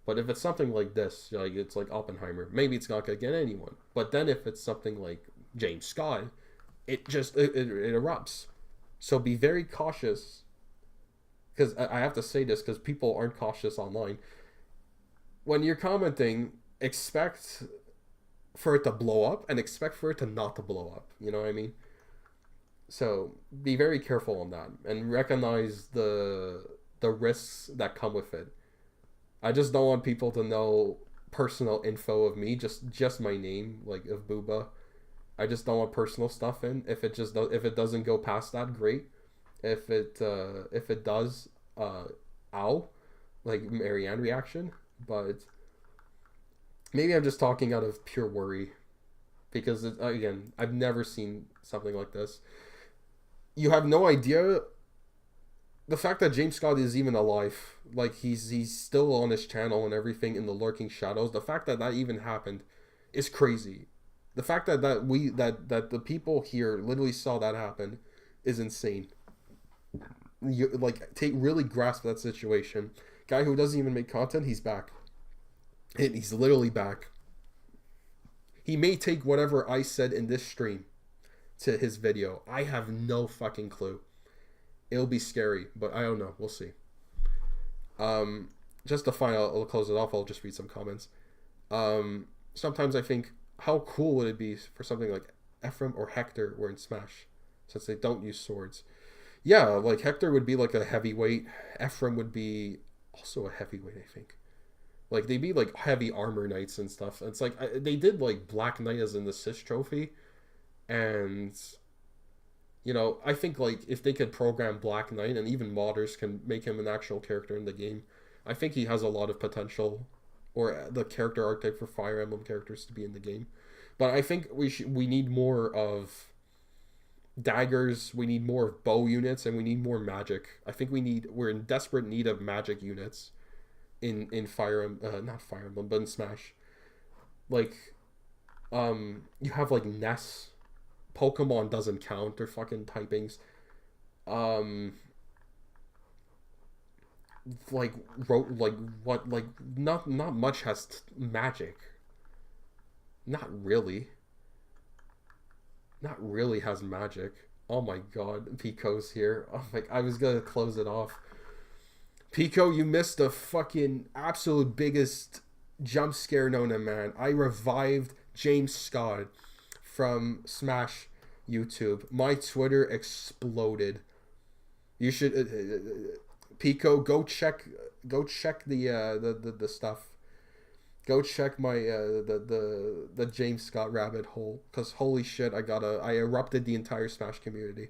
But if it's something like this, like it's like Oppenheimer, maybe it's not gonna get anyone. But then if it's something like James Scott, it erupts. So be very cautious, because I have to say this because people aren't cautious online. When you're commenting, expect for it to blow up and expect for it to not to blow up. You know what I mean? So be very careful on that and recognize the risks that come with it. I just don't want people to know personal info of me, just my name, like of Booba. I just don't want personal stuff in. If it doesn't go past that, great. If it does, ow, like Marianne reaction. But maybe I'm just talking out of pure worry, because again, I've never seen something like this. You have no idea the fact that James Scott is even alive. Like, he's still on his channel and everything in the lurking shadows. The fact that even happened is crazy. The fact that the people here literally saw that happen is insane. You really grasp that situation. Guy who doesn't even make content, he's back. And he's literally back. He may take whatever I said in this stream to his video. I have no fucking clue. It'll be scary, but I don't know. We'll see. Just to I'll close it off. I'll just read some comments. Sometimes I think, how cool would it be for something like Ephraim or Hector were in Smash, since they don't use swords? Yeah, like Hector would be like a heavyweight. Ephraim would be also a heavyweight, I think. Like, they'd be like heavy armor knights and stuff. It's like they did like Black Knight as an assist trophy, and you know, I think like if they could program Black Knight, and even modders can make him an actual character in the game, I think he has a lot of potential, or the character archetype for Fire Emblem characters to be in the game. But I think we need more of daggers, we need more of bow units, and we need more magic. I think we're in desperate need of magic units in not Fire Emblem, but in Smash. Like, you have like Ness. Pokemon doesn't count. They're fucking typings. Not much has magic. Not really has magic. Oh my god, Pico's here. Oh my, I was gonna close it off. Pico, you missed the fucking absolute biggest jump scare known to man. I revived James Scott from Smash YouTube. My Twitter exploded. You should Pico, go check the stuff. Go check my the James Scott rabbit hole, cuz holy shit, I erupted the entire Smash community.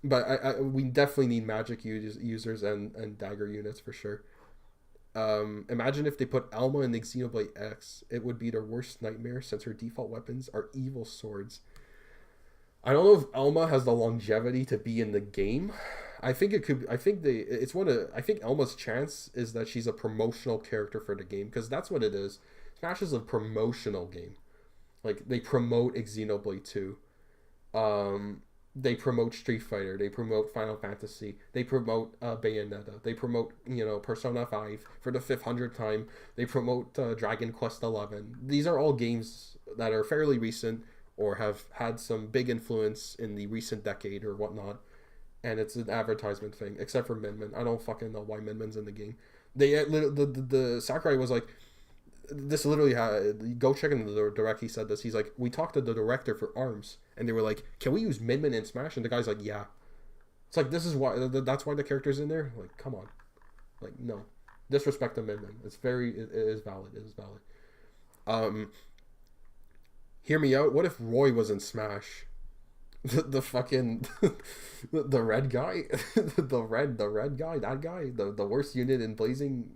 But we definitely need magic users and dagger units for sure. Imagine if they put Alma in the Xenoblade X. It would be their worst nightmare, since her default weapons are evil swords. I don't know if Alma has the longevity to be in the game. I think it could. I think Alma's chance is that she's a promotional character for the game, because that's what it is. Smash is a promotional game. Like, they promote Xenoblade 2. They promote Street Fighter, they promote Final Fantasy, they promote Bayonetta, they promote, Persona 5 for the 500th time, they promote Dragon Quest 11. These are all games that are fairly recent, or have had some big influence in the recent decade or whatnot, and it's an advertisement thing, except for Min Min. I don't fucking know why Min Min's in the game. The Sakurai was like, this literally go check in the direct. He said this. He's like, we talked to the director for ARMS, and they were like, can we use Min Min in Smash? And the guy's like, yeah. It's like, this is why, that's why the character's in there. Like, come on, like, no, disrespect to Min Min. It is valid. It is valid. Hear me out. What if Roy was in Smash? The fucking the red guy, the red guy, that guy, the worst unit in Blazing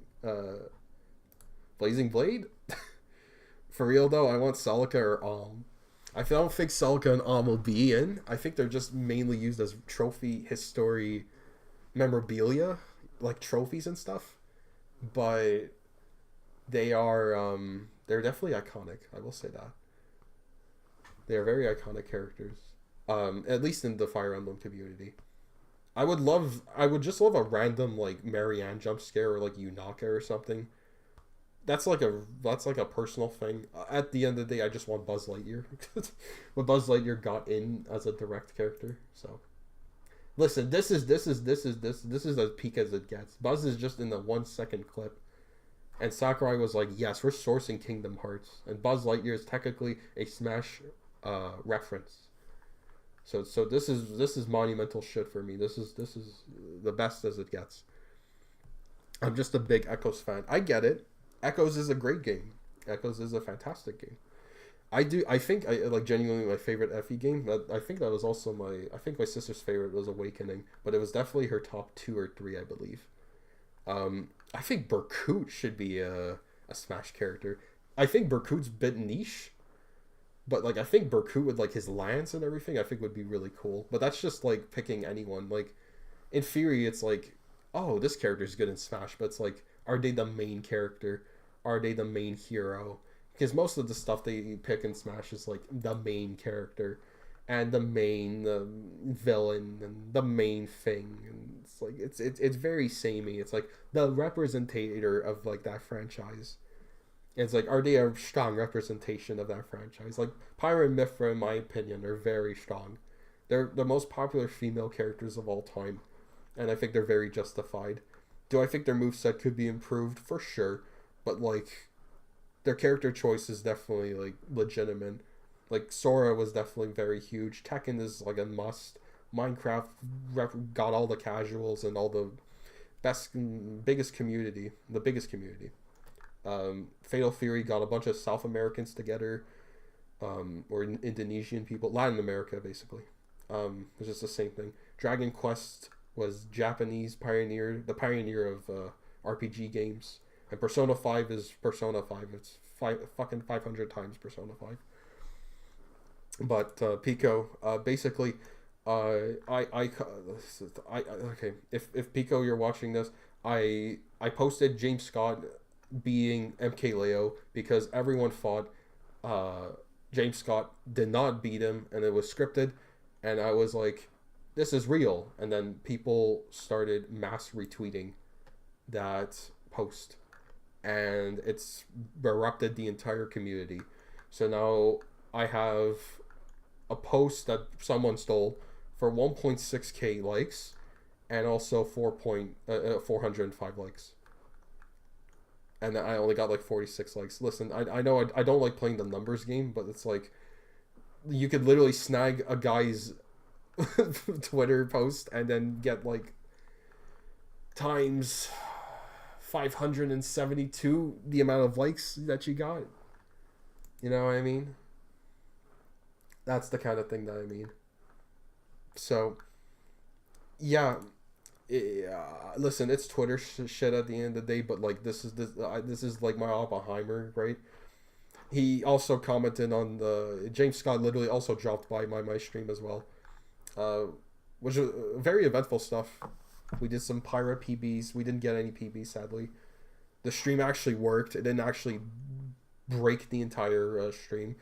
Blade. For real though, I want Celica or I don't think Celica and will be in. I think they're just mainly used as trophy history memorabilia, like trophies and stuff. But they are they're definitely iconic. I will say that. They are very iconic characters. At least in the Fire Emblem community. I would just love a random like Marianne jump scare or like Yunaka or something. That's like a personal thing. At the end of the day, I just want Buzz Lightyear. But Buzz Lightyear got in as a direct character, so listen, this is as peak as it gets. Buzz is just in the 1 second clip. And Sakurai was like, yes, we're sourcing Kingdom Hearts. And Buzz Lightyear is technically a Smash reference. So this is monumental shit for me. This is the best as it gets. I'm just a big Echoes fan. I get it. Echoes is a great game. Echoes is a fantastic game. I think like genuinely my favorite FE game. I think that was also my sister's favorite was Awakening, but it was definitely her top 2 or 3, I believe. I think Berkut should be a Smash character. I think Berkut's a bit niche. But, like, I think Berkut with, like, his lance and everything, I think would be really cool. But that's just, like, picking anyone. Like, in theory, it's like, oh, this character's good in Smash. But it's like, are they the main character? Are they the main hero? Because most of the stuff they pick in Smash is, like, the main character. And the main villain. And the main thing. And it's, like, it's very samey. It's, like, the representator of, like, that franchise. It's like, are they a strong representation of that franchise? Like, Pyra and Mythra, in my opinion, are very strong. They're the most popular female characters of all time. And I think they're very justified. Do I think their moveset could be improved? For sure. But, like, their character choice is definitely, like, legitimate. Like, Sora was definitely very huge. Tekken is, like, a must. Minecraft got all the casuals and all the biggest community. The biggest community. Fatal Fury got a bunch of South Americans together, or Indonesian people, Latin America basically. It's just the same thing. Dragon Quest was Japanese pioneer, the pioneer of RPG games, and Persona 5 is Persona 5. It's fucking 500 times Persona 5. But Pico, basically, okay. If Pico, you're watching this, I posted James Scott being MKLeo because everyone thought James Scott did not beat him and it was scripted, and I was like, this is real. And then people started mass retweeting that post and it's erupted the entire community. So now I have a post that someone stole for 1.6k likes and also 405 likes. And I only got like 46 likes. Listen, I know I don't like playing the numbers game, but it's like, you could literally snag a guy's Twitter post and then get like times 572 the amount of likes that you got. You know what I mean? That's the kind of thing that I mean. So, yeah. Listen, it's Twitter shit at the end of the day, but like this is like my Oppenheimer, right? He also commented on the James Scott literally also dropped by my stream as well, which was very eventful stuff. We did some Pyra PBs. We didn't get any PBs, sadly. The stream actually worked. It didn't actually break the entire stream.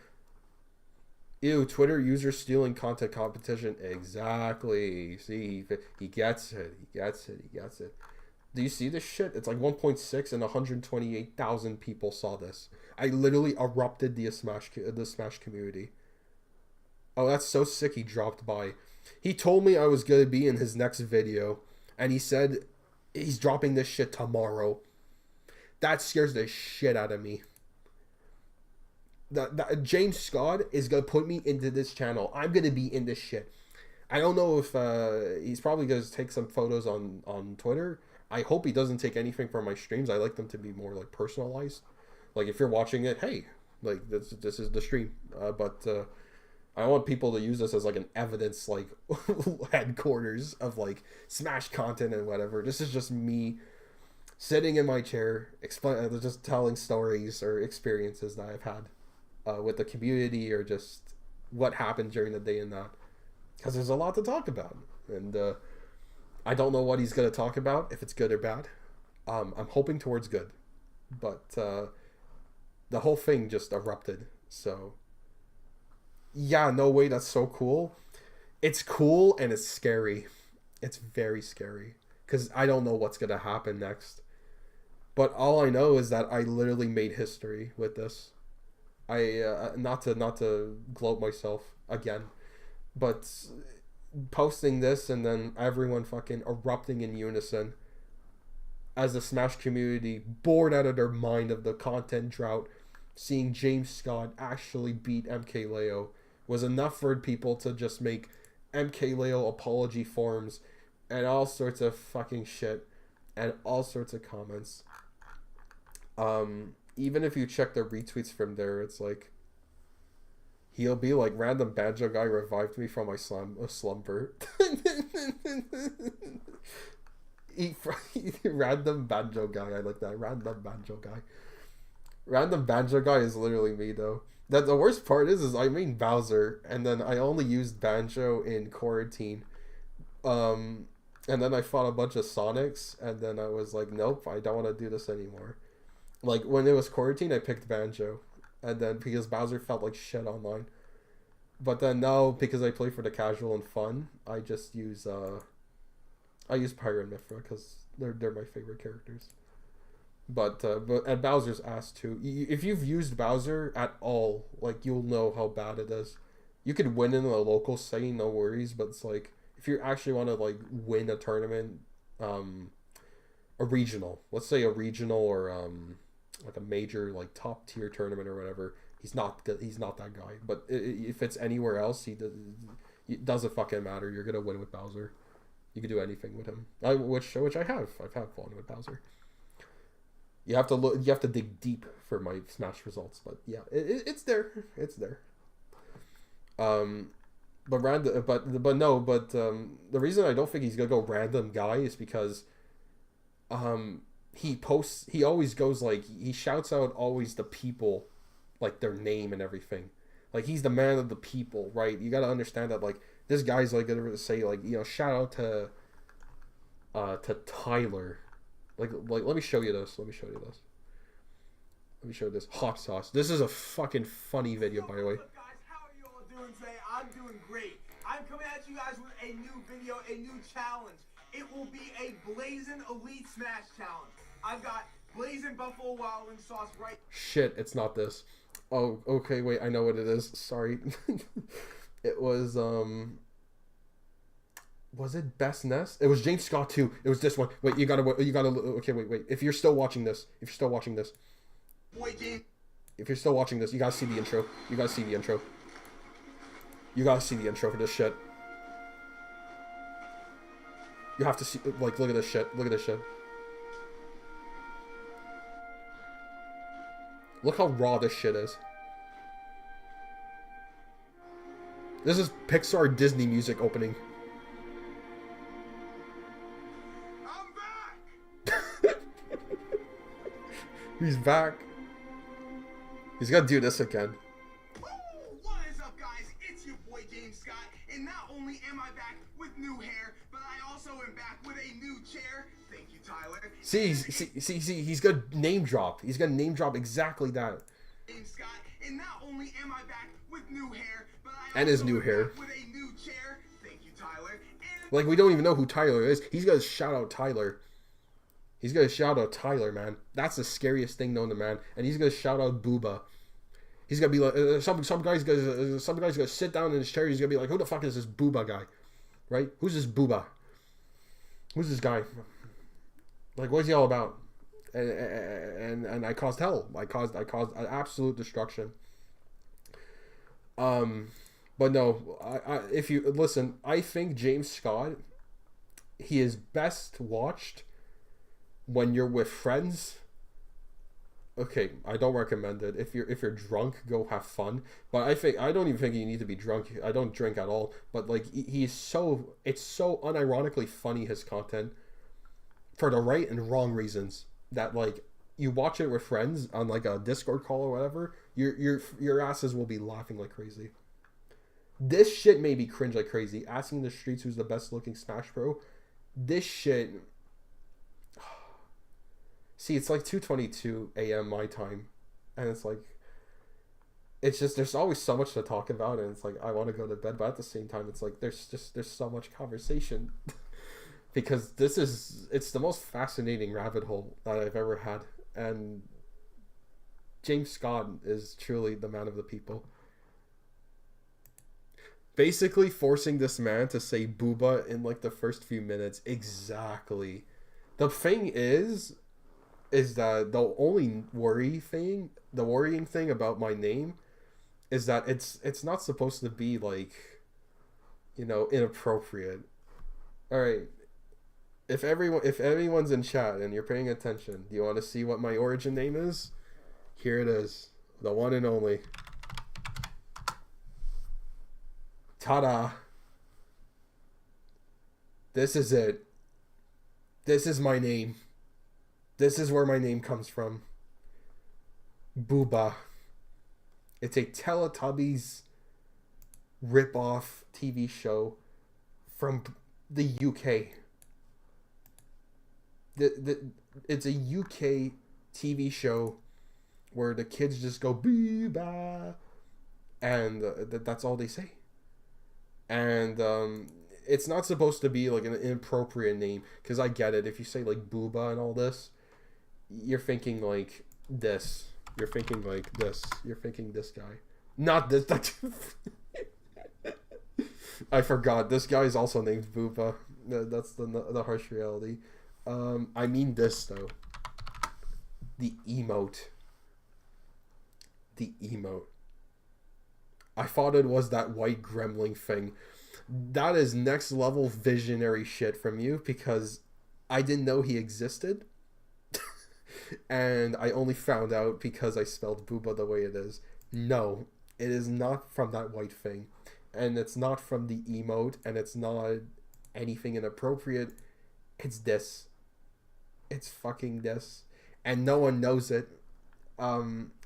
Ew, Twitter user stealing content competition. Exactly. See, he gets it. He gets it. He gets it. Do you see this shit? It's like 1.6 and 128,000 people saw this. I literally erupted the Smash community. Oh, that's so sick he dropped by. He told me I was going to be in his next video. And he said he's dropping this shit tomorrow. That scares the shit out of me. that James Scott is gonna put me into this channel. I'm gonna be in this shit. I don't know if he's probably gonna take some photos on Twitter. I hope he doesn't take anything from my streams. I like them to be more like personalized. Like if you're watching it, hey, like this is the stream. But I want people to use this as like an evidence like headquarters of like Smash content and whatever. This is just me sitting in my chair, just telling stories or experiences that I've had with the community or just what happened during the day and that. Because there's a lot to talk about. And I don't know what he's going to talk about, if it's good or bad. I'm hoping towards good. But the whole thing just erupted. So, yeah, no way, that's so cool. It's cool and it's scary. It's very scary. Because I don't know what's going to happen next. But all I know is that I literally made history with this. Not to gloat myself again, but posting this and then everyone fucking erupting in unison as the Smash community bored out of their mind of the content drought, seeing James Scott actually beat MKLeo was enough for people to just make MKLeo apology forums and all sorts of fucking shit and all sorts of comments. Even if you check the retweets from there, it's like he'll be like, random banjo guy revived me from my slumber. Random banjo guy, I like that. Random banjo guy. Random banjo guy is literally me though. That the worst part is I mean Bowser, and then I only used banjo in quarantine. And then I fought a bunch of Sonics, and then I was like, nope, I don't want to do this anymore. Like, when it was quarantine, I picked Banjo. And then, because Bowser felt like shit online. But then now, because I play for the casual and fun, I just use, I use Pyra and Mythra, because they're my favorite characters. But and Bowser's ass, too. If you've used Bowser at all, like, you'll know how bad it is. You could win in a local setting, no worries, but it's like, if you actually want to, like, win a tournament, a regional, let's say a regional or, like a major, like top tier tournament or whatever, he's not that guy. But if it's anywhere else, it doesn't fucking matter. You're gonna win with Bowser. You can do anything with him. Which I have. I've had fun with Bowser. You have to look. You have to dig deep for my Smash results. But yeah, it's there. It's there. But the reason I don't think he's gonna go random guy is because he always goes like, he shouts out always the people, like their name and everything. Like, he's the man of the people, right? You gotta understand that, like, this guy's like gonna say, like, you know, shout out to Tyler. Like let me show you this. Let me show you this. Hot sauce. This is a fucking funny video, by the way. What's up, guys? How are you all doing today? I'm doing great. I'm coming at you guys with a new video, a new challenge. It will be a Blazing Elite Smash challenge. I've got Blazing Buffalo Wild Wing sauce right. Shit, it's not this. Oh, okay, wait, I know what it is. Sorry. It was it Best Nest? It was James Scott too. It was this one. Wait, you gotta, okay, wait. If you're still watching this, Boy, James. if you're still watching this, you gotta see the intro. You gotta see the intro for this shit. You have to see, like, look at this shit. Look how raw this shit is. This is Pixar Disney music opening. I'm back! He's back. He's gonna do this again. Woo! What is up, guys? It's your boy James Scott, and not only am I back with new hair, but I also am back with a new chair. Thank you, Tyler. See, he's gonna name drop. He's gonna name drop exactly that. James Scott, and not only am I back with new hair, but I And his also new am hair. back with a new chair. Thank you, Tyler. And Like, we don't even know who Tyler is. He's gonna shout out Tyler. He's gonna shout out Tyler, man. That's the scariest thing known to man. And he's gonna shout out Booba. He's gonna be like, some guy's gonna sit down in his chair. He's gonna be like, who the fuck is this Booba guy? Right? Who's this Booba? Who's this guy? Like, what's he all about? And I caused hell. I caused absolute destruction. But no, if you listen, I think James Scott, he is best watched when you're with friends. Okay, I don't recommend it. If you're drunk, go have fun. But I don't even think you need to be drunk. I don't drink at all. But like it's so unironically funny, his content, for the right and wrong reasons, that like you watch it with friends on like a Discord call or whatever, your asses will be laughing like crazy. This shit made me cringe like crazy. Asking the streets who's the best looking Smash Bro. This shit. See, it's like 2:22 a.m. my time, and it's like, it's just, there's always so much to talk about, and it's like I want to go to bed, but at the same time, it's like there's so much conversation because it's the most fascinating rabbit hole that I've ever had, and James Scott is truly the man of the people. Basically forcing this man to say booba in like the first few minutes. Exactly. The thing is that the only worrying thing about my name is that it's not supposed to be like, you know, inappropriate. All right. If anyone's in chat and you're paying attention, do you want to see what my origin name is? Here it is. The one and only. Ta-da. This is it. This is my name. This is where my name comes from. Booba. It's a Teletubbies rip-off TV show from the UK. It's a UK TV show where the kids just go Booba, and that's all they say. And it's not supposed to be like an inappropriate name, because I get it. If you say like Booba and all this, you're thinking like this. You're thinking like this. You're thinking this guy. Not this. I forgot. This guy is also named Booba. That's the harsh reality. I mean this though. The emote. The emote. I thought it was that white gremlin thing. That is next level visionary shit from you, because I didn't know he existed. And I only found out because I spelled booba the way it is. No, it is not from that white thing. And it's not from the emote, and it's not anything inappropriate. It's this. It's fucking this. And no one knows it. I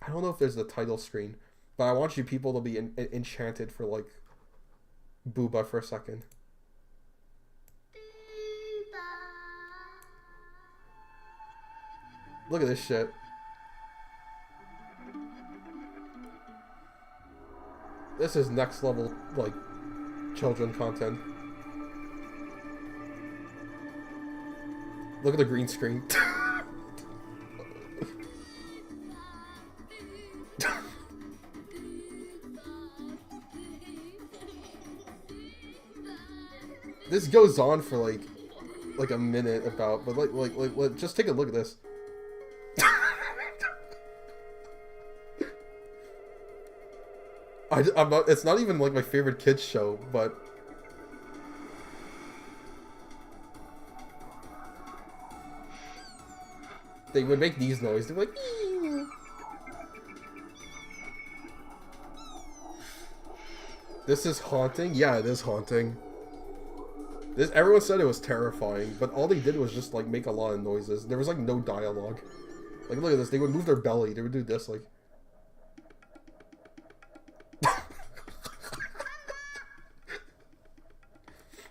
don't know if there's the title screen, but I want you people to be enchanted for like booba for a second. Look at this shit. This is next level, like, children content. Look at the green screen. This goes on for like a minute about, but like just take a look at this. I'm not. It's not even like my favorite kids show, but they would make these noises. They're like. Ee. This is haunting. Yeah, it is haunting. Everyone said it was terrifying, but all they did was just like make a lot of noises. There was like no dialogue. Like look at this. They would move their belly. They would do this like.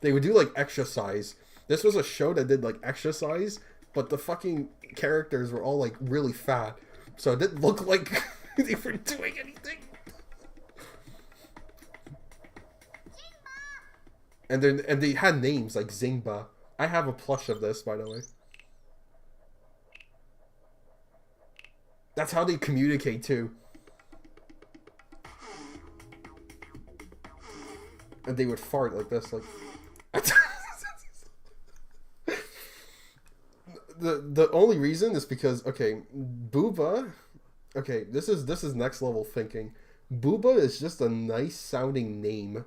They would do like exercise. This was a show that did like exercise, but the fucking characters were all like really fat, so it didn't look like they were doing anything. And they had names like Zingba. I have a plush of this, by the way. That's how they communicate too. And they would fart like this, like. The only reason is because, okay, Booba, okay, this is next level thinking. Booba is just a nice sounding name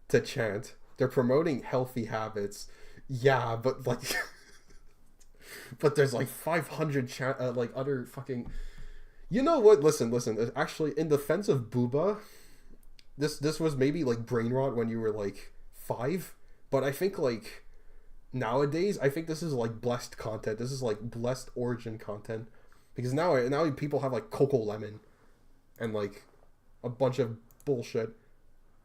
to chant. They're promoting healthy habits. Yeah, but like, but there's like 500 like other fucking. You know what? Listen. Actually, in defense of Booba, this was maybe like brain rot when you were like 5, but I think like nowadays, I think this is like blessed content. This is like blessed origin content, because now people have like Coco Lemon, and like a bunch of bullshit,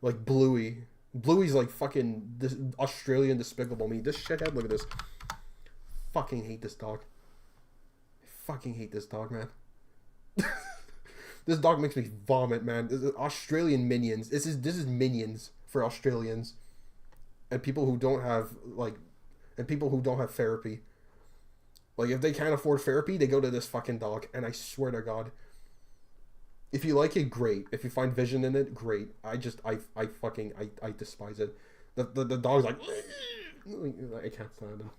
like Bluey. Bluey's like fucking this Australian Despicable Me. This shithead. Look at this. Fucking hate this dog. I fucking hate this dog, man. This dog makes me vomit, man. This is Australian Minions. This is Minions for Australians and people who don't have therapy. Like, if they can't afford therapy, they go to this fucking dog. And I swear to God, if you like it, great. If you find vision in it, great. I despise it. The dog's like, I can't stand him.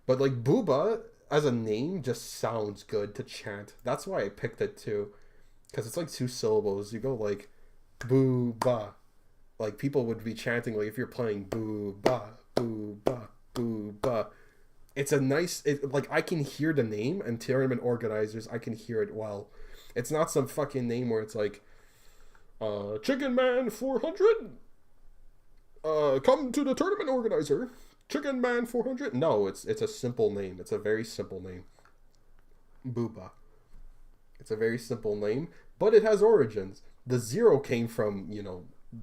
But like Booba as a name just sounds good to chant. That's why I picked it too, because it's like 2 syllables. You go like Booba, like people would be chanting like if you're playing Booba, Booba, Booba. It's a nice, like I can hear the name, and tournament organizers, I can hear it well. It's not some fucking name where it's like, Chicken Man 400, come to the tournament organizer, Chicken Man 400. No, it's a simple name. It's a very simple name. Booba. It's a very simple name, but it has origins. The 0 came from,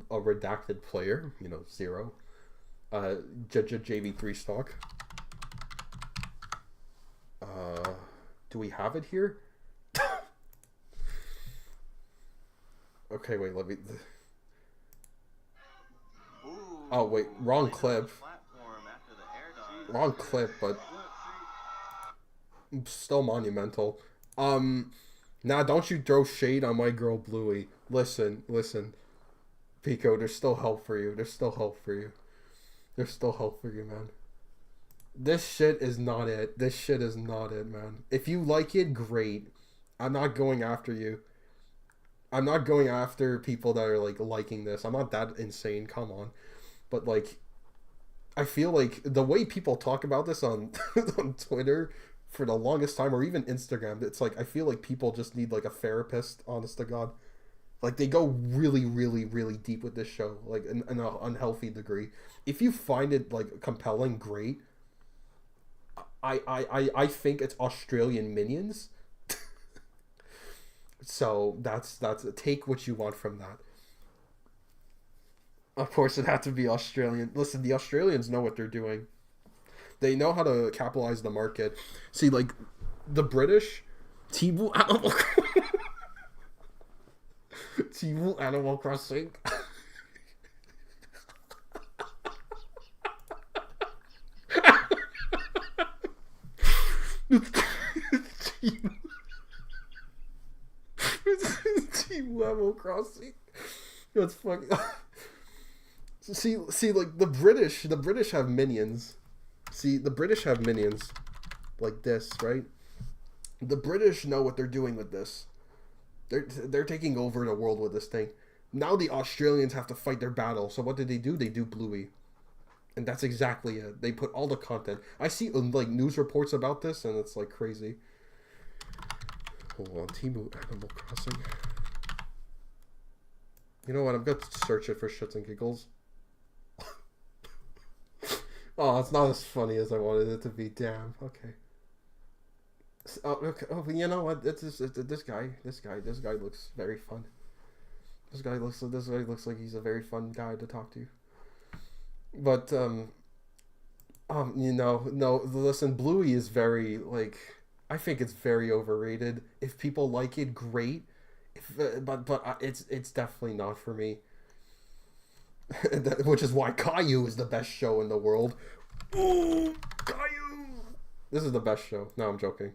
a redacted player, 0. JV3 stock. Do we have it here? Okay, wait, let me... Oh, wait, wrong clip. Wrong clip, but... still monumental. Nah, don't you throw shade on my girl Bluey. Listen. Pico, there's still help for you. There's still hope for you, man. This shit is not it. Man. If you like it, great. I'm not going after you. I'm not going after people that are like liking this. I'm not that insane. Come on. But like, I feel like the way people talk about this on on Twitter for the longest time, or even Instagram, it's like I feel like people just need like a therapist. Honest to God, like they go really, really, really deep with this show, like in an unhealthy degree. If you find it like compelling, great. I think it's Australian Minions. So that's take what you want from that. Of course, it had to be Australian. Listen, the Australians know what they're doing. They know how to capitalize the market. See, like the British, Tibu Animal Crossing. Animal Crossing. That's funny. See, like the British have minions. See, the British have minions like this, right? The British know what they're doing with this. They're taking over the world with this thing. Now the Australians have to fight their battle. So what do? They do Bluey. And that's exactly it. They put all the content. I see like news reports about this, and it's like crazy. Hold on, Timu Animal Crossing. You know what? I'm going to search it for shits and giggles. Oh, it's not as funny as I wanted it to be. Damn. Okay. Oh, okay. Oh, you know what? This guy looks very fun. This guy looks like he's a very fun guy to talk to. But no. Listen, Bluey is very like. I think it's very overrated. If people like it, great. But it's definitely not for me. Which is why Caillou is the best show in the world. Ooh, Caillou! This is the best show. No, I'm joking.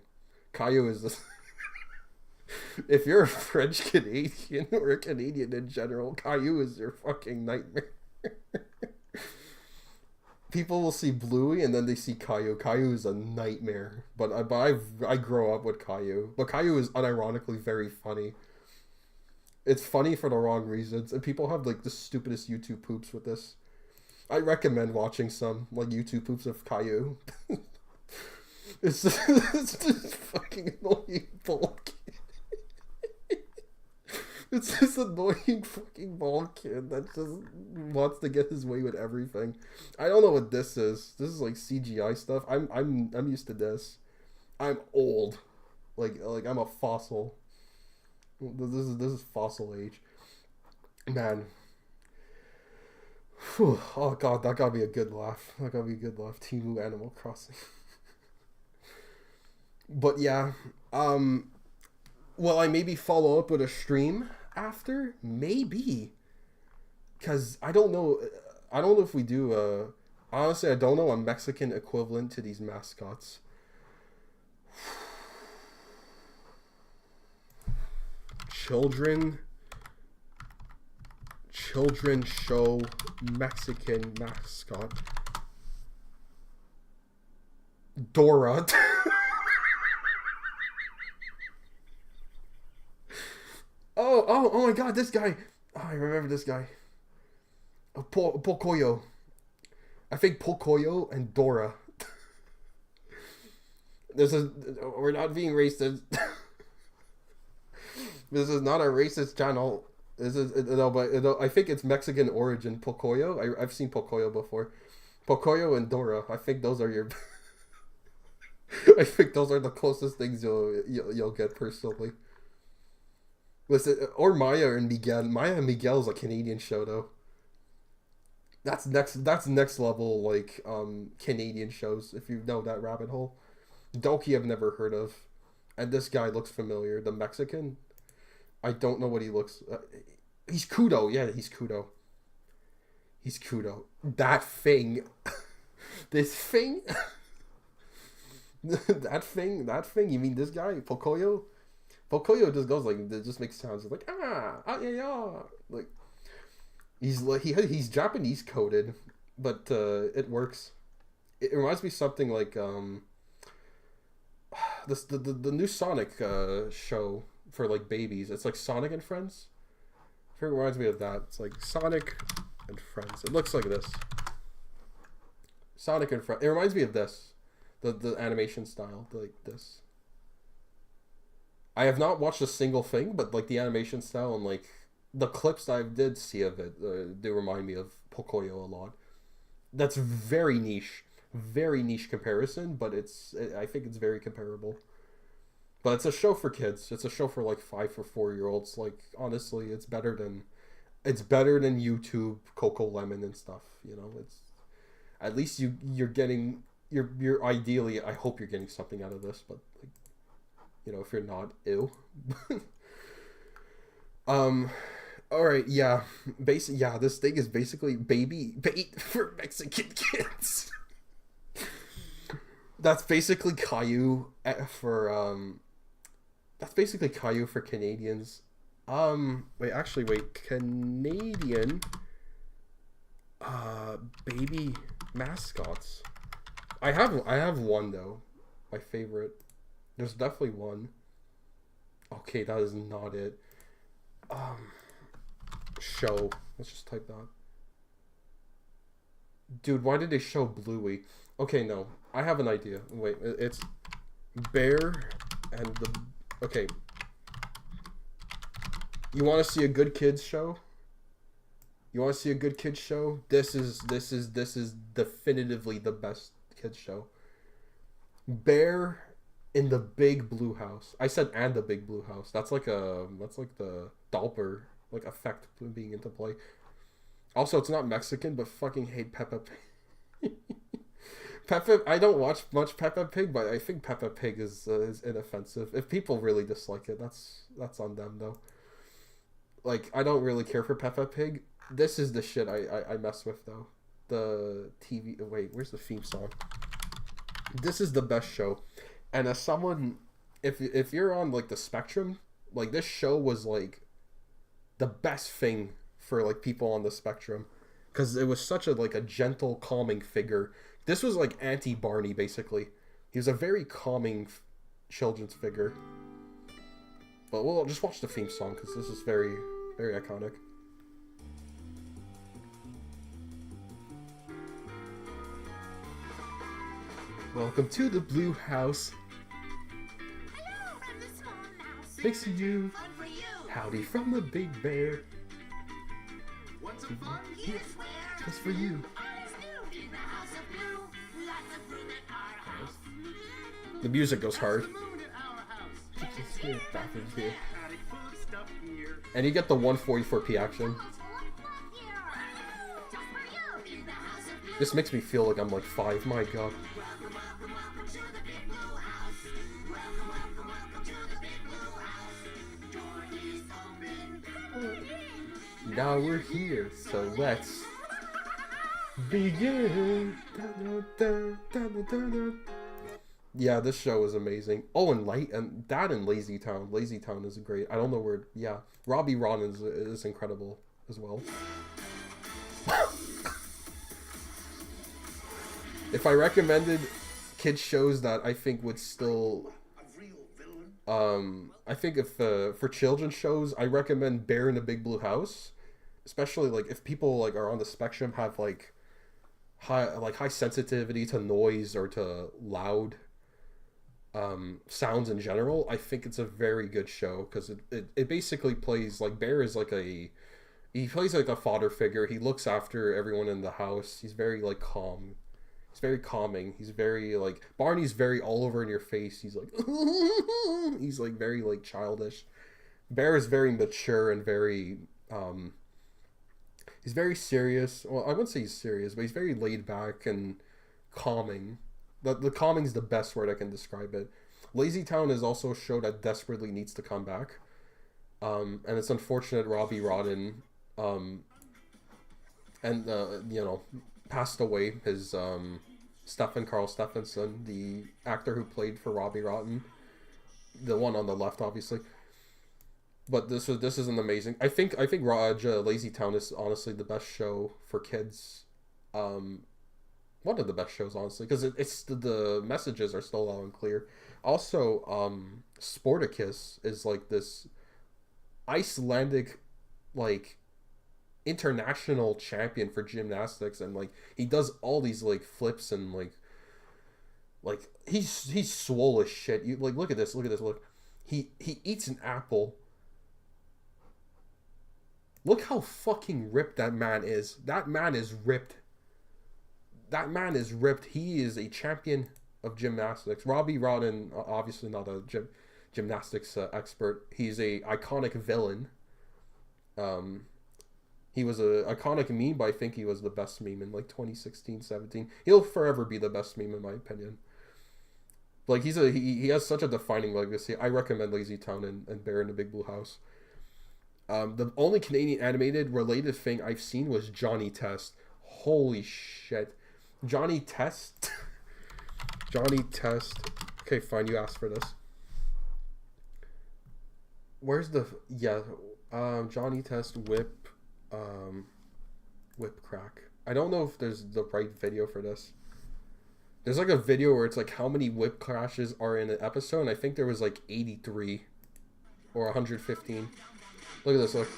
Caillou is this. If you're a French Canadian or a Canadian in general, Caillou is your fucking nightmare. People will see Bluey and then they see Caillou. Caillou is a nightmare. But I grow up with Caillou. But Caillou is unironically very funny. It's funny for the wrong reasons, and people have like the stupidest YouTube poops with this. I recommend watching some like YouTube poops of Caillou. It's just fucking annoying bulk. It's this annoying fucking bald kid that just wants to get his way with everything. I don't know what this is. This is like CGI stuff. I'm used to this. I'm old. Like I'm a fossil. This is fossil age. Man. Whew. Oh god, that gotta be a good laugh. That gotta be a good laugh. Temu Animal Crossing. But yeah, will I maybe follow up with a stream after? Maybe. Because I don't know if we do, honestly, I don't know a Mexican equivalent to these mascots. Children show Mexican mascot. Dora. Oh my god, this guy. Oh, I remember this guy. Pocoyo. I think Pocoyo and Dora. We're not being racist. This is not a racist channel. This is I think it's Mexican origin. Pocoyo. I've seen Pocoyo before. Pocoyo and Dora. I think those are your. I think those are the closest things you'll get personally. Listen, or Maya and Miguel. Maya and Miguel is a Canadian show though. That's next level like Canadian shows if you know that rabbit hole. Doki I've never heard of, and this guy looks familiar. The Mexican, I don't know what he looks. He's Kudo. Yeah, he's Kudo. He's Kudo. That thing. This thing. that thing. You mean this guy, Pocoyo? Pocoyo just goes like, it just makes sounds like yeah, like he's Japanese coded, but it works. It reminds me something like the new Sonic show for like babies. It's like Sonic and Friends. It reminds me of that. It's like Sonic and Friends. It looks like this. Sonic and Friends. It reminds me of this, the animation style, like this. I have not watched a single thing, but like the animation style and like the clips I did see of it, they remind me of Pocoyo a lot. That's very niche comparison, but I think it's very comparable. But it's a show for kids. It's a show for like 5 or 4-year-olds. Like honestly, it's better than YouTube, Coco Lemon and stuff. You know, it's at least you're ideally. I hope you're getting something out of this, but like, you know, if you're not, ew. All right, yeah. This thing is basically baby bait for Mexican kids. That's basically Caillou for That's basically Caillou for Canadians. Wait, Canadian baby mascots. I have one though. My favorite. There's definitely one. Okay, that is not it. Show. Let's just type that. Dude, why did they show Bluey? Okay, no. I have an idea. Wait, it's Bear and the... Okay. You want to see a good kids show? This is definitively the best kids show. Bear in the big blue house. I said and the big blue house. That's like the Doppler like effect being into play. Also, it's not Mexican, but fucking hate Peppa Pig. I don't watch much Peppa Pig, but I think Peppa Pig is inoffensive. If people really dislike it, that's on them though. Like, I don't really care for Peppa Pig. This is the shit I mess with though. The TV. Wait, where's the theme song? This is the best show. And as someone, if you're on like the spectrum, like this show was like the best thing for like people on the spectrum, because it was such a gentle, calming figure. This was like anti-Barney basically. He was a very calming children's figure. But we'll just watch the theme song because this is very Very iconic. Welcome to the Blue House. Hello from the small mouse. Thanks to you. Fun for you. Howdy from the Big Bear. Want some fun? Here's where. Just for you. All is new in the house of blue. Lots of room at our house. The music goes hard. The moon at our house. Just here, bathroom's here. Attic full of stuff here. And you get the 144p action. Just for you in the house of blue. This makes me feel like I'm like 5, my god. Welcome, welcome, welcome to the big blue house. Welcome, welcome, welcome to the big blue house. Door is open. Now we're here, so let's begin. Yeah, this show is amazing. Oh, and that and Lazy Town. Lazy Town is great. I don't know where. Yeah, Robbie Ron is incredible as well. If I recommended kids shows that I think would still, I think if for children's shows, I recommend Bear in the Big Blue House, especially like if people like are on the spectrum, have like high sensitivity to noise or to loud sounds in general. I think it's a very good show because it basically plays like Bear is like he plays like a father figure. He looks after everyone in the house. He's very like calm. He's very calming. He's very like Barney's very all over in your face. He's like he's like very like childish. Bear is very mature and very he's very serious. Well, I wouldn't say he's serious, but he's very laid back and calming. The calming is the best word I can describe it. Lazy Town is also a show that desperately needs to come back. And it's unfortunate Robbie Rodden passed away. His Stephen Carl Stephenson, the actor who played for Robbie Rotten, the one on the left, obviously. But this is an amazing. I think Lazy Town is honestly the best show for kids. One of the best shows, honestly, because it's the messages are still loud and clear. Also, Sporticus is like this Icelandic, like, international champion for gymnastics, and like he does all these like flips and like he's swole as shit. You like look at this. Look, he eats an apple. Look how fucking ripped that man is. That man is ripped. He is a champion of gymnastics. Robbie Rodden, obviously not a gymnastics expert. He's a iconic villain. He was a iconic meme, but I think he was the best meme in like 2016, 17. He'll forever be the best meme in my opinion. Like he has such a defining legacy. I recommend Lazy Town and Bear in the Big Blue House. The only Canadian animated related thing I've seen was Johnny Test. Holy shit. Johnny Test. Johnny Test. Okay, fine, you asked for this. Where's the Johnny Test whip crack. I don't know if there's the right video for this. There's like a video where it's like how many whip crashes are in an episode, and I think there was like 83 or 115. Look at this, look.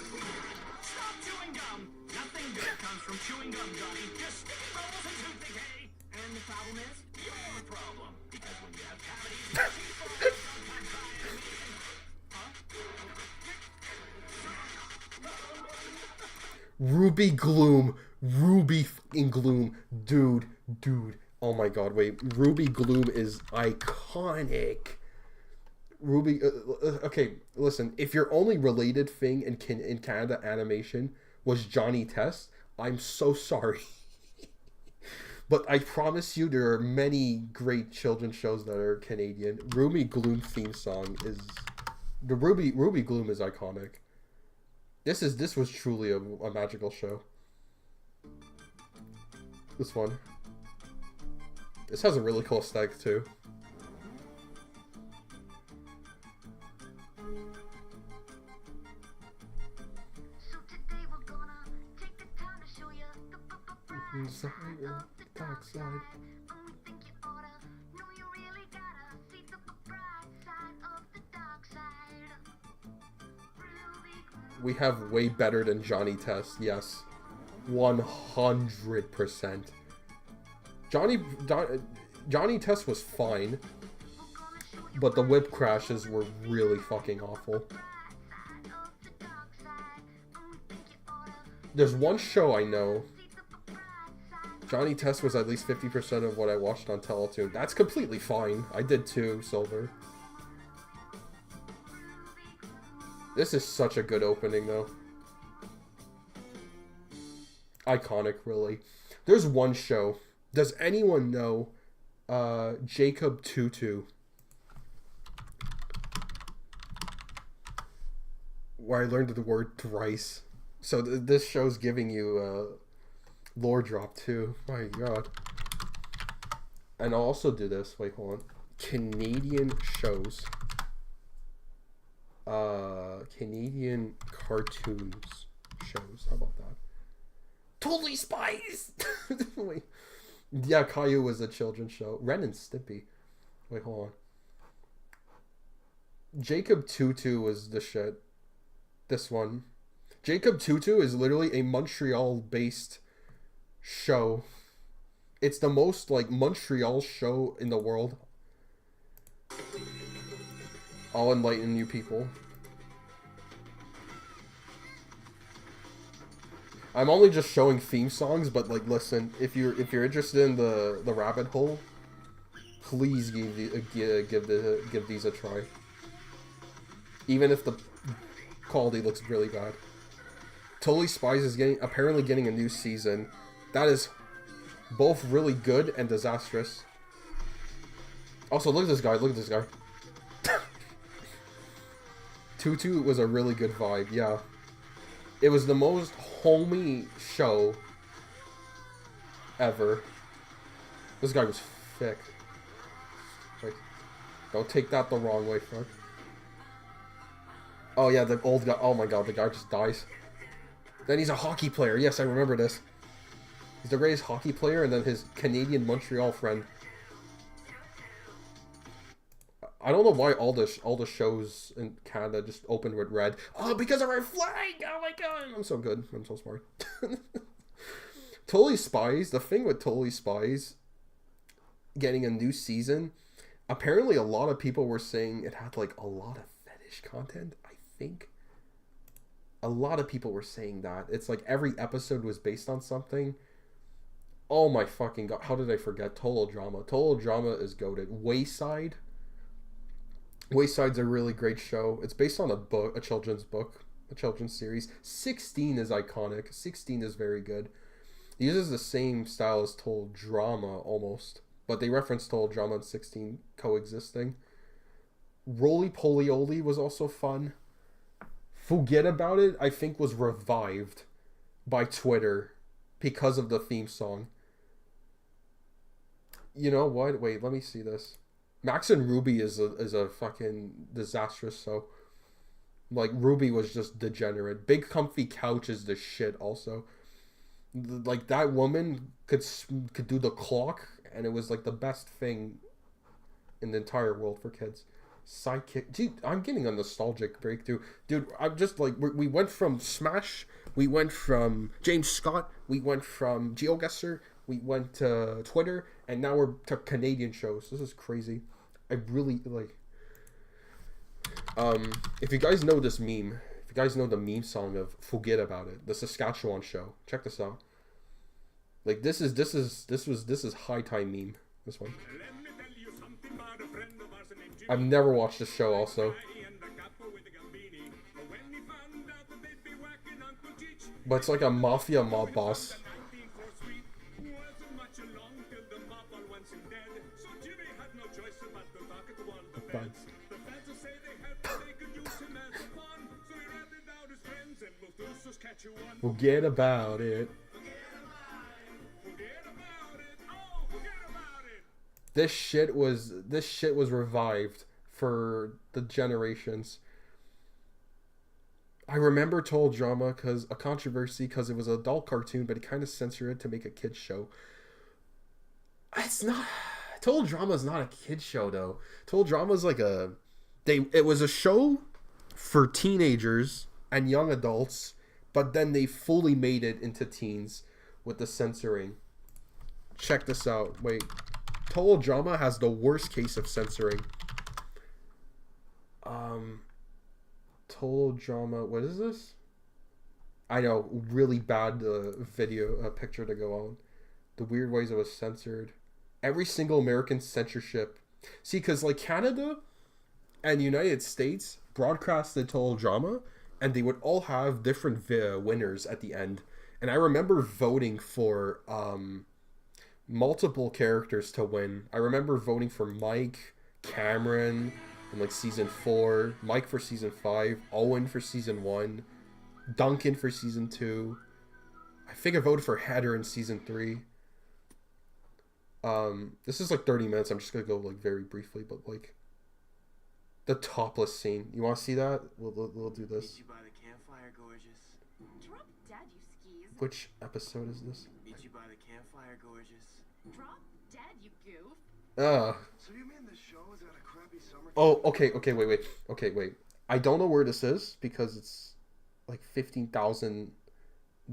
Stop chewing gum. Nothing good comes from chewing gum, Johnny. Just rolls and tooth decay. And the problem is your problem. Because when you have cavities, Ruby Gloom. Ruby fucking Gloom. Dude. Oh my god, wait. Ruby Gloom is iconic. Ruby, okay, listen. If your only related thing in Canada animation was Johnny Test, I'm so sorry. But I promise you there are many great children's shows that are Canadian. Ruby Gloom theme song is... The Ruby Gloom is iconic. This was truly a magical show. This one. This has a really cool aesthetic too. So today we're gonna take the time to show you the bright side of the dark side. And we think you oughta know you really gotta see the bright side of the dark side. Ruby Gloom. We have way better than Johnny Test, yes. 100%. Johnny Test was fine, but the whip crashes were really fucking awful. There's one show I know. Johnny Test was at least 50% of what I watched on Teletoon. That's completely fine. I did too, Silver. This is such a good opening, though. Iconic, really. There's one show. Does anyone know Jacob Tutu? Where I learned the word thrice. So this show's giving you lore drop too. My god. And I'll also do this. Wait, hold on. Canadian shows. Canadian cartoons shows. How about that? Totally Spies! Wait. Yeah, Caillou was a children's show. Ren and Stimpy. Wait, hold on. Jacob Tutu was the shit. This one. Jacob Tutu is literally a Montreal-based show. It's the most, like, Montreal show in the world. I'll enlighten you people. I'm only just showing theme songs, but like, listen, if you're interested in the rabbit hole, please give these a try. Even if the quality looks really bad. Totally Spies is apparently getting a new season. That is both really good and disastrous. Also, look at this guy. Look at this guy. Tutu was a really good vibe, yeah. It was the most homey show ever. This guy was thick. Like, don't take that the wrong way, fuck. Oh yeah, the old guy. Oh my god, the guy just dies. Then he's a hockey player. Yes, I remember this. He's the greatest hockey player, and then his Canadian Montreal friend. I don't know why all the shows in Canada just opened with red. Oh, because of our flag! Oh my god! I'm so good. I'm so smart. Totally Spies. The thing with Totally Spies getting a new season, apparently a lot of people were saying it had like a lot of fetish content, I think. A lot of people were saying that. It's like every episode was based on something. Oh my fucking god. How did I forget? Total Drama. Total Drama is goated. Wayside. Wayside's a really great show. It's based on a book, a children's book, a children's series. 16 is iconic. 16 is very good. It uses the same style as Total Drama, almost. But they reference Total Drama and 16 coexisting. Roly Poly Oly was also fun. Forget About It, I think, was revived by Twitter because of the theme song. You know what? Wait, let me see this. Max and Ruby is a fucking disastrous, so like Ruby was just degenerate. Big Comfy Couch is the shit also. Like that woman could do the clock, and it was like the best thing in the entire world for kids. Sidekick, dude, I'm getting a nostalgic breakthrough, dude. I'm just like we went from Smash, we went from James Scott, we went from GeoGuessr, we went to Twitter, and now we're to Canadian shows. This is crazy. I really like. If you guys know this meme, if you guys know the meme song of "Forget About It," the Saskatchewan show, check this out. Like this is high time meme. This one. I've never watched this show. Also. But it's like a mafia mob boss. Forget about it. This shit was revived for the generations. I remember Total Drama because a controversy because it was an adult cartoon, but it kind of censored it to make a kids show. It's not. Total Drama is not a kids show though. Total Drama is like it was a show for teenagers and young adults, but then they fully made it into teens with the censoring. Check this out. Wait. Total Drama has the worst case of censoring. Total Drama. What is this? I know, really bad picture to go on. The weird ways it was censored. Every single American censorship. See, because like Canada and United States broadcasted Total Drama, and they would all have different winners at the end. And I remember voting for multiple characters to win. I remember voting for Mike, Cameron in like season 4, Mike for season 5, Owen for season 1, Duncan for season 2. I think I voted for Heather in season 3. This is like 30 minutes. I'm just gonna go like very briefly, but like the topless scene. You want to see that? We'll do this. Meet you by the campfire, gorgeous. Drop dead, you skis. Which episode is this? Meet you by the campfire, gorgeous. Drop dead, you goof. So you mean the show is at a crappy summer? Oh, okay, wait. I don't know where this is because it's like 15,000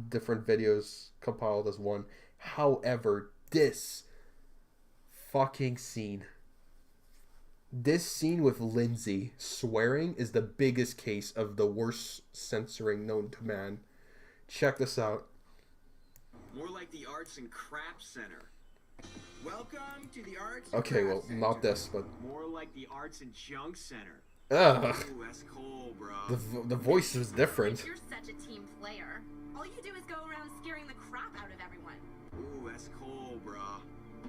different videos compiled as one. However, this fucking scene. This scene with Lindsay swearing is the biggest case of the worst censoring known to man. Check this out. More like the Arts and Crafts Center. Welcome to the Arts. Okay, and well, Crafts not Center. this, but More like the Arts and Junk Center. ugh, Ooh, that's cool, bro. the voice is different. You're such a team player. All you do is go around scaring the crap out of everyone. Ooh, that's cool, bro.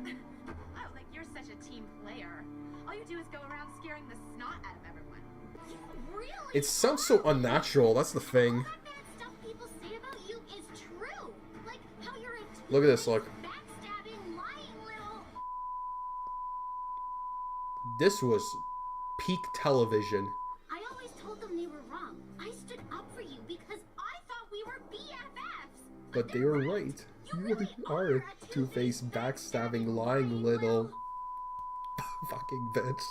Oh, like you're such a team player. All you do is go around scaring the snot out of everyone. You really? It sounds so unnatural. That's the thing. All that bad stuff people say about you is true. Like how you're a Look at this. Look. backstabbing, lying little. This was peak television. I always told them they were wrong. I stood up for you because I thought we were BFFs. But they were right. You really are a two-faced, backstabbing, lying little fucking bitch.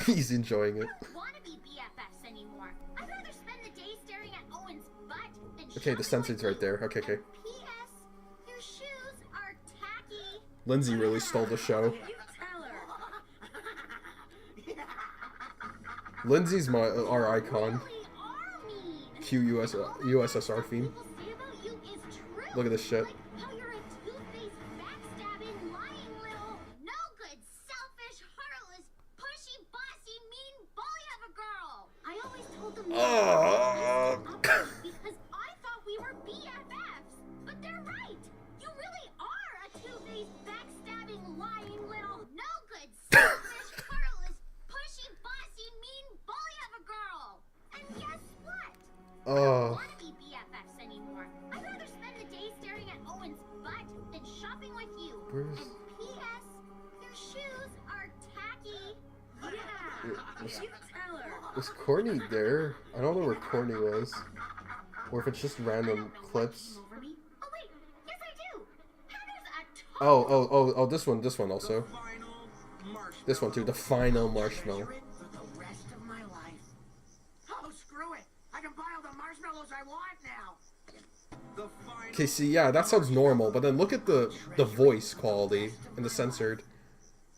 He's enjoying it. I don't want to be BFFs anymore. I'd rather spend the day staring at Owen's butt than Okay, the shopping censored's with right you. there. Okay. And P.S. Your shoes are tacky. Lindsay really stole the show. You tell her. Lindsay's our icon. Really are mean. Cue USSR theme. People say about you is true. Look at this shit. Like how you're a two-faced, backstabbing, lying little, no good, selfish, heartless, pushy, bossy, mean bully of a girl. I always told them you Ah. because I thought we were BFFs. But they're right. You really are a two-faced, backstabbing, lying little, no good, selfish, heartless, pushy, bossy, mean bully of a girl. And guess what? I don't want to be BFFs anymore. I'd rather spend the day staring at Owen's butt than shopping with you. Where's- And P.S. Your shoes are tacky. Was- You tell her. Was Courtney there? I don't know where Courtney was. Or if it's just random clips. Over me? Oh wait, yes I do. Heather's a Oh, this one also. Final marshmallow. This one too, the final marshmallow. Treasure it for the rest of my life. Oh, screw it. I can buy all the marshmallows I want now. The final Okay, see, yeah, that sounds normal, but then look at the voice quality and the censored.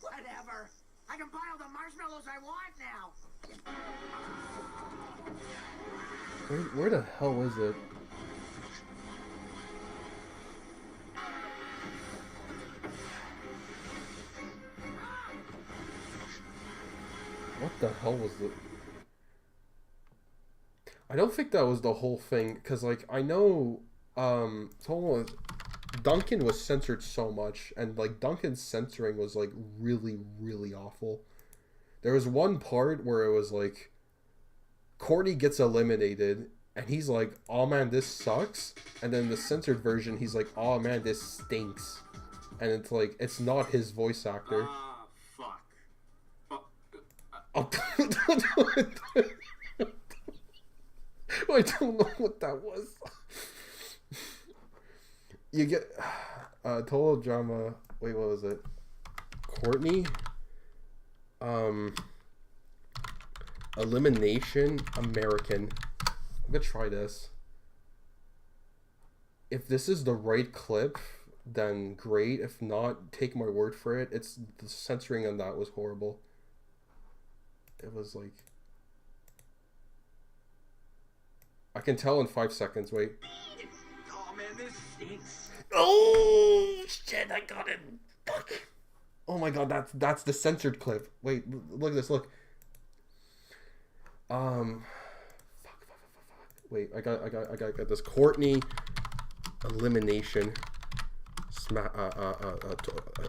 Whatever. I can buy all the marshmallows I want now. Where the hell is it? What the hell was it? I don't think that was the whole thing, because, like, I know, Duncan was censored so much, and, like, Duncan's censoring was, like, really, really awful. There was one part where it was, like, Courtney gets eliminated, and he's like, oh man, this sucks. And then the censored version, he's like, oh man, this stinks. And it's like, it's not his voice actor. Ah, fuck. I don't know what that was. You get Total Drama. Wait, what was it? Courtney. Elimination American. I'm gonna try this. If this is the right clip, then great. If not, take my word for it. It's the censoring on that was horrible. It was like, I can tell in 5 seconds. Wait. Oh man, this stinks. Oh shit! I got it. Fuck. Oh my god, that's the censored clip. Wait, look at this. Look. Fuck. Wait, I got this Courtney elimination. I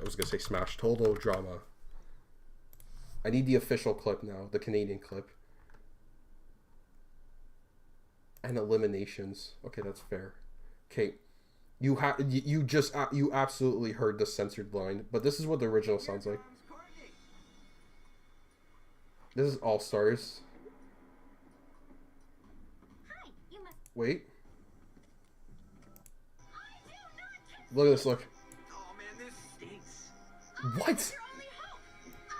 was gonna say Smash Total Drama. I need the official clip now, the Canadian clip. And eliminations. Okay, that's fair. Okay, you absolutely heard the censored line, but this is what the original sounds like. This is All Stars. Hi, you must. Wait. Look at this. Look. Oh man, this stinks. What? Your only hope. I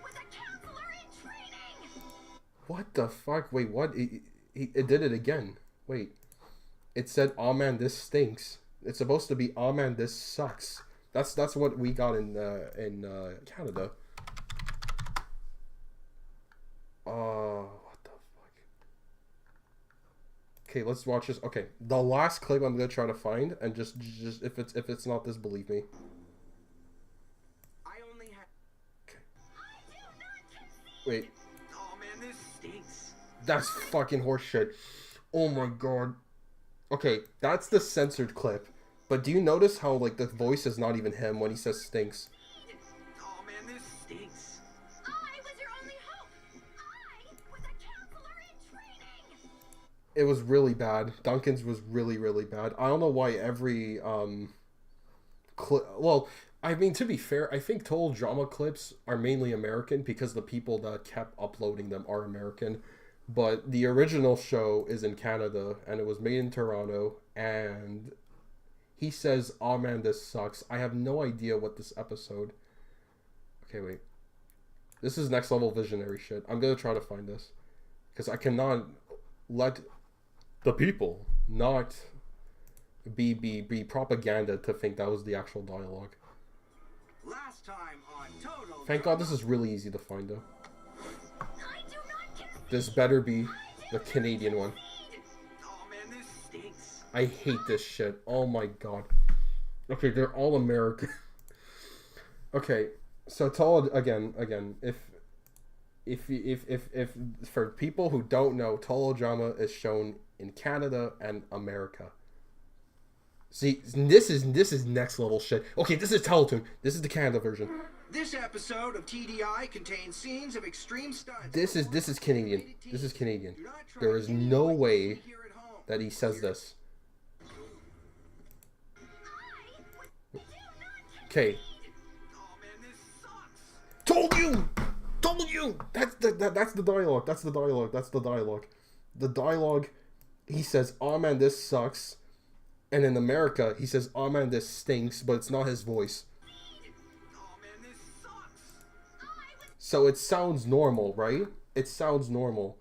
was a counselor in training. What the fuck? Wait, what? It did it again. Wait. It said, "Oh man, this stinks." It's supposed to be, "Oh man, this sucks." That's what we got in Canada. What the fuck? Okay, let's watch this. Okay, the last clip I'm gonna try to find, and just if it's not this, believe me. I only have. Wait. Oh man, this stinks. That's fucking horseshit. Oh my god. Okay, that's the censored clip. But do you notice how like the voice is not even him when he says stinks? Oh man, this stinks. I was your only hope. I was a counselor in training. It was really bad. Duncan's was really, really bad. I don't know why every well, I mean, to be fair, I think Total Drama clips are mainly American because the people that kept uploading them are American. But the original show is in Canada, and it was made in Toronto, and he says, "Oh man, this sucks." I have no idea what this episode... Okay, wait. This is next level visionary shit. I'm gonna try to find this. Because I cannot let the people not be propaganda to think that was the actual dialogue. Last time on Total. Thank God this is really easy to find, though. I do not concede. This better be the Canadian one. Oh man, this stinks. I hate this shit. Oh my god. Okay, they're all American. Okay, so again, if for people who don't know, Total Drama is shown in Canada and America. See, this is next level shit. Okay, this is Teletoon. This is the Canada version. This episode of TDI contains scenes of extreme stunts. This is Canadian. This is Canadian. There is no way that he says this. Okay. Oh man, this sucks. Told you. That's the dialogue. That's the dialogue. That's the dialogue. The dialogue. He says, "Oh man, this sucks," and in America he says, "Oh man, this stinks," but it's not his voice. Oh man, this sucks. So it sounds normal, right? It sounds normal,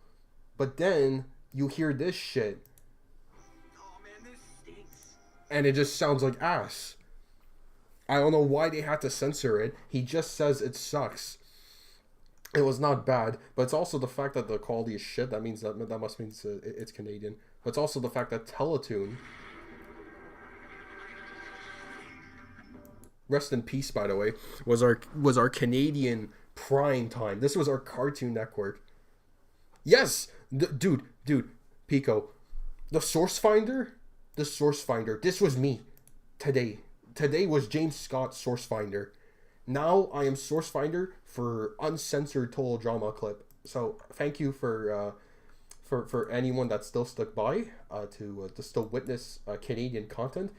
but then you hear this shit, Oh man, this stinks. and it just sounds like ass. I don't know why they had to censor it. He just says it sucks. It was not bad, but it's also the fact that the quality is shit. That means that must mean it's Canadian. But it's also the fact that Teletoon, rest in peace, by the way, was our Canadian prime time. This was our Cartoon Network. Yes, dude, Pico, the Source Finder. This was me today. Today was James Scott's Source Finder. Now I am Source Finder for uncensored Total Drama clip. So thank you for anyone that still stuck by to still witness Canadian content.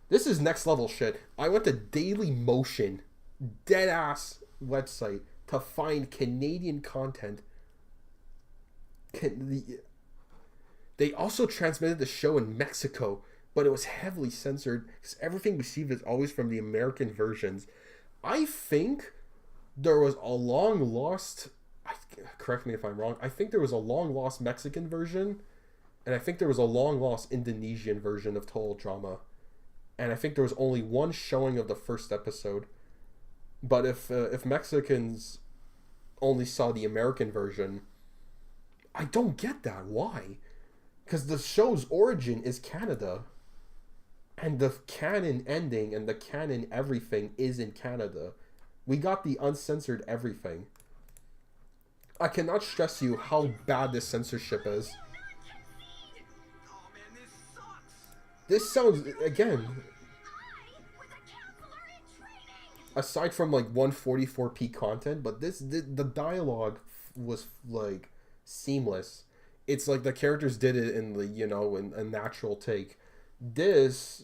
This is next level shit. I went to Daily Motion, dead ass website, to find Canadian content. They also transmitted the show in Mexico, but it was heavily censored because everything we see is always from the American versions. I think there was a long lost correct me if I'm wrong, I think there was a long lost Mexican version, and I think there was a long lost Indonesian version of Total Drama, and I think there was only one showing of the first episode. But if Mexicans only saw the American version, I don't get that. Why? Because the show's origin is Canada, and the canon ending and the canon everything is in Canada. We got the uncensored everything. I cannot stress you how bad this censorship is. Oh man, this sucks. This sounds, again, aside from like 144p content, but the dialogue was like seamless. It's like the characters did it in the, you know, in a natural take. This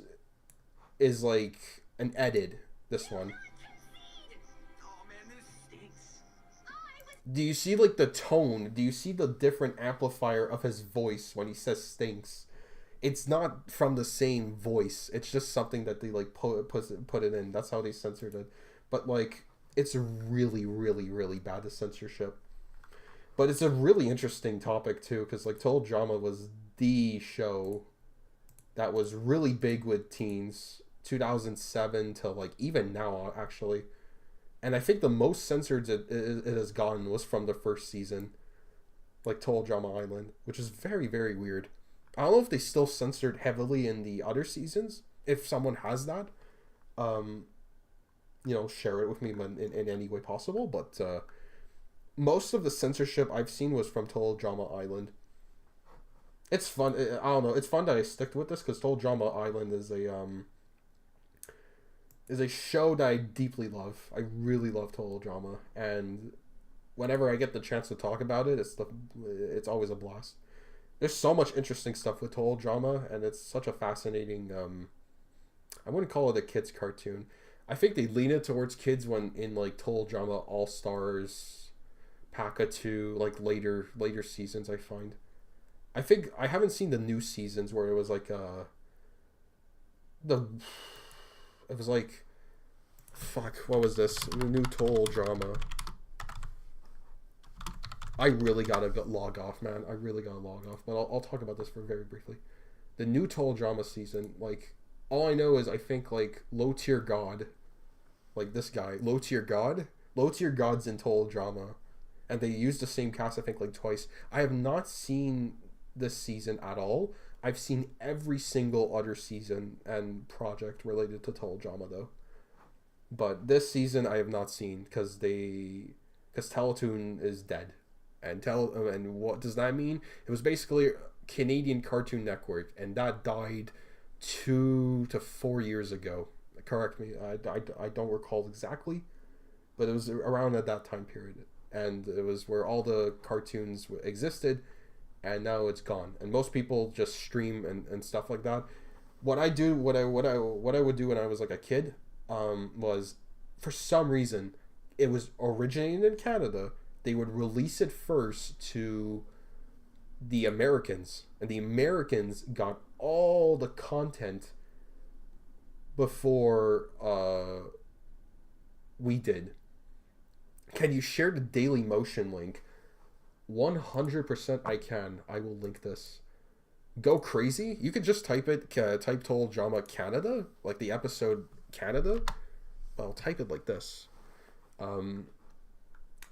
is like an edit, this one. Oh man, this stinks. Do you see like the tone? Do you see the different amplifier of his voice when he says stinks? It's not from the same voice. It's just something that they like put it in. That's how they censored it. But like, it's really, really, really bad, the censorship. But it's a really interesting topic too, because like Total Drama was the show that was really big with teens, 2007 to like even now actually. And I think the most censored it has gotten was from the first season, like Total Drama Island, which is very, very weird. I don't know if they still censored heavily in the other seasons. If someone has that, you know, share it with me in any way possible. But most of the censorship I've seen was from Total Drama Island. It's fun. I don't know. It's fun that I stick with this because Total Drama Island is a show that I deeply love. I really love Total Drama, and whenever I get the chance to talk about it, it's always a blast. There's so much interesting stuff with Total Drama, and it's such a fascinating. I wouldn't call it a kids cartoon. I think they lean it towards kids when in like Total Drama All Stars, Paka 2, like later seasons. I find. I think I haven't seen the new seasons where it was like it was like, fuck, what was this? The new Total Drama. I really gotta log off, man. I really gotta log off. But I'll talk about this for very briefly. The new Total Drama season, like, all I know is I think like Low Tier God, like this guy, Low Tier God's in Total Drama, and they used the same cast I think like twice. I have not seen this season at all. I've seen every single other season and project related to Total Drama though. But this season I have not seen because Teletoon is dead. And what does that mean? It was basically Canadian Cartoon Network, and that died 2 to 4 years ago. Correct me, I don't recall exactly, but it was around at that time period, and it was where all the cartoons existed, and now it's gone. And most people just stream and stuff like that. What I would do when I was like a kid, was for some reason it was originated in Canada. They would release it first to the Americans, and the Americans got all the content before we did. Can you share the Daily Motion link? 100% I can. I will link this. Go crazy. You could just type Total Drama Canada, like the episode Canada. I'll type it like this.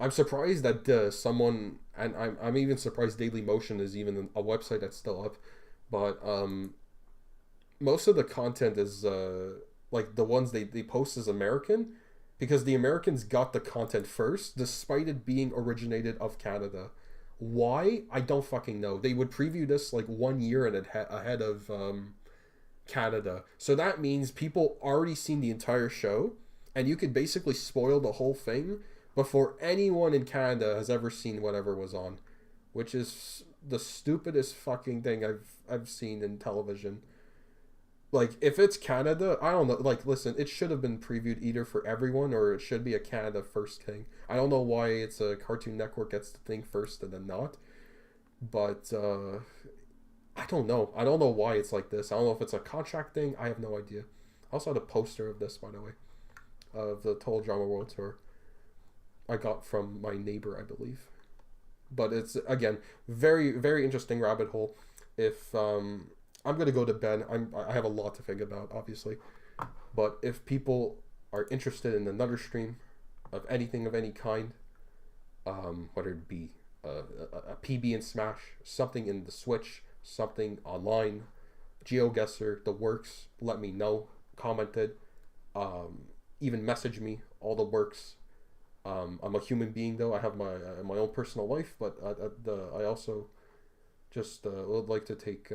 I'm surprised that someone, and I'm even surprised Daily Motion is even a website that's still up, but most of the content is like the ones they post is American, because the Americans got the content first, despite it being originated of Canada. Why? I don't fucking know. They would preview this like 1 year ahead of Canada, so that means people already seen the entire show, and you could basically spoil the whole thing before anyone in Canada has ever seen whatever was on, which is the stupidest fucking thing I've seen in television. Like, if it's Canada, I don't know, like, listen, it should have been previewed either for everyone, or it should be a Canada first thing. I don't know why it's a Cartoon Network gets the thing first and then not, but I don't know. I don't know why it's like this. I don't know if it's a contract thing. I have no idea. I also had a poster of this, by the way, of the Total Drama World Tour. I got from my neighbor, I believe. But it's, again, very, very interesting rabbit hole. If I'm gonna go to bed, I have a lot to think about, obviously. But if people are interested in another stream of anything of any kind, whether it be a PB and Smash, something in the Switch, something online, GeoGuessr, the works, let me know. Commented, even message me, all the works. I'm a human being, though. I have my own personal life, but I also just would like to take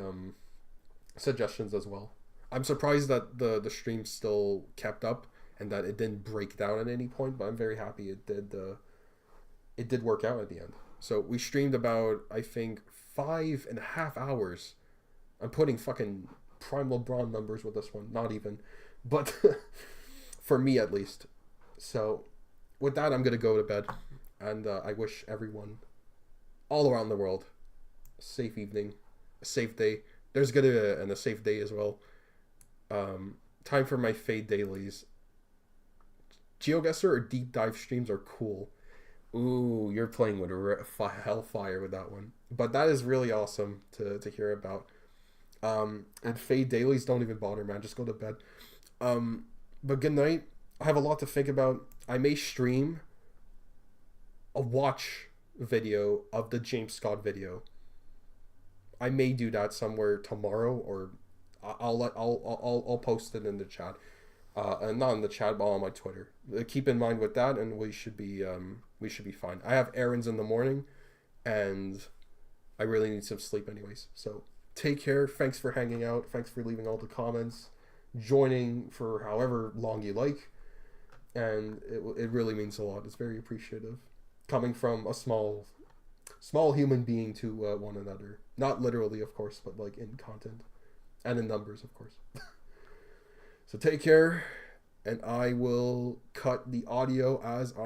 suggestions as well. I'm surprised that the stream still kept up and that it didn't break down at any point, but I'm very happy it did work out at the end. So we streamed about, I think, 5.5 hours. I'm putting fucking prime LeBron numbers with this one, not even, but for me at least. So with that, I'm gonna go to bed, and I wish everyone all around the world a safe evening, a safe day. There's gonna be a safe day as well. Time for my fade dailies. GeoGuessr or deep dive streams are cool. Ooh, you're playing with hellfire with that one. But that is really awesome to hear about. And fade dailies, don't even bother, man. Just go to bed. But good night. I have a lot to think about. I may stream a watch video of the James Scott video. I may do that somewhere tomorrow, or I'll post it in the chat. And not in the chat, but on my Twitter. Keep in mind with that, and we should be fine. I have errands in the morning, and I really need some sleep anyways. So take care. Thanks for hanging out. Thanks for leaving all the comments, joining for however long you like, and it really means a lot. It's very appreciative, coming from a small human being to one another. Not literally, of course, but like in content and in numbers, of course. So take care, and I will cut the audio as I